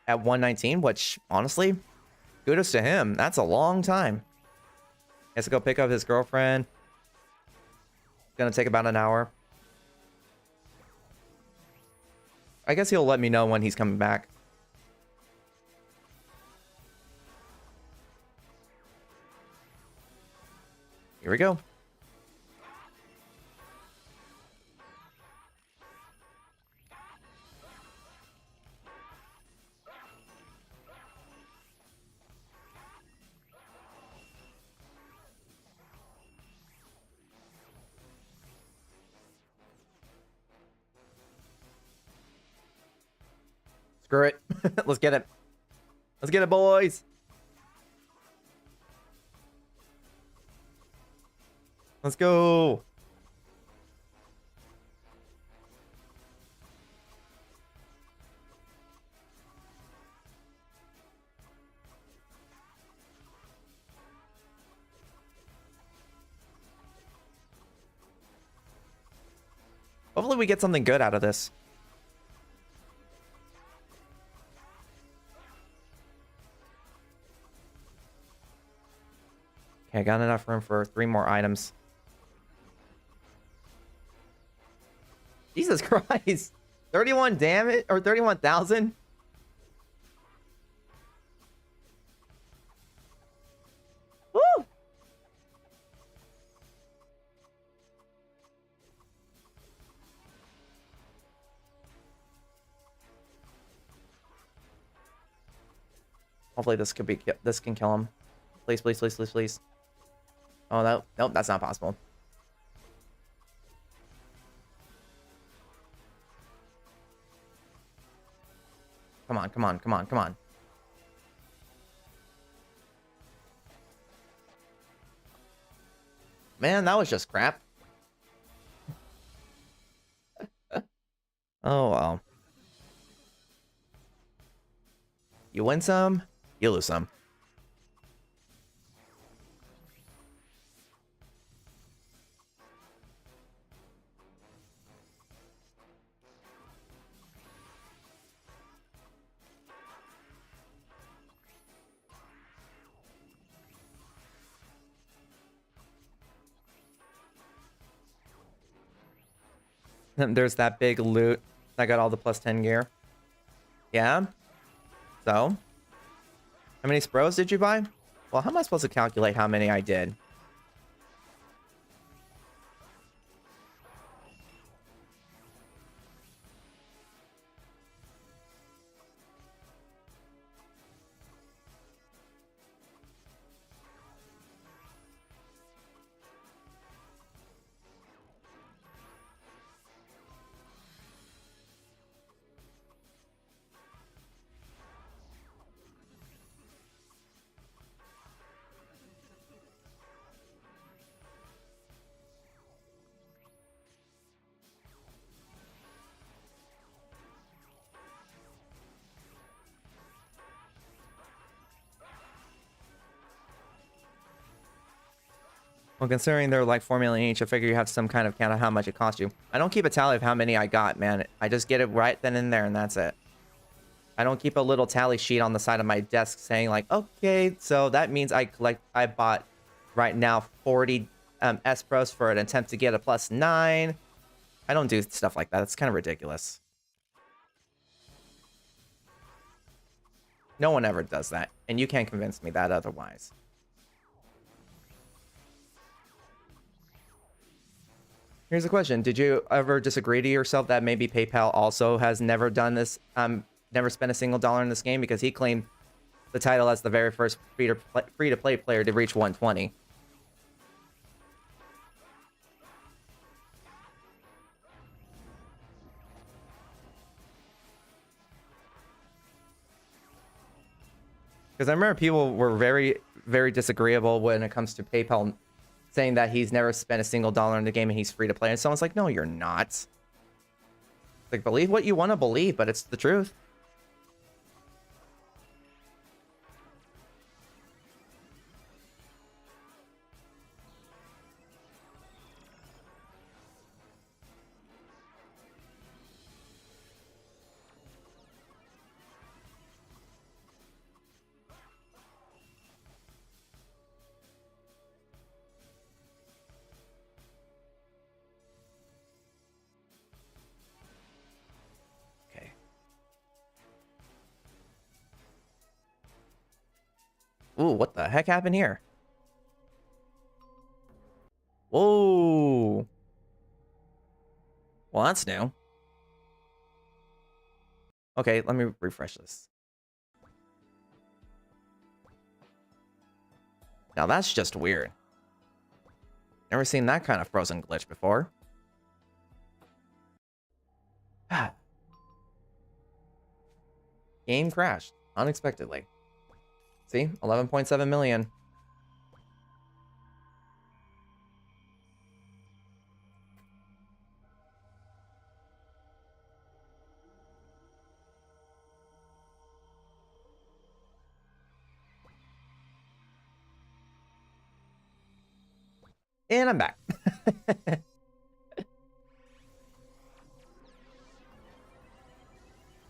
at 119, which, honestly, kudos to him. That's a long time. He has to go pick up his girlfriend. Gonna take about an hour. I guess he'll let me know when he's coming back. Here we go. Screw it. Let's get it. Let's get it, boys. Let's go. Hopefully we get something good out of this. Okay, I got enough room for 3 more items. Jesus Christ. 31 damage or 31,000? Woo! Hopefully this could be this can kill him. Please, please, please, please, please. Oh no, nope, that's not possible. Come on, come on, come on, come on. Man, that was just crap. Oh well. You win some, you lose some. There's that big loot that got all the plus 10 gear. Yeah. So, how many Spros did you buy? Well, how am I supposed to calculate how many I did? Well, considering they're like 4 million each, I figure you have some kind of count of how much it cost you. I don't keep a tally of how many I got, man. I just get it right then and there, and that's it. I don't keep a little tally sheet on the side of my desk saying like, okay, so that means I bought right now 40 S Pros for an attempt to get a plus 9. I don't do stuff like that. It's kind of ridiculous. No one ever does that, and you can't convince me that otherwise. Here's a question. Did you ever disagree to yourself that maybe PayPal also has never done this, never spent a single dollar in this game? Because he claimed the title as the very first free-to-play player to reach 120. Because I remember people were very, very disagreeable when it comes to PayPal saying that he's never spent a single dollar in the game and he's free to play. And someone's like, no, you're not. Like, believe what you want to believe, but it's the truth. Ooh, what the heck happened here? Whoa. Well, that's new. Okay, let me refresh this. Now that's just weird. Never seen that kind of frozen glitch before. Game crashed unexpectedly. See, 11.7 million. And I'm back.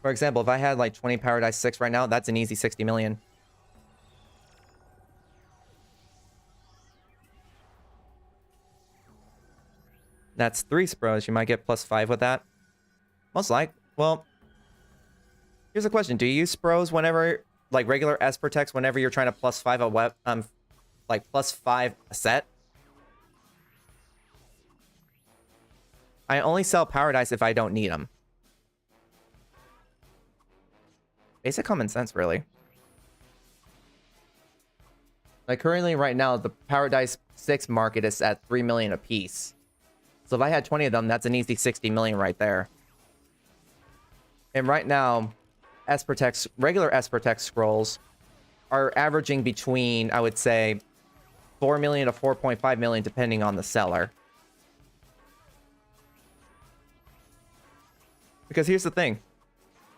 For example, if I had like 20 Paradise 6 right now, that's an easy 60 million. That's 3 Spros. You might get +5 with that. Most like. Well, here's a question. Do you use Spros whenever, like regular S protects, whenever you're trying to +5 a web, like +5 a set? I only sell Paradise if I don't need them. Basic common sense, really. Like currently right now, the Paradise 6 market is at 3 million a piece. So if I had 20 of them, that's an easy 60 million right there. And right now, regular Espertech scrolls are averaging between, I would say, 4 million to 4.5 million, depending on the seller. Because here's the thing.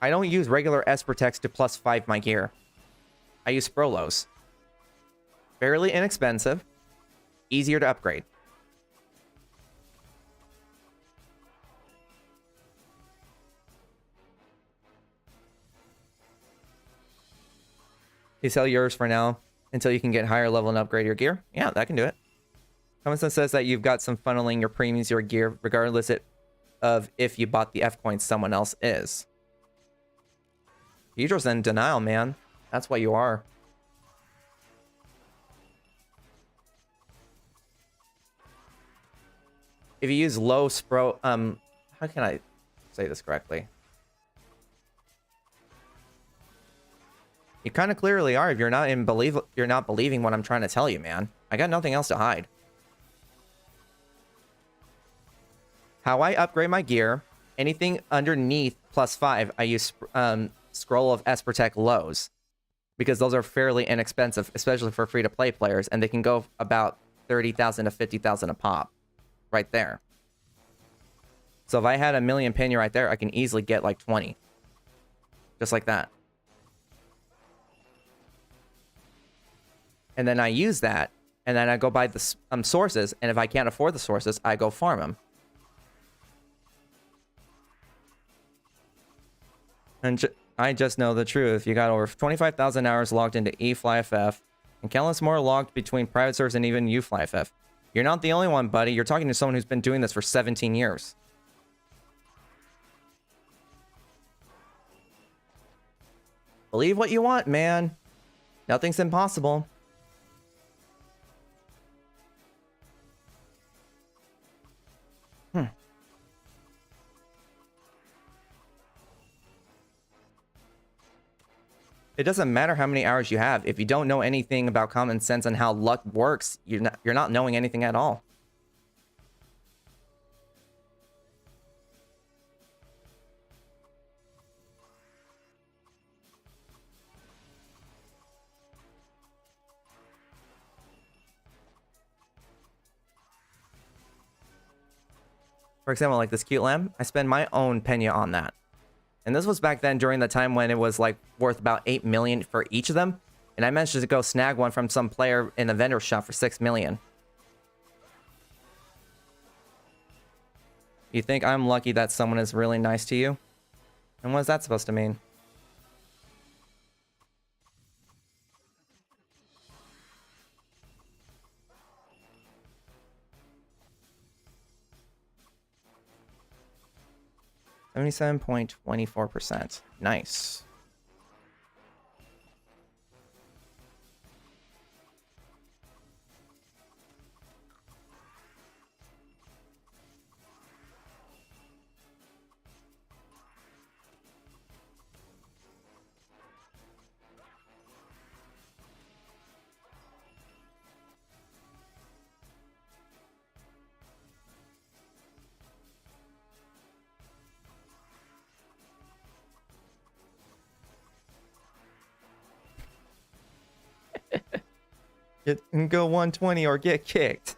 I don't use regular Espertechs to +5 my gear. I use Sprolos. Fairly inexpensive. Easier to upgrade. You sell yours for now until you can get higher level and upgrade your gear? Yeah, that can do it. Common sense says that you've got some funneling your premiums, your gear, regardless of if you bought the F coins someone else is. You're just in denial, man. That's what you are. If you use low spro, how can I say this correctly? You kind of clearly are if you're not believing what I'm trying to tell you, man. I got nothing else to hide. How I upgrade my gear, anything underneath +5, I use Scroll of Espertech lows. Because those are fairly inexpensive, especially for free-to-play players, and they can go about 30,000 to 50,000 a pop. Right there. So if I had a million pin right there, I can easily get like 20. Just like that. And then I use that, and then I go buy the sources, and if I can't afford the sources, I go farm them. And I just know the truth. You got over 25,000 hours logged into FlyFF, and countless more logged between private servers and even FlyFF. You're not the only one, buddy. You're talking to someone who's been doing this for 17 years. Believe what you want, man. Nothing's impossible. It doesn't matter how many hours you have. If you don't know anything about common sense and how luck works, you're not knowing anything at all. For example, like this cute lamb, I spend my own pena on that. And this was back then during the time when it was like worth about 8 million for each of them. And I managed to go snag one from some player in a vendor shop for 6 million. You think I'm lucky that someone is really nice to you? And what is that supposed to mean? $77.24%. Nice. You can go 120 or get kicked.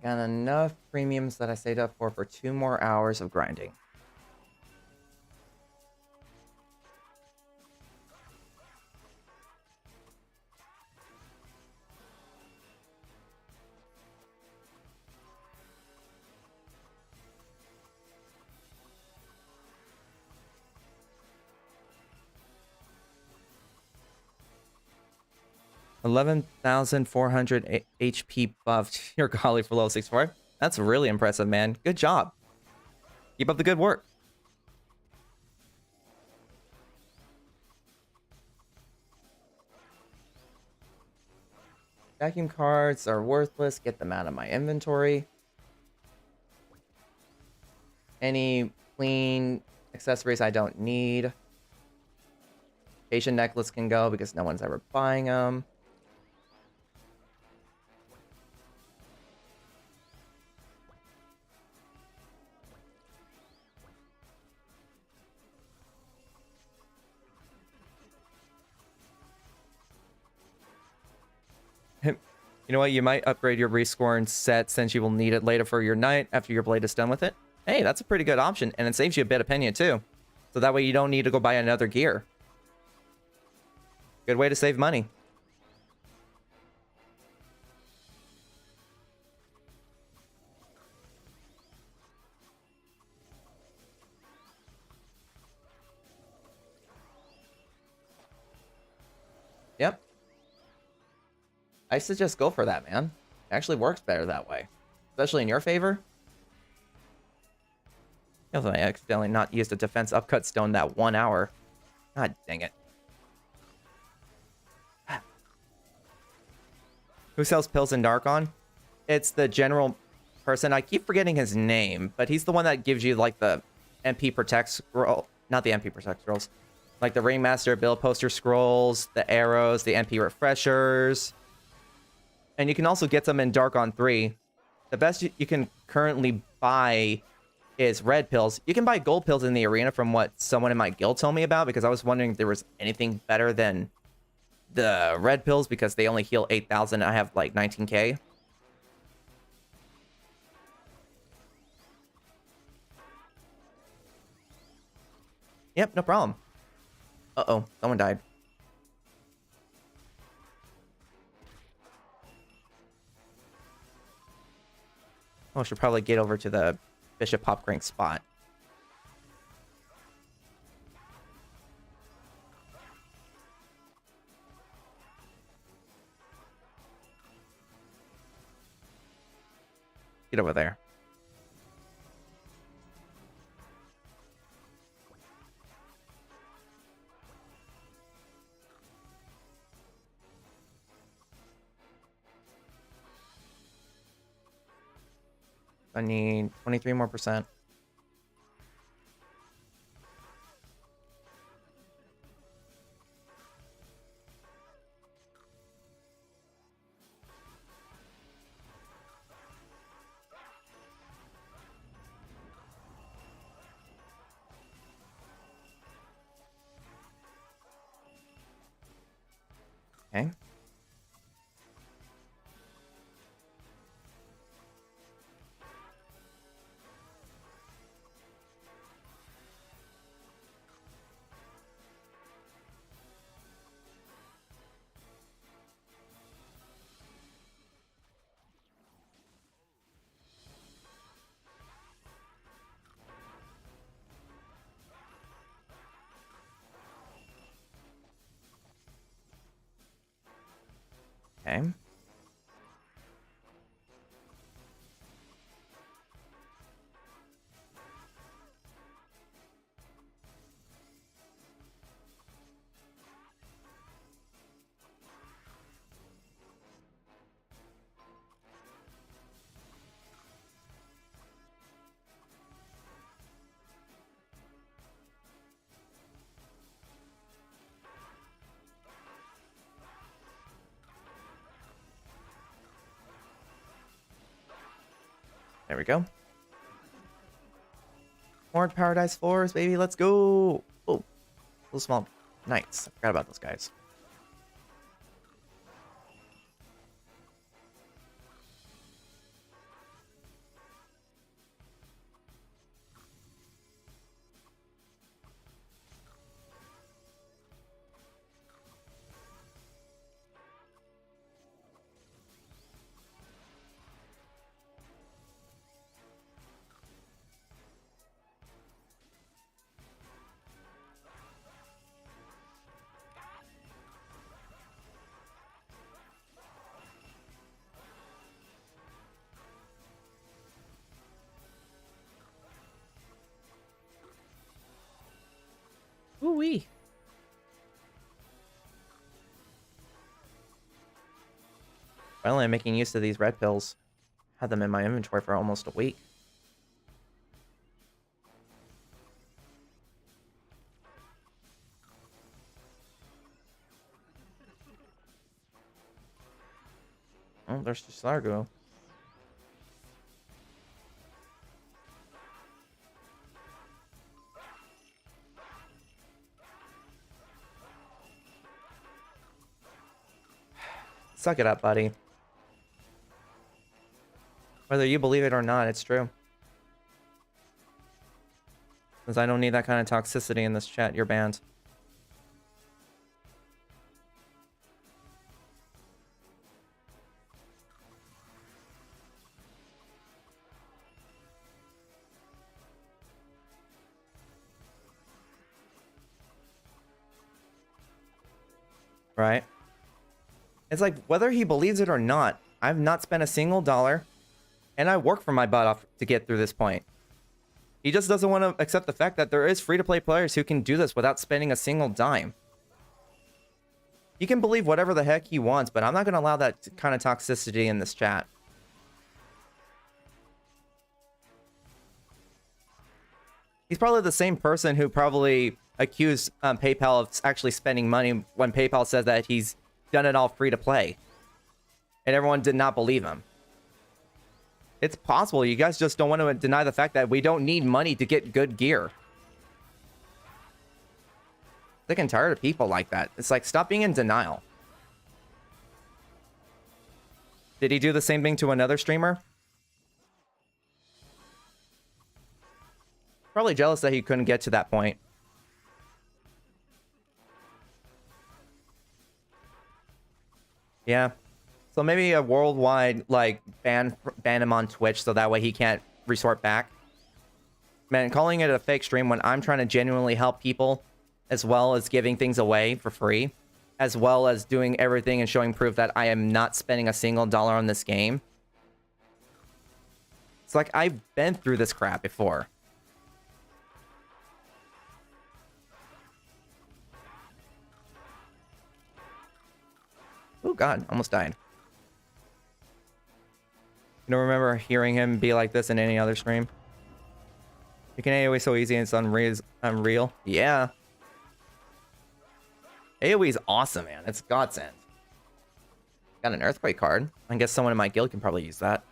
Got enough premiums that I stayed up for 2 more hours of grinding. 11,400 HP buffed your colleague for level 64. That's really impressive, man. Good job. Keep up the good work. Vacuum cards are worthless. Get them out of my inventory. Any clean accessories I don't need. Asian necklace can go because no one's ever buying them. You know what? You might upgrade your rescorn set since you will need it later for your knight after your blade is done with it. Hey, that's a pretty good option, and it saves you a bit of opinion too. So that way you don't need to go buy another gear. Good way to save money. Yep. I suggest go for that, man. It actually works better that way. Especially in your favor. I accidentally not used a defense upcut stone that 1 hour. God dang it. Who sells pills in Darkon? It's the general person. I keep forgetting his name, but he's the one that gives you like the MP Protect scroll. Not the MP Protect scrolls. Like the Ringmaster build poster scrolls, the arrows, the MP refreshers. And you can also get them in Darkon 3. The best you can currently buy is red pills. You can buy gold pills in the arena from what someone in my guild told me about, because I was wondering if there was anything better than the red pills because they only heal 8,000 and I have like 19k. Yep, no problem. Uh-oh, someone died. Oh, I should probably get over to the Bishop Popcrank spot. Get over there. I need 23 more %. Okay. Okay. There we go. More Paradise Floors, baby. Let's go. Oh, little small knights. I forgot about those guys. Ooh-wee. Finally, I'm making use of these red pills. Had them in my inventory for almost a week. Oh, there's just Largo. Suck it up, buddy. Whether you believe it or not, it's true. Because I don't need that kind of toxicity in this chat. You're banned. Right? It's like, whether he believes it or not, I've not spent a single dollar, and I work for my butt off to get through this point. He just doesn't want to accept the fact that there is free-to-play players who can do this without spending a single dime. He can believe whatever the heck he wants, but I'm not going to allow that kind of toxicity in this chat. He's probably the same person who probably accused PayPal of actually spending money when PayPal says that he's done it all free to play. And everyone did not believe him. It's possible. You guys just don't want to deny the fact that we don't need money to get good gear. Sick and tired of people like that. It's like, stop being in denial. Did he do the same thing to another streamer? Probably jealous that he couldn't get to that point. Yeah. So maybe a worldwide, like, ban him on Twitch so that way he can't resort back. Man, calling it a fake stream when I'm trying to genuinely help people, as well as giving things away for free, as well as doing everything and showing proof that I am not spending a single dollar on this game. It's like, I've been through this crap before. Oh god, almost died. You don't remember hearing him be like this in any other stream? You can AoE so easy and it's unreal. Yeah. AoE is awesome, man. It's godsend. Got an Earthquake card. I guess someone in my guild can probably use that.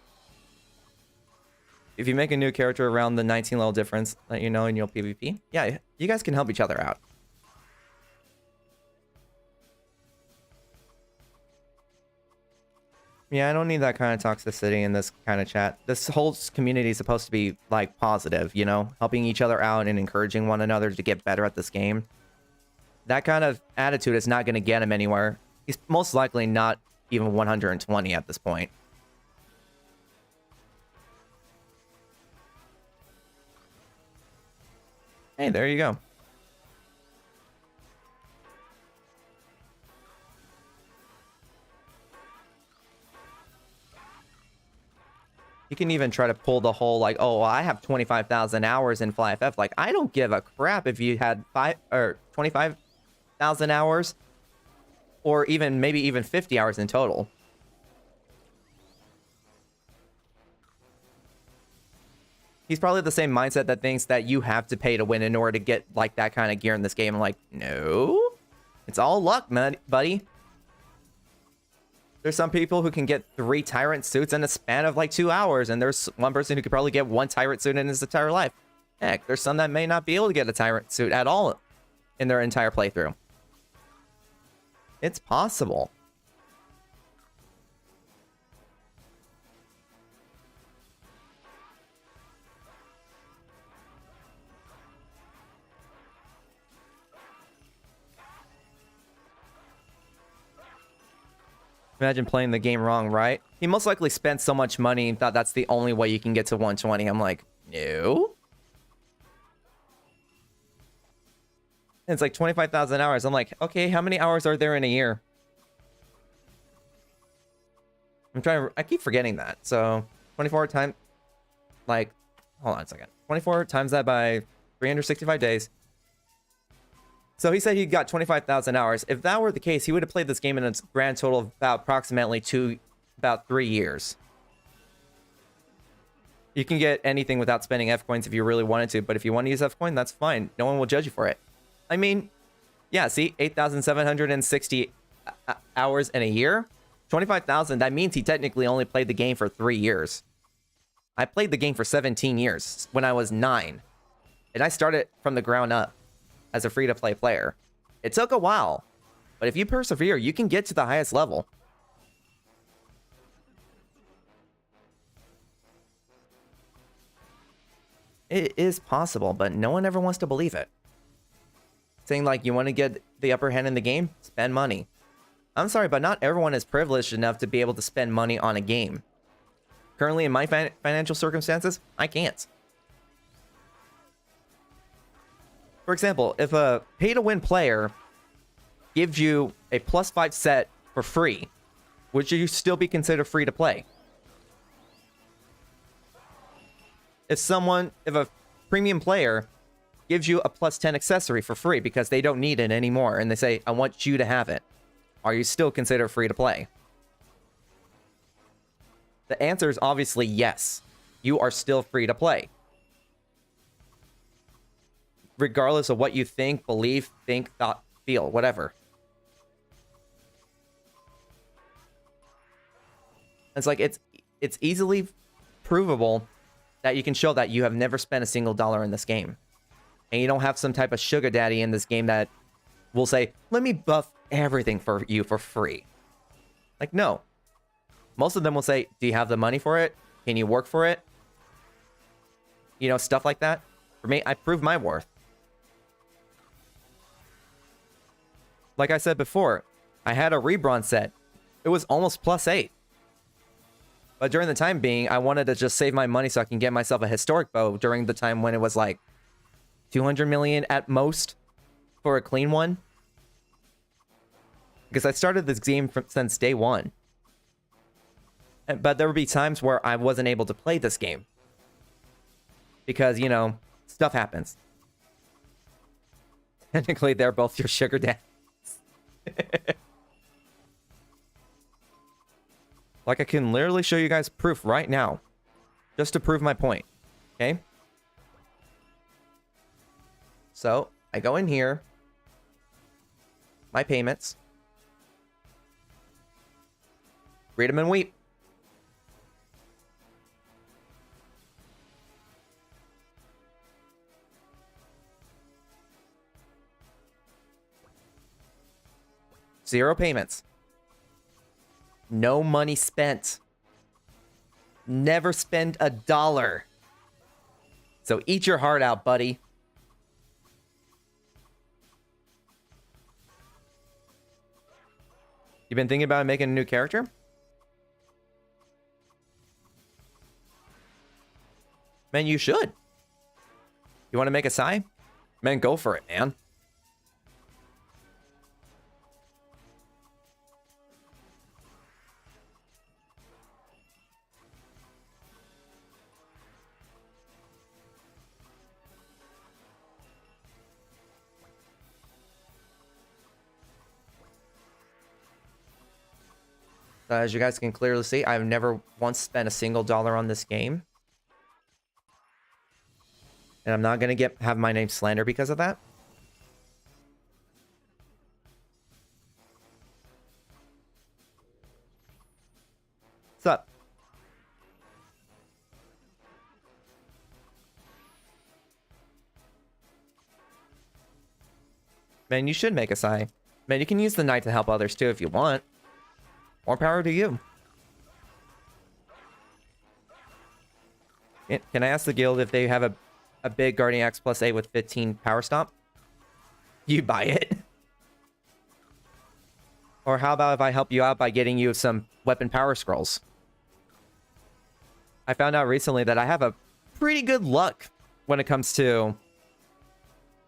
If you make a new character around the 19 level difference, let you know and you'll PvP. Yeah, you guys can help each other out. Yeah, I don't need that kind of toxicity in this kind of chat. This whole community is supposed to be, like, positive, you know? Helping each other out and encouraging one another to get better at this game. That kind of attitude is not going to get him anywhere. He's most likely not even 120 at this point. Hey, there you go. You can even try to pull the whole, like, oh, well, I have 25,000 hours in FlyFF. Like, I don't give a crap if you had 25,000 hours, or even maybe even 50 hours in total. He's probably the same mindset that thinks that you have to pay to win in order to get, like, that kind of gear in this game. I'm like, no, it's all luck, man, buddy. There's some people who can get 3 tyrant suits in a span of like 2 hours, and there's one person who could probably get 1 tyrant suit in his entire life. Heck, there's some that may not be able to get a tyrant suit at all in their entire playthrough. It's possible. Imagine playing the game wrong, right? He most likely spent so much money and thought that's the only way you can get to 120. I'm like, no. And it's like 25,000 hours. I'm like, okay, how many hours are there in a year? I keep forgetting that. So 24 times, like, hold on a second. 24 times that by 365 days. So he said he got 25,000 hours. If that were the case, he would have played this game in a grand total of about approximately about 3 years. You can get anything without spending F coins if you really wanted to, but if you want to use F coin, that's fine. No one will judge you for it. I mean, yeah, see, 8,760 hours in a year, 25,000. That means he technically only played the game for 3 years. I played the game for 17 years when I was 9, and I started from the ground up as a free-to-play player. It took a while, but if you persevere, you can get to the highest level. It is possible, but no one ever wants to believe it. Saying like, you want to get the upper hand in the game? Spend money. I'm sorry, but not everyone is privileged enough to be able to spend money on a game. Currently, in my financial circumstances, I can't. For example, if a pay-to-win player gives you a +5 set for free, would you still be considered free to play? If a premium player gives you a +10 accessory for free because they don't need it anymore, and they say, I want you to have it, are you still considered free to play? The answer is obviously yes. You are still free to play. Regardless of what you think, believe, thought, feel, whatever. It's like, it's easily provable that you can show that you have never spent a single dollar in this game. And you don't have some type of sugar daddy in this game that will say, let me buff everything for you for free. Like, no. Most of them will say, do you have the money for it? Can you work for it? You know, stuff like that. For me, I proved my worth. Like I said before, I had a rebronze set. It was almost +8. But during the time being, I wanted to just save my money so I can get myself a historic bow during the time when it was like 200 million at most for a clean one. Because I started this game since day one. But there would be times where I wasn't able to play this game. Because, you know, stuff happens. Technically, they're both your sugar daddies. Like, I can literally show you guys proof right now. Just to prove my point. Okay? So, I go in here. My payments. Read them and weep. Zero payments. No money spent. Never spend a dollar. So eat your heart out, buddy. You been thinking about making a new character? Man, you should. You want to make a Psy? Man, go for it, man. As you guys can clearly see, I've never once spent a single dollar on this game. And I'm not going to have my name slandered because of that. What's up? Man, you should make a Psy. Man, you can use the knight to help others too if you want. More power to you. Can I ask the guild if they have a big Guardian Axe +8 with 15 power stomp? You buy it. Or how about if I help you out by getting you some weapon power scrolls? I found out recently that I have a pretty good luck when it comes to,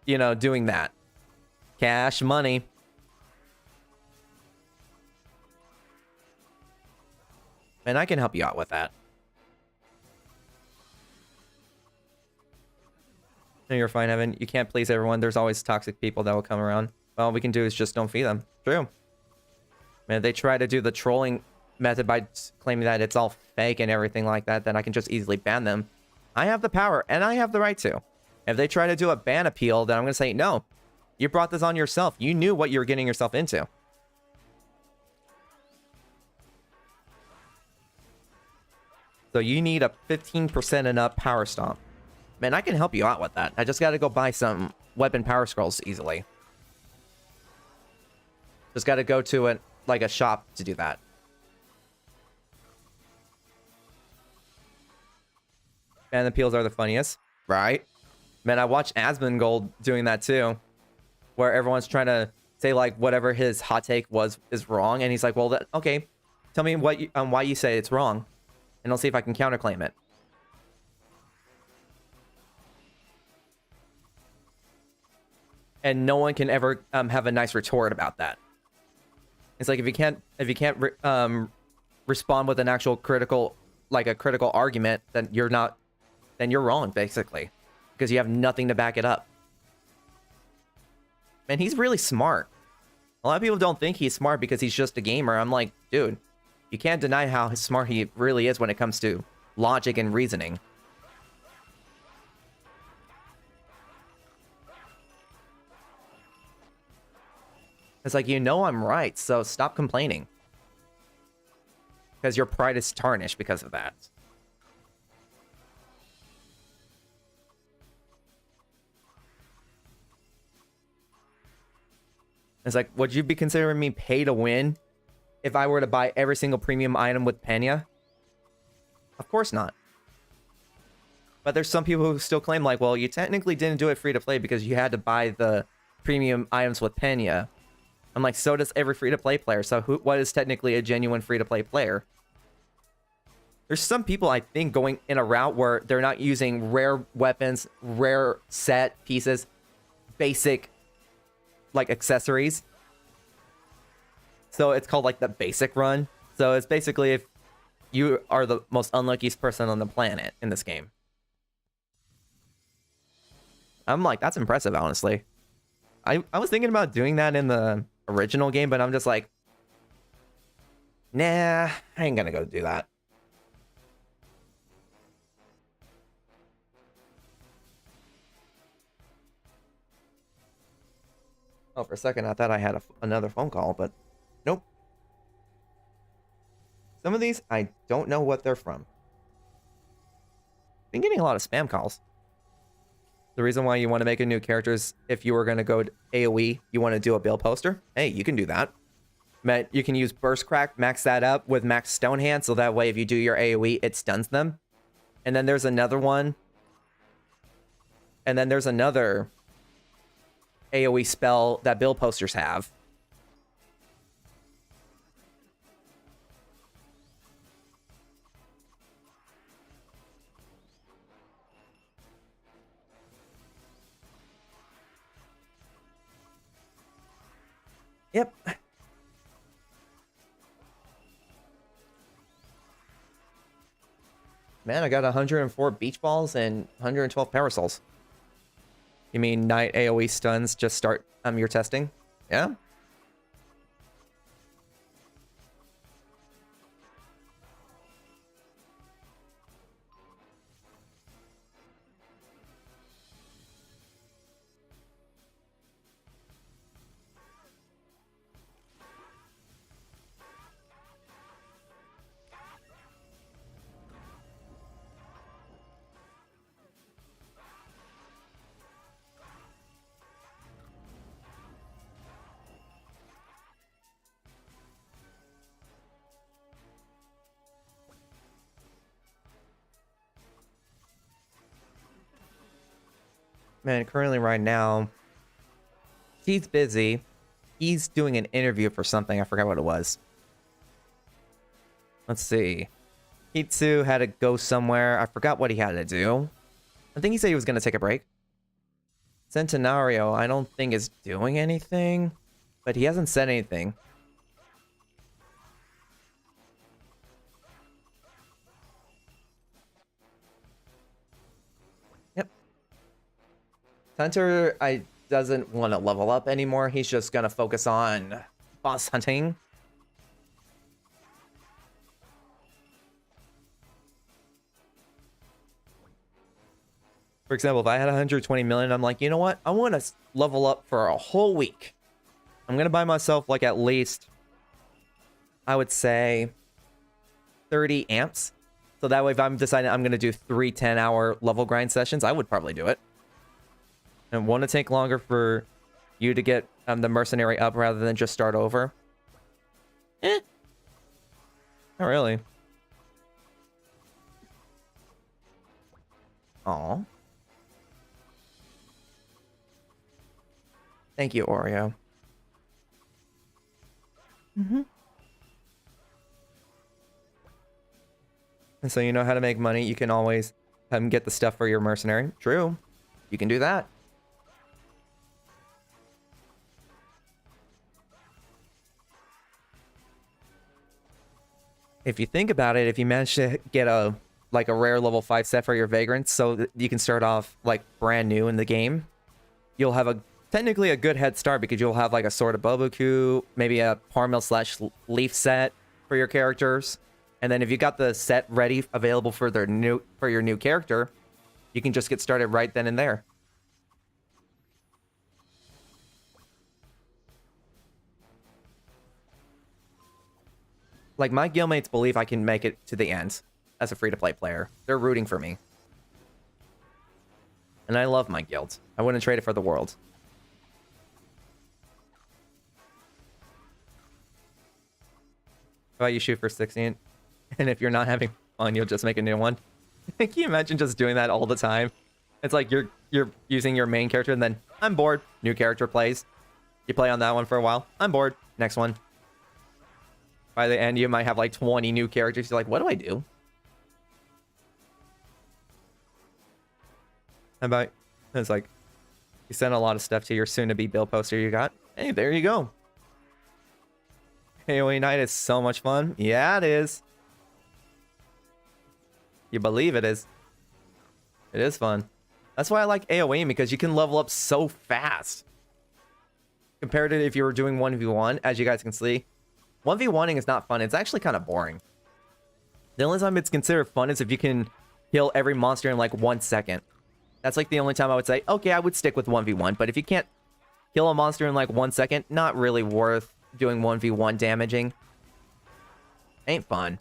you know, doing that. Cash money. And I can help you out with that. No, you're fine, Evan. You can't please everyone. There's always toxic people that will come around. All we can do is just don't feed them. True. Man, they try to do the trolling method by claiming that it's all fake and everything like that, then I can just easily ban them. I have the power, and I have the right to. If they try to do a ban appeal, then I'm going to say, no, you brought this on yourself. You knew what you were getting yourself into. So you need a 15% and up power stomp. Man, I can help you out with that. I just got to go buy some weapon power scrolls easily. Just got to go to a shop to do that. And the appeals are the funniest, right? Man, I watched Asmongold doing that too, where everyone's trying to say like whatever his hot take is wrong, and he's like, "Well, okay, tell me why you say it's wrong, and I'll see if I can counterclaim it." And no one can ever have a nice retort about that. It's like if you can't respond with an actual critical argument, then you're wrong basically, because you have nothing to back it up. Man, he's really smart. A lot of people don't think he's smart because he's just a gamer. I'm like, dude, you can't deny how smart he really is when it comes to logic and reasoning. It's like, I'm right, so stop complaining. Because your pride is tarnished because of that. It's like, would you be considering me pay to win if I were to buy every single premium item with Pena? Of course not. But there's some people who still claim like, well, you technically didn't do it free to play because you had to buy the premium items with Pena. I'm like, so does every free to play player. So what is technically a genuine free to play player? There's some people, I think, going in a route where they're not using rare weapons, rare set pieces, basic like accessories. So it's called like the basic run. So it's basically if you are the most unluckiest person on the planet in this game. I'm like, that's impressive, honestly. I was thinking about doing that in the original game, but I'm just like, nah, I ain't gonna go do that. Oh, for a second, I thought I had another phone call, but nope. Some of these, I don't know what they're from. Been getting a lot of spam calls. The reason why you want to make a new character is if you were going to go to AoE, you want to do a build poster. Hey, you can do that. You can use Burst Crack, max that up with Max Stone Hand, so that way if you do your AoE, it stuns them. And then there's another one. And then there's another AoE spell that build posters have. Yep. Man, I got 104 beach balls and 112 parasols. You mean night AoE stuns just start your testing? Yeah? Man, currently right now, he's busy. He's doing an interview for something. I forgot what it was. Let's see. Hitsu had to go somewhere. I forgot what he had to do. I think he said he was going to take a break. Centenario, I don't think is doing anything, but he hasn't said anything. Yep. Hunter, I doesn't want to level up anymore. He's just gonna focus on boss hunting. For example, if I had 120 million, I'm like, you know what? I want to level up for a whole week. I'm gonna buy myself like at least, I would say, 30 amps. So that way, if I'm deciding I'm gonna do 3 10-hour level grind sessions, I would probably do it. And want to take longer for you to get the mercenary up rather than just start over. Not really. Aw. Thank you, Oreo. And so you know how to make money. You can always get the stuff for your mercenary. True. You can do that. If you think about it, if you manage to get a rare level 5 set for your Vagrants, so that you can start off like brand new in the game, you'll have technically a good head start because you'll have like a Sword of Boboku, maybe a Parmil / Leaf set for your characters. And then if you got the set ready available for your new character, you can just get started right then and there. Like, my guildmates believe I can make it to the end as a free-to-play player. They're rooting for me. And I love my guild. I wouldn't trade it for the world. How about you shoot for 16? And if you're not having fun, you'll just make a new one. Can you imagine just doing that all the time? It's like you're using your main character and then, I'm bored. New character plays. You play on that one for a while. I'm bored. Next one. By the end, you might have like 20 new characters. You're like, what do I do? How about, it's like, you sent a lot of stuff to your soon-to-be build poster you got. Hey, there you go. AoE Night is so much fun. Yeah, it is. You believe it is. It is fun. That's why I like AoE, because you can level up so fast. Compared to if you were doing 1v1, as you guys can see. 1v1ing is not fun. It's actually kind of boring. The only time it's considered fun is if you can kill every monster in like 1 second. That's like the only time I would say, okay, I would stick with 1v1. But if you can't kill a monster in like 1 second, not really worth doing 1v1 damaging. Ain't fun.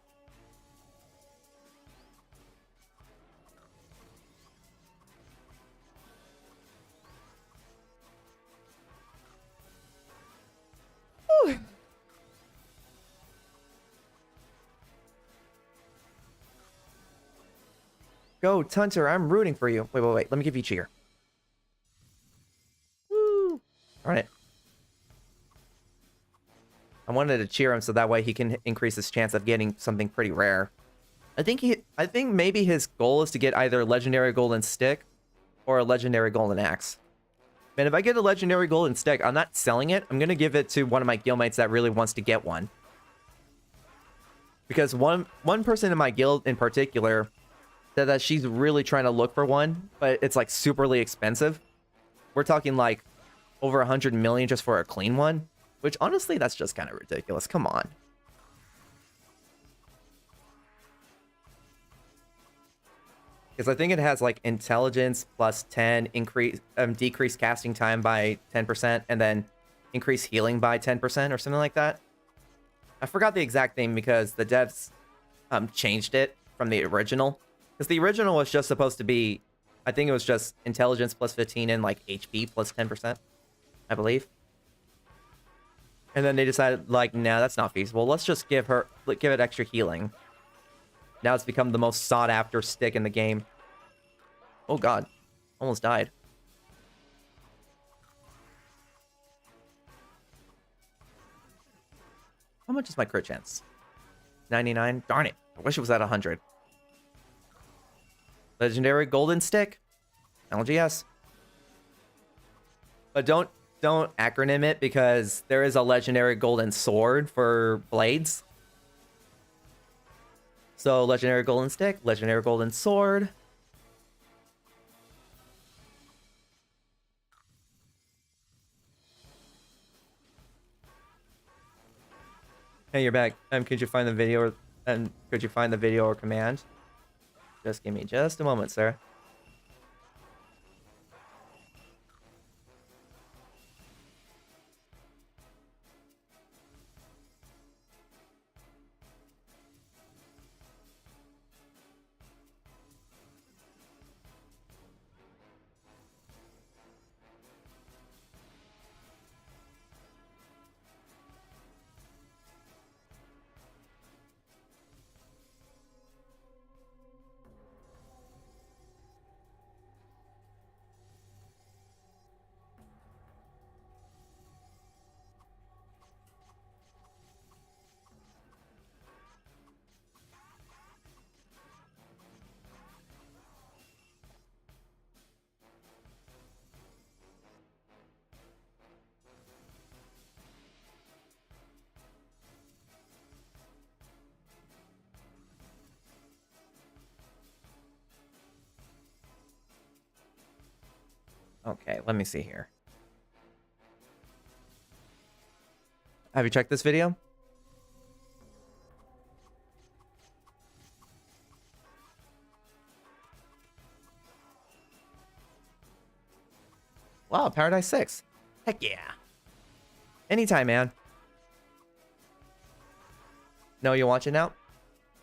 Whew. Go, Tunter, I'm rooting for you. Wait. Let me give you a cheer. Woo! Darn it. I wanted to cheer him so that way he can increase his chance of getting something pretty rare. I think maybe his goal is to get either legendary golden stick or a legendary golden axe. Man, if I get a legendary golden stick, I'm not selling it. I'm gonna give it to one of my guildmates that really wants to get one. Because one person in my guild in particular said that she's really trying to look for one, but it's like superly expensive. We're talking like over 100 million just for a clean one, which honestly, that's just kind of ridiculous. Come on. Because I think it has like intelligence plus 10, decrease casting time by 10%, and then increase healing by 10% or something like that. I forgot the exact thing because the devs changed it from the original. Because the original was just supposed to be, I think it was just intelligence plus 15 and like HP plus 10%, I believe. And then they decided like, nah, that's not feasible. Let's just give it extra healing. Now it's become the most sought after stick in the game. Oh god, almost died. How much is my crit chance? 99? Darn it, I wish it was at 100. Legendary golden stick. LGS. But don't acronym it because there is a legendary golden sword for blades. So legendary golden stick, legendary golden sword. Hey, you're back. Could you find the video could you find the video or command? Just give me just a moment, sir. Okay, let me see here. Have you checked this video? Wow, Paradise 6. Heck yeah. Anytime, man. No, you'll watch it now?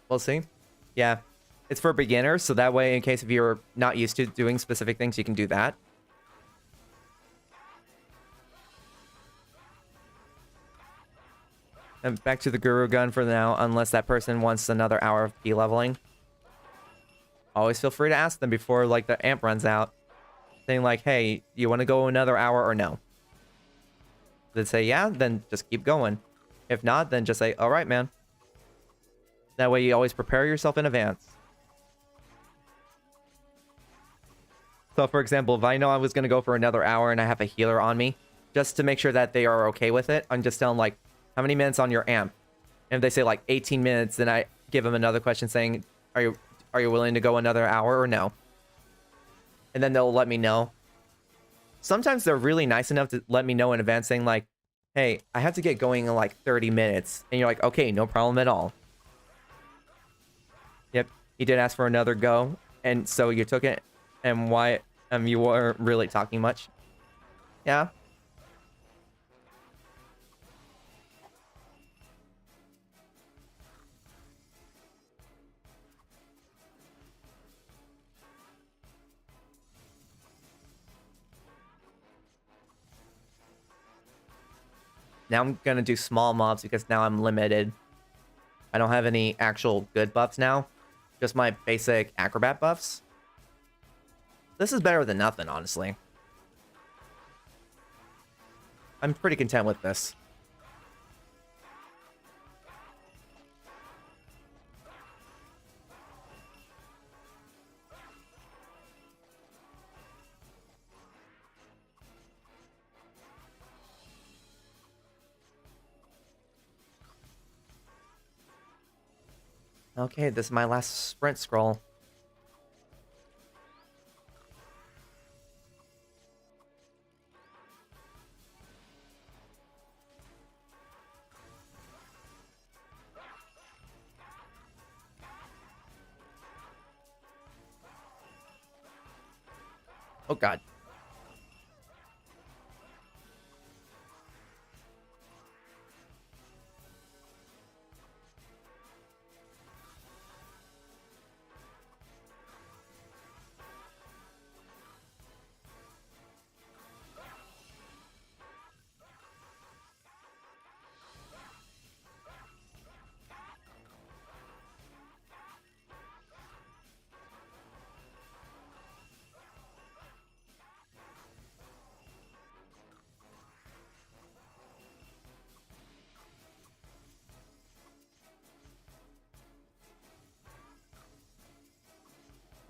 We'll see. Yeah. It's for beginners, so that way, in case if you're not used to doing specific things, you can do that. And back to the Guru Gun for now, unless that person wants another hour of P leveling. Always feel free to ask them before, like, the amp runs out. Saying, like, hey, you want to go another hour or no? If they say yeah, then just keep going. If not, then just say, all right, man. That way you always prepare yourself in advance. So, for example, if I know I was going to go for another hour and I have a healer on me, just to make sure that they are okay with it, I'm just telling, like, how many minutes on your amp? And if they say, like, 18 minutes, then I give them another question saying, are you willing to go another hour or no? And then they'll let me know. Sometimes they're really nice enough to let me know in advance saying, like, hey, I have to get going in, like, 30 minutes. And you're like, okay, no problem at all. Yep, he did ask for another go. And so you took it. And why you weren't really talking much. Yeah. Now I'm gonna do small mobs because now I'm limited. I don't have any actual good buffs now. Just my basic acrobat buffs. This is better than nothing, honestly. I'm pretty content with this. Okay, this is my last sprint scroll. Oh god.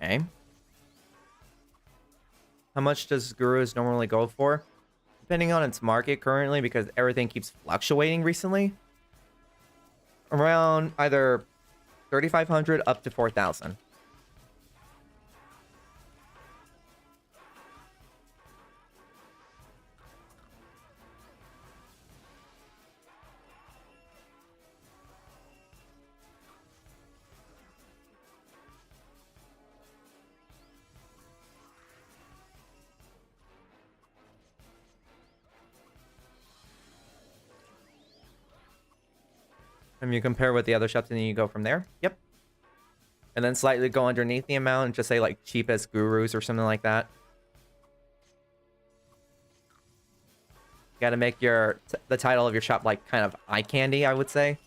Okay. How much does Guru's normally go for? Depending on its market currently, because everything keeps fluctuating recently. Around either 3,500 up to 4,000. And you compare with the other shops, and then you go from there. Yep. And then slightly go underneath the amount and just say like cheapest gurus or something like that. You gotta make the title of your shop like kind of eye candy, I would say.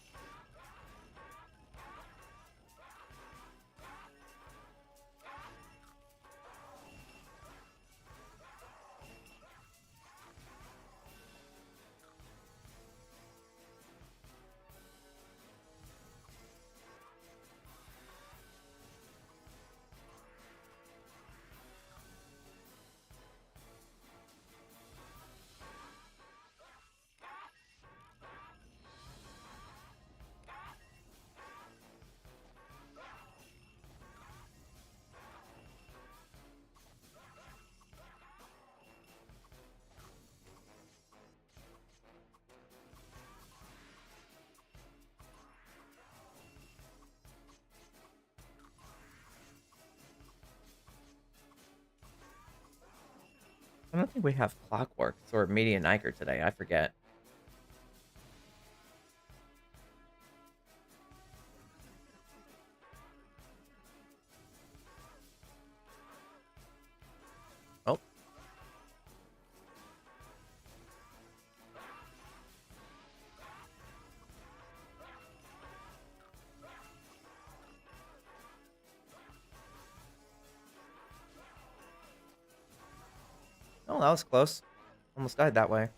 I don't think we have Clockworks or Median Iker today. I forget. Oh. Oh, that was close. Almost died that way.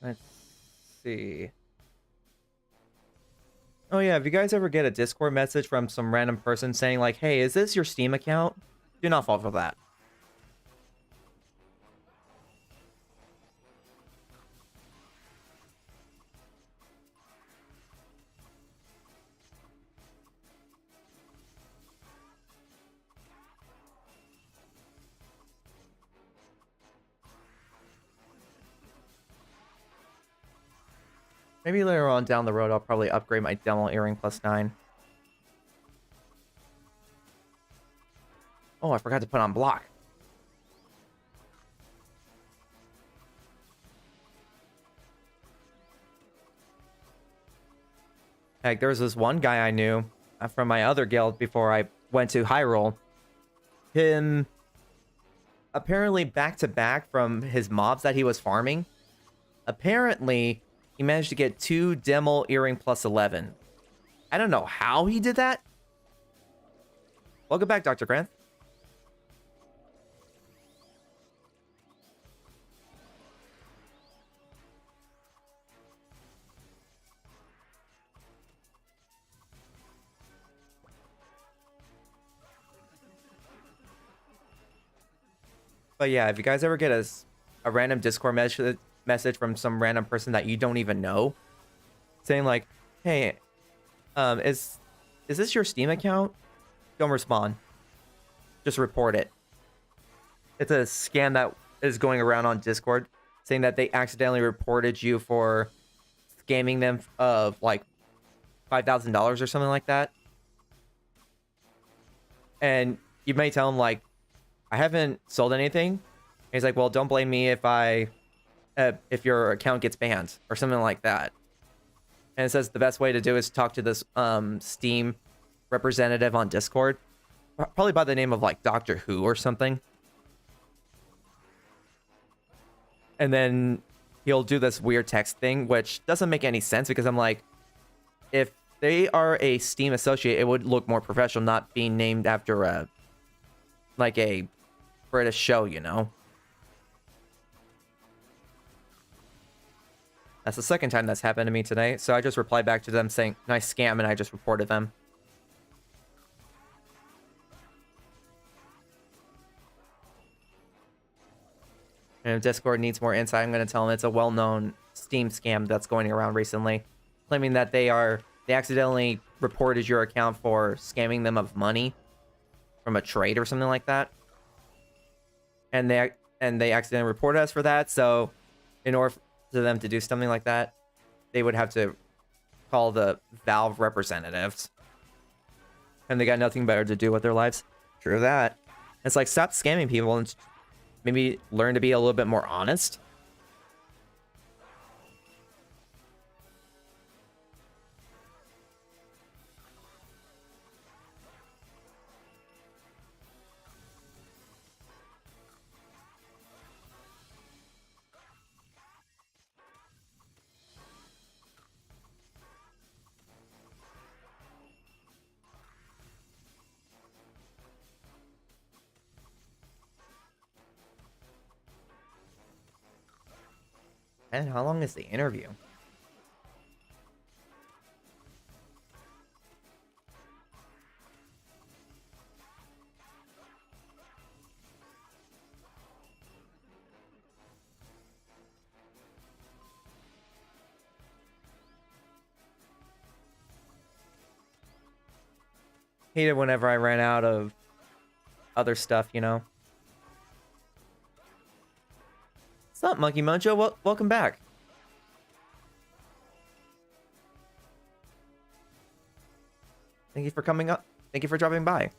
Let's see. Oh yeah, if you guys ever get a Discord message from some random person saying like, hey, is this your Steam account? Do not fall for that. Maybe later on down the road, I'll probably upgrade my demo earring +9. Oh, I forgot to put on block. Heck, there was this one guy I knew from my other guild before I went to Hyrule. Him, apparently back to back from his mobs that he was farming, apparently he managed to get 2 demo earring +11. I don't know how he did that. Welcome back, Dr. Granth. But yeah, if you guys ever get a random Discord message from some random person that you don't even know, saying like, hey, is this your Steam account? Don't respond. Just report it. It's a scam that is going around on Discord saying that they accidentally reported you for scamming them of like $5,000 or something like that. And you may tell them like, I haven't sold anything. And he's like, well, don't blame me if your account gets banned or something like that. And it says the best way to do is talk to this Steam representative on Discord, probably by the name of like Doctor Who or something. And then he'll do this weird text thing, which doesn't make any sense because I'm like, if they are a Steam associate, it would look more professional, not being named after a British show, you know? That's the second time that's happened to me today. So I just replied back to them saying, nice scam, and I just reported them. And if Discord needs more insight, I'm going to tell them it's a well-known Steam scam that's going around recently, claiming that they accidentally reported your account for scamming them of money from a trade or something like that. And they accidentally reported us for that. So in order for them to do something like that, they would have to call the Valve representatives. And they got nothing better to do with their lives. True that. It's like, stop scamming people and maybe learn to be a little bit more honest. And how long is the interview? Hated whenever I ran out of other stuff, you know. What's up, Monkey Mojo? Welcome back. Thank you for coming up. Thank you for dropping by.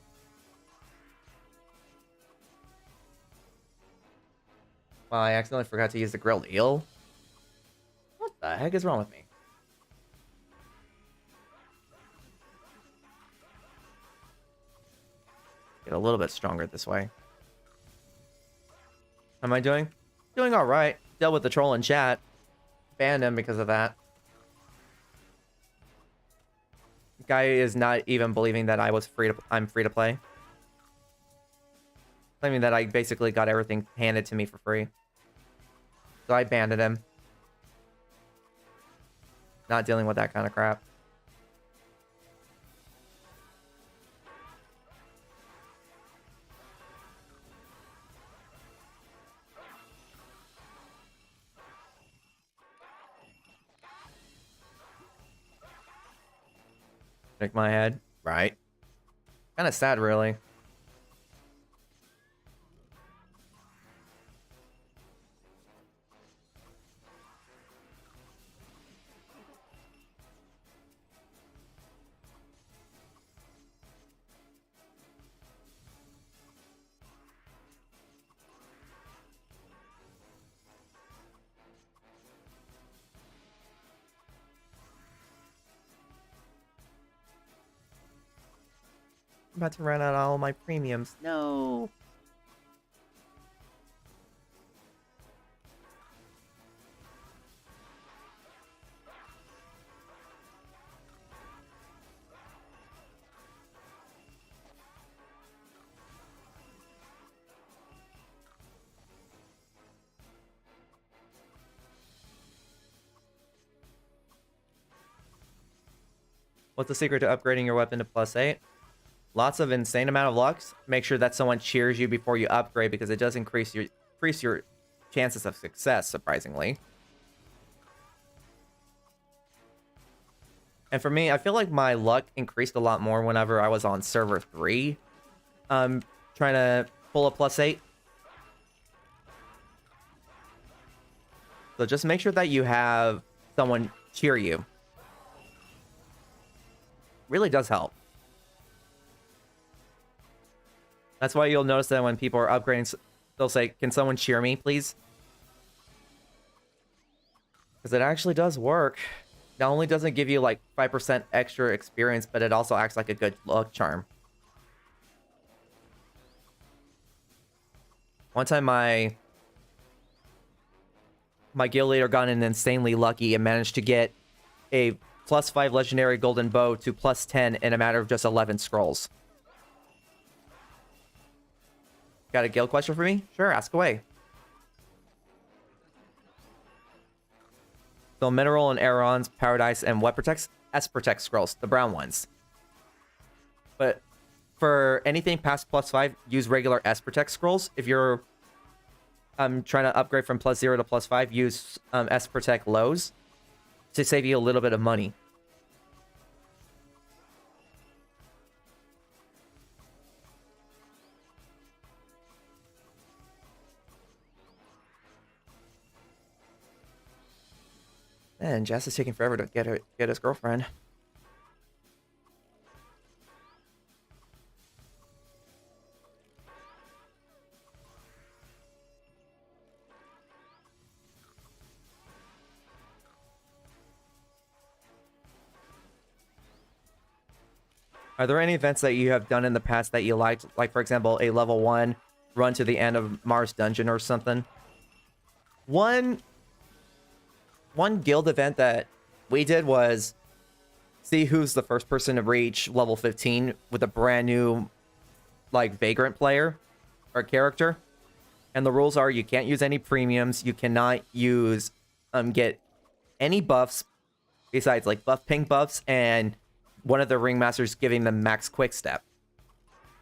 Well, I accidentally forgot to use the grilled eel. What the heck is wrong with me? Get a little bit stronger this way. How am I doing? Doing all right. Dealt with the troll in chat. Banned him because of that. Guy is not even believing that I'm free to play. Claiming that I basically got everything handed to me for free. So I banned him. Not dealing with that kind of crap. Shake my head. Right. Kind of sad, really. I'm about to run out of all my premiums. No. What's the secret to upgrading your weapon to +8? Lots of insane amount of lucks. Make sure that someone cheers you before you upgrade, because it does increase your chances of success, surprisingly. And for me, I feel like my luck increased a lot more whenever I was on server 3. Trying to pull a +8. So just make sure that you have someone cheer you. Really does help. That's why you'll notice that when people are upgrading, they'll say, can someone cheer me, please? Because it actually does work. Not only does it give you like 5% extra experience, but it also acts like a good luck charm. One time my guild leader got an insanely lucky and managed to get a +5 legendary golden bow to +10 in a matter of just 11 scrolls. Got a guild question for me? Sure, ask away. So Mineral and Aeron's, Paradise, and what protects? S Protect scrolls, the brown ones. But for anything past +5, use regular S Protect scrolls. If you're trying to upgrade from +0 to +5, use S Protect lows to save you a little bit of money. And Jess is taking forever to get his girlfriend. Are there any events that you have done in the past that you liked? Like, for example, a level 1 run to the end of Mars Dungeon or something? One guild event that we did was see who's the first person to reach level 15 with a brand new, like, Vagrant player or character. And the rules are you can't use any premiums. You cannot use, get any buffs besides, like, buff ping buffs and one of the ringmasters giving them max quick step.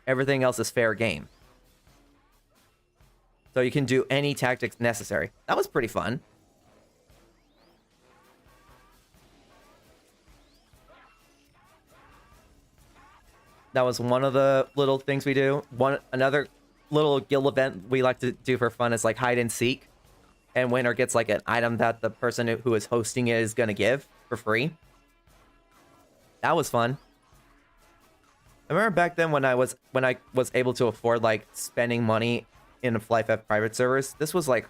Everything else is fair game. So you can do any tactics necessary. That was pretty fun. That was one of the little things we do. Another little guild event we like to do for fun is like hide and seek. And winner gets like an item that the person who is hosting it is going to give for free. That was fun. I remember back then when I was able to afford like spending money in FlyFF private servers. This was like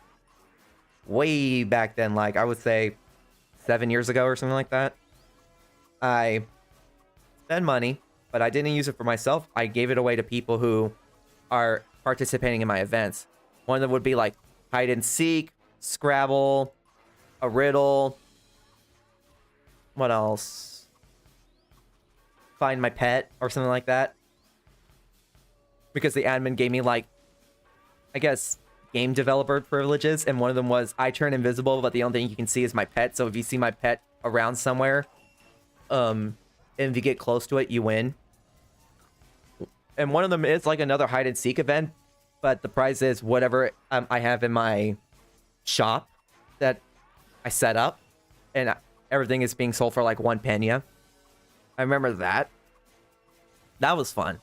way back then, like I would say 7 years ago or something like that. I spent money, but I didn't use it for myself. I gave it away to people who are participating in my events. One of them would be like hide and seek, Scrabble, a riddle. What else? Find my pet or something like that. Because the admin gave me like, I guess, game developer privileges, and one of them was I turn invisible, but the only thing you can see is my pet. So if you see my pet around somewhere, and if you get close to it, you win. And one of them is like another hide and seek event, but the prize is whatever I have in my shop that I set up, and everything is being sold for like 1 penya. I remember that. That was fun.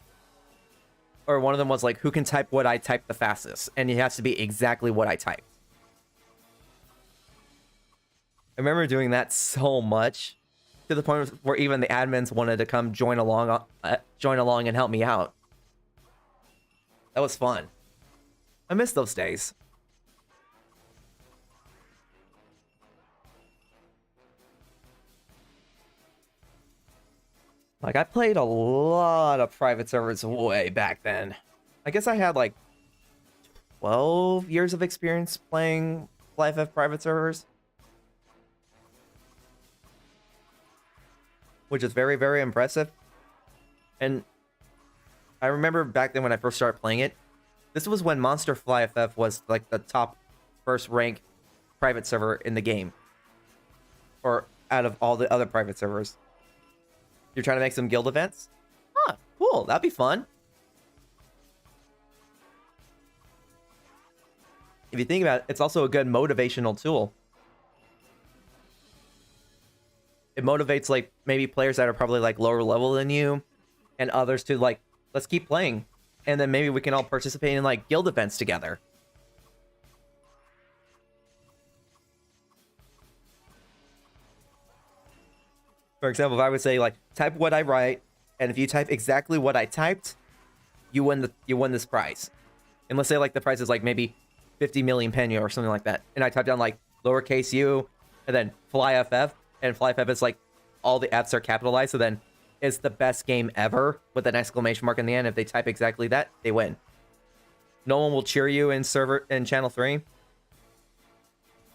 Or one of them was like, who can type what I typed the fastest? And it has to be exactly what I typed. I remember doing that so much, to the point where even the admins wanted to come join along and help me out. That was fun. I miss those days. Like, I played a lot of private servers way back then. I guess I had like 12 years of experience playing FlyFF private servers. Which is very, very impressive. And I remember back then when I first started playing it, this was when Monster FlyFF was like the top first rank private server in the game. Or out of all the other private servers. You're trying to make some guild events? Huh, cool. That'd be fun. If you think about it, it's also a good motivational tool. It motivates like maybe players that are probably like lower level than you and others to like, let's keep playing. And then maybe we can all participate in like guild events together. For example, if I would say like type what I write, and if you type exactly what I typed, you win this prize. And let's say like the prize is like maybe 50 million penya or something like that. And I type down like lowercase u and then FlyFF, and FlyFF is like all the F's are capitalized, so then it's the best game ever with an exclamation mark in the end. If they type exactly that, they win. No one will cheer you in channel 3.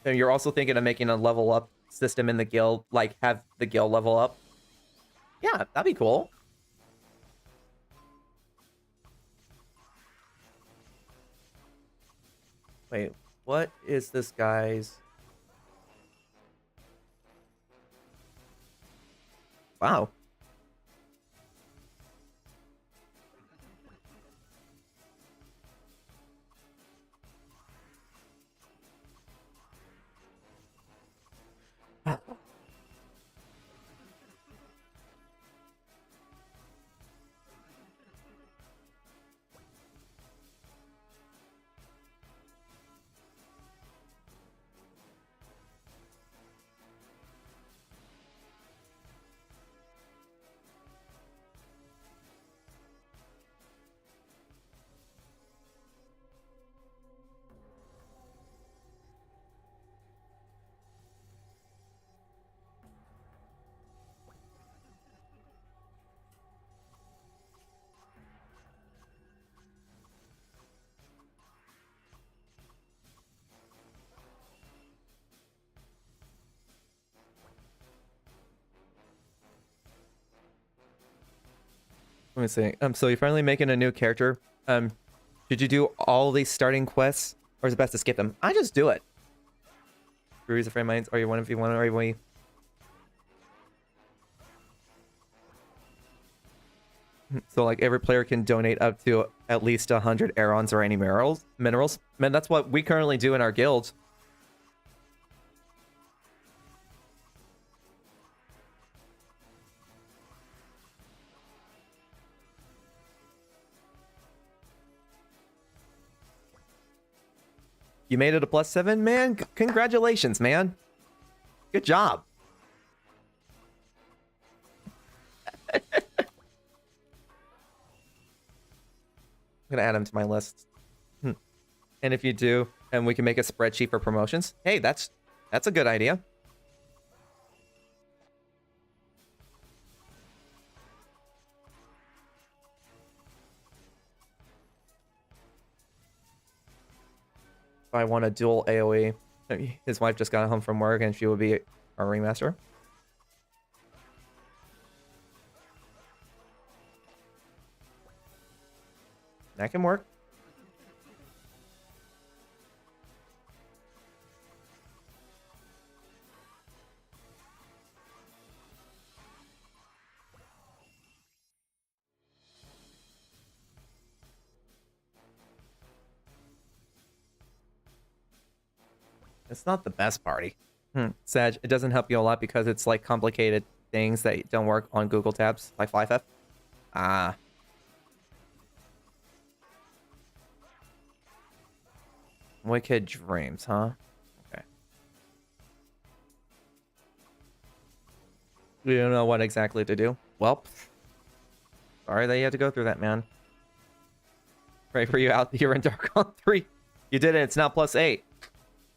And you're also thinking of making a level up system in the guild, like have the guild level up. Yeah, that'd be cool. Wait, what is this guy's? Wow. Let me see. So you're finally making a new character. Should you do all these starting quests, or is it best to skip them? I just do it. Breweries of Frame Minds. Are you one if you want? Are you we? So like every player can donate up to at least 100 Arons or any minerals. Man, that's what we currently do in our guild. You made it a +7, man. Congratulations, man. Good job. I'm gonna add him to my list. And if you do, and we can make a spreadsheet for promotions. Hey, that's a good idea. If I want a dual AoE, his wife just got home from work and she will be our ringmaster. That can work. It's not the best party. Sag, it doesn't help you a lot because it's like complicated things that don't work on Google tabs, like FlyFF. Ah. Wicked Dreams, huh? Okay. We don't know what exactly to do. Well, sorry that you had to go through that, man. Pray for you out here in Dark on 3. You did it. It's now +8.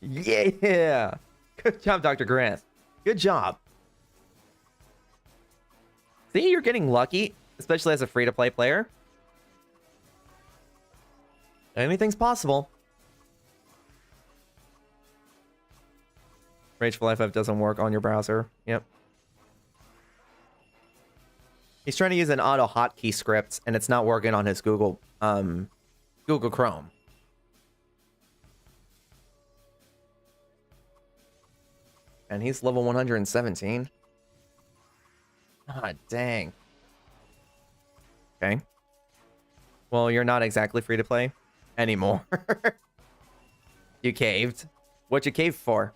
Yeah. Good job, Dr. Grant. Good job. See, you're getting lucky, especially as a free-to-play player. Anything's possible. Rage FlyFF doesn't work on your browser. Yep. He's trying to use an auto hotkey script, and it's not working on his Google Chrome. And he's level 117. Ah, dang. Okay. Well, you're not exactly free to play anymore. You caved. What'd you cave for?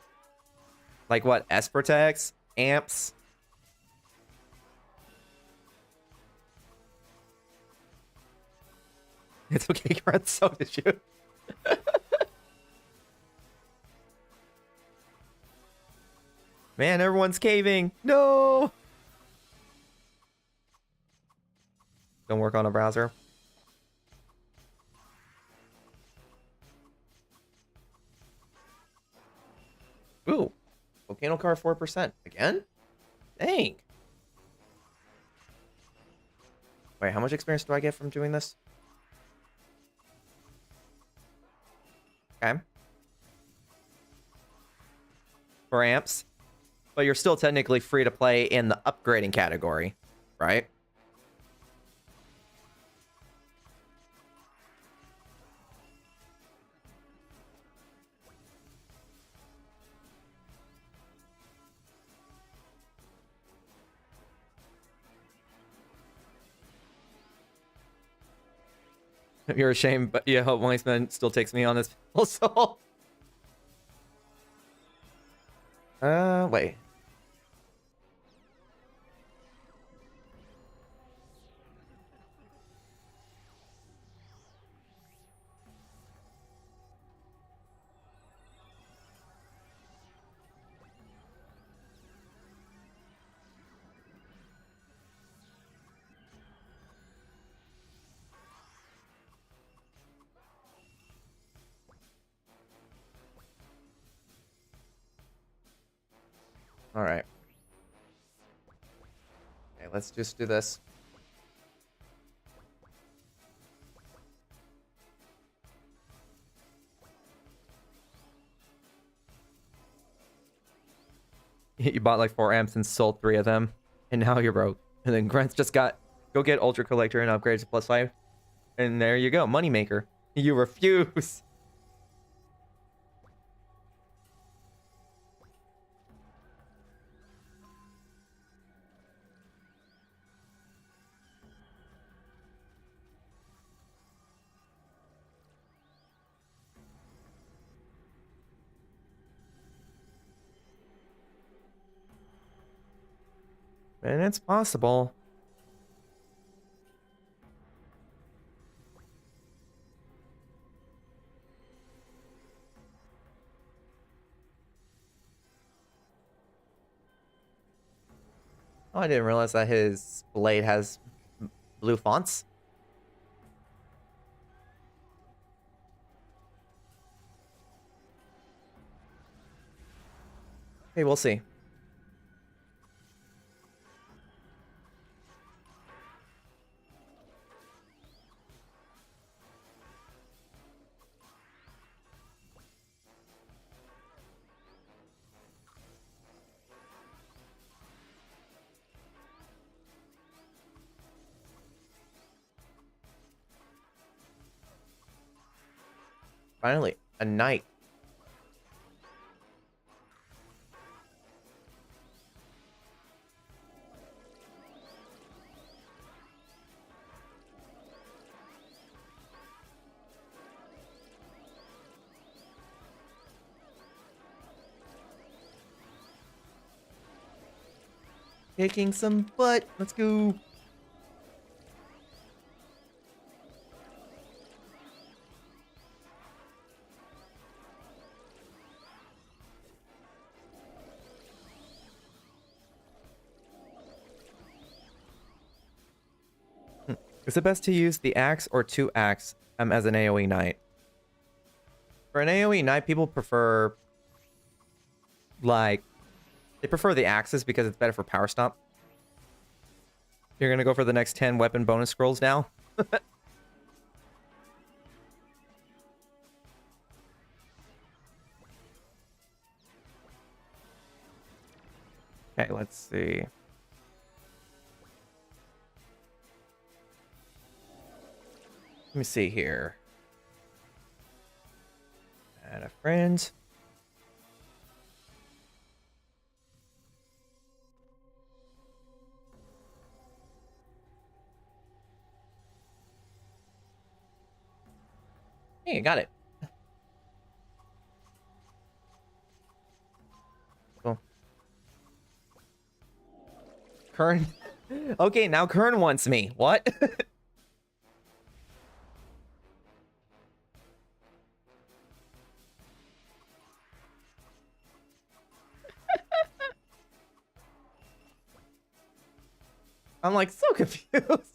Like what? S-Protects? Amps? It's okay, Grant. So did you. Man, everyone's caving. No! Don't work on a browser. Ooh. Volcano car 4%. Again? Dang. Wait, how much experience do I get from doing this? Okay. For amps. But you're still technically free to play in the upgrading category, right? You're ashamed, but yeah, Weissman still takes me on this also. Wait. All right. Okay, let's just do this. You bought like 4 amps and sold 3 of them, and now you're broke. And then Grant's just got go get Ultra Collector and upgrades to +5, and there you go, moneymaker. You refuse. And it's possible. Oh, I didn't realize that his blade has blue fonts. Okay, we'll see. Finally, a knight. Kicking some butt. Let's go. Is it best to use the axe or 2 axe as an AoE knight? For an AoE knight, people prefer like they prefer the axes because it's better for power stomp. You're gonna go for the next 10 weapon bonus scrolls now. Okay, let's see. Let me see here. Add a friend. Hey, got it. Cool. Kern. Okay, now Kern wants me. What? I'm like so confused.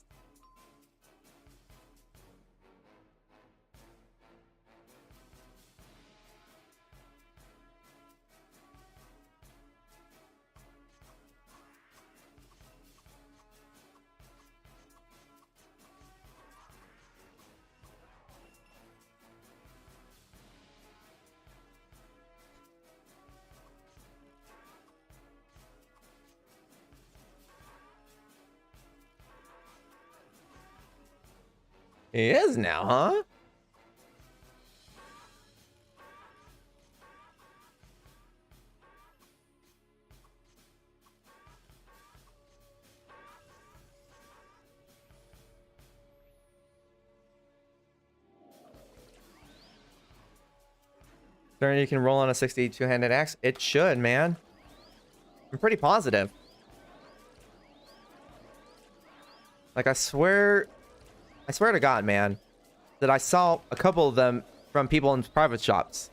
He is now, huh? Turn you can roll on a 62-handed axe. It should, man. I'm pretty positive. Like, I swear to God, man, that I saw a couple of them from people in private shops.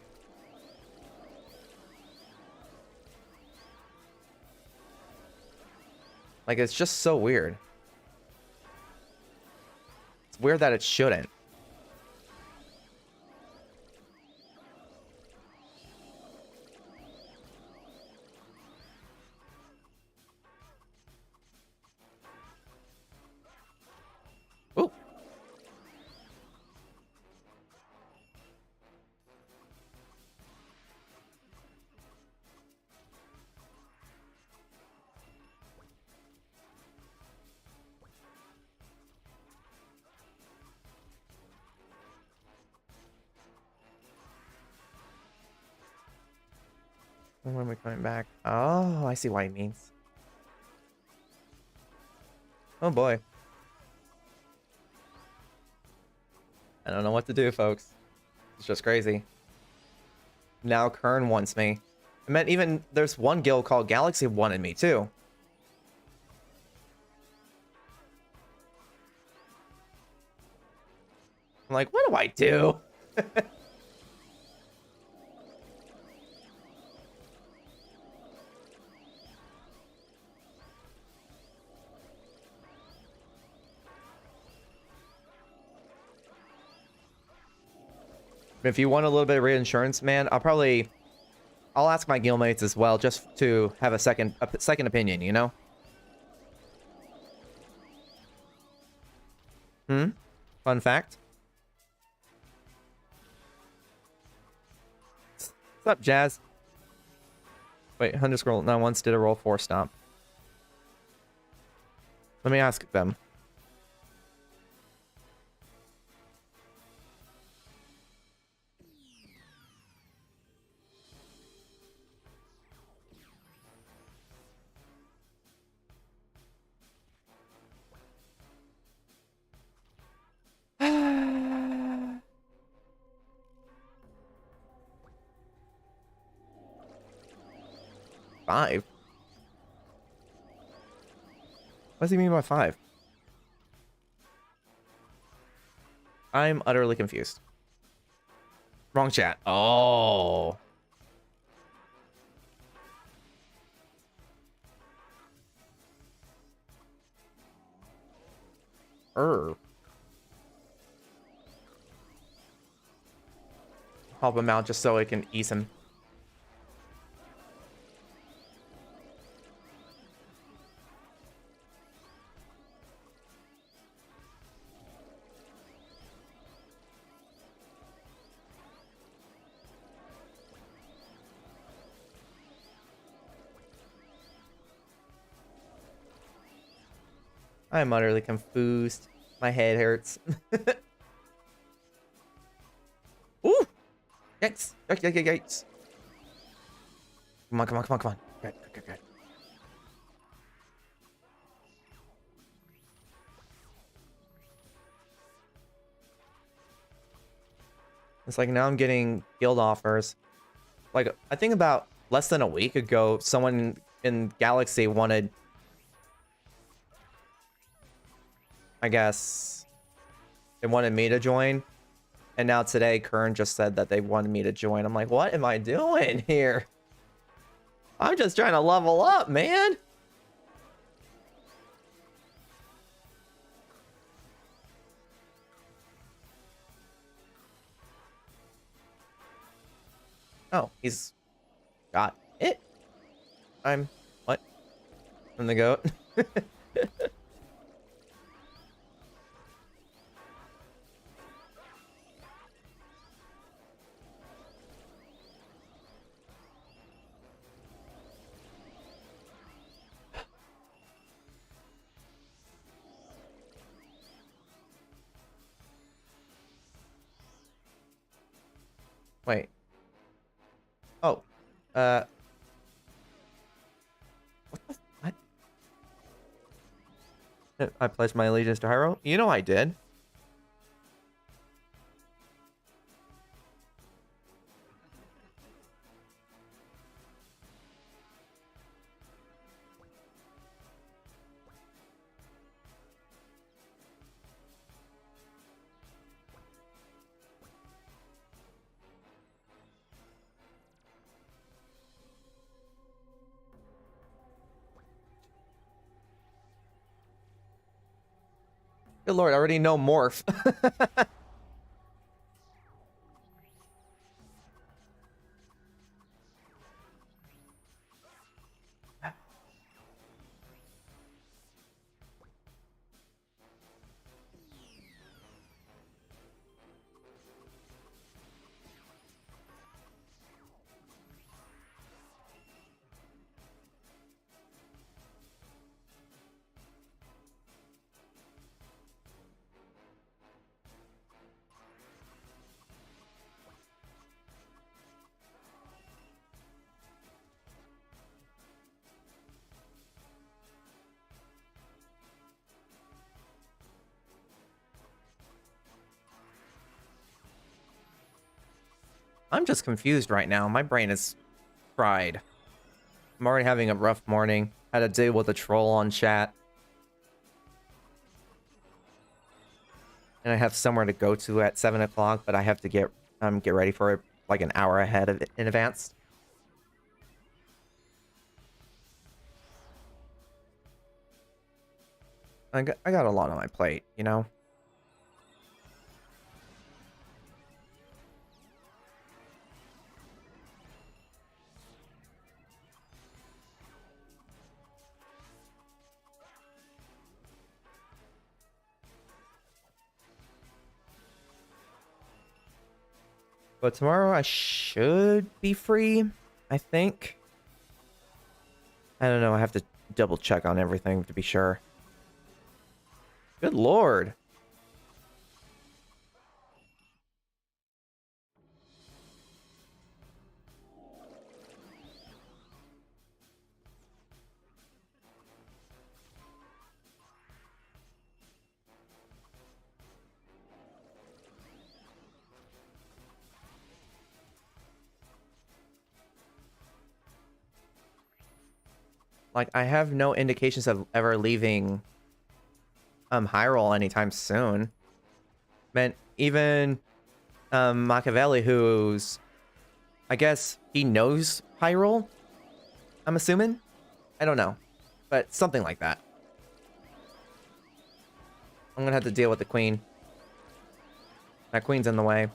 Like, it's just so weird. It's weird that it shouldn't. Ooh. When are we coming back? Oh, I see what he means. Oh boy. I don't know what to do, folks. It's just crazy. Now Kern wants me. I meant even there's one guild called Galaxy wanted me too. I'm like, what do I do? If you want a little bit of reinsurance, man, I'll ask my guildmates as well, just to have a second opinion, you know? Fun fact. What's up, Jazz? Wait, underscore not once did a roll 4 stomp. Let me ask them. Five? What does he mean by 5? I'm utterly confused. Wrong chat. Oh. Help him out just so I can ease him. I'm utterly confused. My head hurts. Ooh! Yikes! Yikes! Come on, come on, come on, come on. Good. It's like now I'm getting guild offers. Like, I think about less than a week ago, someone in Galaxy wanted... I guess they wanted me to join, and now today Kern just said that they wanted me to join. I'm like, what am I doing here? I'm just trying to level up, man. Oh, he's got it. What? I'm the goat. Wait. Oh. What the... What? I pledged my allegiance to Hyro? You know I did. Good lord, I already know morph. I'm just confused right now. My brain is fried. I'm already having a rough morning. Had to deal with a troll on chat. And I have somewhere to go to at 7 o'clock, but I have to get ready for it like an hour ahead of it in advance. I got a lot on my plate, you know? But tomorrow I should be free, I think. I don't know, I have to double check on everything to be sure. Good lord. Like, I have no indications of ever leaving Hyrule anytime soon. Man, even Machiavelli, who's, I guess he knows Hyrule, I'm assuming. I don't know, but something like that. I'm gonna have to deal with the queen. That queen's in the way.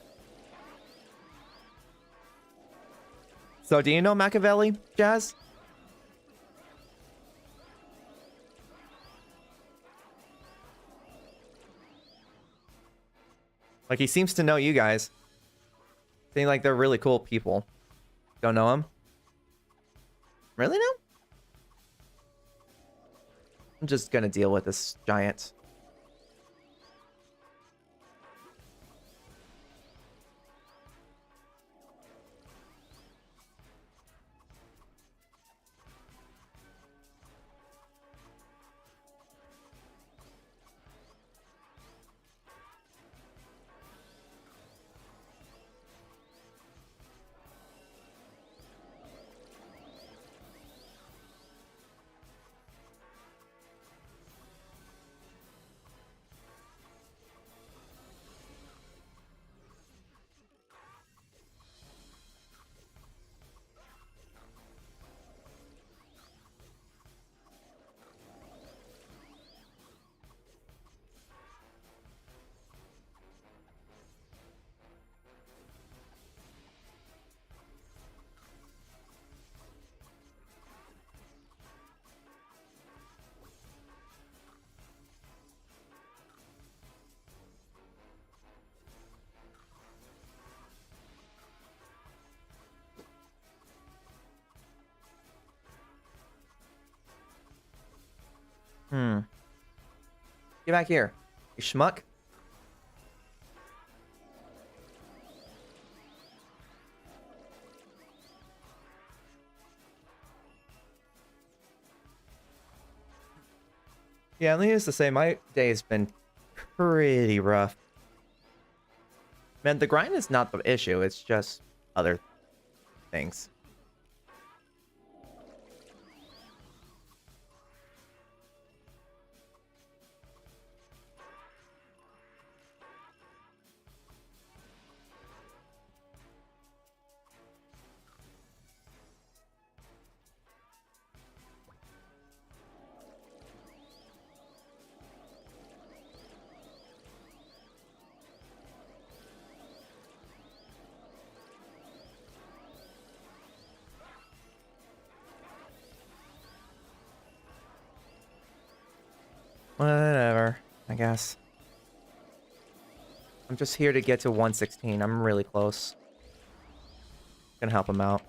So, do you know Machiavelli, Jazz? Like, he seems to know you guys. Seem like they're really cool people. Don't know him? Really no? I'm just gonna deal with this giant. Get back here, you schmuck. Yeah, needless to say, my day has been pretty rough. Man, the grind is not the issue, it's just other things. Whatever, I guess. I'm just here to get to 116. I'm really close. Gonna help him out.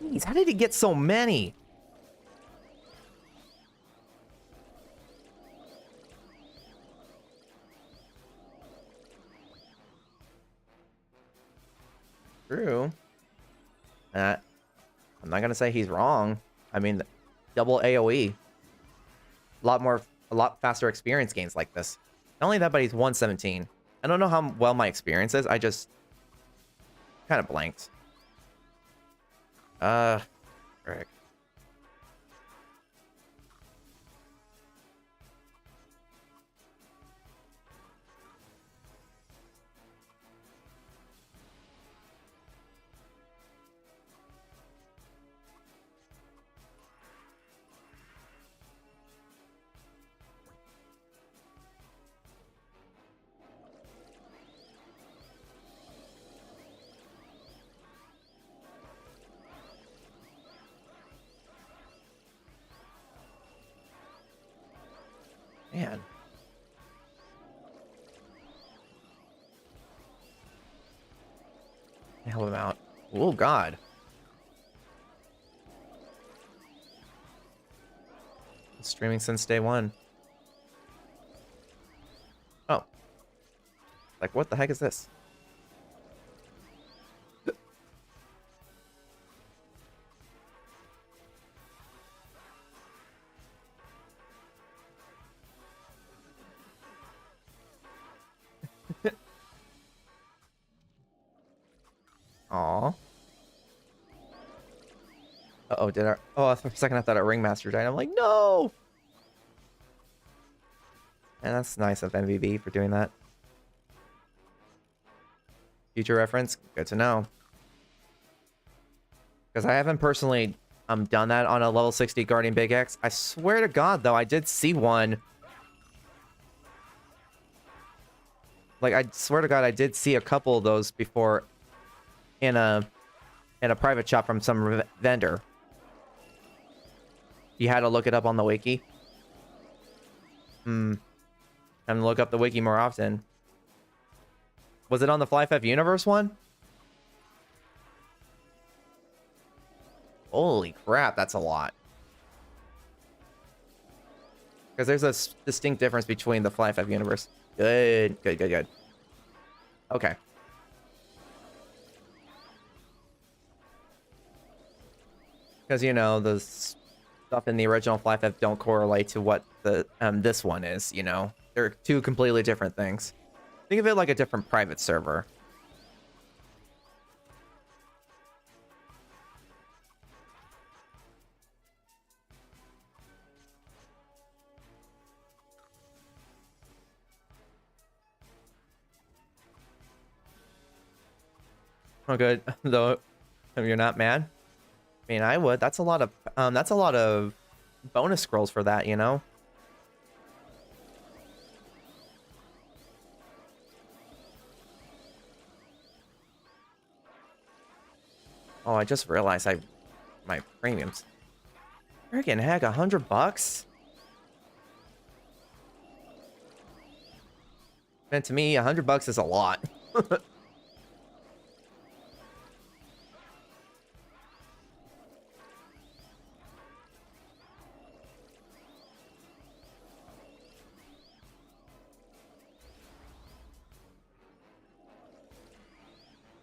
Jeez, how did he get so many? True. I'm not gonna say he's wrong. I mean, double AoE. A lot faster experience gains like this. Not only that, but he's 117. I don't know how well my experience is. I just kind of blanked. Frick. Man. Help him out. Oh, God. Streaming since day one. Oh. Like, what the heck is this? Aw. Uh-oh, did our... Oh, for a second I thought our Ringmaster died. I'm like, no! And that's nice of MVB for doing that. Future reference, good to know. Because I haven't personally done that on a level 60 Guardian Big X. I swear to God, though, I did see one. Like, I swear to God, I did see a couple of those before in a private shop from some vendor. You had to look it up on the wiki. And look up the wiki more often. Was it on the FlyFF Universe one? Holy crap, that's a lot. Because there's a distinct difference between the FlyFF Universe. Good, good, good, good. Okay. Because, you know, the stuff in the original FlyFF don't correlate to what the this one is, you know? They're two completely different things. Think of it like a different private server. Oh, good. Though, you're not mad. I mean, I would. That's a lot of bonus scrolls for that, you know. Oh, I just realized my premiums. Friggin' heck, $100? And to me, $100 is a lot.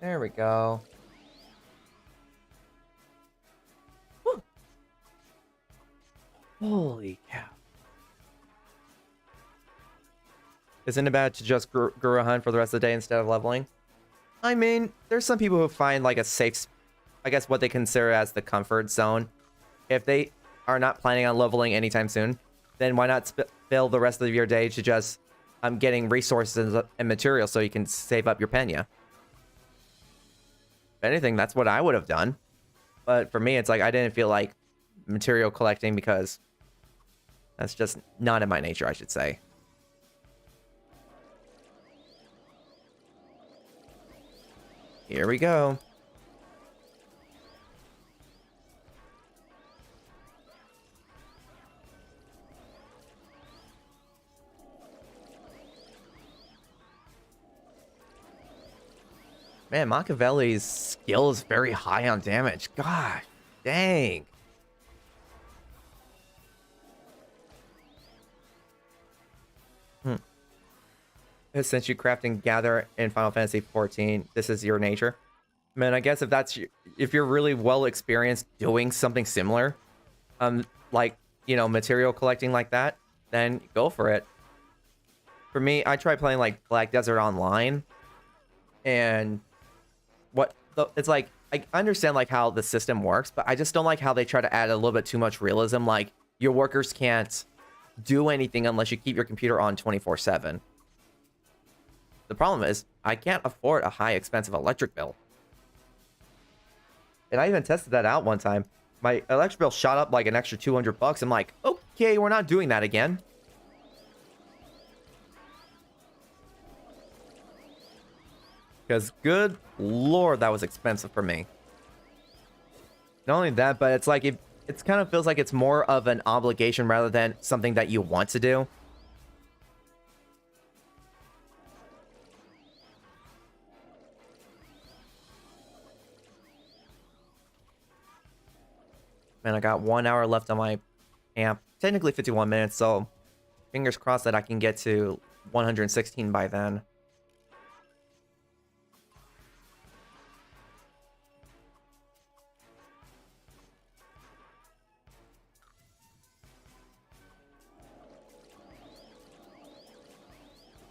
There we go. Whew. Holy cow. Isn't it bad to just guru hunt for the rest of the day instead of leveling? I mean, there's some people who find like a safe, I guess what they consider as the comfort zone. If they are not planning on leveling anytime soon, then why not fill the rest of your day to just getting resources and materials so you can save up your penya. If anything, that's what I would have done. But for me, it's like I didn't feel like material collecting because that's just not in my nature, I should say. Here we go. Man, Machiavelli's skill is very high on damage. God dang. Since you craft and gather in Final Fantasy 14, this is your nature. Man, I guess if you're really well experienced doing something similar, like, you know, material collecting like that, then go for it. For me, I tried playing like Black Desert Online, and it's like, I understand like how the system works, but I just don't like how they try to add a little bit too much realism. Like, your workers can't do anything unless you keep your computer on 24/7. The problem is, I can't afford a high expensive electric bill. And I even tested that out one time. My electric bill shot up like an extra $200. I'm like, okay, we're not doing that again. Because good lord, that was expensive for me. Not only that, but it's like, it kind of feels like it's more of an obligation rather than something that you want to do. Man, I got 1 hour left on my amp. Technically 51 minutes, so fingers crossed that I can get to 116 by then.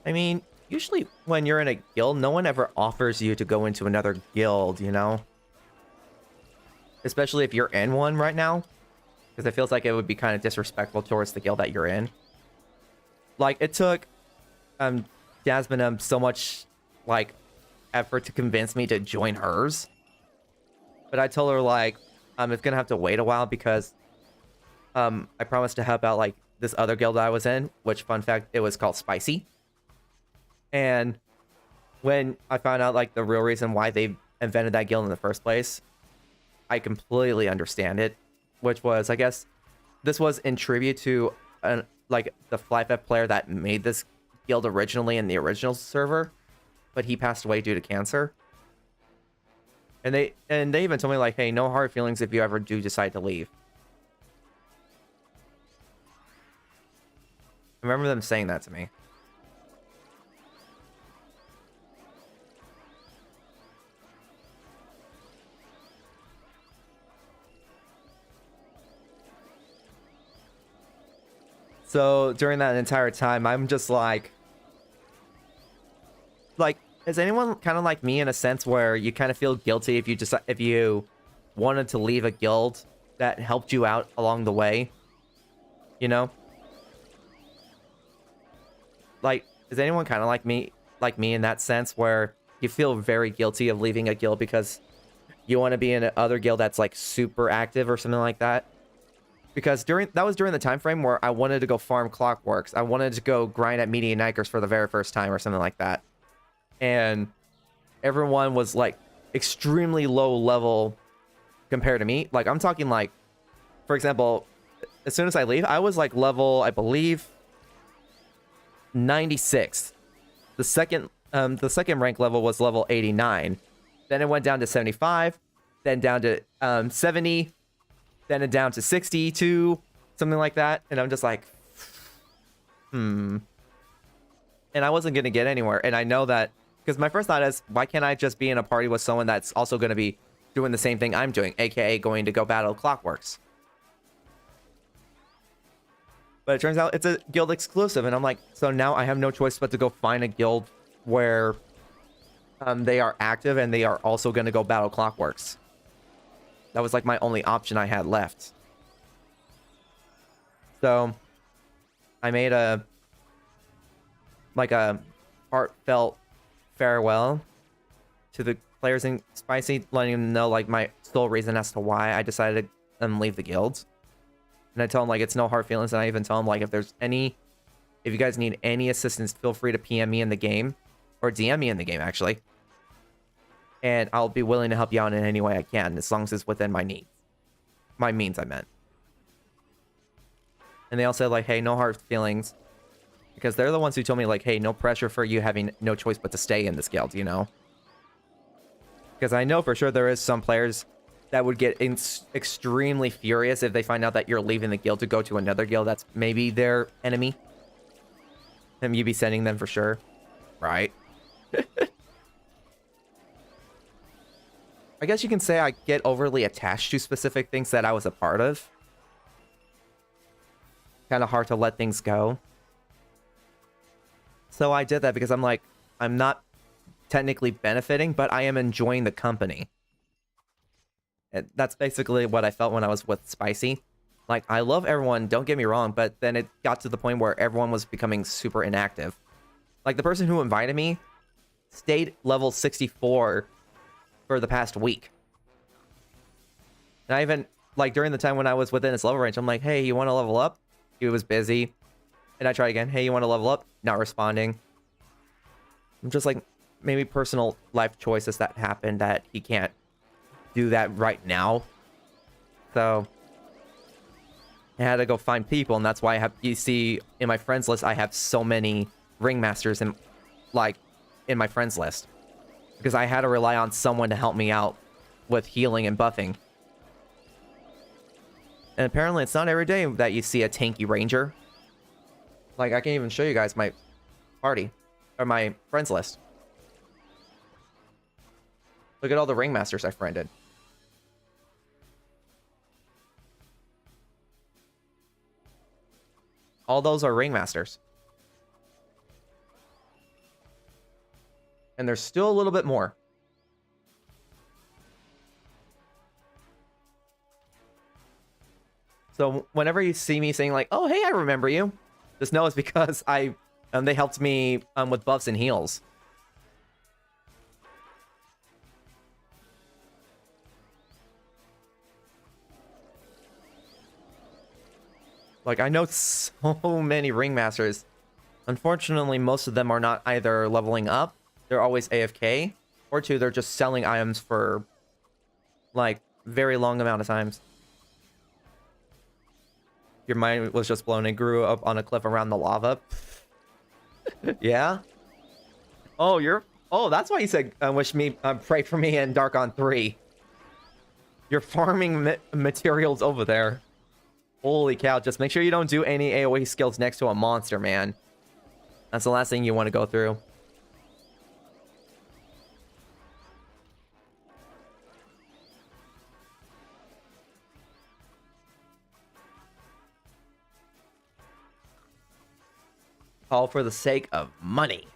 I mean, usually when you're in a guild, no one ever offers you to go into another guild, you know? Especially if you're in one right now. Because it feels like it would be kind of disrespectful towards the guild that you're in. Like, it took Jasmine so much, like, effort to convince me to join hers. But I told her, like, it's gonna have to wait a while because I promised to help out, like, this other guild that I was in. Which, fun fact, it was called Spicy. And when I found out, like, the real reason why they invented that guild in the first place, I completely understand it, which was, I guess, this was in tribute to, like, the FlyFF player that made this guild originally in the original server, but he passed away due to cancer. And they even told me, like, hey, no hard feelings if you ever do decide to leave. I remember them saying that to me. So during that entire time, I'm just like, is anyone kind of like me in a sense where you kind of feel guilty if you wanted to leave a guild that helped you out along the way, you know? Like, is anyone kind of like me in that sense where you feel very guilty of leaving a guild because you want to be in another guild that's like super active or something like that? Because that was during the time frame where I wanted to go farm Clockworks. I wanted to go grind at Median Nikers for the very first time or something like that. And everyone was like extremely low level compared to me. Like, I'm talking like, for example, as soon as I leave, I was like level, I believe, 96. The second rank level was level 89. Then it went down to 75, then down to 70. Then it down to 62, something like that. And I'm just like, And I wasn't going to get anywhere. And I know that, because my first thought is, why can't I just be in a party with someone that's also going to be doing the same thing I'm doing, aka going to go battle Clockworks? But it turns out it's a guild exclusive. And I'm like, so now I have no choice but to go find a guild where they are active and they are also going to go battle Clockworks. That was like my only option I had left. So I made a heartfelt farewell to the players in Spicy, letting them know like my sole reason as to why I decided to leave the guild. And I tell them like it's no hard feelings, and I even tell them like if you guys need any assistance, feel free to PM me in the game or DM me in the game actually. And I'll be willing to help you out in any way I can, as long as it's within my needs. My means, I meant. And they all said, like, hey, no hard feelings. Because they're the ones who told me, like, hey, no pressure for you having no choice but to stay in this guild, you know? Because I know for sure there is some players that would get extremely furious if they find out that you're leaving the guild to go to another guild that's maybe their enemy. And you'd be sending them for sure. Right. I guess you can say I get overly attached to specific things that I was a part of. Kind of hard to let things go. So I did that because I'm like, I'm not technically benefiting, but I am enjoying the company. And that's basically what I felt when I was with Spicy. Like, I love everyone, don't get me wrong, but then it got to the point where everyone was becoming super inactive. Like, the person who invited me stayed level 64 for the past week. And I even, like, during the time when I was within his level range, I'm like, hey, you want to level up? He was busy. And I tried again, hey, you want to level up? Not responding. I'm just like, maybe personal life choices that happened that he can't do that right now. So I had to go find people, and that's why I have, you see in my friends list, I have so many ringmasters in, like, in my friends list. Because I had to rely on someone to help me out with healing and buffing. And apparently it's not every day that you see a tanky ranger. Like, I can even show you guys my party, or my friends list. Look at all the ringmasters I friended. All those are ringmasters. And there's still a little bit more. So whenever you see me saying like, oh, hey, I remember you, just know it's because they helped me with buffs and heals. Like, I know so many ringmasters. Unfortunately, most of them are not either leveling up, they're always AFK, or two, they're just selling items for, like, very long amount of times. Your mind was just blown and grew up on a cliff around the lava. Yeah? Oh, that's why you said, pray for me in Dark on 3. You're farming materials over there. Holy cow, just make sure you don't do any AoE skills next to a monster, man. That's the last thing you want to go through. All for the sake of money.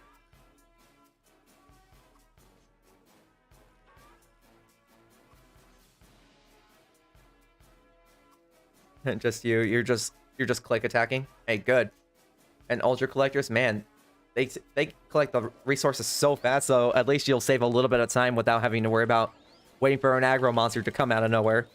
And just you're just click attacking. Hey, good. And ultra collectors, man, they collect the resources so fast, so at least you'll save a little bit of time without having to worry about waiting for an aggro monster to come out of nowhere.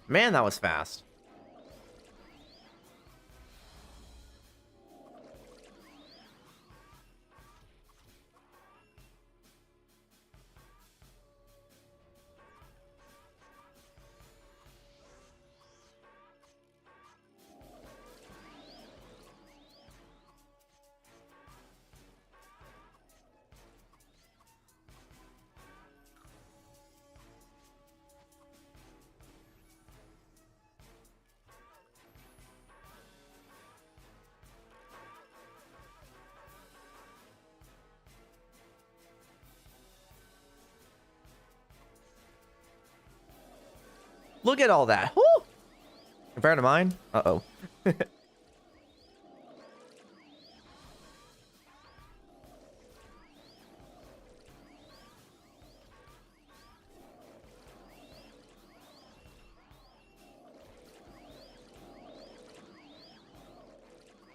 Man, that was fast. Look at all that. Woo! Compared to mine? Uh-oh.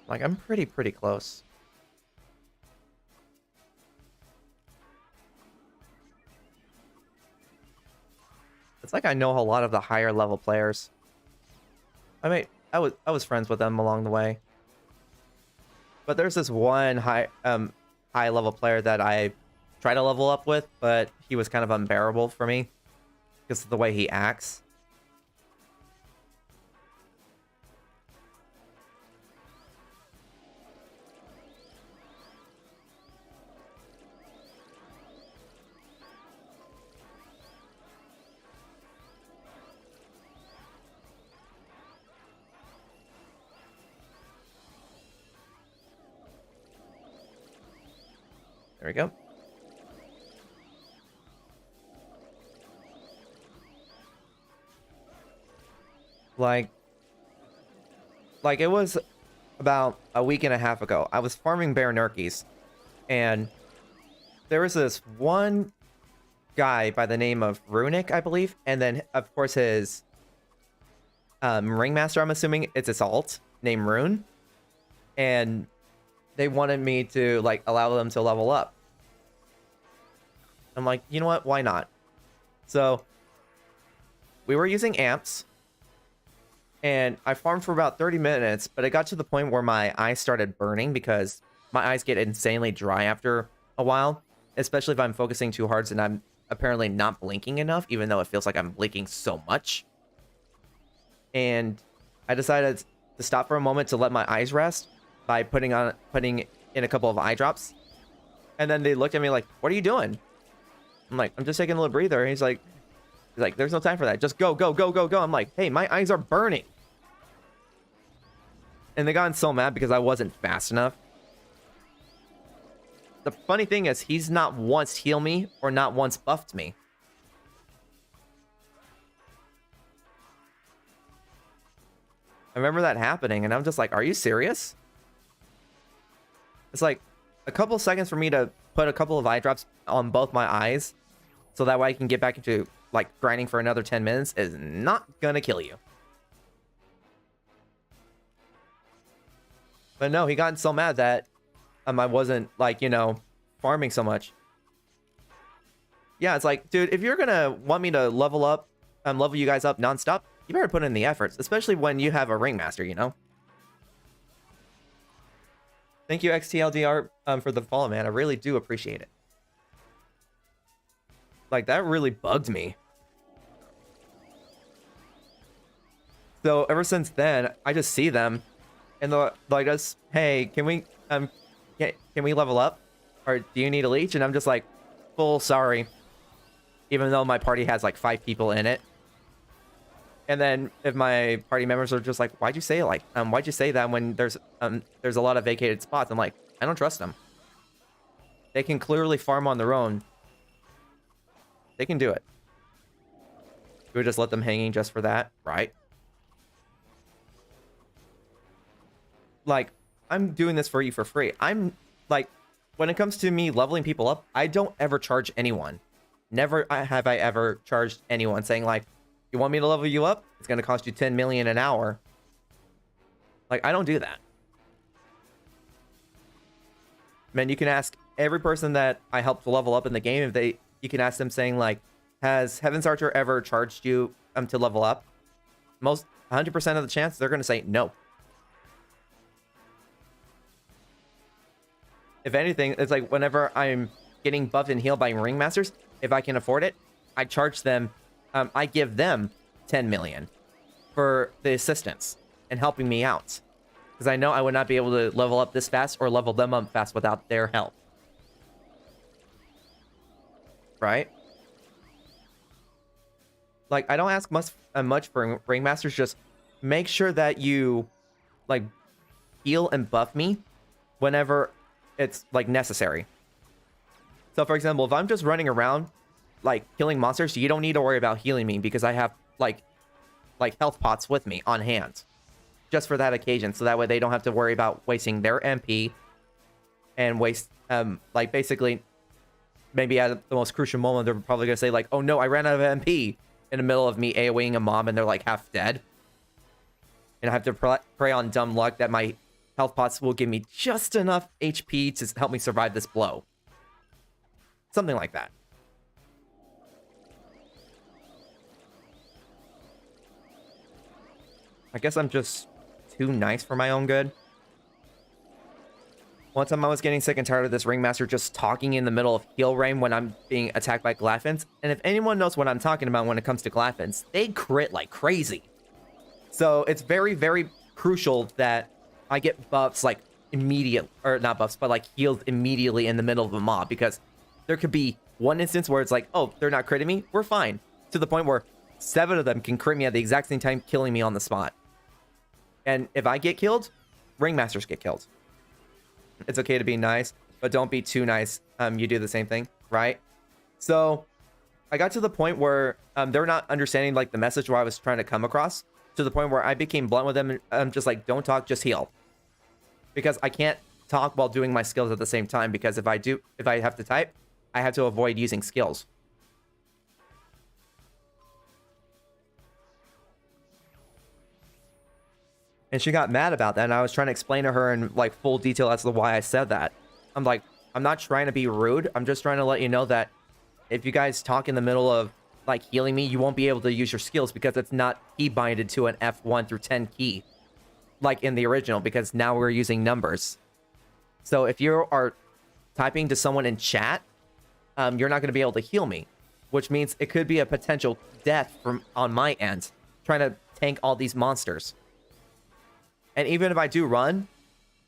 Like, I'm pretty close. It's like I know a lot of the higher level players. I mean, I was friends with them along the way. But there's this one high level player that I try to level up with, but he was kind of unbearable for me because of the way he acts. There we go. Like it was about a week and a half ago. I was farming bear nurkies, and there was this one guy by the name of Runic, I believe, and then of course his ringmaster, I'm assuming it's his alt, named Rune, and they wanted me to like allow them to level up. I'm like, you know what? Why not? So we were using amps, and I farmed for about 30 minutes, but it got to the point where my eyes started burning because my eyes get insanely dry after a while, especially if I'm focusing too hard and I'm apparently not blinking enough, even though it feels like I'm blinking so much. And I decided to stop for a moment to let my eyes rest by putting in a couple of eye drops. And then they looked at me like, "What are you doing?" I'm like, "I'm just taking a little breather." And he's like, "There's no time for that. Just go, go, go, go, go." I'm like, "Hey, my eyes are burning." And they got so mad because I wasn't fast enough. The funny thing is, he's not once healed me or not once buffed me. I remember that happening, and I'm just like, "Are you serious?" It's like a couple seconds for me to put a couple of eye drops on both my eyes so that way I can get back into like grinding for another 10 minutes is not gonna kill you. But no, he got so mad that I wasn't like, you know, farming so much. Yeah, it's like, dude, if you're gonna want me to level you guys up nonstop, you better put in the efforts, especially when you have a ringmaster, you know? Thank you, XTLDR, for the follow, man. I really do appreciate it. Like, that really bugged me. So, ever since then, I just see them, and they're like, us, "Hey, can we level up? Or do you need a leech?" And I'm just like, full sorry. Even though my party has, like, 5 people in it. And then if my party members are just like, "Why'd you say it like, why'd you say that when there's a lot of vacated spots?" I'm like, I don't trust them. They can clearly farm on their own. They can do it. We would just let them hanging just for that, right? Like, I'm doing this for you for free. I'm like, when it comes to me leveling people up, I don't ever charge anyone. Never have I ever charged anyone saying like, "You want me to level you up? It's going to cost you 10 million an hour." Like, I don't do that. Man, you can ask every person that I helped to level up in the game, you can ask them saying like, "Has Heaven's Archer ever charged you to level up?" Most 100% of the chance they're going to say no. If anything, it's like whenever I'm getting buffed and healed by ringmasters, if I can afford it, I charge them. I give them 10 million for the assistance and helping me out. Because I know I would not be able to level up this fast or level them up fast without their help. Right? Like, I don't ask much for ringmasters. Just make sure that you, like, heal and buff me whenever it's, like, necessary. So, for example, if I'm just running around, like, killing monsters, you don't need to worry about healing me because I have, like, like health pots with me on hand, just for that occasion, so that way they don't have to worry about wasting their MP and waste like basically maybe at the most crucial moment they're probably gonna say like, oh no, I ran out of MP in the middle of me AoEing a mob and they're like half dead, and I have to pray on dumb luck that my health pots will give me just enough HP to help me survive this blow. Something like that. I guess I'm just too nice for my own good. One time I was getting sick and tired of this ringmaster just talking in the middle of heal rain when I'm being attacked by Glaffins. And if anyone knows what I'm talking about when it comes to Glaffins, they crit like crazy. So it's very, very crucial that I get buffs like immediate, or not buffs, but like healed immediately in the middle of a mob, because there could be one instance where it's like, oh, they're not critting me, we're fine. To the point where 7 of them can crit me at the exact same time, killing me on the spot. And if I get killed, ringmasters get killed. It's okay to be nice, but don't be too nice. You do the same thing, right? So I got to the point where they're not understanding like the message where I was trying to come across, to the point where I became blunt with them, and I'm just like, don't talk, just heal. Because I can't talk while doing my skills at the same time, because if I have to type, I have to avoid using skills. And she got mad about that, and I was trying to explain to her in like full detail as to why I said that. I'm like, I'm not trying to be rude. I'm just trying to let you know that if you guys talk in the middle of like healing me, you won't be able to use your skills, because it's not key binded to an F1 through 10 key like in the original, because now we're using numbers. So if you are typing to someone in chat, you're not going to be able to heal me, which means it could be a potential death from on my end, trying to tank all these monsters. And even if I do run,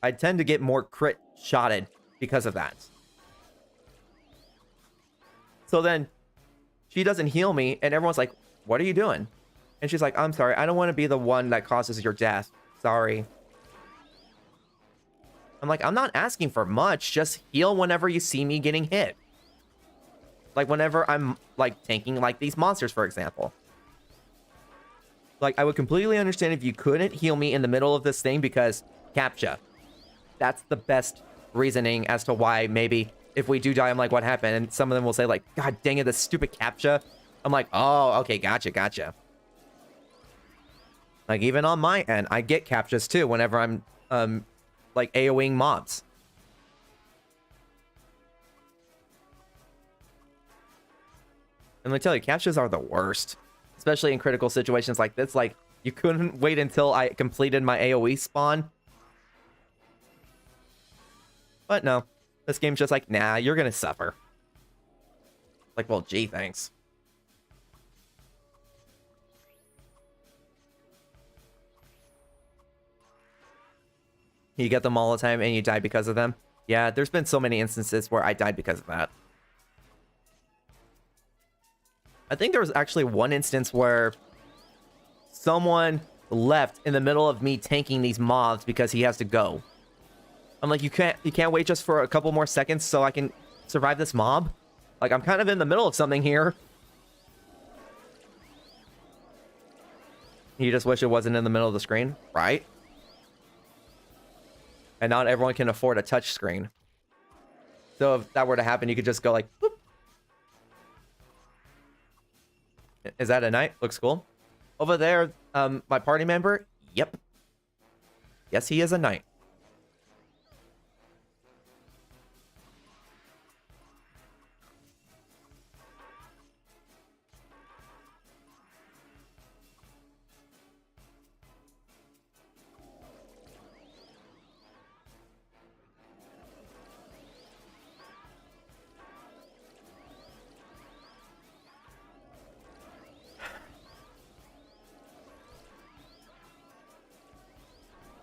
I tend to get more crit shotted because of that. So then she doesn't heal me, and everyone's like, what are you doing? And she's like, I'm sorry, I don't want to be the one that causes your death. Sorry. I'm like, I'm not asking for much. Just heal whenever you see me getting hit. Like whenever I'm like tanking like these monsters, for example. Like, I would completely understand if you couldn't heal me in the middle of this thing, because captcha. That's the best reasoning as to why maybe if we do die, I'm like, what happened? And some of them will say like, God dang it, this stupid captcha. I'm like, oh, okay, gotcha. Like, even on my end, I get captchas too whenever I'm like AoEing mobs. And let me tell you, captchas are the worst. Especially in critical situations like this. Like, you couldn't wait until I completed my AoE spawn. But no. This game's just like, nah, you're gonna suffer. Like, well, gee, thanks. You get them all the time and you die because of them. Yeah, there's been so many instances where I died because of that. I think there was actually one instance where someone left in the middle of me tanking these mobs because he has to go. I'm like, you can't wait just for a couple more seconds so I can survive this mob? Like, I'm kind of in the middle of something here. You just wish it wasn't in the middle of the screen, right? And not everyone can afford a touch screen. So if that were to happen, you could just go like, boop. Is that a knight? Looks cool. Over there, my party member? Yep. Yes, he is a knight.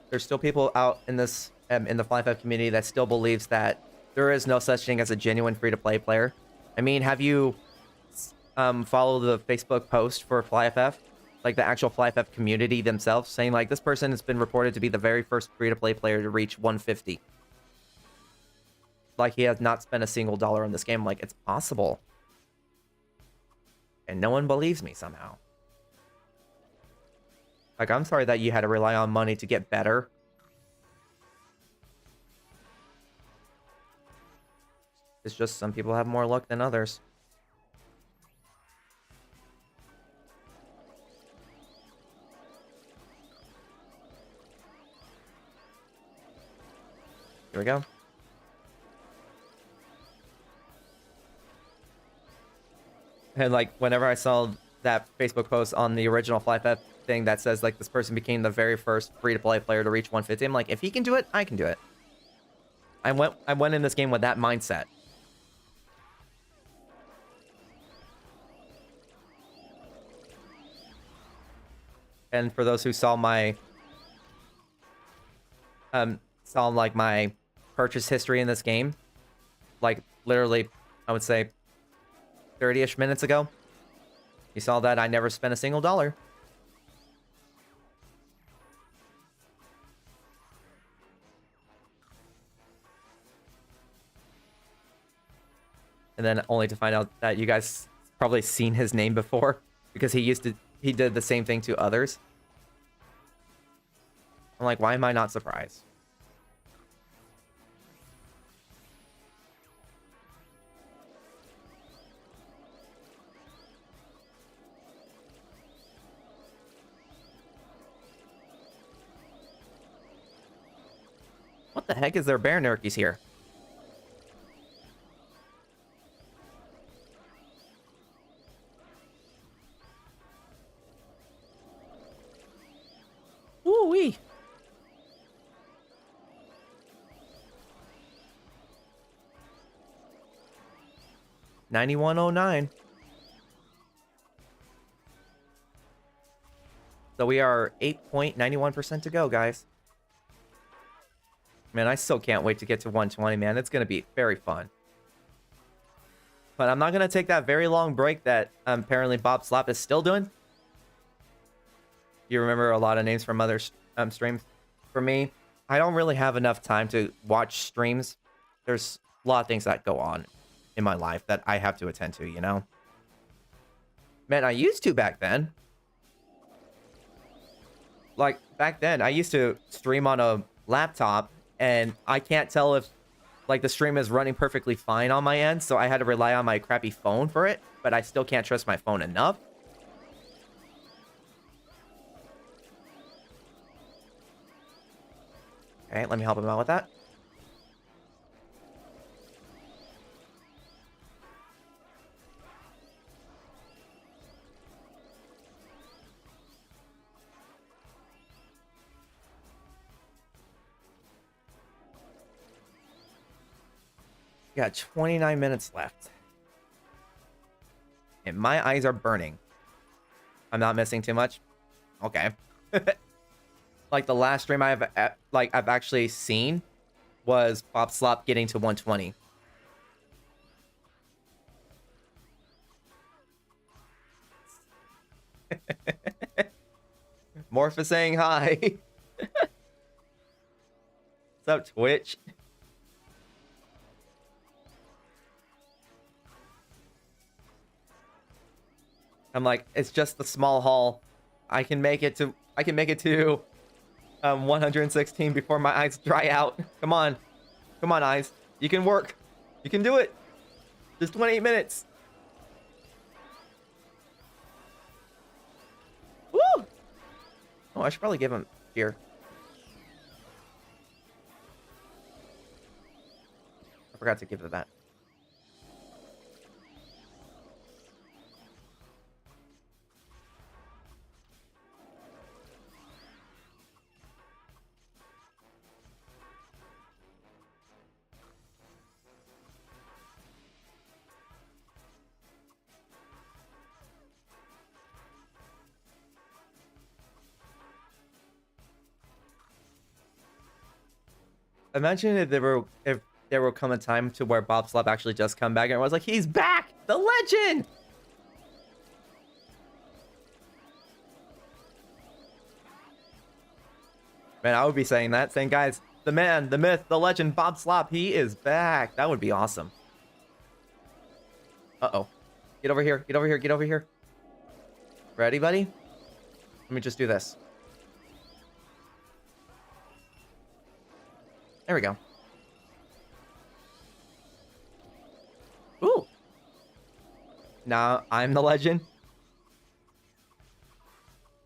There's still people out in this in the FlyFF community that still believes that there is no such thing as a genuine free-to-play player. I mean, have you followed the Facebook post for FlyFF? Like the actual FlyFF community themselves, saying like, this person has been reported to be the very first free-to-play player to reach 150. Like, he has not spent a single dollar on this game. Like, it's possible. And no one believes me somehow. Like, I'm sorry that you had to rely on money to get better. It's just some people have more luck than others. Here we go. And like, whenever I saw that Facebook post on the original FlyFF thing that says like this person became the very first free-to-play player to reach 150, I'm like, if he can do it, I can do it. I went in this game with that mindset. And for those who saw my like my purchase history in this game, like literally, I would say 30-ish minutes ago, you saw that I never spent a single dollar. And then only to find out that you guys probably seen his name before because he did the same thing to others. I'm like, why am I not surprised? What the heck is there bear nerkies here? Woo-wee. $91.09. So we are 8.91% to go, guys. Man, I still can't wait to get to 120, man. It's going to be very fun. But I'm not going to take that very long break that apparently Bob Slap is still doing. You remember a lot of names from other streams. For me, I don't really have enough time to watch streams. There's a lot of things that go on in my life that I have to attend to, you know? Man, I used to back then. Like, back then, I used to stream on a laptop, and I can't tell if, like, the stream is running perfectly fine on my end, so I had to rely on my crappy phone for it, but I still can't trust my phone enough. Okay, let me help him out with that. We got 29 minutes left. And my eyes are burning. I'm not missing too much? Okay. Like, the last stream I've actually seen was Bob Slop getting to 120. Morpha saying hi. What's up, Twitch? I'm like, it's just the small haul. I can make it to 116 before my eyes dry out. Come on. Come on, eyes. You can work. You can do it. Just 28 minutes. Woo! Oh, I should probably give him here. I forgot to give it that. Imagine if there will come a time to where Bob Slap actually just come back and was like, he's back! The legend! Man, I would be saying that, saying, guys, the man, the myth, the legend, Bob Slap, he is back. That would be awesome. Uh-oh. Get over here, get over here, get over here. Ready, buddy? Let me just do this. There we go. Ooh. Now I'm the legend.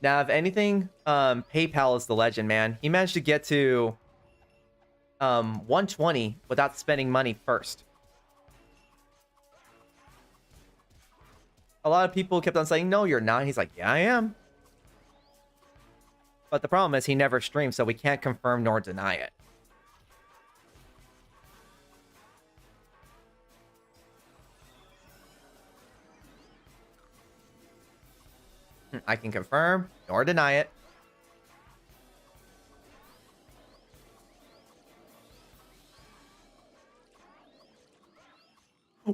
Now, if anything, PayPal is the legend, man. He managed to get to 120 without spending money first. A lot of people kept on saying, no, you're not. He's like, yeah, I am. But the problem is he never streams, so we can't confirm nor deny it. I can confirm nor deny it. Woo!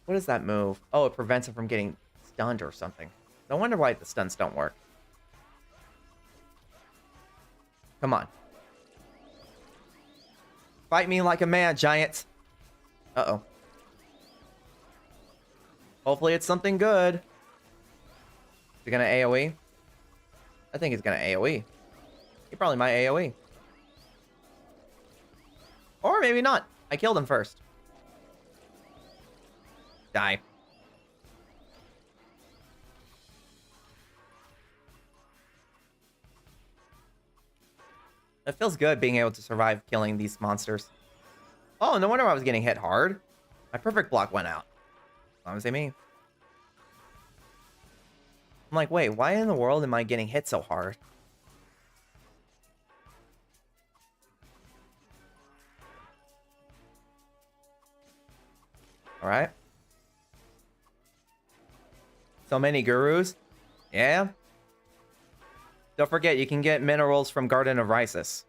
What is that move? Oh, it prevents him from getting stunned or something. No wonder why the stuns don't work. Come on. Fight me like a man, Giant. Uh-oh. Hopefully it's something good. Is he gonna AoE? I think he's gonna AoE. He probably might AoE. Or maybe not. I killed him first. Die. It feels good being able to survive killing these monsters. Oh, no wonder I was getting hit hard. My perfect block went out. Honestly, me. I'm like, wait, why in the world am I getting hit so hard? Alright. So many gurus. Yeah. Don't forget, you can get minerals from Garden of Rysis.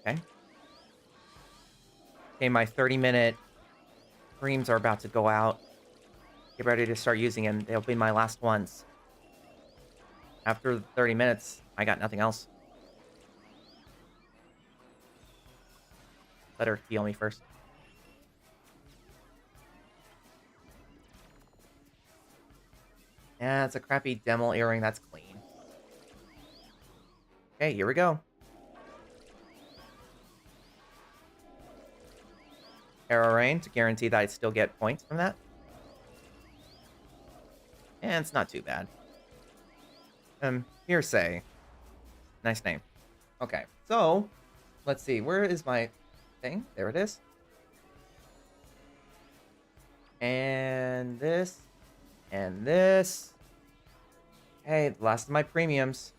Okay. Okay, my 30-minute streams are about to go out. Get ready to start using them. They'll be my last ones. After 30 minutes, I got nothing else. Let her heal me first. Yeah, it's a crappy Demel earring. That's clean. Okay, here we go. Arrow Rain to guarantee that I still get points from that. And it's not too bad. Hearsay. Nice name. Okay, so let's see. Where is my thing? There it is. And this. And this. Hey, last of my premiums.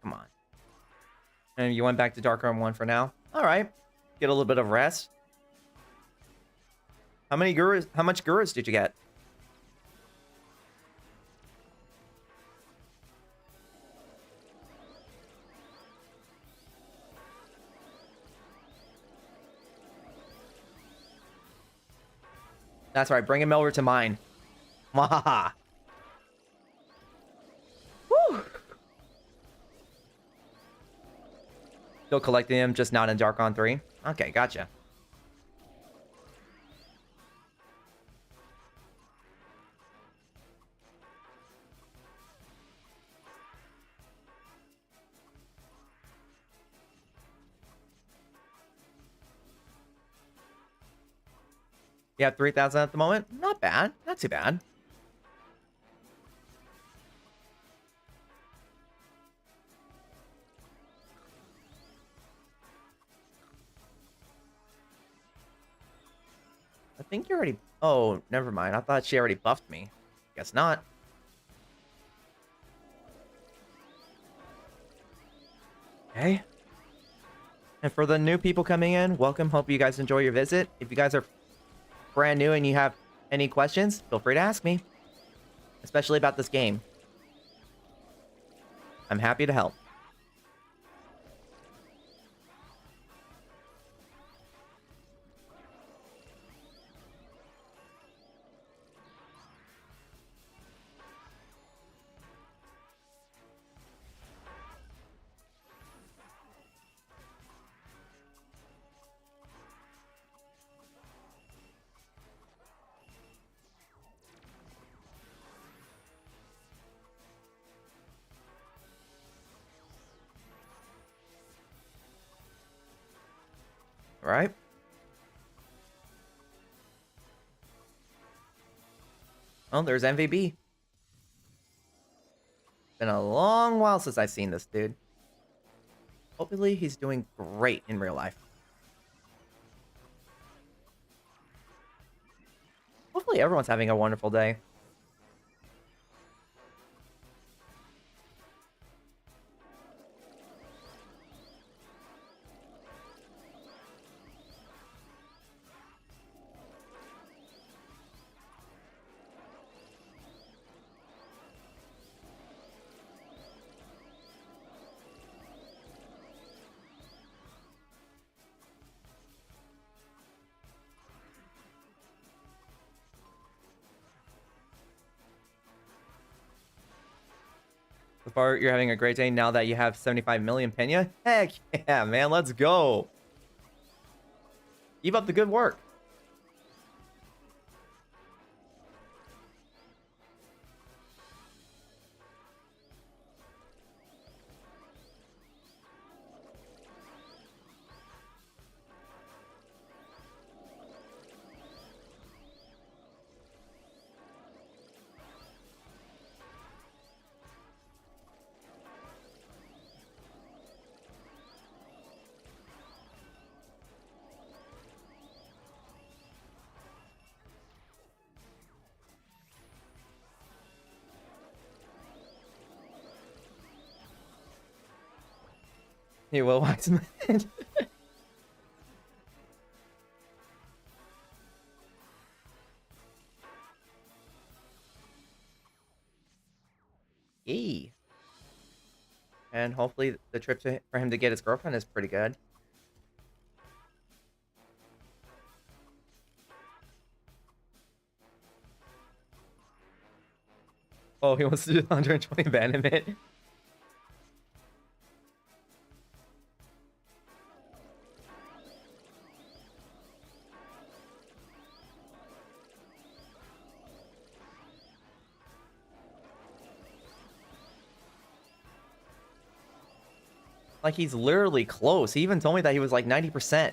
Come on. And you went back to Dark Arm 1 for now? Alright. Get a little bit of rest. How much gurus did you get? That's right, bring him over to mine. Wahaha. Woo! Still collecting them, just not in Dark on 3. Okay, gotcha. You have 3,000 at the moment? Not bad. Not too bad. I think you already Oh, never mind. I thought she already buffed me. Guess not. Okay. And for the new people coming in, welcome. Hope you guys enjoy your visit. If you guys are brand new and you have any questions, feel free to ask me, especially about this game. I'm happy to help. All right. Oh, there's MVB. Been a long while since I've seen this dude. Hopefully he's doing great in real life. Hopefully everyone's having a wonderful day. So far, you're having a great day now that you have 75 million Pena? Heck yeah, man. Let's go. Keep up the good work. Hey, Will Wiseman. Yee. And hopefully the trip for him to get his girlfriend is pretty good. Oh, he wants to do 120 abandonment. Like, he's literally close. He even told me that he was like 90%.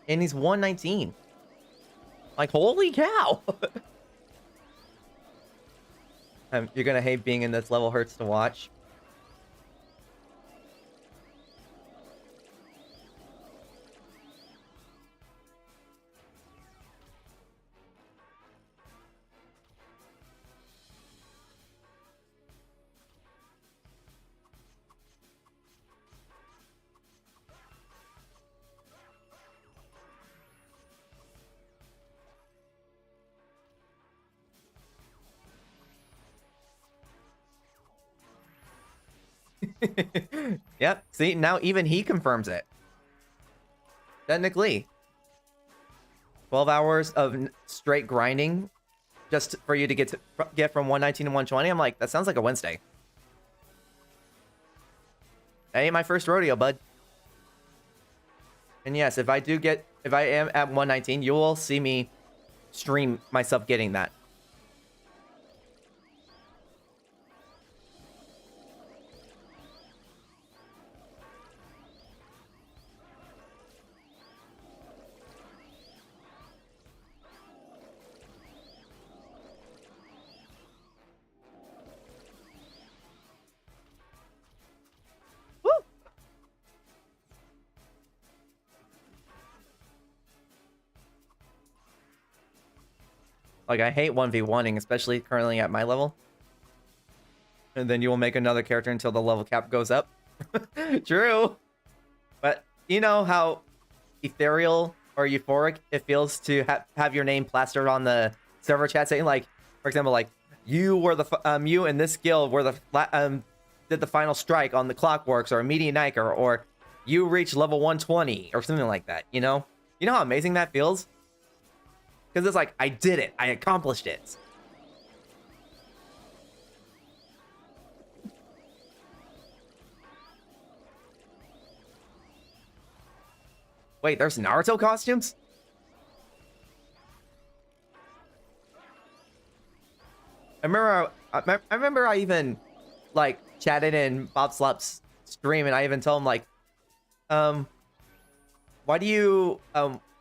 And he's 119. Like, holy cow. You're gonna hate being in this level. Hurts to watch. Yep. See, now even he confirms it. Technically. 12 hours of straight grinding just for you to get from 119 to 120. I'm like, that sounds like a Wednesday. That ain't my first rodeo, bud. And yes, if I am at 119, you will see me stream myself getting that. Woo! Like, I hate 1v1ing, especially currently at my level. And then you will make another character until the level cap goes up. True. But you know how ethereal or euphoric it feels to have your name plastered on the server chat saying, like, for example, like, you were the you and this guild were the did the final strike on the Clockworks or Median Niker, or you reached level 120 or something like that. You know how amazing that feels, because it's like, I did it, I accomplished it. Wait, there's Naruto costumes? I remember I even, like, chatted in Bob Slup's stream, and I even told him, like, why do you,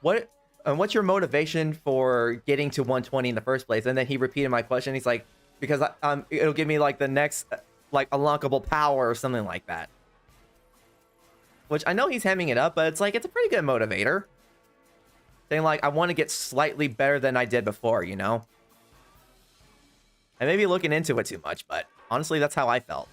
what's your motivation for getting to 120 in the first place? And then he repeated my question. He's like, because it'll give me, like, the next, like, unlockable power or something like that. Which I know he's hemming it up, but it's like, it's a pretty good motivator. Saying, like, I want to get slightly better than I did before, you know? I may be looking into it too much, but honestly, that's how I felt.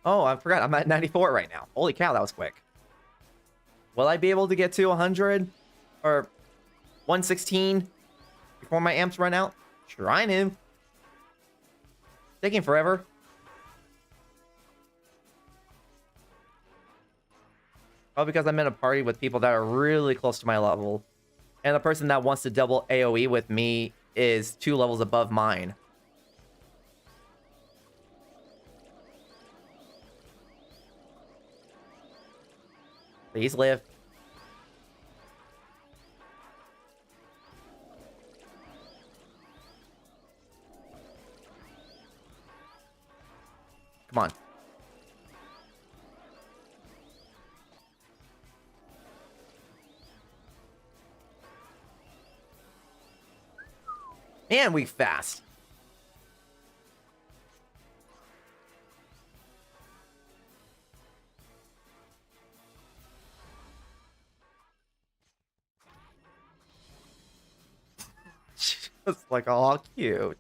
Oh, I forgot. I'm at 94 right now. Holy cow, that was quick. Will I be able to get to 100 or 116 before my amps run out? Trying to. Taking forever. Oh, because I'm in a party with people that are really close to my level. And the person that wants to double AoE with me is 2 levels above mine. Please live. Come on. Man, we fast. Just like all cute.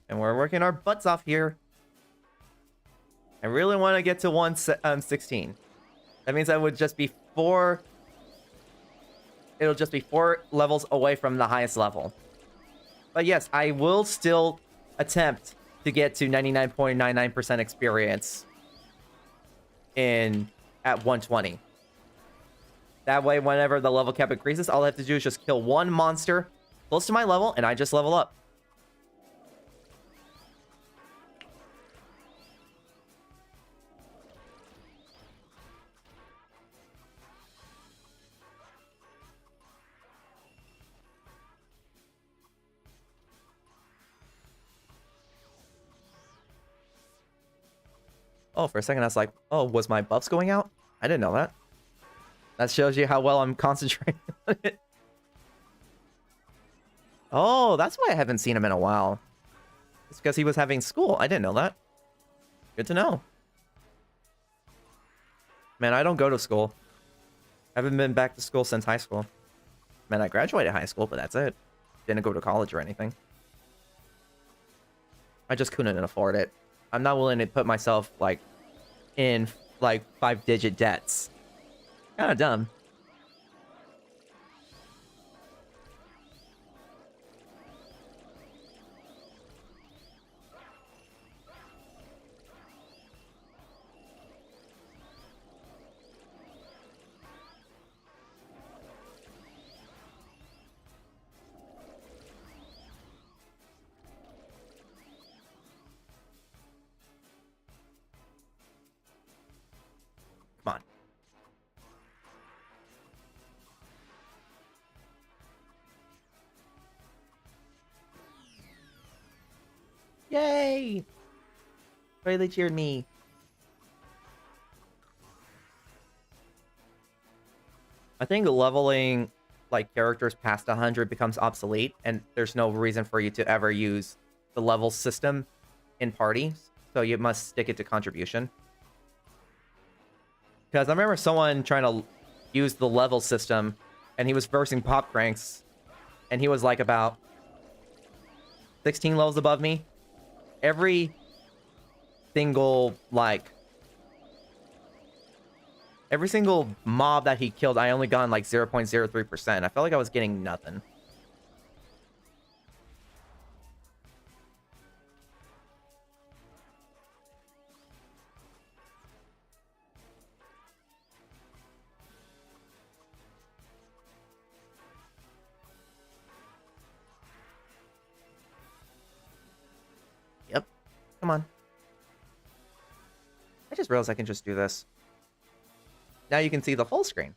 And we're working our butts off here. I really want to get to 116. That means I would just be 4... It'll just be 4 levels away from the highest level. But yes, I will still attempt to get to 99.99% experience at 120. That way, whenever the level cap increases, all I have to do is just kill 1 monster close to my level, and I just level up. Oh, for a second I was like, oh, was my buffs going out? I didn't know that. That shows you how well I'm concentrating on it. Oh, that's why I haven't seen him in a while. It's because he was having school. I didn't know that. Good to know. Man, I don't go to school. I haven't been back to school since high school. Man, I graduated high school, but that's it. Didn't go to college or anything. I just couldn't afford it. I'm not willing to put myself, like, in, like, 5-digit debts. Kinda dumb. Yay! They cheered me. I think leveling like characters past 100 becomes obsolete, and there's no reason for you to ever use the level system in parties. So you must stick it to contribution. Because I remember someone trying to use the level system, and he was versing pop cranks, and he was like about 16 levels above me. Every single mob that he killed, I only got like 0.03%. I felt like I was getting nothing. Yep. Come on. I just realized I can just do this. Now you can see the full screen.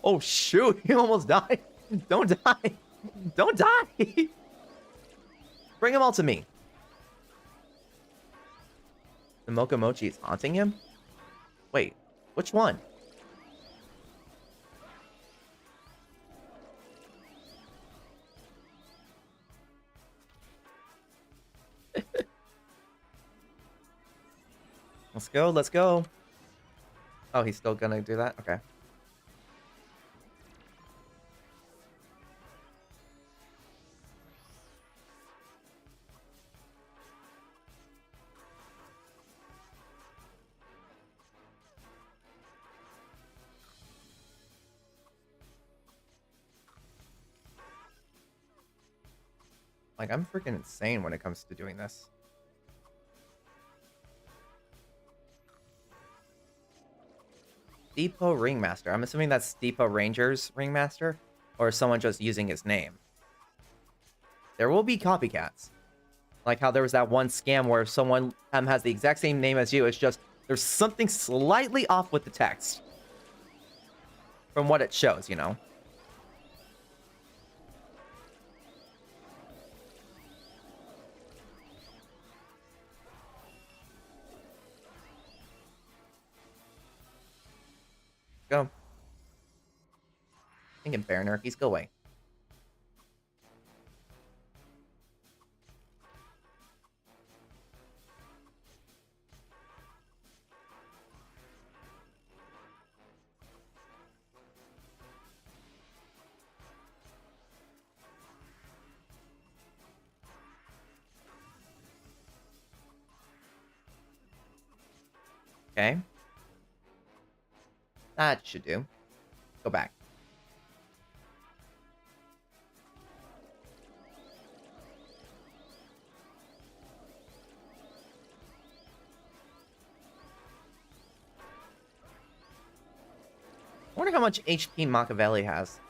Oh, shoot. He almost died. Don't die. Don't die. Bring them all to me. The Mokomochi is haunting him? Wait, which one? Let's go, let's go. Oh, he's still gonna do that? Okay. Like, I'm freaking insane when it comes to doing this. Depot Ringmaster. I'm assuming that's Depot Rangers Ringmaster, or someone just using his name. There will be copycats. Like how there was that one scam where someone has the exact same name as you. It's just there's something slightly off with the text from what it shows, you know. Go. Thinking Baron Urkies, go away. Okay. That should do. Go back. I wonder how much HP Machiavelli has.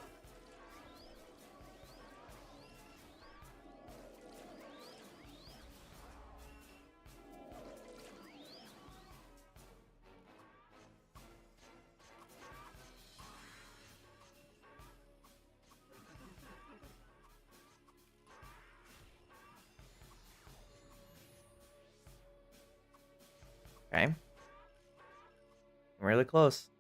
Okay. I'm really close.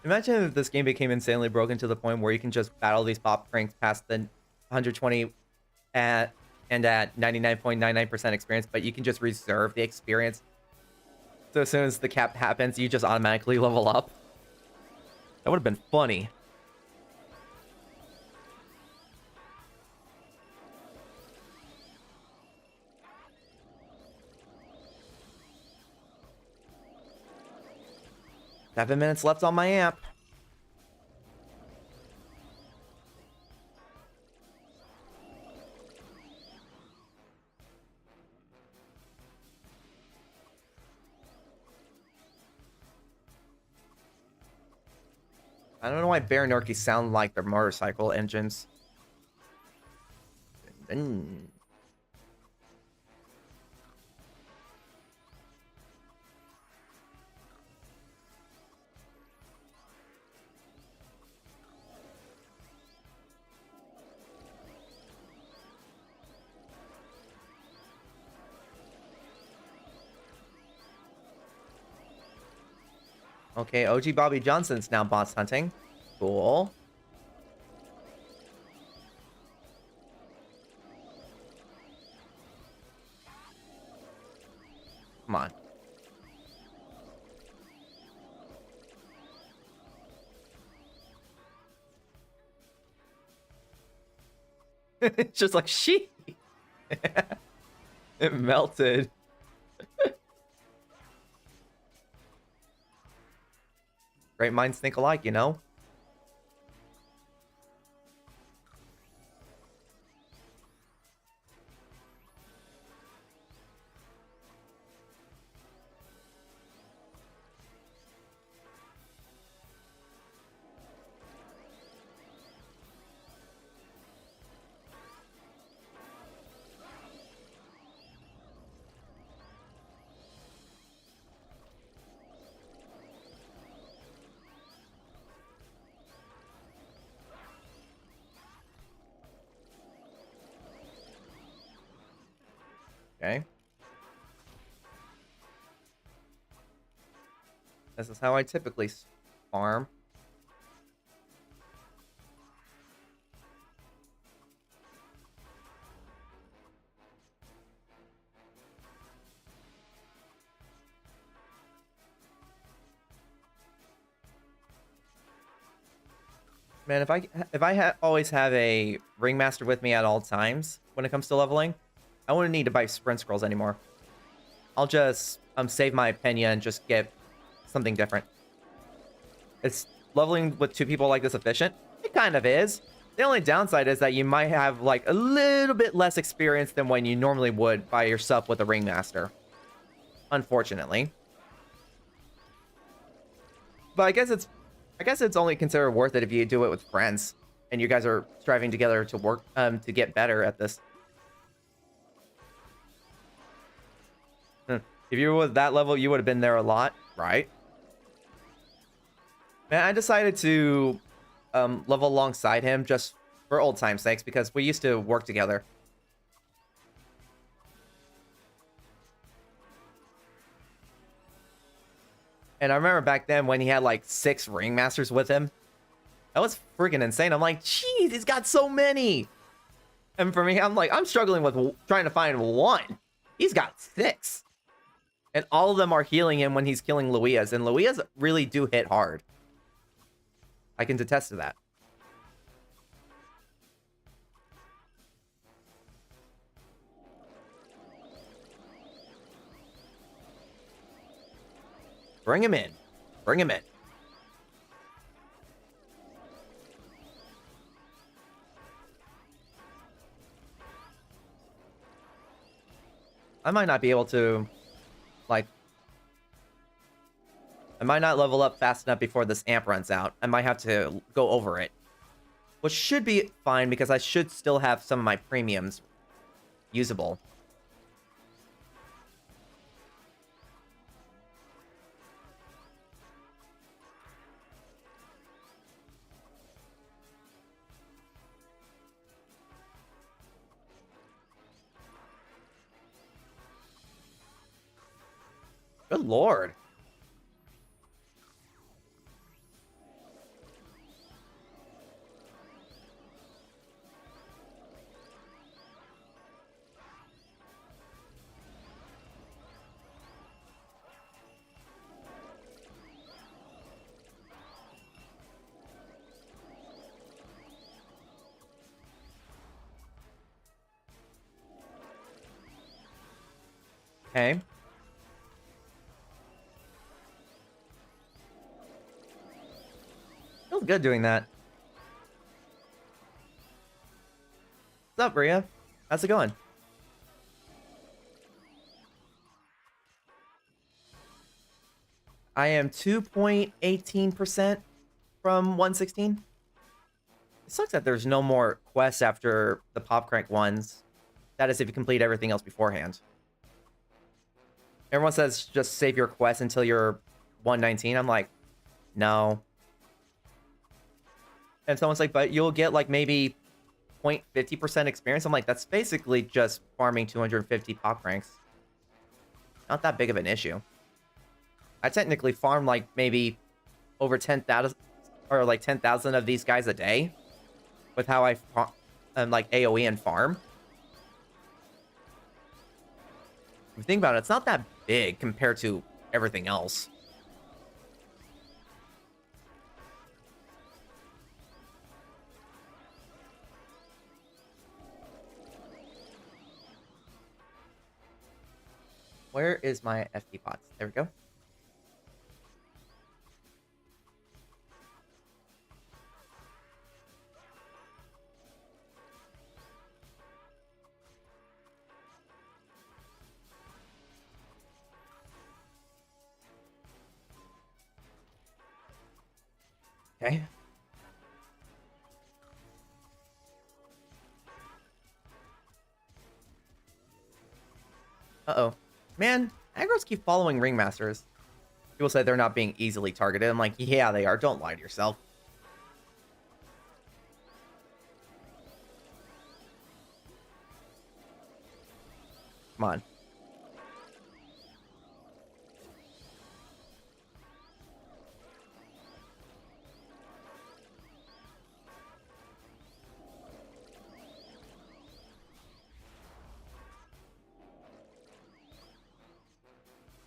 Imagine if this game became insanely broken to the point where you can just battle these pop cranks past the 120 and at 99.99% experience, but you can just reserve the experience. So as soon as the cap happens, you just automatically level up. That would have been funny. Seven minutes left on my amp. I don't know why Baranurki sound like their motorcycle engines. Okay, OG Bobby Johnson's now boss hunting. Cool. Come on. It's just like, she. It melted. Great minds think alike, you know? Okay. This is how I typically farm. Man, if I always have a ringmaster with me at all times when it comes to leveling, I wouldn't need to buy sprint scrolls anymore. I'll just save my opinion and just get something different. It's leveling with two people like this efficient. It kind of is. The only downside is that you might have like a little bit less experience than when you normally would by yourself with a ringmaster. Unfortunately. But I guess it's only considered worth it if you do it with friends and you guys are striving together to work to get better at this. If you were at that level, you would have been there a lot, right? Man, I decided to level alongside him just for old time's sakes because we used to work together. And I remember back then when he had like 6 ringmasters with him. That was freaking insane. I'm like, geez, he's got so many. And for me, I'm like, I'm struggling with trying to find one. He's got 6. And all of them are healing him when he's killing Luias. And Luias really do hit hard. I can attest to that. Bring him in. Bring him in. I might not be able to, like... I might not level up fast enough before this amp runs out. I might have to go over it. Which should be fine because I should still have some of my premiums usable. Good lord. Okay. Feels good doing that. What's up, Bria? How's it going? I am 2.18%. from 116. It sucks that there's no more quests after the Pop Crank ones. That is if you complete everything else beforehand. Everyone says just save your quest until you're 119. I'm like, no. And someone's like, but you'll get like maybe 0.50% experience. I'm like, that's basically just farming 250 Pop Cranks. Not that big of an issue. I technically farm like maybe over 10,000 or like 10,000 of these guys a day with how I like AoE and farm. If you think about it, it's not that big compared to everything else. Where is my FP pots? There we go. Okay. Uh-oh. Man, aggros keep following ringmasters. People say they're not being easily targeted. I'm like, yeah, they are. Don't lie to yourself. Come on.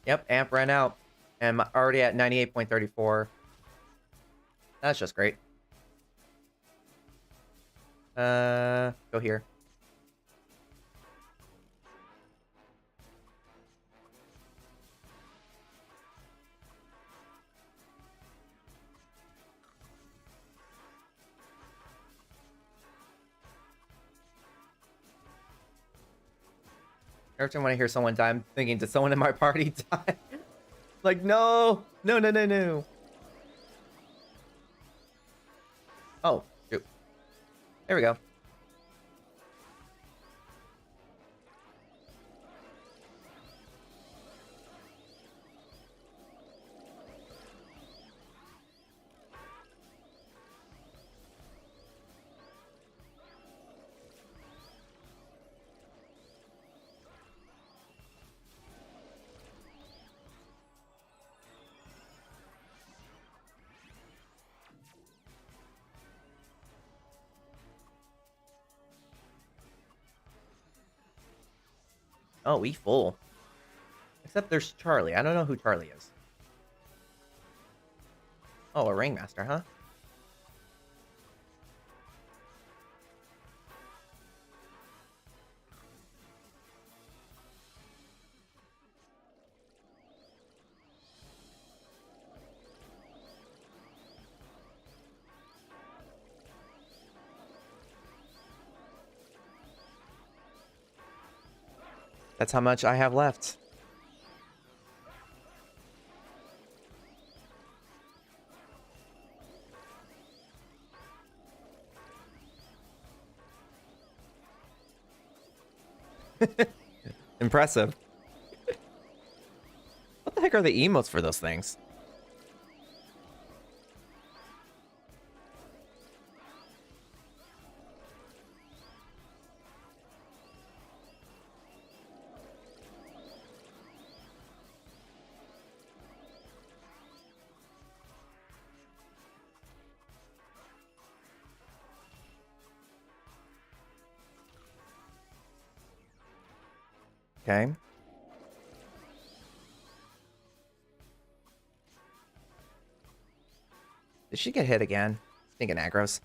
Yep, amp ran out. And I'm already at 98.34. That's just great. Go here. Every time when I hear someone die, I'm thinking, did someone in my party die? Like, no! No, no, no, no! Oh, shoot. There we go. Oh, we full. Except there's Charlie. I don't know who Charlie is. Oh, a ringmaster, huh? That's how much I have left. Impressive. What the heck are the emotes for those things? Okay. Did she get hit again? Thinking aggros.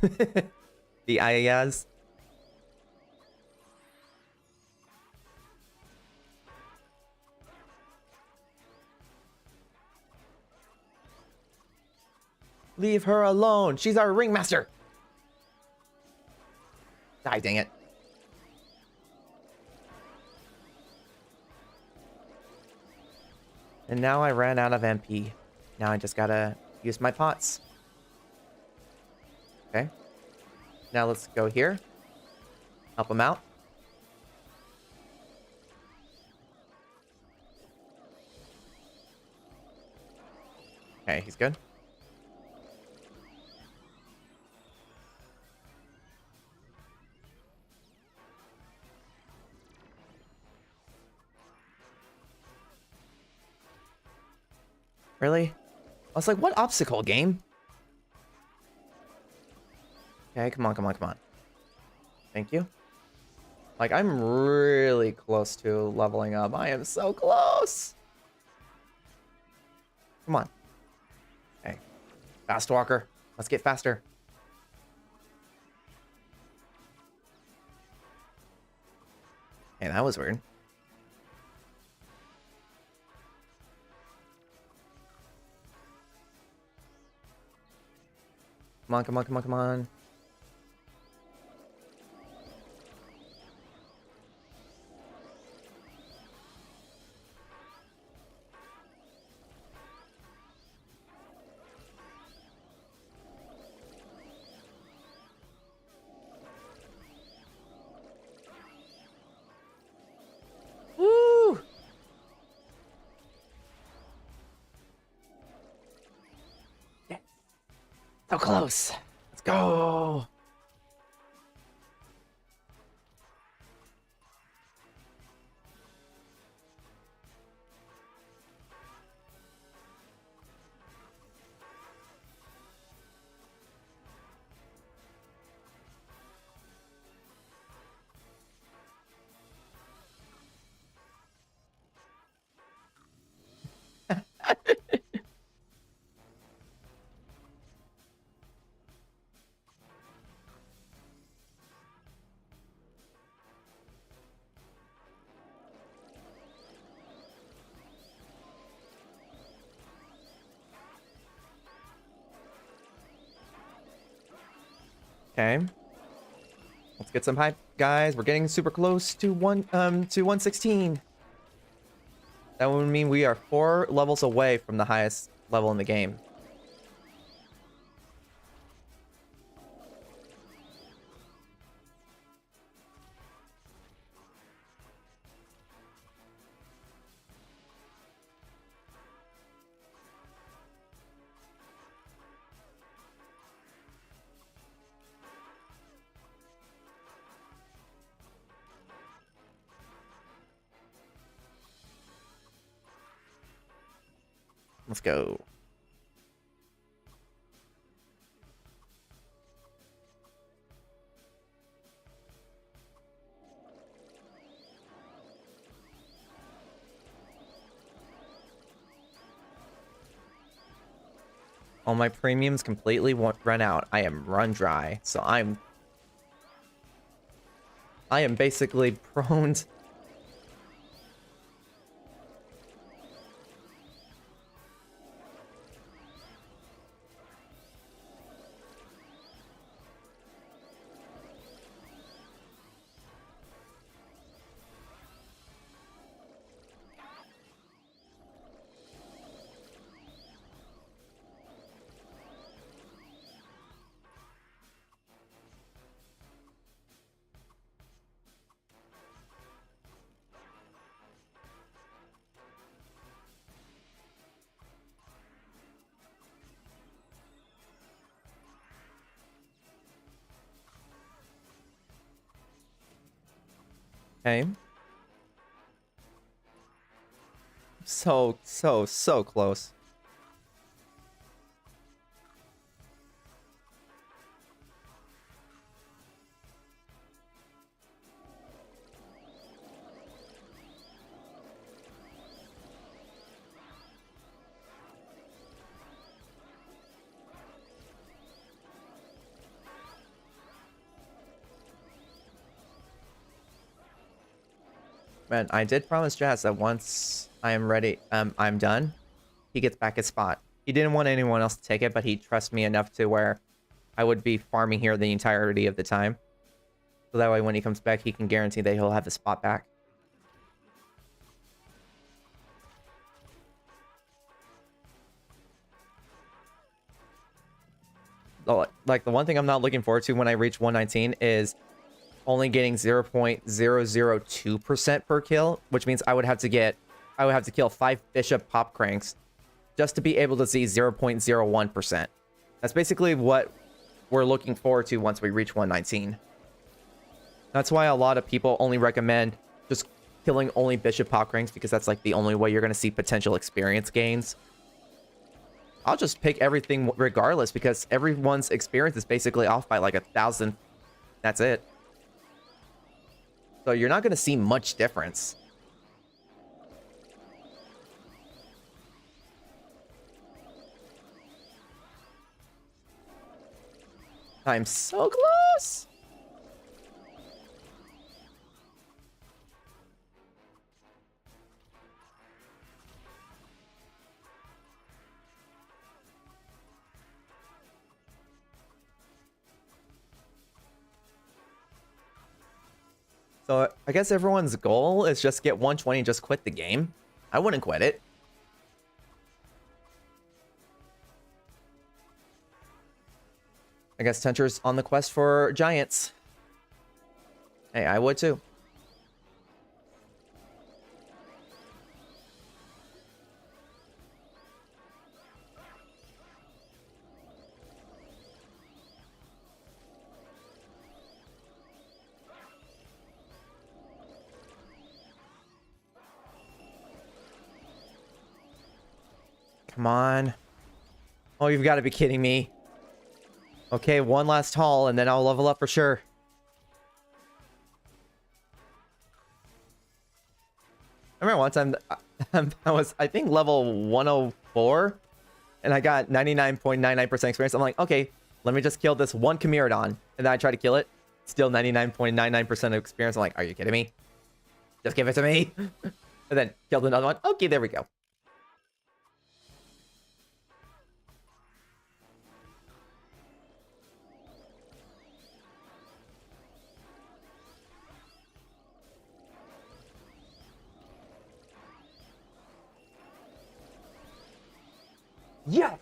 The IAS. Leave her alone. She's our ringmaster. Die, dang it. And now I ran out of MP. Now I just gotta Use my pots. Okay. Now let's go here. Help him out. Okay, he's good. Really? I was like, what obstacle game? Okay, come on, come on, come on. Thank you. Like, I'm really close to leveling up. I am so close. Come on. Okay. Fast walker. Let's get faster. Hey, that was weird. Come on, come on, come on, come on. Woo! Yeah. So close. Let's go. Okay. Let's get some hype, guys. We're getting super close to 116. That would mean we are 4 levels away from the highest level in the game. Let's go. All my premiums completely run out. I am run dry, so I am basically prone to... Okay. So close. Man, I did promise Jazz that once I am ready, I'm done, he gets back his spot. He didn't want anyone else to take it, but he trusts me enough to where I would be farming here the entirety of the time. So that way when he comes back, he can guarantee that he'll have his spot back. So, like, the one thing I'm not looking forward to when I reach 119 is only getting 0.002% per kill, which means I would have to kill 5 bishop pop cranks just to be able to see 0.01%. That's basically what we're looking forward to once we reach 119. That's why a lot of people only recommend just killing only bishop pop cranks, because that's like the only way you're going to see potential experience gains. I'll just pick everything regardless, because everyone's experience is basically off by like 1,000. That's it. So you're not going to see much difference. I'm so close. So I guess everyone's goal is just get 120 and just quit the game. I wouldn't quit it. I guess Tencher's on the quest for giants. Hey, I would too. Come on. Oh, you've got to be kidding me. Okay, one last haul, and then I'll level up for sure. I remember one time I was, I think, level 104, and I got 99.99% experience. I'm like, okay, let me just kill this one Chimeradon. And then I try to kill it. Still 99.99% experience. I'm like, are you kidding me? Just give it to me. And then killed another one. Okay, there we go. Yeah.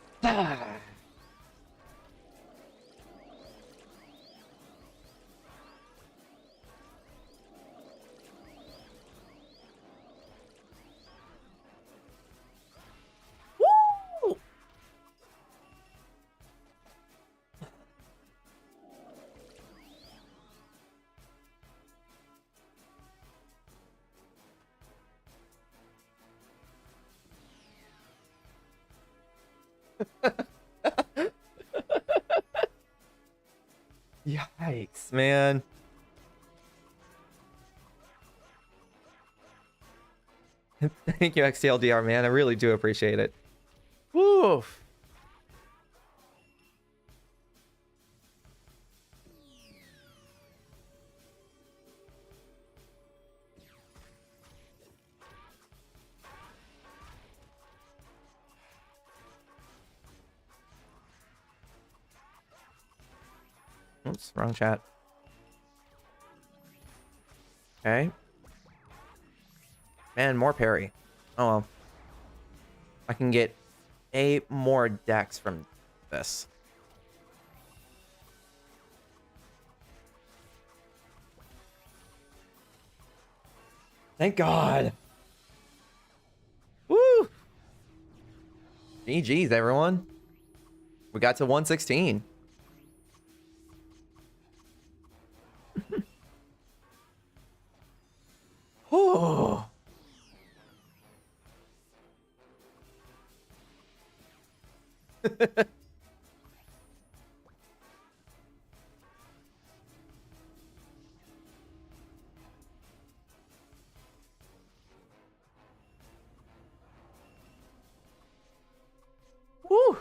Woo! Yikes, man. Thank you, XTLDR, man. I really do appreciate it. Woo! Oops, wrong chat. Okay. Man, more parry. Oh well. I can get 8 more decks from this. Thank God. Woo! GG's, everyone. We got to 116. Oh. Woo!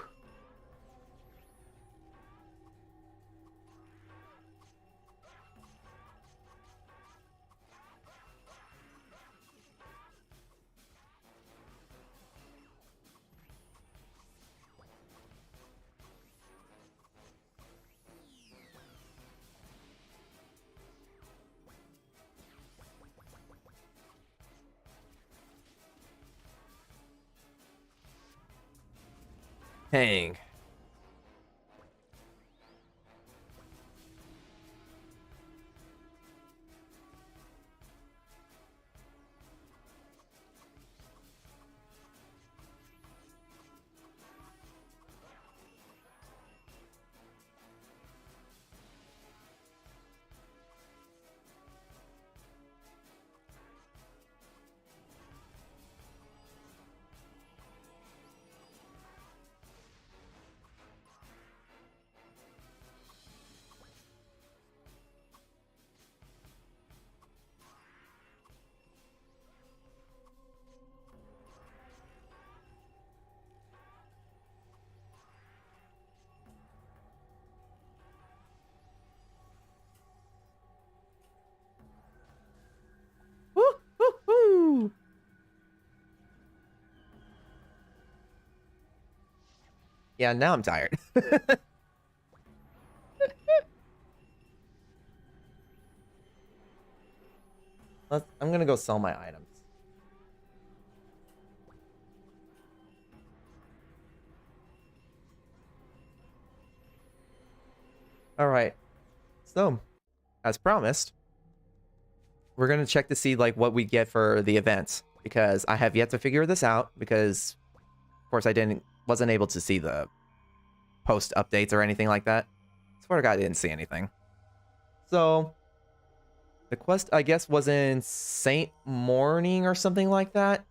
Hang. Yeah, now I'm tired. I'm gonna go sell my items. Alright. So, as promised, we're gonna check to see like what we get for the events. Because I have yet to figure this out, because of course I wasn't able to see the post updates or anything like that. Swear to God, I didn't see anything. So the quest, I guess, was in Saint Morning or something like that.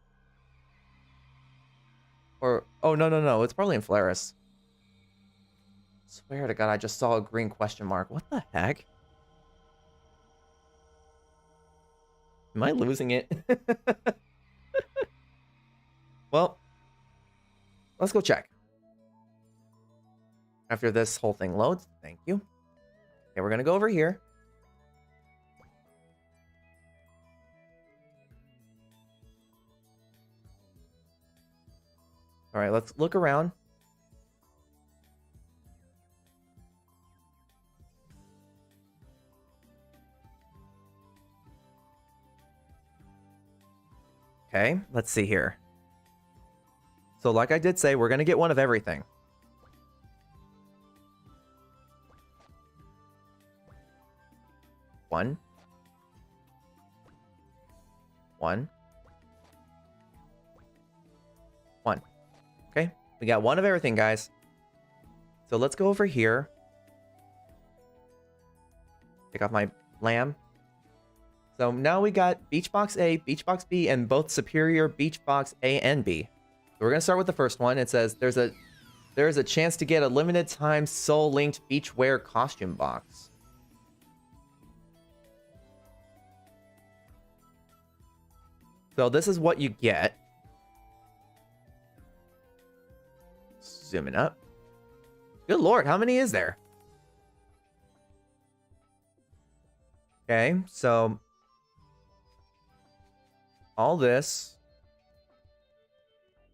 Or oh no, it's probably in Flaris. Swear to God, I just saw a green question mark. What the heck? Am I losing it? Well, let's go check. After this whole thing loads, thank you. Okay, we're gonna go over here. All right, let's look around. Okay, let's see here. So like I did say, we're gonna get one of everything. One. Okay, we got one of everything, guys. So let's go over here. Take off my lamb. So now we got Beach Box A, Beach Box B, and both Superior Beach Box A and B. So we're gonna start with the first one. It says there's a chance to get a limited time soul linked beachwear costume box. So this is what you get. Zooming up. Good lord, how many is there? Okay, so all this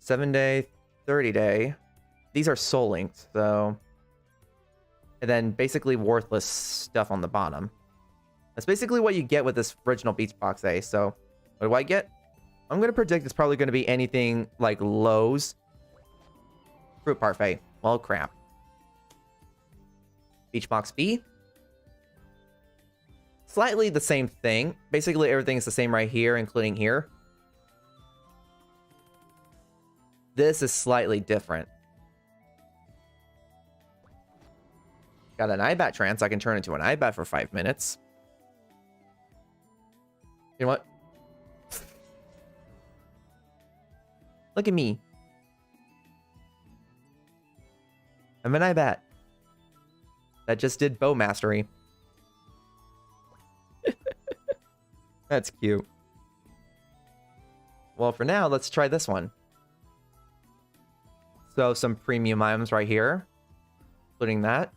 7-day, 30-day. These are soul linked, so and then basically worthless stuff on the bottom. That's basically what you get with this original Beach Box A. So what do I get? I'm gonna predict it's probably gonna be anything like Lowe's. Fruit Parfait. Well, crap. Beach Box B. Slightly the same thing. Basically, everything is the same right here, including here. This is slightly different. Got an Ibat trance. I can turn into an Ibat for 5 minutes. You know what? Look at me. I'm an Ibat. That just did bow mastery. That's cute. Well, for now, let's try this one. So, some premium items right here. Including that.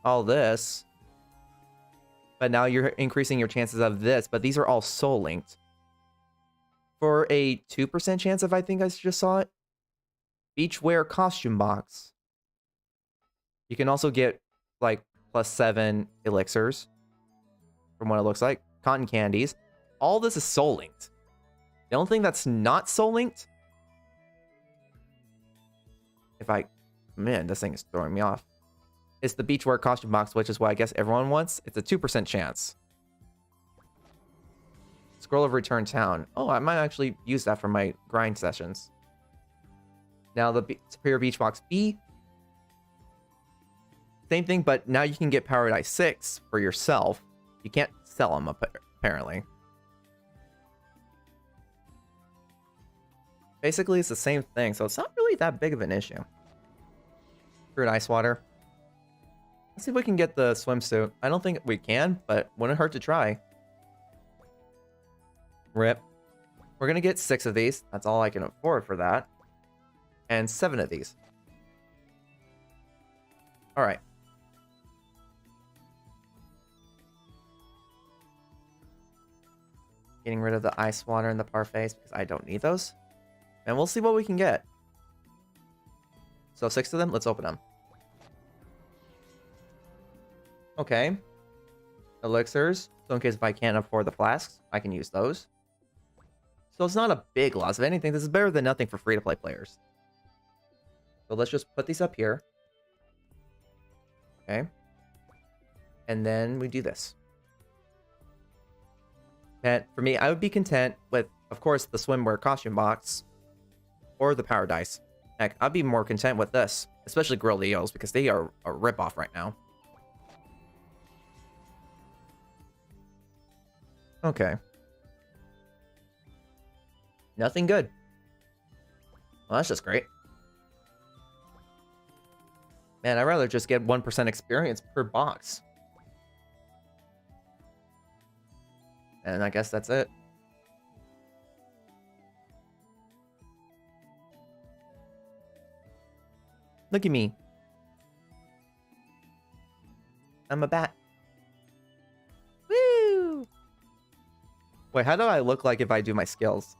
All this. But now you're increasing your chances of this. But these are all soul linked. For a 2% chance if I think I just saw it. Beachwear costume box. You can also get like +7 elixirs. From what it looks like. Cotton candies. All this is soul linked. The only thing that's not soul linked. Man, this thing is throwing me off. It's the beachwear costume box, which is what I guess everyone wants. It's a 2% chance. Scroll of Return Town. Oh, I might actually use that for my grind sessions. Now the Superior Beach Box B. Same thing, but now you can get Paradise 6 for yourself. You can't sell them, apparently. Basically, it's the same thing, so it's not really that big of an issue. Fruit Ice Water. Let's see if we can get the swimsuit. I don't think we can, but wouldn't hurt to try. Rip. We're gonna get 6 of these. That's all I can afford for that. And 7 of these. Alright. Getting rid of the ice water and the parfaits because I don't need those. And we'll see what we can get. So 6 of them. Let's open them. Okay. Elixirs. So in case if I can't afford the flasks, I can use those. So it's not a big loss. If anything, this is better than nothing for free-to-play players. So let's just put these up here. Okay. And then we do this. And for me, I would be content with, of course, the swimwear costume box or the power dice. Heck, I'd be more content with this, especially grilled eels, because they are a ripoff right now. Okay. Nothing good. Well, that's just great. Man, I'd rather just get 1% experience per box. And I guess that's it. Look at me. I'm a bat. Woo! Wait, how do I look like if I do my skills?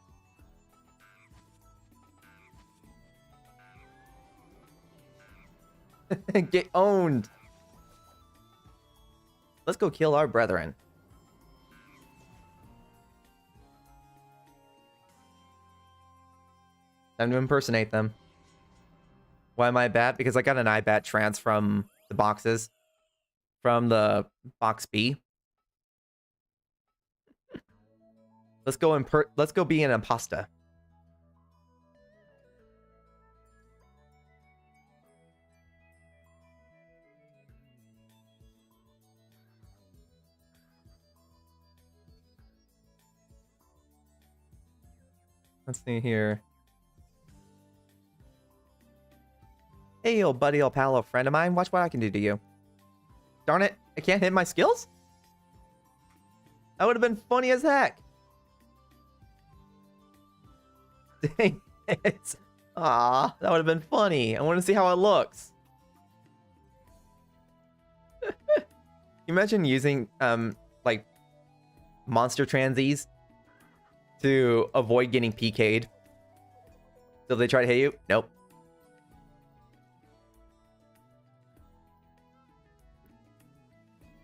Get owned. Let's go kill our brethren. Time to impersonate them. Why am I a bat? Because I got an iBat trans from the boxes. From the box B. Let's go be an imposter. Let's see here. Hey, old buddy, old pal, old friend of mine. Watch what I can do to you. Darn it, I can't hit my skills? That would have been funny as heck. Dang it. Aw, that would have been funny. I want to see how it looks. Imagine using, like, monster transies to avoid getting PK'd. So they try to hit you? Nope.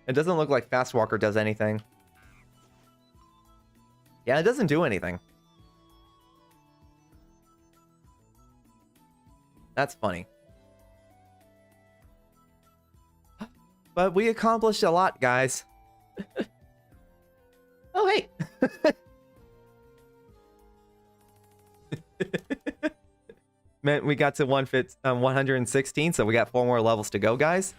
It doesn't look like Fast Walker does anything. Yeah, it doesn't do anything. That's funny. But we accomplished a lot, guys. Oh, hey! Man, we got to 116, so we got 4 more levels to go, guys.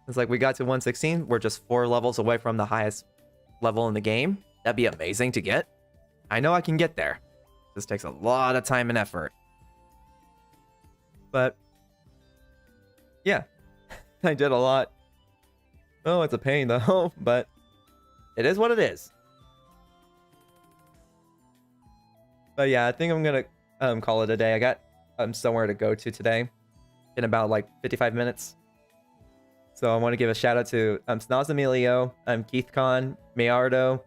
It's like we got to 116. We're just 4 levels away from the highest level in the game. That'd be amazing to get. I know I can get there. This takes a lot of time and effort. But yeah, I did a lot. Oh, it's a pain though, but it is what it is. But yeah, I think I'm gonna call it a day. I got somewhere to go to today in about like 55 minutes. So I want to give a shout out to Snaz Emilio, KeithCon, Mayardo,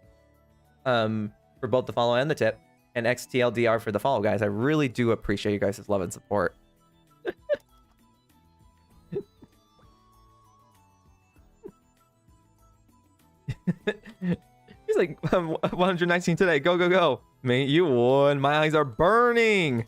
for both the follow and the tip, and XTLDR for the follow, guys. I really do appreciate you guys' love and support. He's like, 119 today. Go, go, go. Mate, you won. My eyes are burning.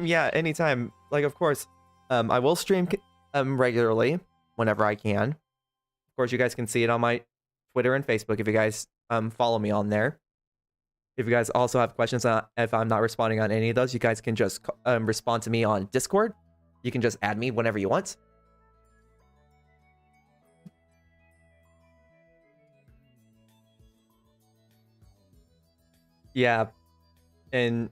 Yeah, anytime. Like, of course, I will stream regularly whenever I can. Of course, you guys can see it on my Twitter and Facebook if you guys follow me on there. If you guys also have questions, if I'm not responding on any of those, you guys can just respond to me on Discord. You can just add me whenever you want. Yeah, and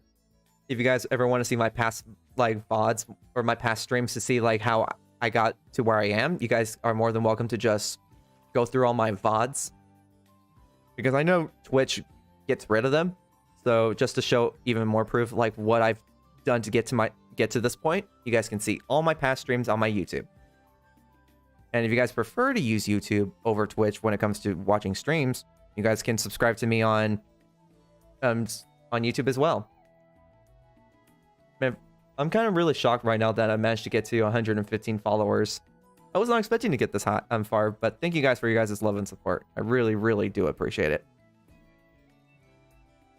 if you guys ever want to see my past like VODs or my past streams to see like how I got to where I am, you guys are more than welcome to just go through all my VODs. Because I know Twitch gets rid of them. So just to show even more proof like what I've done to get get to this point, you guys can see all my past streams on my YouTube. And if you guys prefer to use YouTube over Twitch when it comes to watching streams, you guys can subscribe to me on YouTube as well. Man, I'm kind of really shocked right now that I managed to get to 115 followers. I was not expecting to get this high, far, but thank you guys for your guys' love and support. I really, really do appreciate it.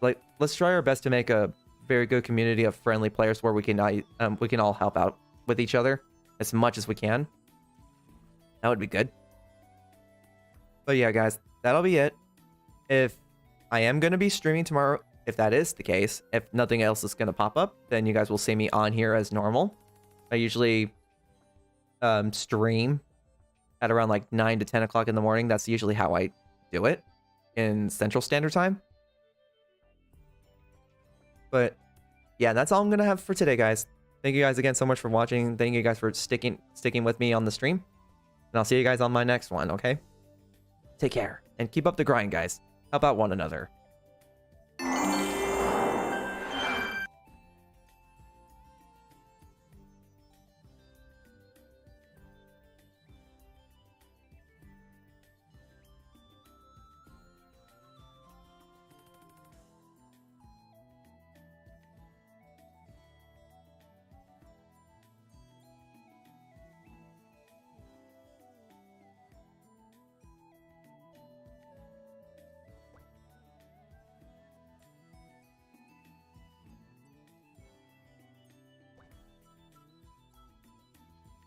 Like, let's try our best to make a very good community of friendly players where we can all help out with each other as much as we can. That would be good. But yeah, guys, that'll be it. If I am going to be streaming tomorrow, if that is the case, if nothing else is going to pop up, then you guys will see me on here as normal. I usually stream at around like 9 to 10 o'clock in the morning. That's usually how I do it in Central Standard Time. But yeah, that's all I'm going to have for today, guys. Thank you guys again so much for watching. Thank you guys for sticking with me on the stream. And I'll see you guys on my next one, okay? Take care and keep up the grind, guys. Help out one another.